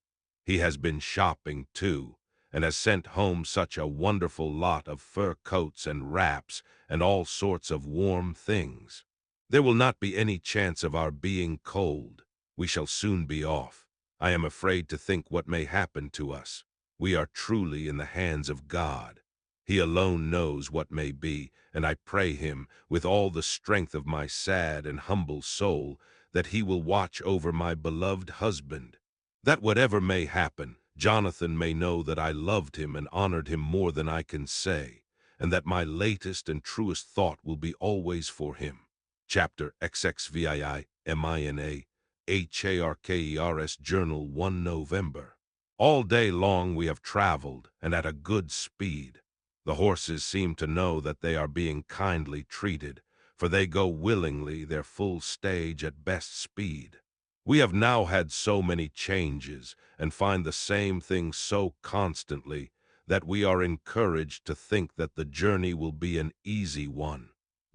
He has been shopping, too, and has sent home such a wonderful lot of fur coats and wraps and all sorts of warm things. There will not be any chance of our being cold. We shall soon be off. I am afraid to think what may happen to us. We are truly in the hands of God. He alone knows what may be, and I pray him, with all the strength of my sad and humble soul, that he will watch over my beloved husband, that whatever may happen, Jonathan may know that I loved him and honored him more than I can say, and that my latest and truest thought will be always for him. Chapter XXVIIMINA HARKERS Journal 1 November. All day long we have traveled, and at a good speed. The horses seem to know that they are being kindly treated, for they go willingly their full stage at best speed. We have now had so many changes, and find the same thing so constantly, that we are encouraged to think that the journey will be an easy one.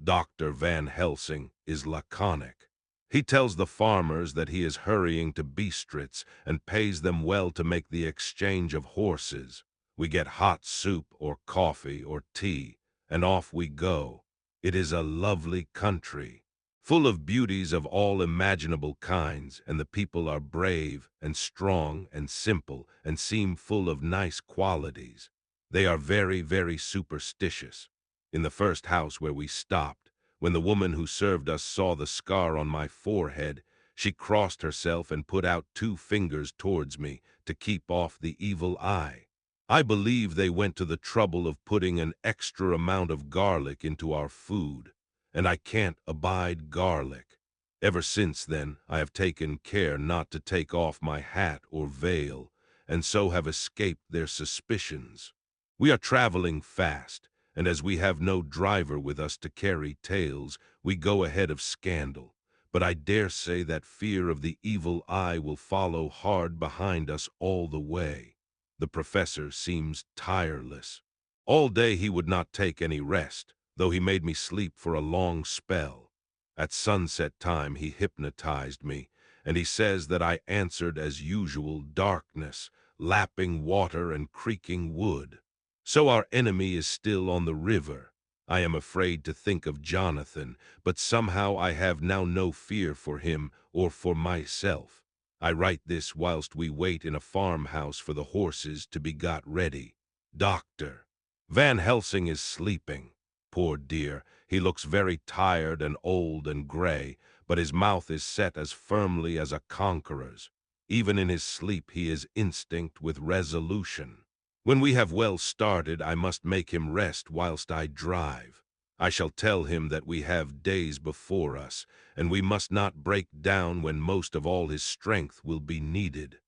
Dr. Van Helsing is laconic. He tells the farmers that he is hurrying to Bistritz and pays them well to make the exchange of horses. We get hot soup or coffee or tea, and off we go. It is a lovely country, full of beauties of all imaginable kinds, and the people are brave and strong and simple and seem full of nice qualities. They are very, very superstitious. In the first house where we stopped, when the woman who served us saw the scar on my forehead, she crossed herself and put out 2 fingers towards me to keep off the evil eye. I believe they went to the trouble of putting an extra amount of garlic into our food, and I can't abide garlic. Ever since then, I have taken care not to take off my hat or veil, and so have escaped their suspicions. We are traveling fast, and as we have no driver with us to carry tales, we go ahead of scandal. But I dare say that fear of the evil eye will follow hard behind us all the way. The professor seems tireless. All day he would not take any rest, though he made me sleep for a long spell. At sunset time he hypnotized me, and he says that I answered as usual darkness, lapping water and creaking wood. So our enemy is still on the river. I am afraid to think of Jonathan, but somehow I have now no fear for him or for myself. I write this whilst we wait in a farmhouse for the horses to be got ready. Dr. Van Helsing is sleeping. Poor dear, he looks very tired and old and gray, but his mouth is set as firmly as a conqueror's. Even in his sleep he is instinct with resolution. When we have well started, I must make him rest whilst I drive. I shall tell him that we have days before us, and we must not break down when most of all his strength will be needed.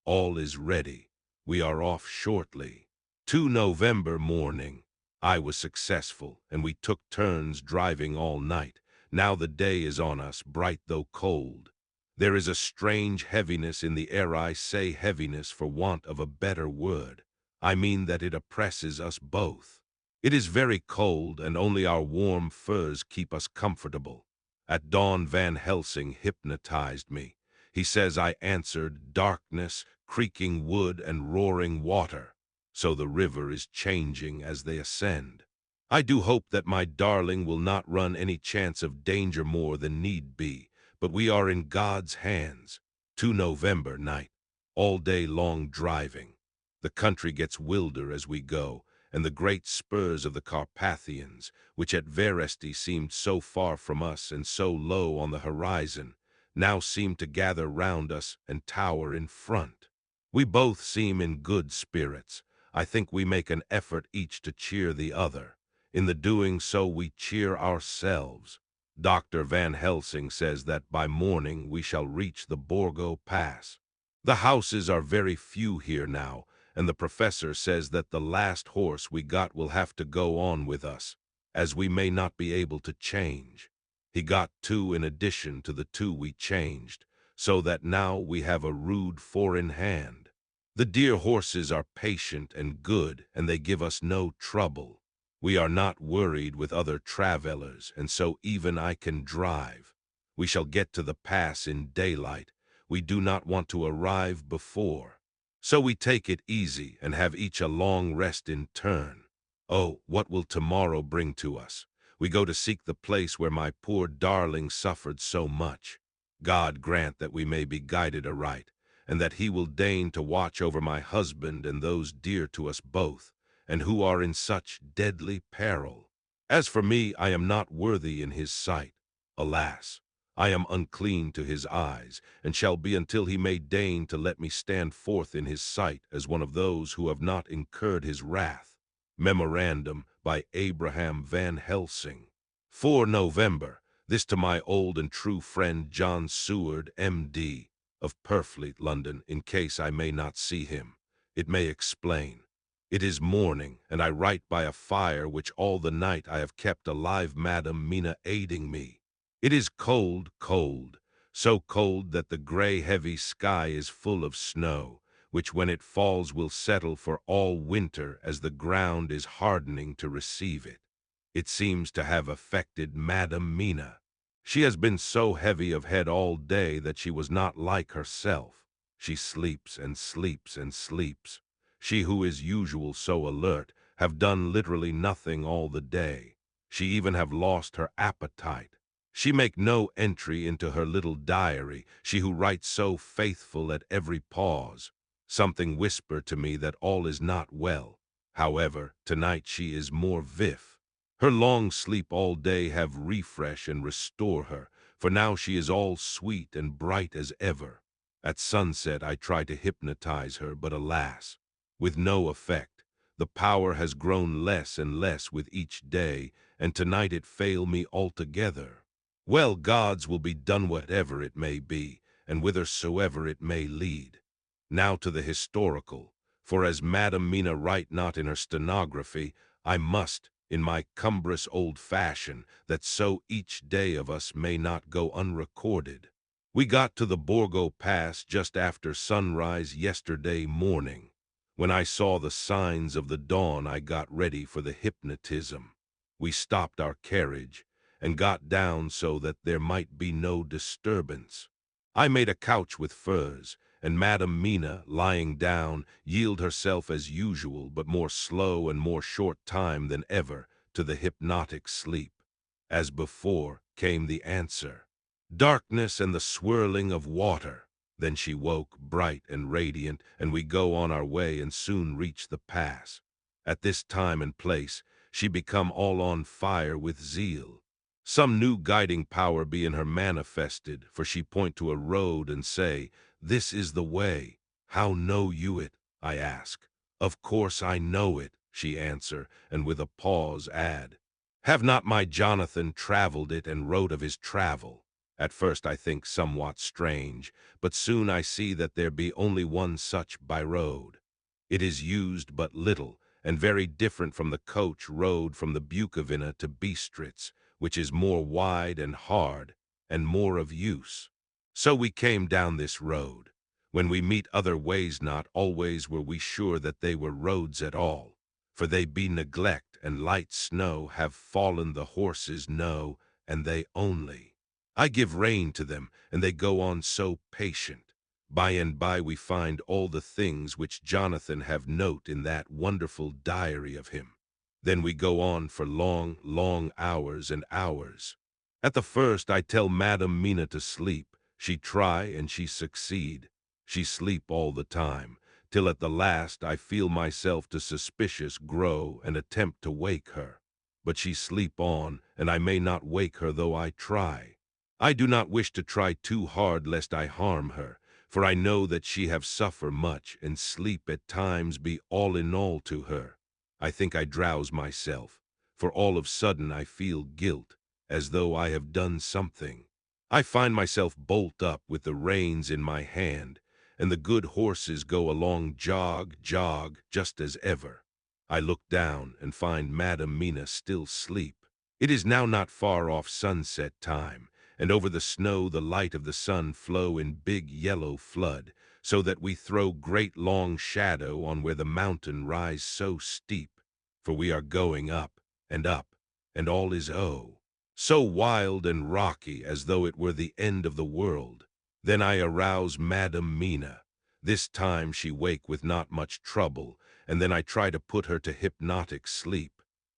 All is ready. We are off shortly. 2 November morning. I was successful, and we took turns driving all night. Now the day is on us, bright though cold. There is a strange heaviness in the air. I say heaviness for want of a better word. I mean that it oppresses us both. It is very cold, and only our warm furs keep us comfortable. At dawn Van Helsing hypnotized me. He says I answered darkness, creaking wood, and roaring water. So the river is changing as they ascend. I do hope that my darling will not run any chance of danger more than need be, but we are in God's hands. 2 November night. All day long driving. The country gets wilder as we go, and the great spurs of the Carpathians, which at Veresti seemed so far from us and so low on the horizon, now seem to gather round us and tower in front. We both seem in good spirits. I think we make an effort each to cheer the other. In the doing so we cheer ourselves. Dr. Van Helsing says that by morning we shall reach the Borgo Pass. The houses are very few here now, and the professor says that the last horse we got will have to go on with us, as we may not be able to change. He got 2 in addition to the 2 we changed, so that now we have a rude 4 in hand. The dear horses are patient and good, and they give us no trouble. We are not worried with other travelers, and so even I can drive. We shall get to the pass in daylight. We do not want to arrive before. So we take it easy and have each a long rest in turn. Oh, what will tomorrow bring to us? We go to seek the place where my poor darling suffered so much. God grant that we may be guided aright, and that he will deign to watch over my husband and those dear to us both, and who are in such deadly peril. As for me, I am not worthy in his sight. Alas, I am unclean to his eyes, and shall be until he may deign to let me stand forth in his sight as one of those who have not incurred his wrath. Memorandum by Abraham Van Helsing. 4 November. This to my old and true friend John Seward, M.D., of Purfleet, London, in case I may not see him. It may explain. It is morning, and I write by a fire which all the night I have kept alive, Madam Mina aiding me. It is cold, cold, so cold that the gray heavy sky is full of snow, which when it falls will settle for all winter as the ground is hardening to receive it. It seems to have affected Madam Mina. She has been so heavy of head all day that she was not like herself. She sleeps and sleeps and sleeps. She who is usual so alert, have done literally nothing all the day. She even have lost her appetite. She make no entry into her little diary, she who writes so faithful at every pause. Something whisper to me that all is not well. However, tonight she is more vif. Her long sleep all day have refresh and restore her, for now she is all sweet and bright as ever. At sunset I try to hypnotize her, but alas, with no effect. The power has grown less and less with each day, and tonight it fail me altogether. Well, God's will be done whatever it may be, and whithersoever it may lead. Now to the historical, for as Madam Mina write not in her stenography, I must, in my cumbrous old fashion, that so each day of us may not go unrecorded. We got to the Borgo Pass just after sunrise yesterday morning. When I saw the signs of the dawn, I got ready for the hypnotism. We stopped our carriage and got down so that there might be no disturbance. I made a couch with furs, and Madam Mina, lying down, yield herself as usual, but more slow and more short time than ever, to the hypnotic sleep. As before, came the answer. Darkness and the swirling of water. Then she woke, bright and radiant, and we go on our way and soon reach the pass. At this time and place, she become all on fire with zeal. Some new guiding power be in her manifested, for she point to a road and say, "This is the way." "How know you it?" I ask. "Of course I know it," she answer, and with a pause add, "Have not my Jonathan traveled it and wrote of his travel?" At first I think somewhat strange, but soon I see that there be only one such by road. It is used but little, and very different from the coach road from the Bukovina to Bistritz, which is more wide and hard, and more of use. So we came down this road. When we meet other ways, not always were we sure that they were roads at all, for they be neglect, and light snow have fallen the horses know, and they only. I give rein to them, and they go on so patient. By and by we find all the things which Jonathan have note in that wonderful diary of him. Then we go on for long, long hours and hours. At the first I tell Madam Mina to sleep. She try and she succeed. She sleep all the time, till at the last I feel myself to suspicious grow and attempt to wake her. But she sleep on, and I may not wake her though I try. I do not wish to try too hard lest I harm her, for I know that she have suffer much, and sleep at times be all in all to her. I think I drowse myself, for all of sudden I feel guilt, as though I have done something. I find myself bolt up with the reins in my hand, and the good horses go along jog, jog, just as ever. I look down and find Madam Mina still sleep. It is now not far off sunset time, and over the snow the light of the sun flow in big yellow flood, so that we throw great long shadow on where the mountain rise so steep, for we are going up, and all is so wild and rocky as though it were the end of the world. Then I arouse Madam Mina. This time she wake with not much trouble, and then I try to put her to hypnotic sleep,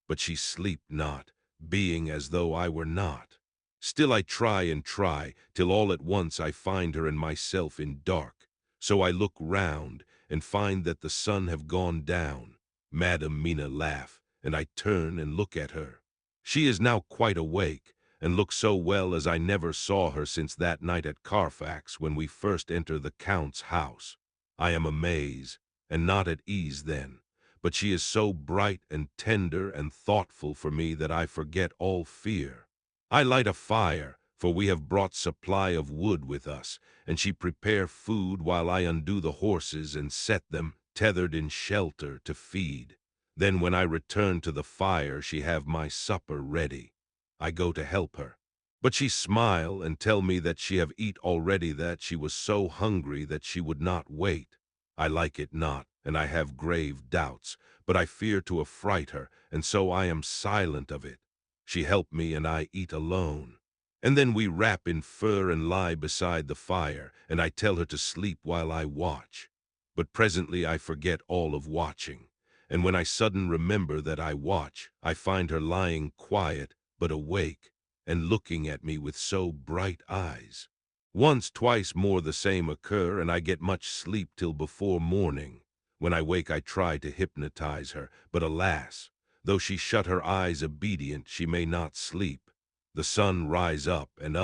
but she sleep not, being as though I were not. Still I try and try, till all at once I find her and myself in dark. So I look round, and find that the sun have gone down. Madam Mina laugh, and I turn and look at her. She is now quite awake, and looks so well as I never saw her since that night at Carfax when we first entered the Count's house. I am amazed, and not at ease then, but she is so bright and tender and thoughtful for me that I forget all fear. I light a fire, for we have brought supply of wood with us, and she prepare food while I undo the horses and set them, tethered in shelter, to feed. Then when I return to the fire she have my supper ready. I go to help her, but she smile and tell me that she have eat already, that she was so hungry that she would not wait. I like it not, and I have grave doubts, but I fear to affright her, and so I am silent of it. She help me, and I eat alone. And then we wrap in fur and lie beside the fire, and I tell her to sleep while I watch. But presently I forget all of watching, and when I sudden remember that I watch, I find her lying quiet, but awake, and looking at me with so bright eyes. Once, twice more the same occur, and I get much sleep till before morning. When I wake I try to hypnotize her, but alas, though she shut her eyes obedient, she may not sleep. The sun rise up, and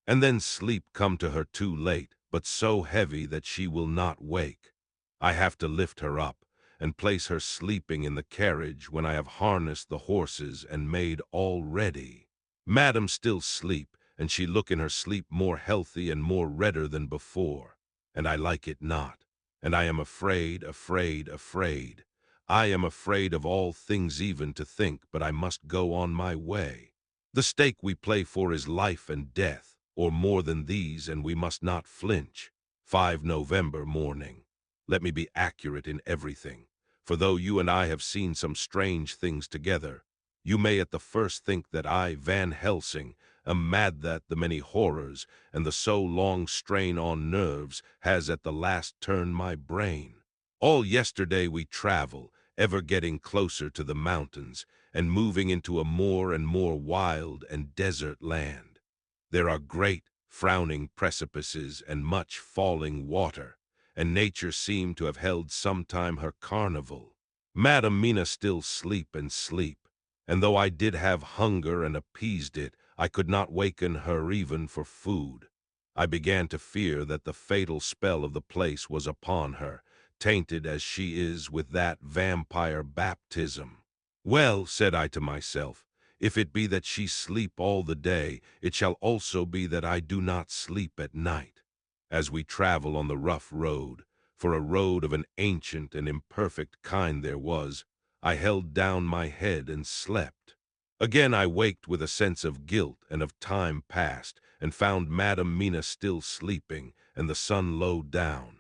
then sleep come to her too late, but so heavy that she will not wake. I have to lift her up, and place her sleeping in the carriage when I have harnessed the horses and made all ready. Madam still sleep, and she look in her sleep more healthy and more redder than before, and I like it not, and I am afraid. I am afraid of all things even to think, but I must go on my way. The stake we play for is life and death, or more than these, and we must not flinch. 5 November morning. Let me be accurate in everything, for though you and I have seen some strange things together, you may at the first think that I, Van Helsing, am mad, that the many horrors and the so long strain on nerves has at the last turned my brain. All yesterday we travel, ever getting closer to the mountains, and moving into a more and more wild and desert land. There are great, frowning precipices and much falling water, and nature seemed to have held sometime her carnival. Madam Mina still sleep, and though I did have hunger and appeased it, I could not waken her even for food. I began to fear that the fatal spell of the place was upon her, tainted as she is with that vampire baptism. Well, said I to myself, if it be that she sleep all the day, it shall also be that I do not sleep at night. As we travel on the rough road, for a road of an ancient and imperfect kind there was, I held down my head and slept. Again I waked with a sense of guilt and of time past, and found Madam Mina still sleeping, and the sun low down.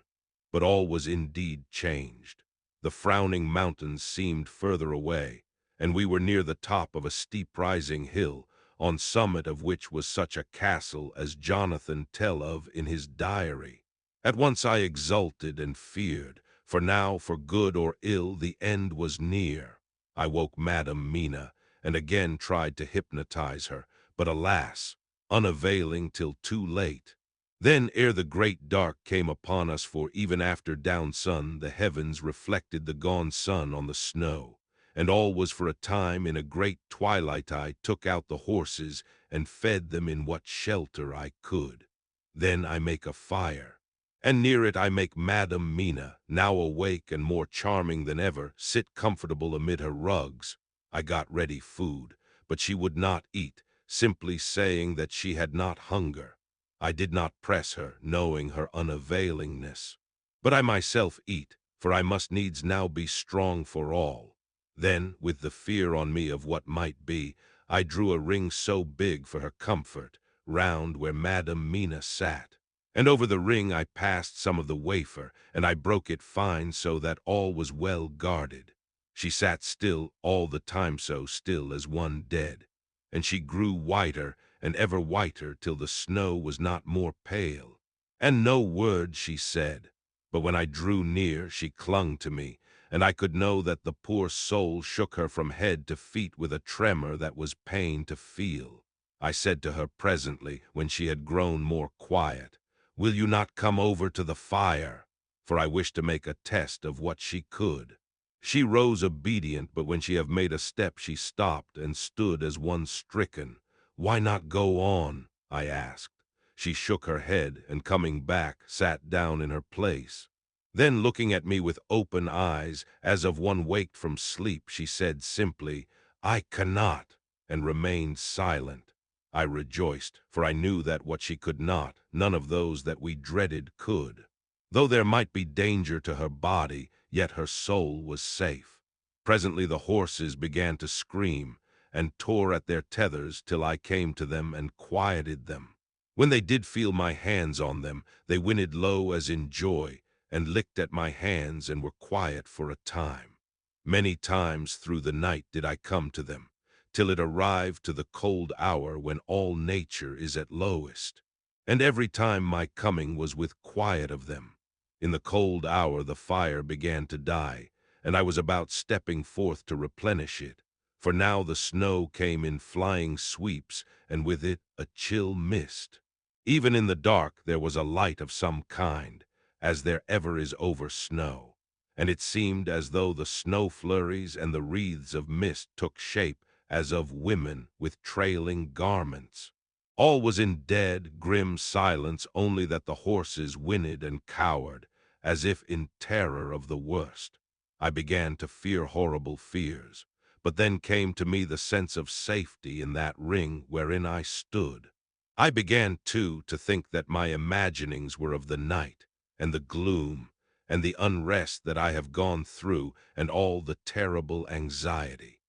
But all was indeed changed. The frowning mountains seemed further away, and we were near the top of a steep rising hill, on summit of which was such a castle as Jonathan tell of in his diary. At once I exulted and feared, for now, for good or ill, the end was near. I woke Madam Mina, and again tried to hypnotize her, but alas, unavailing till too late. Then, ere the great dark came upon us, for even after down sun, the heavens reflected the gone sun on the snow, and all was for a time in a great twilight, I took out the horses and fed them in what shelter I could. Then I make a fire, and near it I make Madam Mina, now awake and more charming than ever, sit comfortable amid her rugs. I got ready food, but she would not eat, simply saying that she had not hunger. I did not press her, knowing her unavailingness. But I myself eat, for I must needs now be strong for all. Then, with the fear on me of what might be, I drew a ring so big for her comfort, round where Madam Mina sat. And over the ring I passed some of the wafer, and I broke it fine so that all was well guarded. She sat still all the time, so still as one dead, and she grew whiter and ever whiter till the snow was not more pale. And no word she said, but when I drew near she clung to me, and I could know that the poor soul shook her from head to feet with a tremor that was pain to feel. I said to her presently, when she had grown more quiet, "Will you not come over to the fire?" For I wished to make a test of what she could. She rose obedient, but when she had made a step she stopped and stood as one stricken. "Why not go on?" I asked. She shook her head, and coming back, sat down in her place. Then, looking at me with open eyes, as of one waked from sleep, she said simply, "I cannot," and remained silent. I rejoiced, for I knew that what she could not, none of those that we dreaded could. Though there might be danger to her body, yet her soul was safe. Presently the horses began to scream, and tore at their tethers till I came to them and quieted them. When they did feel my hands on them, they whinnied low as in joy, and licked at my hands and were quiet for a time. Many times through the night did I come to them, till it arrived to the cold hour when all nature is at lowest. And every time my coming was with quiet of them. In the cold hour the fire began to die, and I was about stepping forth to replenish it, for now the snow came in flying sweeps, and with it a chill mist. Even in the dark there was a light of some kind, as there ever is over snow, and it seemed as though the snow flurries and the wreaths of mist took shape as of women with trailing garments. All was in dead, grim silence, only that the horses whinnied and cowered, as if in terror of the worst. I began to fear horrible fears, but then came to me the sense of safety in that ring wherein I stood. I began, too, to think that my imaginings were of the night, and the gloom, and the unrest that I have gone through, and all the terrible anxiety.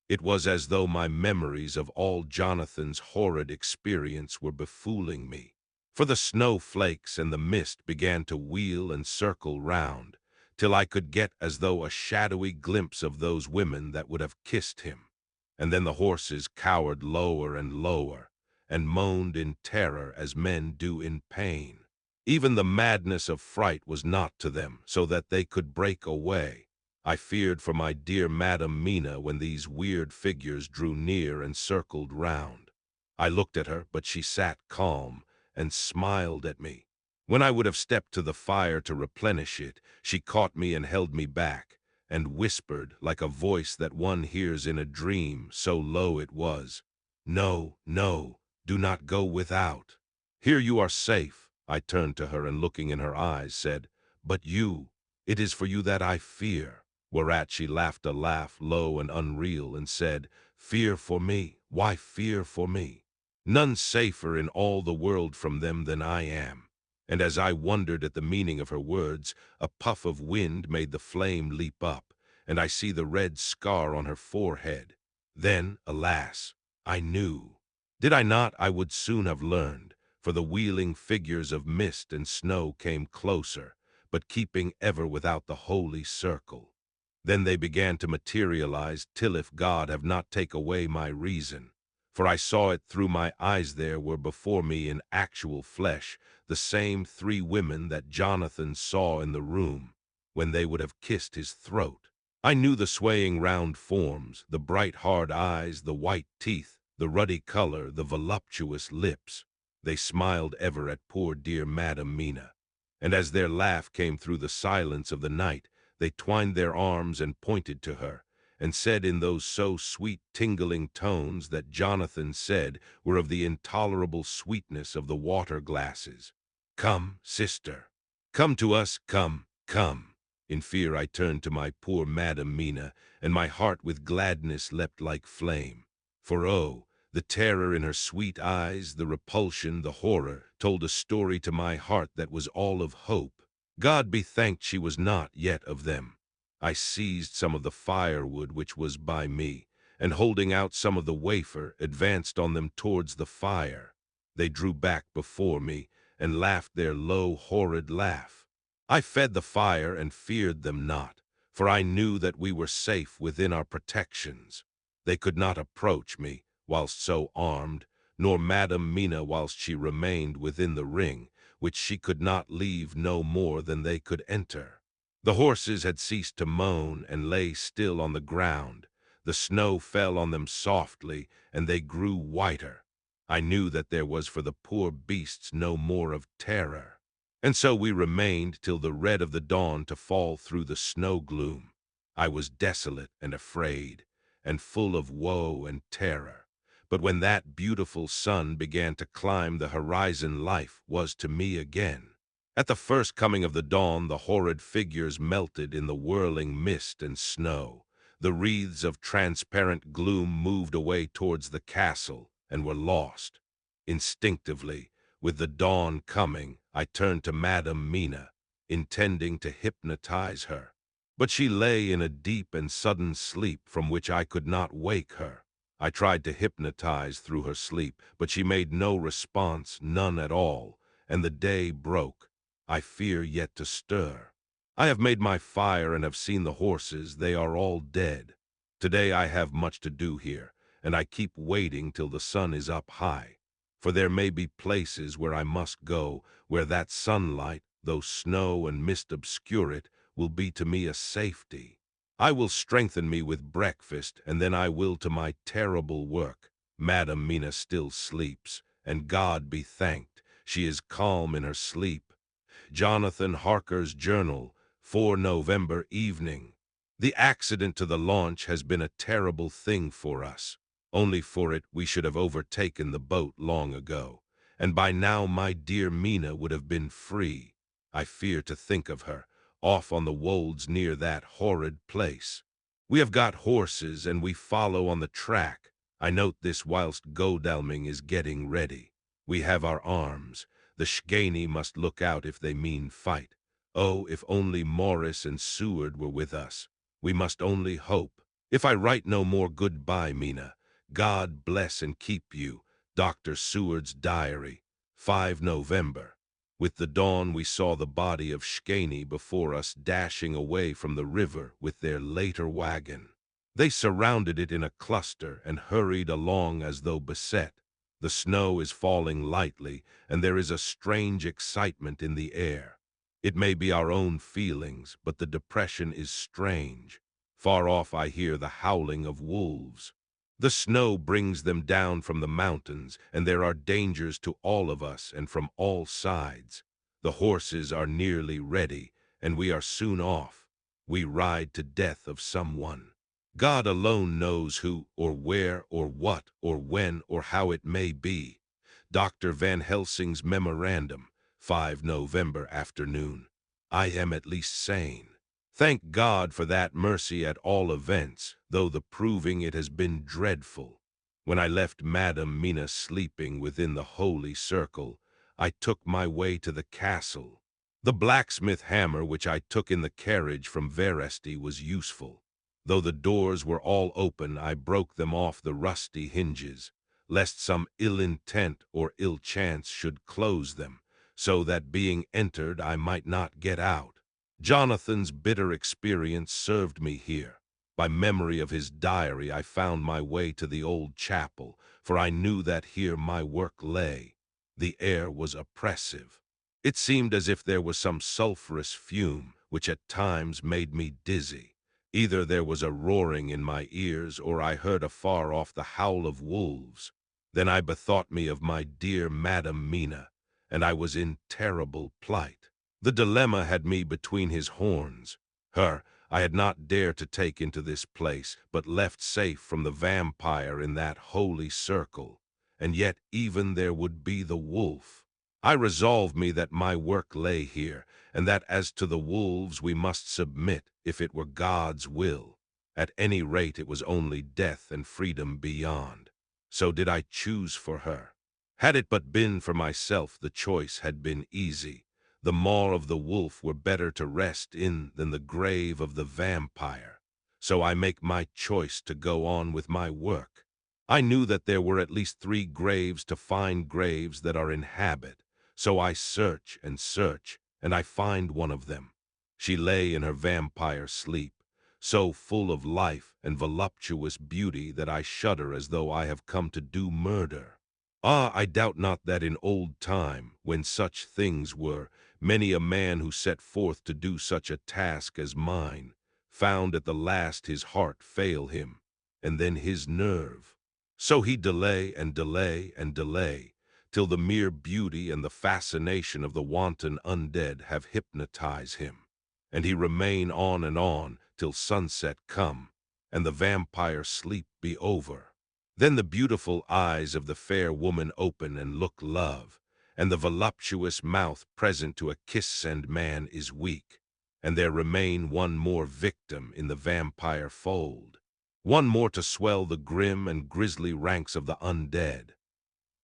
It was as though my memories of all Jonathan's horrid experience were befooling me, for the snowflakes and the mist began to wheel and circle round, till I could get as though a shadowy glimpse of those women that would have kissed him. And then the horses cowered lower and lower, and moaned in terror as men do in pain. Even the madness of fright was not to them, so that they could break away. I feared for my dear Madam Mina when these weird figures drew near and circled round. I looked at her, but she sat calm, and smiled at me. When I would have stepped to the fire to replenish it, she caught me and held me back, and whispered, like a voice that one hears in a dream, so low it was, "No, no, do not go without. Here you are safe." I turned to her, and looking in her eyes said, "But you, it is for you that I fear." Whereat she laughed a laugh low and unreal, and said, "Fear for me? Why fear for me? None safer in all the world from them than I am." And as I wondered at the meaning of her words, a puff of wind made the flame leap up, and I see the red scar on her forehead. Then, alas, I knew. Did I not, I would soon have learned, for the wheeling figures of mist and snow came closer, but keeping ever without the holy circle. Then they began to materialize, till if God have not taken away my reason, for I saw it through my eyes, there were before me in actual flesh the same three women that Jonathan saw in the room when they would have kissed his throat. I knew the swaying round forms, the bright hard eyes, the white teeth, the ruddy color, the voluptuous lips. They smiled ever at poor dear Madam Mina, and as their laugh came through the silence of the night, they twined their arms and pointed to her, and said in those so sweet tingling tones that Jonathan said were of the intolerable sweetness of the water glasses, "Come, sister, come to us, come, come." In fear I turned to my poor Madam Mina, and my heart with gladness leapt like flame. For oh, the terror in her sweet eyes, the repulsion, the horror, told a story to my heart that was all of hope. God be thanked she was not yet of them. I seized some of the firewood which was by me, and holding out some of the wafer, advanced on them towards the fire. They drew back before me, and laughed their low, horrid laugh. I fed the fire and feared them not, for I knew that we were safe within our protections. They could not approach me, whilst so armed, nor Madam Mina whilst she remained within the ring, which she could not leave no more than they could enter. The horses had ceased to moan and lay still on the ground. The snow fell on them softly, and they grew whiter. I knew that there was for the poor beasts no more of terror. And so we remained till the red of the dawn to fall through the snow gloom. I was desolate and afraid, and full of woe and terror. But when that beautiful sun began to climb the horizon, life was to me again. At the first coming of the dawn, the horrid figures melted in the whirling mist and snow. The wreaths of transparent gloom moved away towards the castle and were lost. Instinctively, with the dawn coming, I turned to Madam Mina, intending to hypnotize her. But she lay in a deep and sudden sleep from which I could not wake her. I tried to hypnotize through her sleep, but she made no response, none at all, and the day broke. I fear yet to stir. I have made my fire and have seen the horses. They are all dead. Today I have much to do here, and I keep waiting till the sun is up high. For there may be places where I must go, where that sunlight, though snow and mist obscure it, will be to me a safety. I will strengthen me with breakfast, and then I will to my terrible work. Madam Mina still sleeps, and God be thanked, she is calm in her sleep. Jonathan Harker's journal, 4 November evening. The accident to the launch has been a terrible thing for us. Only for it we should have overtaken the boat long ago, and by now my dear Mina would have been free. I fear to think of her, off on the wolds near that horrid place. We have got horses, and we follow on the track. I note this whilst Godalming is getting ready. We have our arms. The Shgani must look out if they mean fight. Oh, if only Morris and Seward were with us. We must only hope. If I write no more, goodbye, Mina. God bless and keep you. Dr. Seward's diary, 5 November. With the dawn we saw the body of Shgani before us dashing away from the river with their later wagon. They surrounded it in a cluster and hurried along as though beset. The snow is falling lightly, and there is a strange excitement in the air. It may be our own feelings, but the depression is strange. Far off I hear the howling of wolves. The snow brings them down from the mountains, and there are dangers to all of us and from all sides. The horses are nearly ready, and we are soon off. We ride to death of someone. God alone knows who, or where, or what, or when, or how it may be. Dr. Van Helsing's memorandum, 5 November afternoon. I am at least sane. Thank God for that mercy at all events, though the proving it has been dreadful. When I left Madam Mina sleeping within the holy circle, I took my way to the castle. The blacksmith hammer which I took in the carriage from Veresti was useful. Though the doors were all open, I broke them off the rusty hinges, lest some ill intent or ill chance should close them, so that being entered I might not get out. Jonathan's bitter experience served me here. By memory of his diary I found my way to the old chapel, for I knew that here my work lay. The air was oppressive. It seemed as if there was some sulphurous fume, which at times made me dizzy. Either there was a roaring in my ears, or I heard afar off the howl of wolves. Then I bethought me of my dear Madam Mina, and I was in terrible plight. The dilemma had me between his horns. Her I had not dared to take into this place, but left safe from the vampire in that holy circle. And yet even there would be the wolf. I resolved me that my work lay here, and that as to the wolves we must submit, if it were God's will. At any rate it was only death and freedom beyond. So did I choose for her. Had it but been for myself, the choice had been easy. The maw of the wolf were better to rest in than the grave of the vampire. So I make my choice to go on with my work. I knew that there were at least 3 graves to find, graves that are in habit, So I search and search, and I find one of them. She lay in her vampire sleep, so full of life and voluptuous beauty that I shudder as though I have come to do murder. Ah, I doubt not that in old time, when such things were, many a man who set forth to do such a task as mine, found at the last his heart fail him, and then his nerve. So he delay and delay and delay, till the mere beauty and the fascination of the wanton undead have hypnotized him, and he remain on and on till sunset come, and the vampire sleep be over. Then the beautiful eyes of the fair woman open and look love, and the voluptuous mouth present to a kiss and man is weak, and there remain one more victim in the vampire fold, one more to swell the grim and grisly ranks of the undead.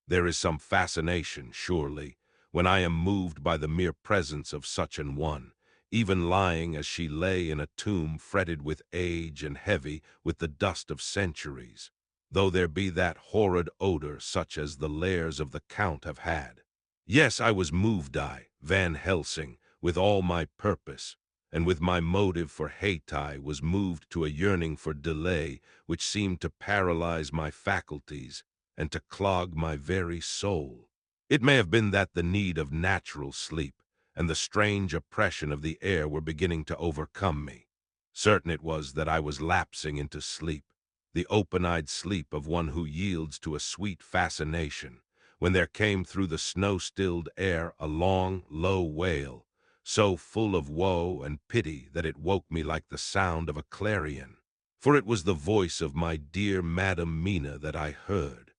There is some fascination, surely, when I am moved by the mere presence of such an one, even lying as she lay in a tomb fretted with age and heavy with the dust of centuries, though there be that horrid odor such as the lairs of the Count have had. Yes, I was moved, I, Van Helsing, with all my purpose, and with my motive for hate I was moved to a yearning for delay which seemed to paralyze my faculties and to clog my very soul. It may have been that the need of natural sleep and the strange oppression of the air were beginning to overcome me. Certain it was that I was lapsing into sleep, the open-eyed sleep of one who yields to a sweet fascination, when there came through the snow-stilled air a long, low wail, so full of woe and pity that it woke me like the sound of a clarion. For it was the voice of my dear Madam Mina that I heard.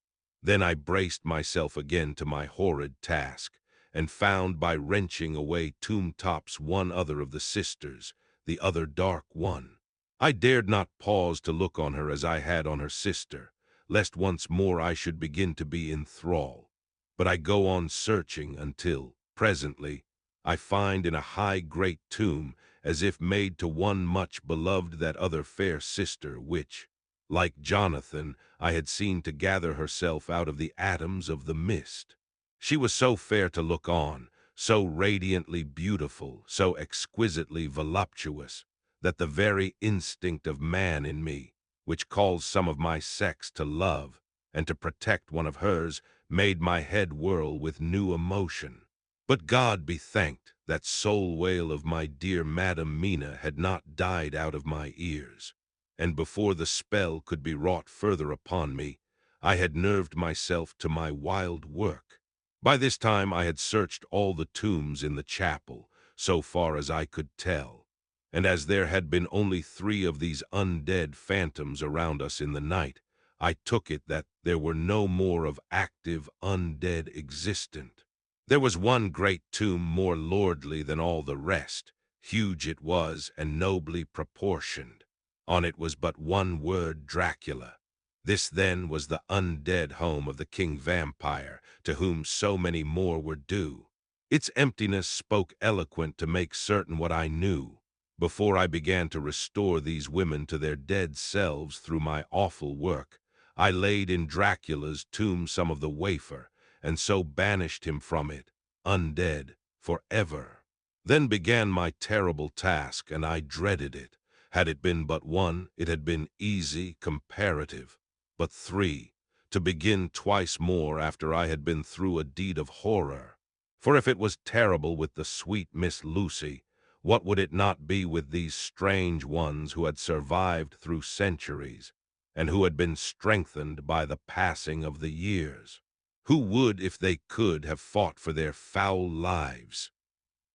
Then I braced myself again to my horrid task, and found by wrenching away tomb tops one other of the sisters, the other dark one. I dared not pause to look on her as I had on her sister, lest once more I should begin to be in thrall. But I go on searching until, presently, I find in a high great tomb, as if made to one much beloved that other fair sister which, like Jonathan, I had seen to gather herself out of the atoms of the mist. She was so fair to look on, so radiantly beautiful, so exquisitely voluptuous, that the very instinct of man in me, which calls some of my sex to love and to protect one of hers, made my head whirl with new emotion. But God be thanked, that soul wail of my dear Madam Mina had not died out of my ears, and before the spell could be wrought further upon me, I had nerved myself to my wild work. By this time I had searched all the tombs in the chapel, so far as I could tell, and as there had been only 3 of these undead phantoms around us in the night, I took it that there were no more of active undead existent. There was one great tomb more lordly than all the rest. Huge it was and nobly proportioned. On it was but one word, Dracula. This then was the undead home of the king vampire, to whom so many more were due. Its emptiness spoke eloquent to make certain what I knew. Before I began to restore these women to their dead selves through my awful work, I laid in Dracula's tomb some of the wafer, and so banished him from it, undead, forever. Then began my terrible task, and I dreaded it. Had it been but one, it had been easy, comparative. But 3, to begin twice more after I had been through a deed of horror. For if it was terrible with the sweet Miss Lucy, what would it not be with these strange ones who had survived through centuries, and who had been strengthened by the passing of the years? Who would, if they could, have fought for their foul lives?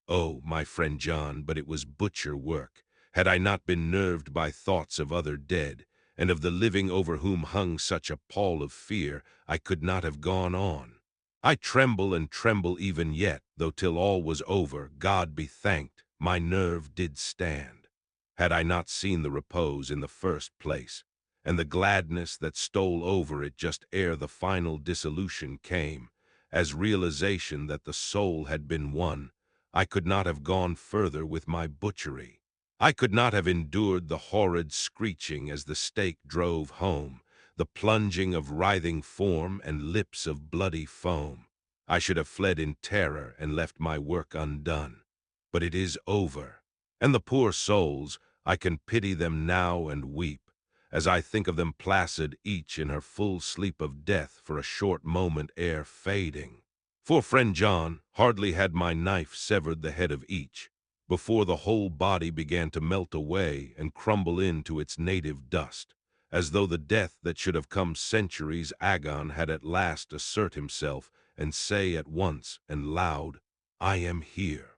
Oh, my friend John, but it was butcher work, had I not been nerved by thoughts of other dead, and of the living over whom hung such a pall of fear, I could not have gone on. I tremble and tremble even yet, though till all was over, God be thanked, my nerve did stand. Had I not seen the repose in the first place, and the gladness that stole over it just ere the final dissolution came, as realization that the soul had been won, I could not have gone further with my butchery. I could not have endured the horrid screeching as the stake drove home, the plunging of writhing form and lips of bloody foam. I should have fled in terror and left my work undone. But it is over. And the poor souls, I can pity them now and weep, as I think of them placid each in her full sleep of death for a short moment ere fading. For friend John, hardly had my knife severed the head of each, before the whole body began to melt away and crumble into its native dust, as though the death that should have come centuries agone had at last assert himself and say at once and loud, I am here.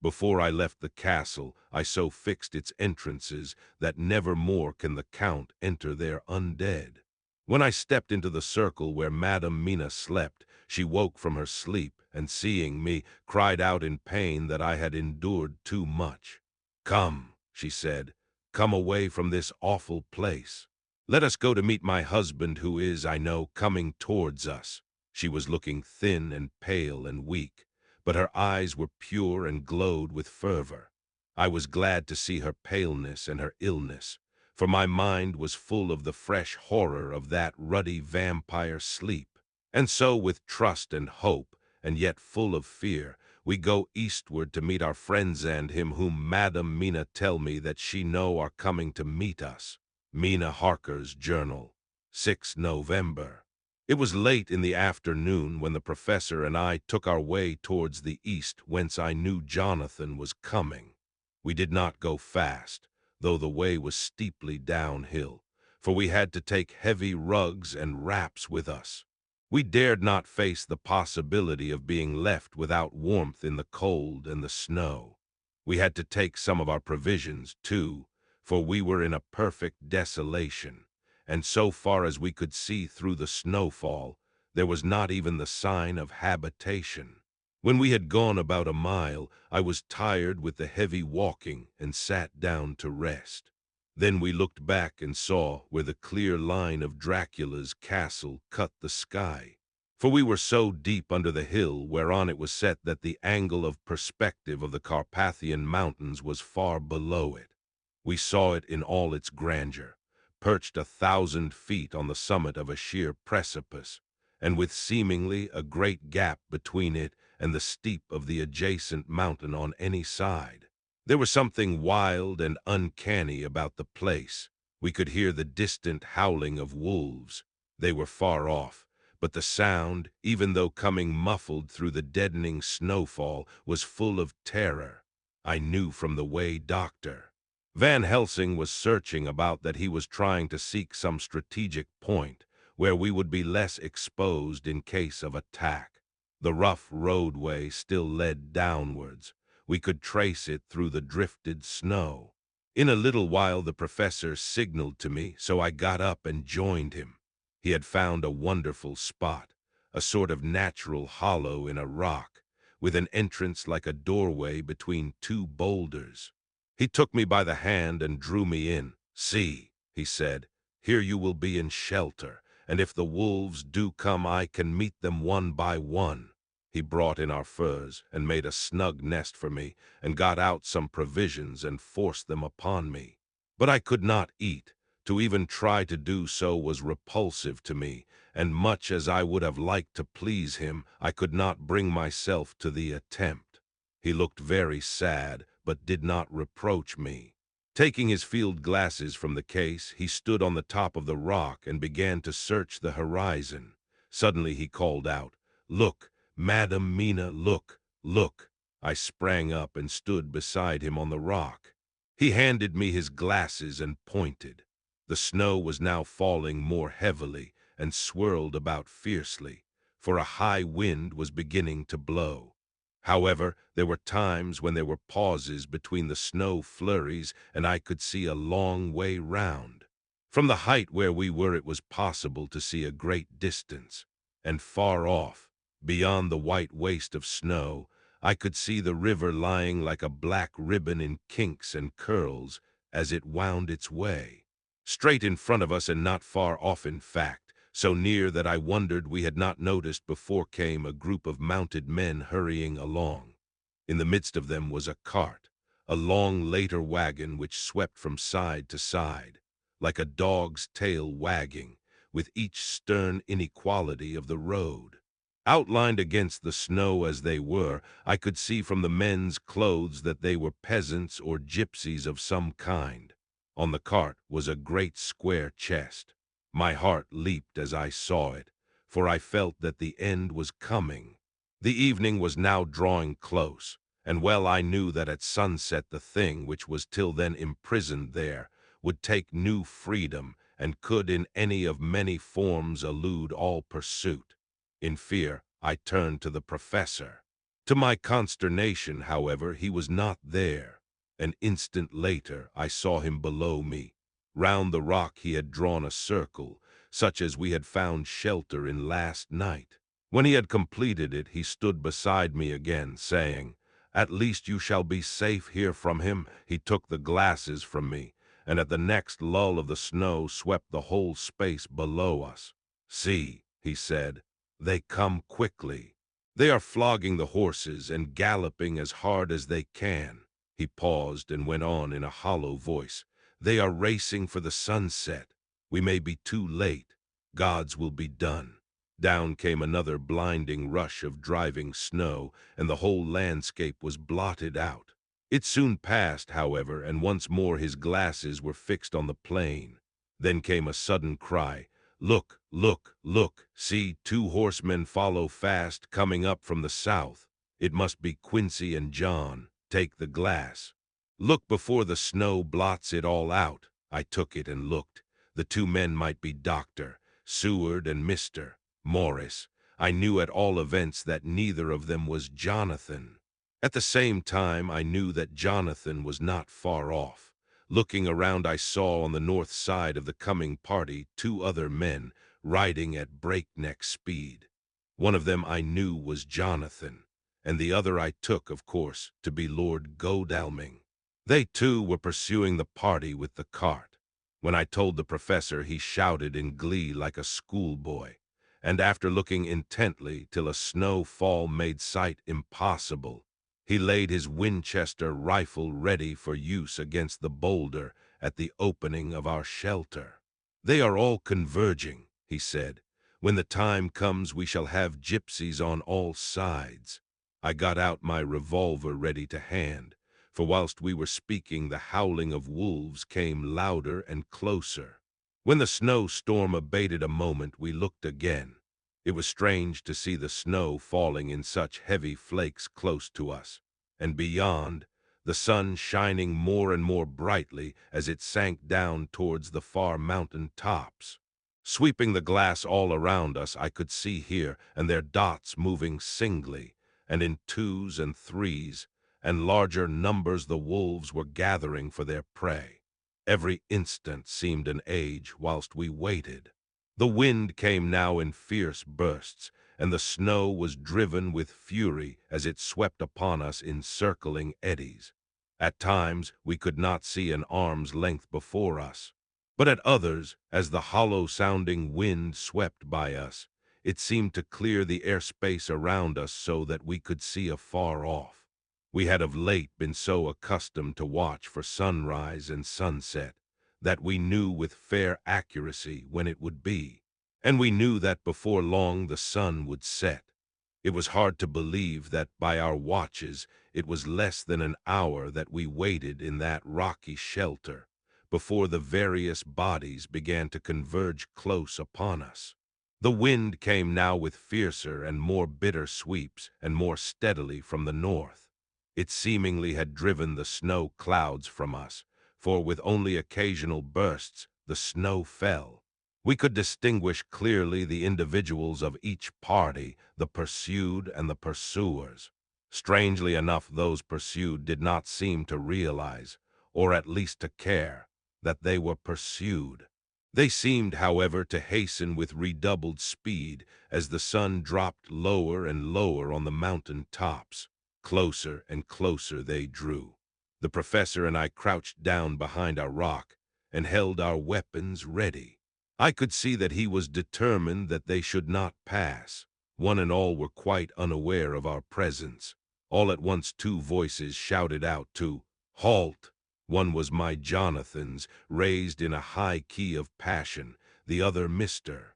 Before I left the castle, I so fixed its entrances that never more can the Count enter there undead. When I stepped into the circle where Madam Mina slept, she woke from her sleep, and seeing me, cried out in pain that I had endured too much. Come, she said, come away from this awful place. Let us go to meet my husband who is, I know, coming towards us. She was looking thin and pale and weak, but her eyes were pure and glowed with fervor. I was glad to see her paleness and her illness, for my mind was full of the fresh horror of that ruddy vampire sleep. And so with trust and hope, and yet full of fear, we go eastward to meet our friends and him whom Madam Mina tell me that she know are coming to meet us. Mina Harker's Journal, 6 November. It was late in the afternoon when the professor and I took our way towards the east whence I knew Jonathan was coming. We did not go fast, though the way was steeply downhill, for we had to take heavy rugs and wraps with us. We dared not face the possibility of being left without warmth in the cold and the snow. We had to take some of our provisions, too, for we were in a perfect desolation, and so far as we could see through the snowfall, there was not even the sign of habitation. When we had gone about a mile, I was tired with the heavy walking and sat down to rest. Then we looked back and saw where the clear line of Dracula's castle cut the sky. For we were so deep under the hill whereon it was set that the angle of perspective of the Carpathian mountains was far below it. We saw it in all its grandeur, perched 1,000 feet on the summit of a sheer precipice, and with seemingly a great gap between it and the steep of the adjacent mountain on any side. There was something wild and uncanny about the place. We could hear the distant howling of wolves. They were far off, but the sound, even though coming muffled through the deadening snowfall, was full of terror. I knew from the way Dr. Van Helsing was searching about that he was trying to seek some strategic point where we would be less exposed in case of attack. The rough roadway still led downwards. We could trace it through the drifted snow. In a little while the professor signaled to me, so I got up and joined him. He had found a wonderful spot, a sort of natural hollow in a rock, with an entrance like a doorway between two boulders. He took me by the hand and drew me in. See, he said, here you will be in shelter, and if the wolves do come I can meet them one by one. He brought in our furs and made a snug nest for me and got out some provisions and forced them upon me. But I could not eat. To even try to do so was repulsive to me, and much as I would have liked to please him, I could not bring myself to the attempt. He looked very sad, but did not reproach me. Taking his field glasses from the case, he stood on the top of the rock and began to search the horizon. Suddenly he called out, "Look, Madam Mina, look, look." I sprang up and stood beside him on the rock. He handed me his glasses and pointed. The snow was now falling more heavily and swirled about fiercely, for a high wind was beginning to blow. However, there were times when there were pauses between the snow flurries and I could see a long way round. From the height where we were it was possible to see a great distance, and far off, beyond the white waste of snow, I could see the river lying like a black ribbon in kinks and curls as it wound its way. Straight in front of us and not far off in fact, so near that I wondered we had not noticed before, came a group of mounted men hurrying along. In the midst of them was a cart, a long later wagon which swept from side to side, like a dog's tail wagging, with each stern inequality of the road. Outlined against the snow as they were, I could see from the men's clothes that they were peasants or gypsies of some kind. On the cart was a great square chest. My heart leaped as I saw it, for I felt that the end was coming. The evening was now drawing close, and well I knew that at sunset the thing which was till then imprisoned there would take new freedom and could in any of many forms elude all pursuit. In fear, I turned to the professor. To my consternation, however, he was not there. An instant later, I saw him below me. Round the rock he had drawn a circle, such as we had found shelter in last night. When he had completed it, he stood beside me again, saying, "At least you shall be safe here from him." He took the glasses from me, and at the next lull of the snow swept the whole space below us. "See," he said, "they come quickly. They are flogging the horses and galloping as hard as they can." He paused and went on in a hollow voice, "They are racing for the sunset. We may be too late. God's will be done." Down came another blinding rush of driving snow, and the whole landscape was blotted out. It soon passed, however, and once more his glasses were fixed on the plain. Then came a sudden cry, "Look, look, look! See, 2 horsemen follow fast, coming up from the south. It must be Quincy and John. Take the glass. Look before the snow blots it all out." I took it and looked. The 2 men might be Dr. Seward and Mr. Morris. I knew at all events that neither of them was Jonathan. At the same time, I knew that Jonathan was not far off. Looking around, I saw on the north side of the coming party 2 other men riding at breakneck speed. One of them I knew was Jonathan, and the other I took, of course, to be Lord Godalming. They too were pursuing the party with the cart. When I told the professor, he shouted in glee like a schoolboy, and after looking intently till a snow fall made sight impossible, he laid his Winchester rifle ready for use against the boulder at the opening of our shelter. "They are all converging," he said. "When the time comes, we shall have gypsies on all sides." I got out my revolver ready to hand, for whilst we were speaking, the howling of wolves came louder and closer. When the snowstorm abated a moment, we looked again. It was strange to see the snow falling in such heavy flakes close to us, and beyond, the sun shining more and more brightly as it sank down towards the far mountain tops. Sweeping the glass all around us, I could see here and there dots moving singly, and in 2s and 3s, and larger numbers the wolves were gathering for their prey. Every instant seemed an age whilst we waited. The wind came now in fierce bursts, and the snow was driven with fury as it swept upon us in circling eddies. At times we could not see an arm's length before us, but at others, as the hollow-sounding wind swept by us, it seemed to clear the airspace around us so that we could see afar off. We had of late been so accustomed to watch for sunrise and sunset that we knew with fair accuracy when it would be, and we knew that before long the sun would set. It was hard to believe that by our watches it was less than an hour that we waited in that rocky shelter before the various bodies began to converge close upon us. The wind came now with fiercer and more bitter sweeps and more steadily from the north. It seemingly had driven the snow clouds from us, for with only occasional bursts the snow fell. We could distinguish clearly the individuals of each party, the pursued and the pursuers. Strangely enough, those pursued did not seem to realize, or at least to care, that they were pursued. They seemed, however, to hasten with redoubled speed as the sun dropped lower and lower on the mountain tops. Closer and closer they drew. The professor and I crouched down behind our rock and held our weapons ready. I could see that he was determined that they should not pass. One and all were quite unaware of our presence. All at once 2 voices shouted out to halt. One was my Jonathan's, raised in a high key of passion, the other Mr.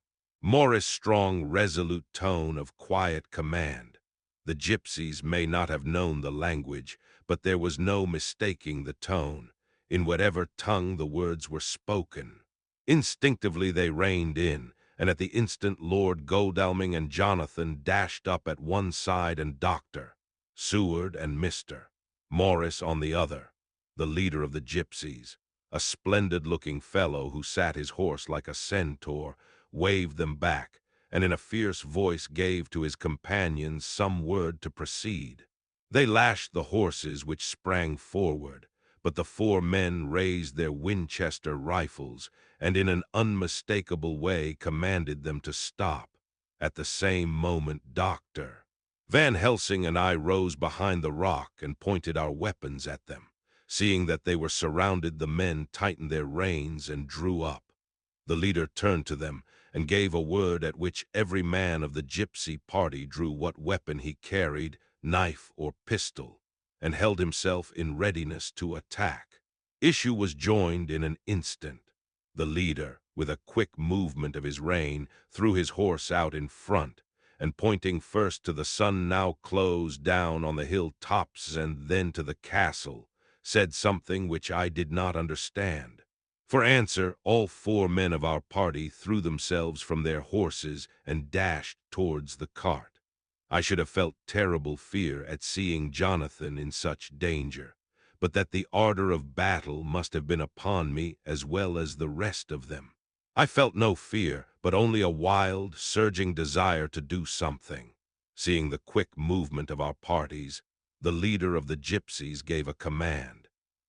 Morris' strong, resolute tone of quiet command. The gypsies may not have known the language, but there was no mistaking the tone, in whatever tongue the words were spoken. Instinctively they reined in, and at the instant Lord Godalming and Jonathan dashed up at one side and Dr. Seward and Mr. Morris on the other. The leader of the gypsies, a splendid-looking fellow who sat his horse like a centaur, waved them back, and in a fierce voice gave to his companions some word to proceed. They lashed the horses, which sprang forward, but the four men raised their Winchester rifles, and in an unmistakable way commanded them to stop. At the same moment Dr. Van Helsing and I rose behind the rock and pointed our weapons at them. Seeing that they were surrounded, the men tightened their reins and drew up. The leader turned to them and gave a word at which every man of the gypsy party drew what weapon he carried, knife or pistol, and held himself in readiness to attack. Issue was joined in an instant. The leader, with a quick movement of his rein, threw his horse out in front, and pointing first to the sun now closed down on the hill tops and then to the castle, said something which I did not understand. For answer, all four men of our party threw themselves from their horses and dashed towards the cart. I should have felt terrible fear at seeing Jonathan in such danger, but that the ardor of battle must have been upon me as well as the rest of them. I felt no fear, but only a wild, surging desire to do something. Seeing the quick movement of our parties, the leader of the gypsies gave a command.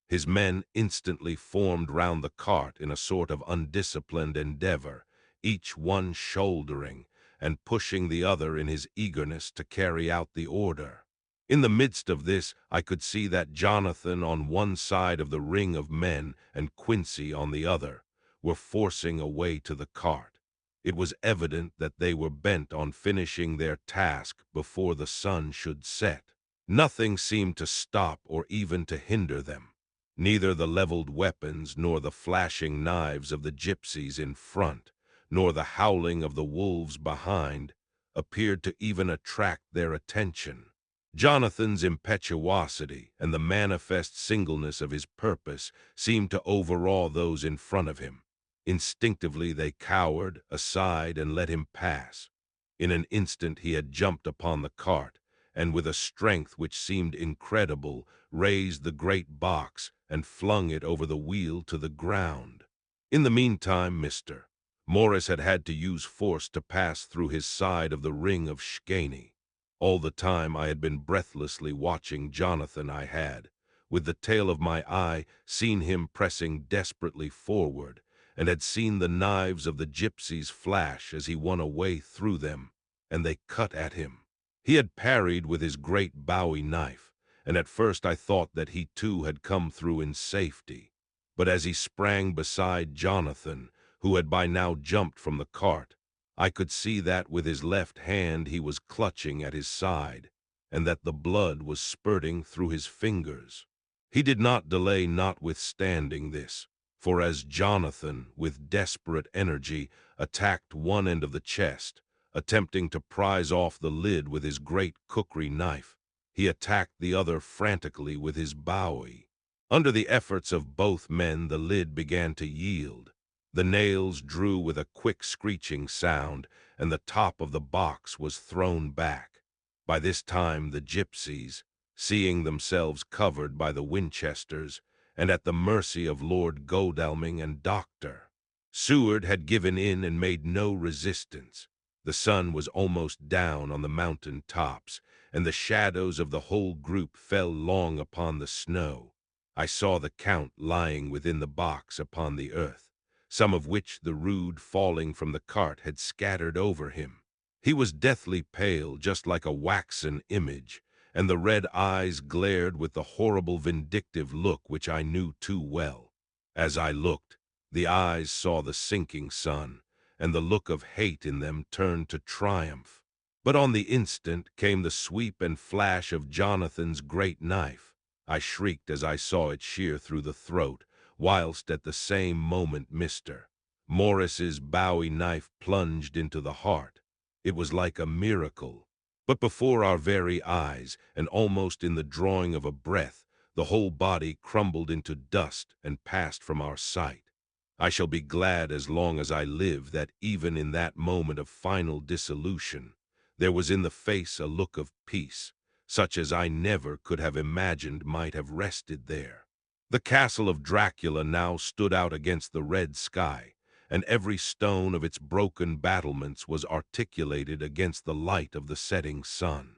His men instantly formed round the cart in a sort of undisciplined endeavor, each one shouldering and pushing the other in his eagerness to carry out the order. In the midst of this, I could see that Jonathan on one side of the ring of men and Quincy on the other were forcing a way to the cart. It was evident that they were bent on finishing their task before the sun should set. Nothing seemed to stop or even to hinder them. Neither the leveled weapons nor the flashing knives of the gypsies in front, nor the howling of the wolves behind, appeared to even attract their attention. Jonathan's impetuosity and the manifest singleness of his purpose seemed to overawe those in front of him. Instinctively they cowered aside and let him pass. In an instant he had jumped upon the cart, and with a strength which seemed incredible, raised the great box and flung it over the wheel to the ground. In the meantime, Mr. Morris had had to use force to pass through his side of the ring of Shkaney. All the time I had been breathlessly watching Jonathan. I had, with the tail of my eye, seen him pressing desperately forward, and had seen the knives of the gypsies flash as he won a way through them, and they cut at him. He had parried with his great Bowie knife, and at first I thought that he too had come through in safety. But as he sprang beside Jonathan, who had by now jumped from the cart, I could see that with his left hand he was clutching at his side, and that the blood was spurting through his fingers. He did not delay notwithstanding this, for as Jonathan, with desperate energy, attacked one end of the chest, attempting to prise off the lid with his great cookery knife, he attacked the other frantically with his Bowie. Under the efforts of both men the lid began to yield. The nails drew with a quick screeching sound, and the top of the box was thrown back. By this time the gypsies, seeing themselves covered by the Winchesters, and at the mercy of Lord Godalming and Dr. Seward, had given in and made no resistance. The sun was almost down on the mountain tops, and the shadows of the whole group fell long upon the snow. I saw the Count lying within the box upon the earth, some of which the rude falling from the cart had scattered over him. He was deathly pale, just like a waxen image, and the red eyes glared with the horrible vindictive look which I knew too well. As I looked, the eyes saw the sinking sun, and the look of hate in them turned to triumph. But on the instant came the sweep and flash of Jonathan's great knife. I shrieked as I saw it shear through the throat, whilst at the same moment Mr. Morris's Bowie knife plunged into the heart. It was like a miracle. But before our very eyes, and almost in the drawing of a breath, the whole body crumbled into dust and passed from our sight. I shall be glad as long as I live that even in that moment of final dissolution, there was in the face a look of peace, such as I never could have imagined might have rested there. The castle of Dracula now stood out against the red sky, and every stone of its broken battlements was articulated against the light of the setting sun.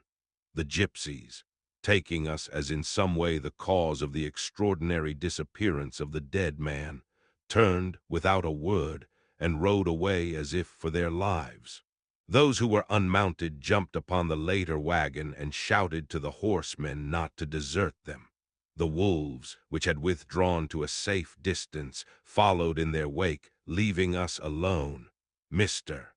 The gypsies, taking us as in some way the cause of the extraordinary disappearance of the dead man, turned without a word and rode away as if for their lives. Those who were unmounted jumped upon the later wagon and shouted to the horsemen not to desert them. The wolves, which had withdrawn to a safe distance, followed in their wake, leaving us alone. Mr.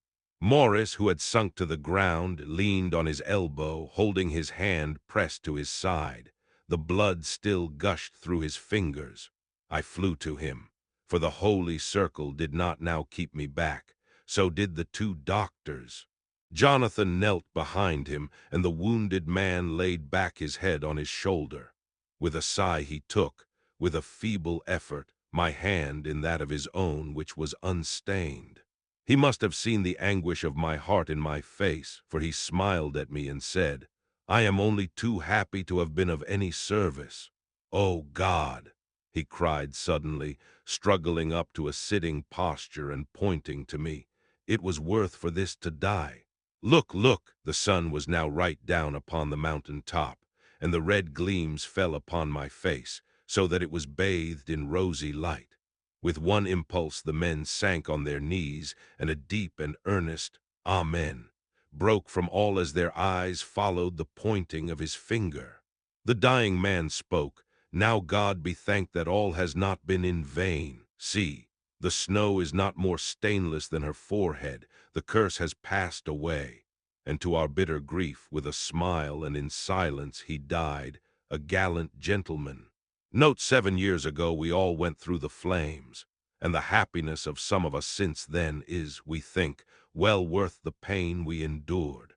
Morris, who had sunk to the ground, leaned on his elbow, holding his hand pressed to his side. The blood still gushed through his fingers. I flew to him, for the holy circle did not now keep me back. So did the two doctors. Jonathan knelt behind him, and the wounded man laid back his head on his shoulder. With a sigh he took, with a feeble effort, my hand in that of his own, which was unstained. He must have seen the anguish of my heart in my face, for he smiled at me and said, "I am only too happy to have been of any service." "Oh, God!" he cried suddenly, struggling up to a sitting posture and pointing to me. "It was worth for this to die. Look, look!" The sun was now right down upon the mountain top, and the red gleams fell upon my face, so that it was bathed in rosy light. With one impulse the men sank on their knees, and a deep and earnest "Amen" broke from all as their eyes followed the pointing of his finger. The dying man spoke, "Now God be thanked that all has not been in vain. See, the snow is not more stainless than her forehead. The curse has passed away." And to our bitter grief, with a smile and in silence, he died, a gallant gentleman. Note 7 years ago we all went through the flames, and the happiness of some of us since then is, we think, well worth the pain we endured.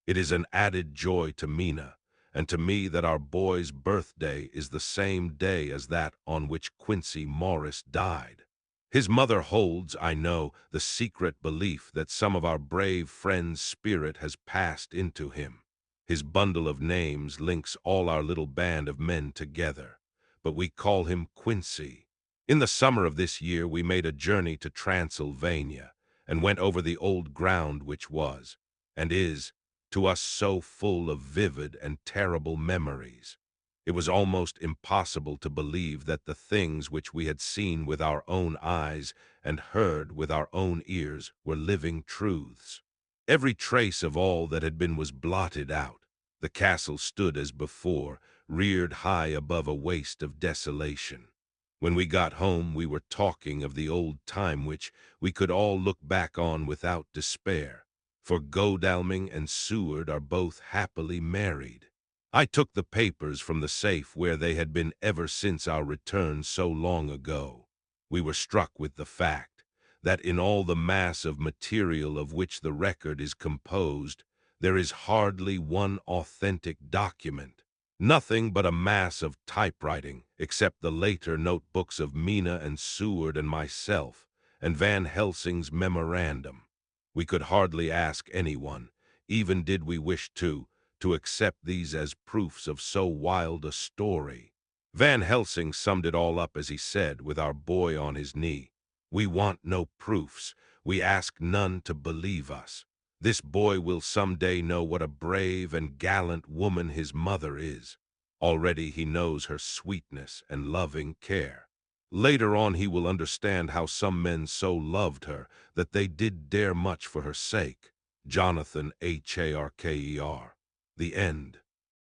It is an added joy to Mina and to me that our boy's birthday is the same day as that on which Quincy Morris died. His mother holds, I know, the secret belief that some of our brave friend's spirit has passed into him. His bundle of names links all our little band of men together, but we call him Quincy. In the summer of this year we made a journey to Transylvania, and went over the old ground which was, and is, to us so full of vivid and terrible memories. It was almost impossible to believe that the things which we had seen with our own eyes and heard with our own ears were living truths. Every trace of all that had been was blotted out. The castle stood as before, reared high above a waste of desolation. When we got home, we were talking of the old time which we could all look back on without despair, for Godalming and Seward are both happily married. I took the papers from the safe where they had been ever since our return so long ago. We were struck with the fact that in all the mass of material of which the record is composed, there is hardly one authentic document. Nothing but a mass of typewriting, except the later notebooks of Mina and Seward and myself, and Van Helsing's memorandum. We could hardly ask anyone, even did we wish to accept these as proofs of so wild a story. Van Helsing summed it all up as he said, with our boy on his knee, "We want no proofs. We ask none to believe us. This boy will some day know what a brave and gallant woman his mother is. Already he knows her sweetness and loving care. Later on he will understand how some men so loved her that they did dare much for her sake." Jonathan Harker. The end.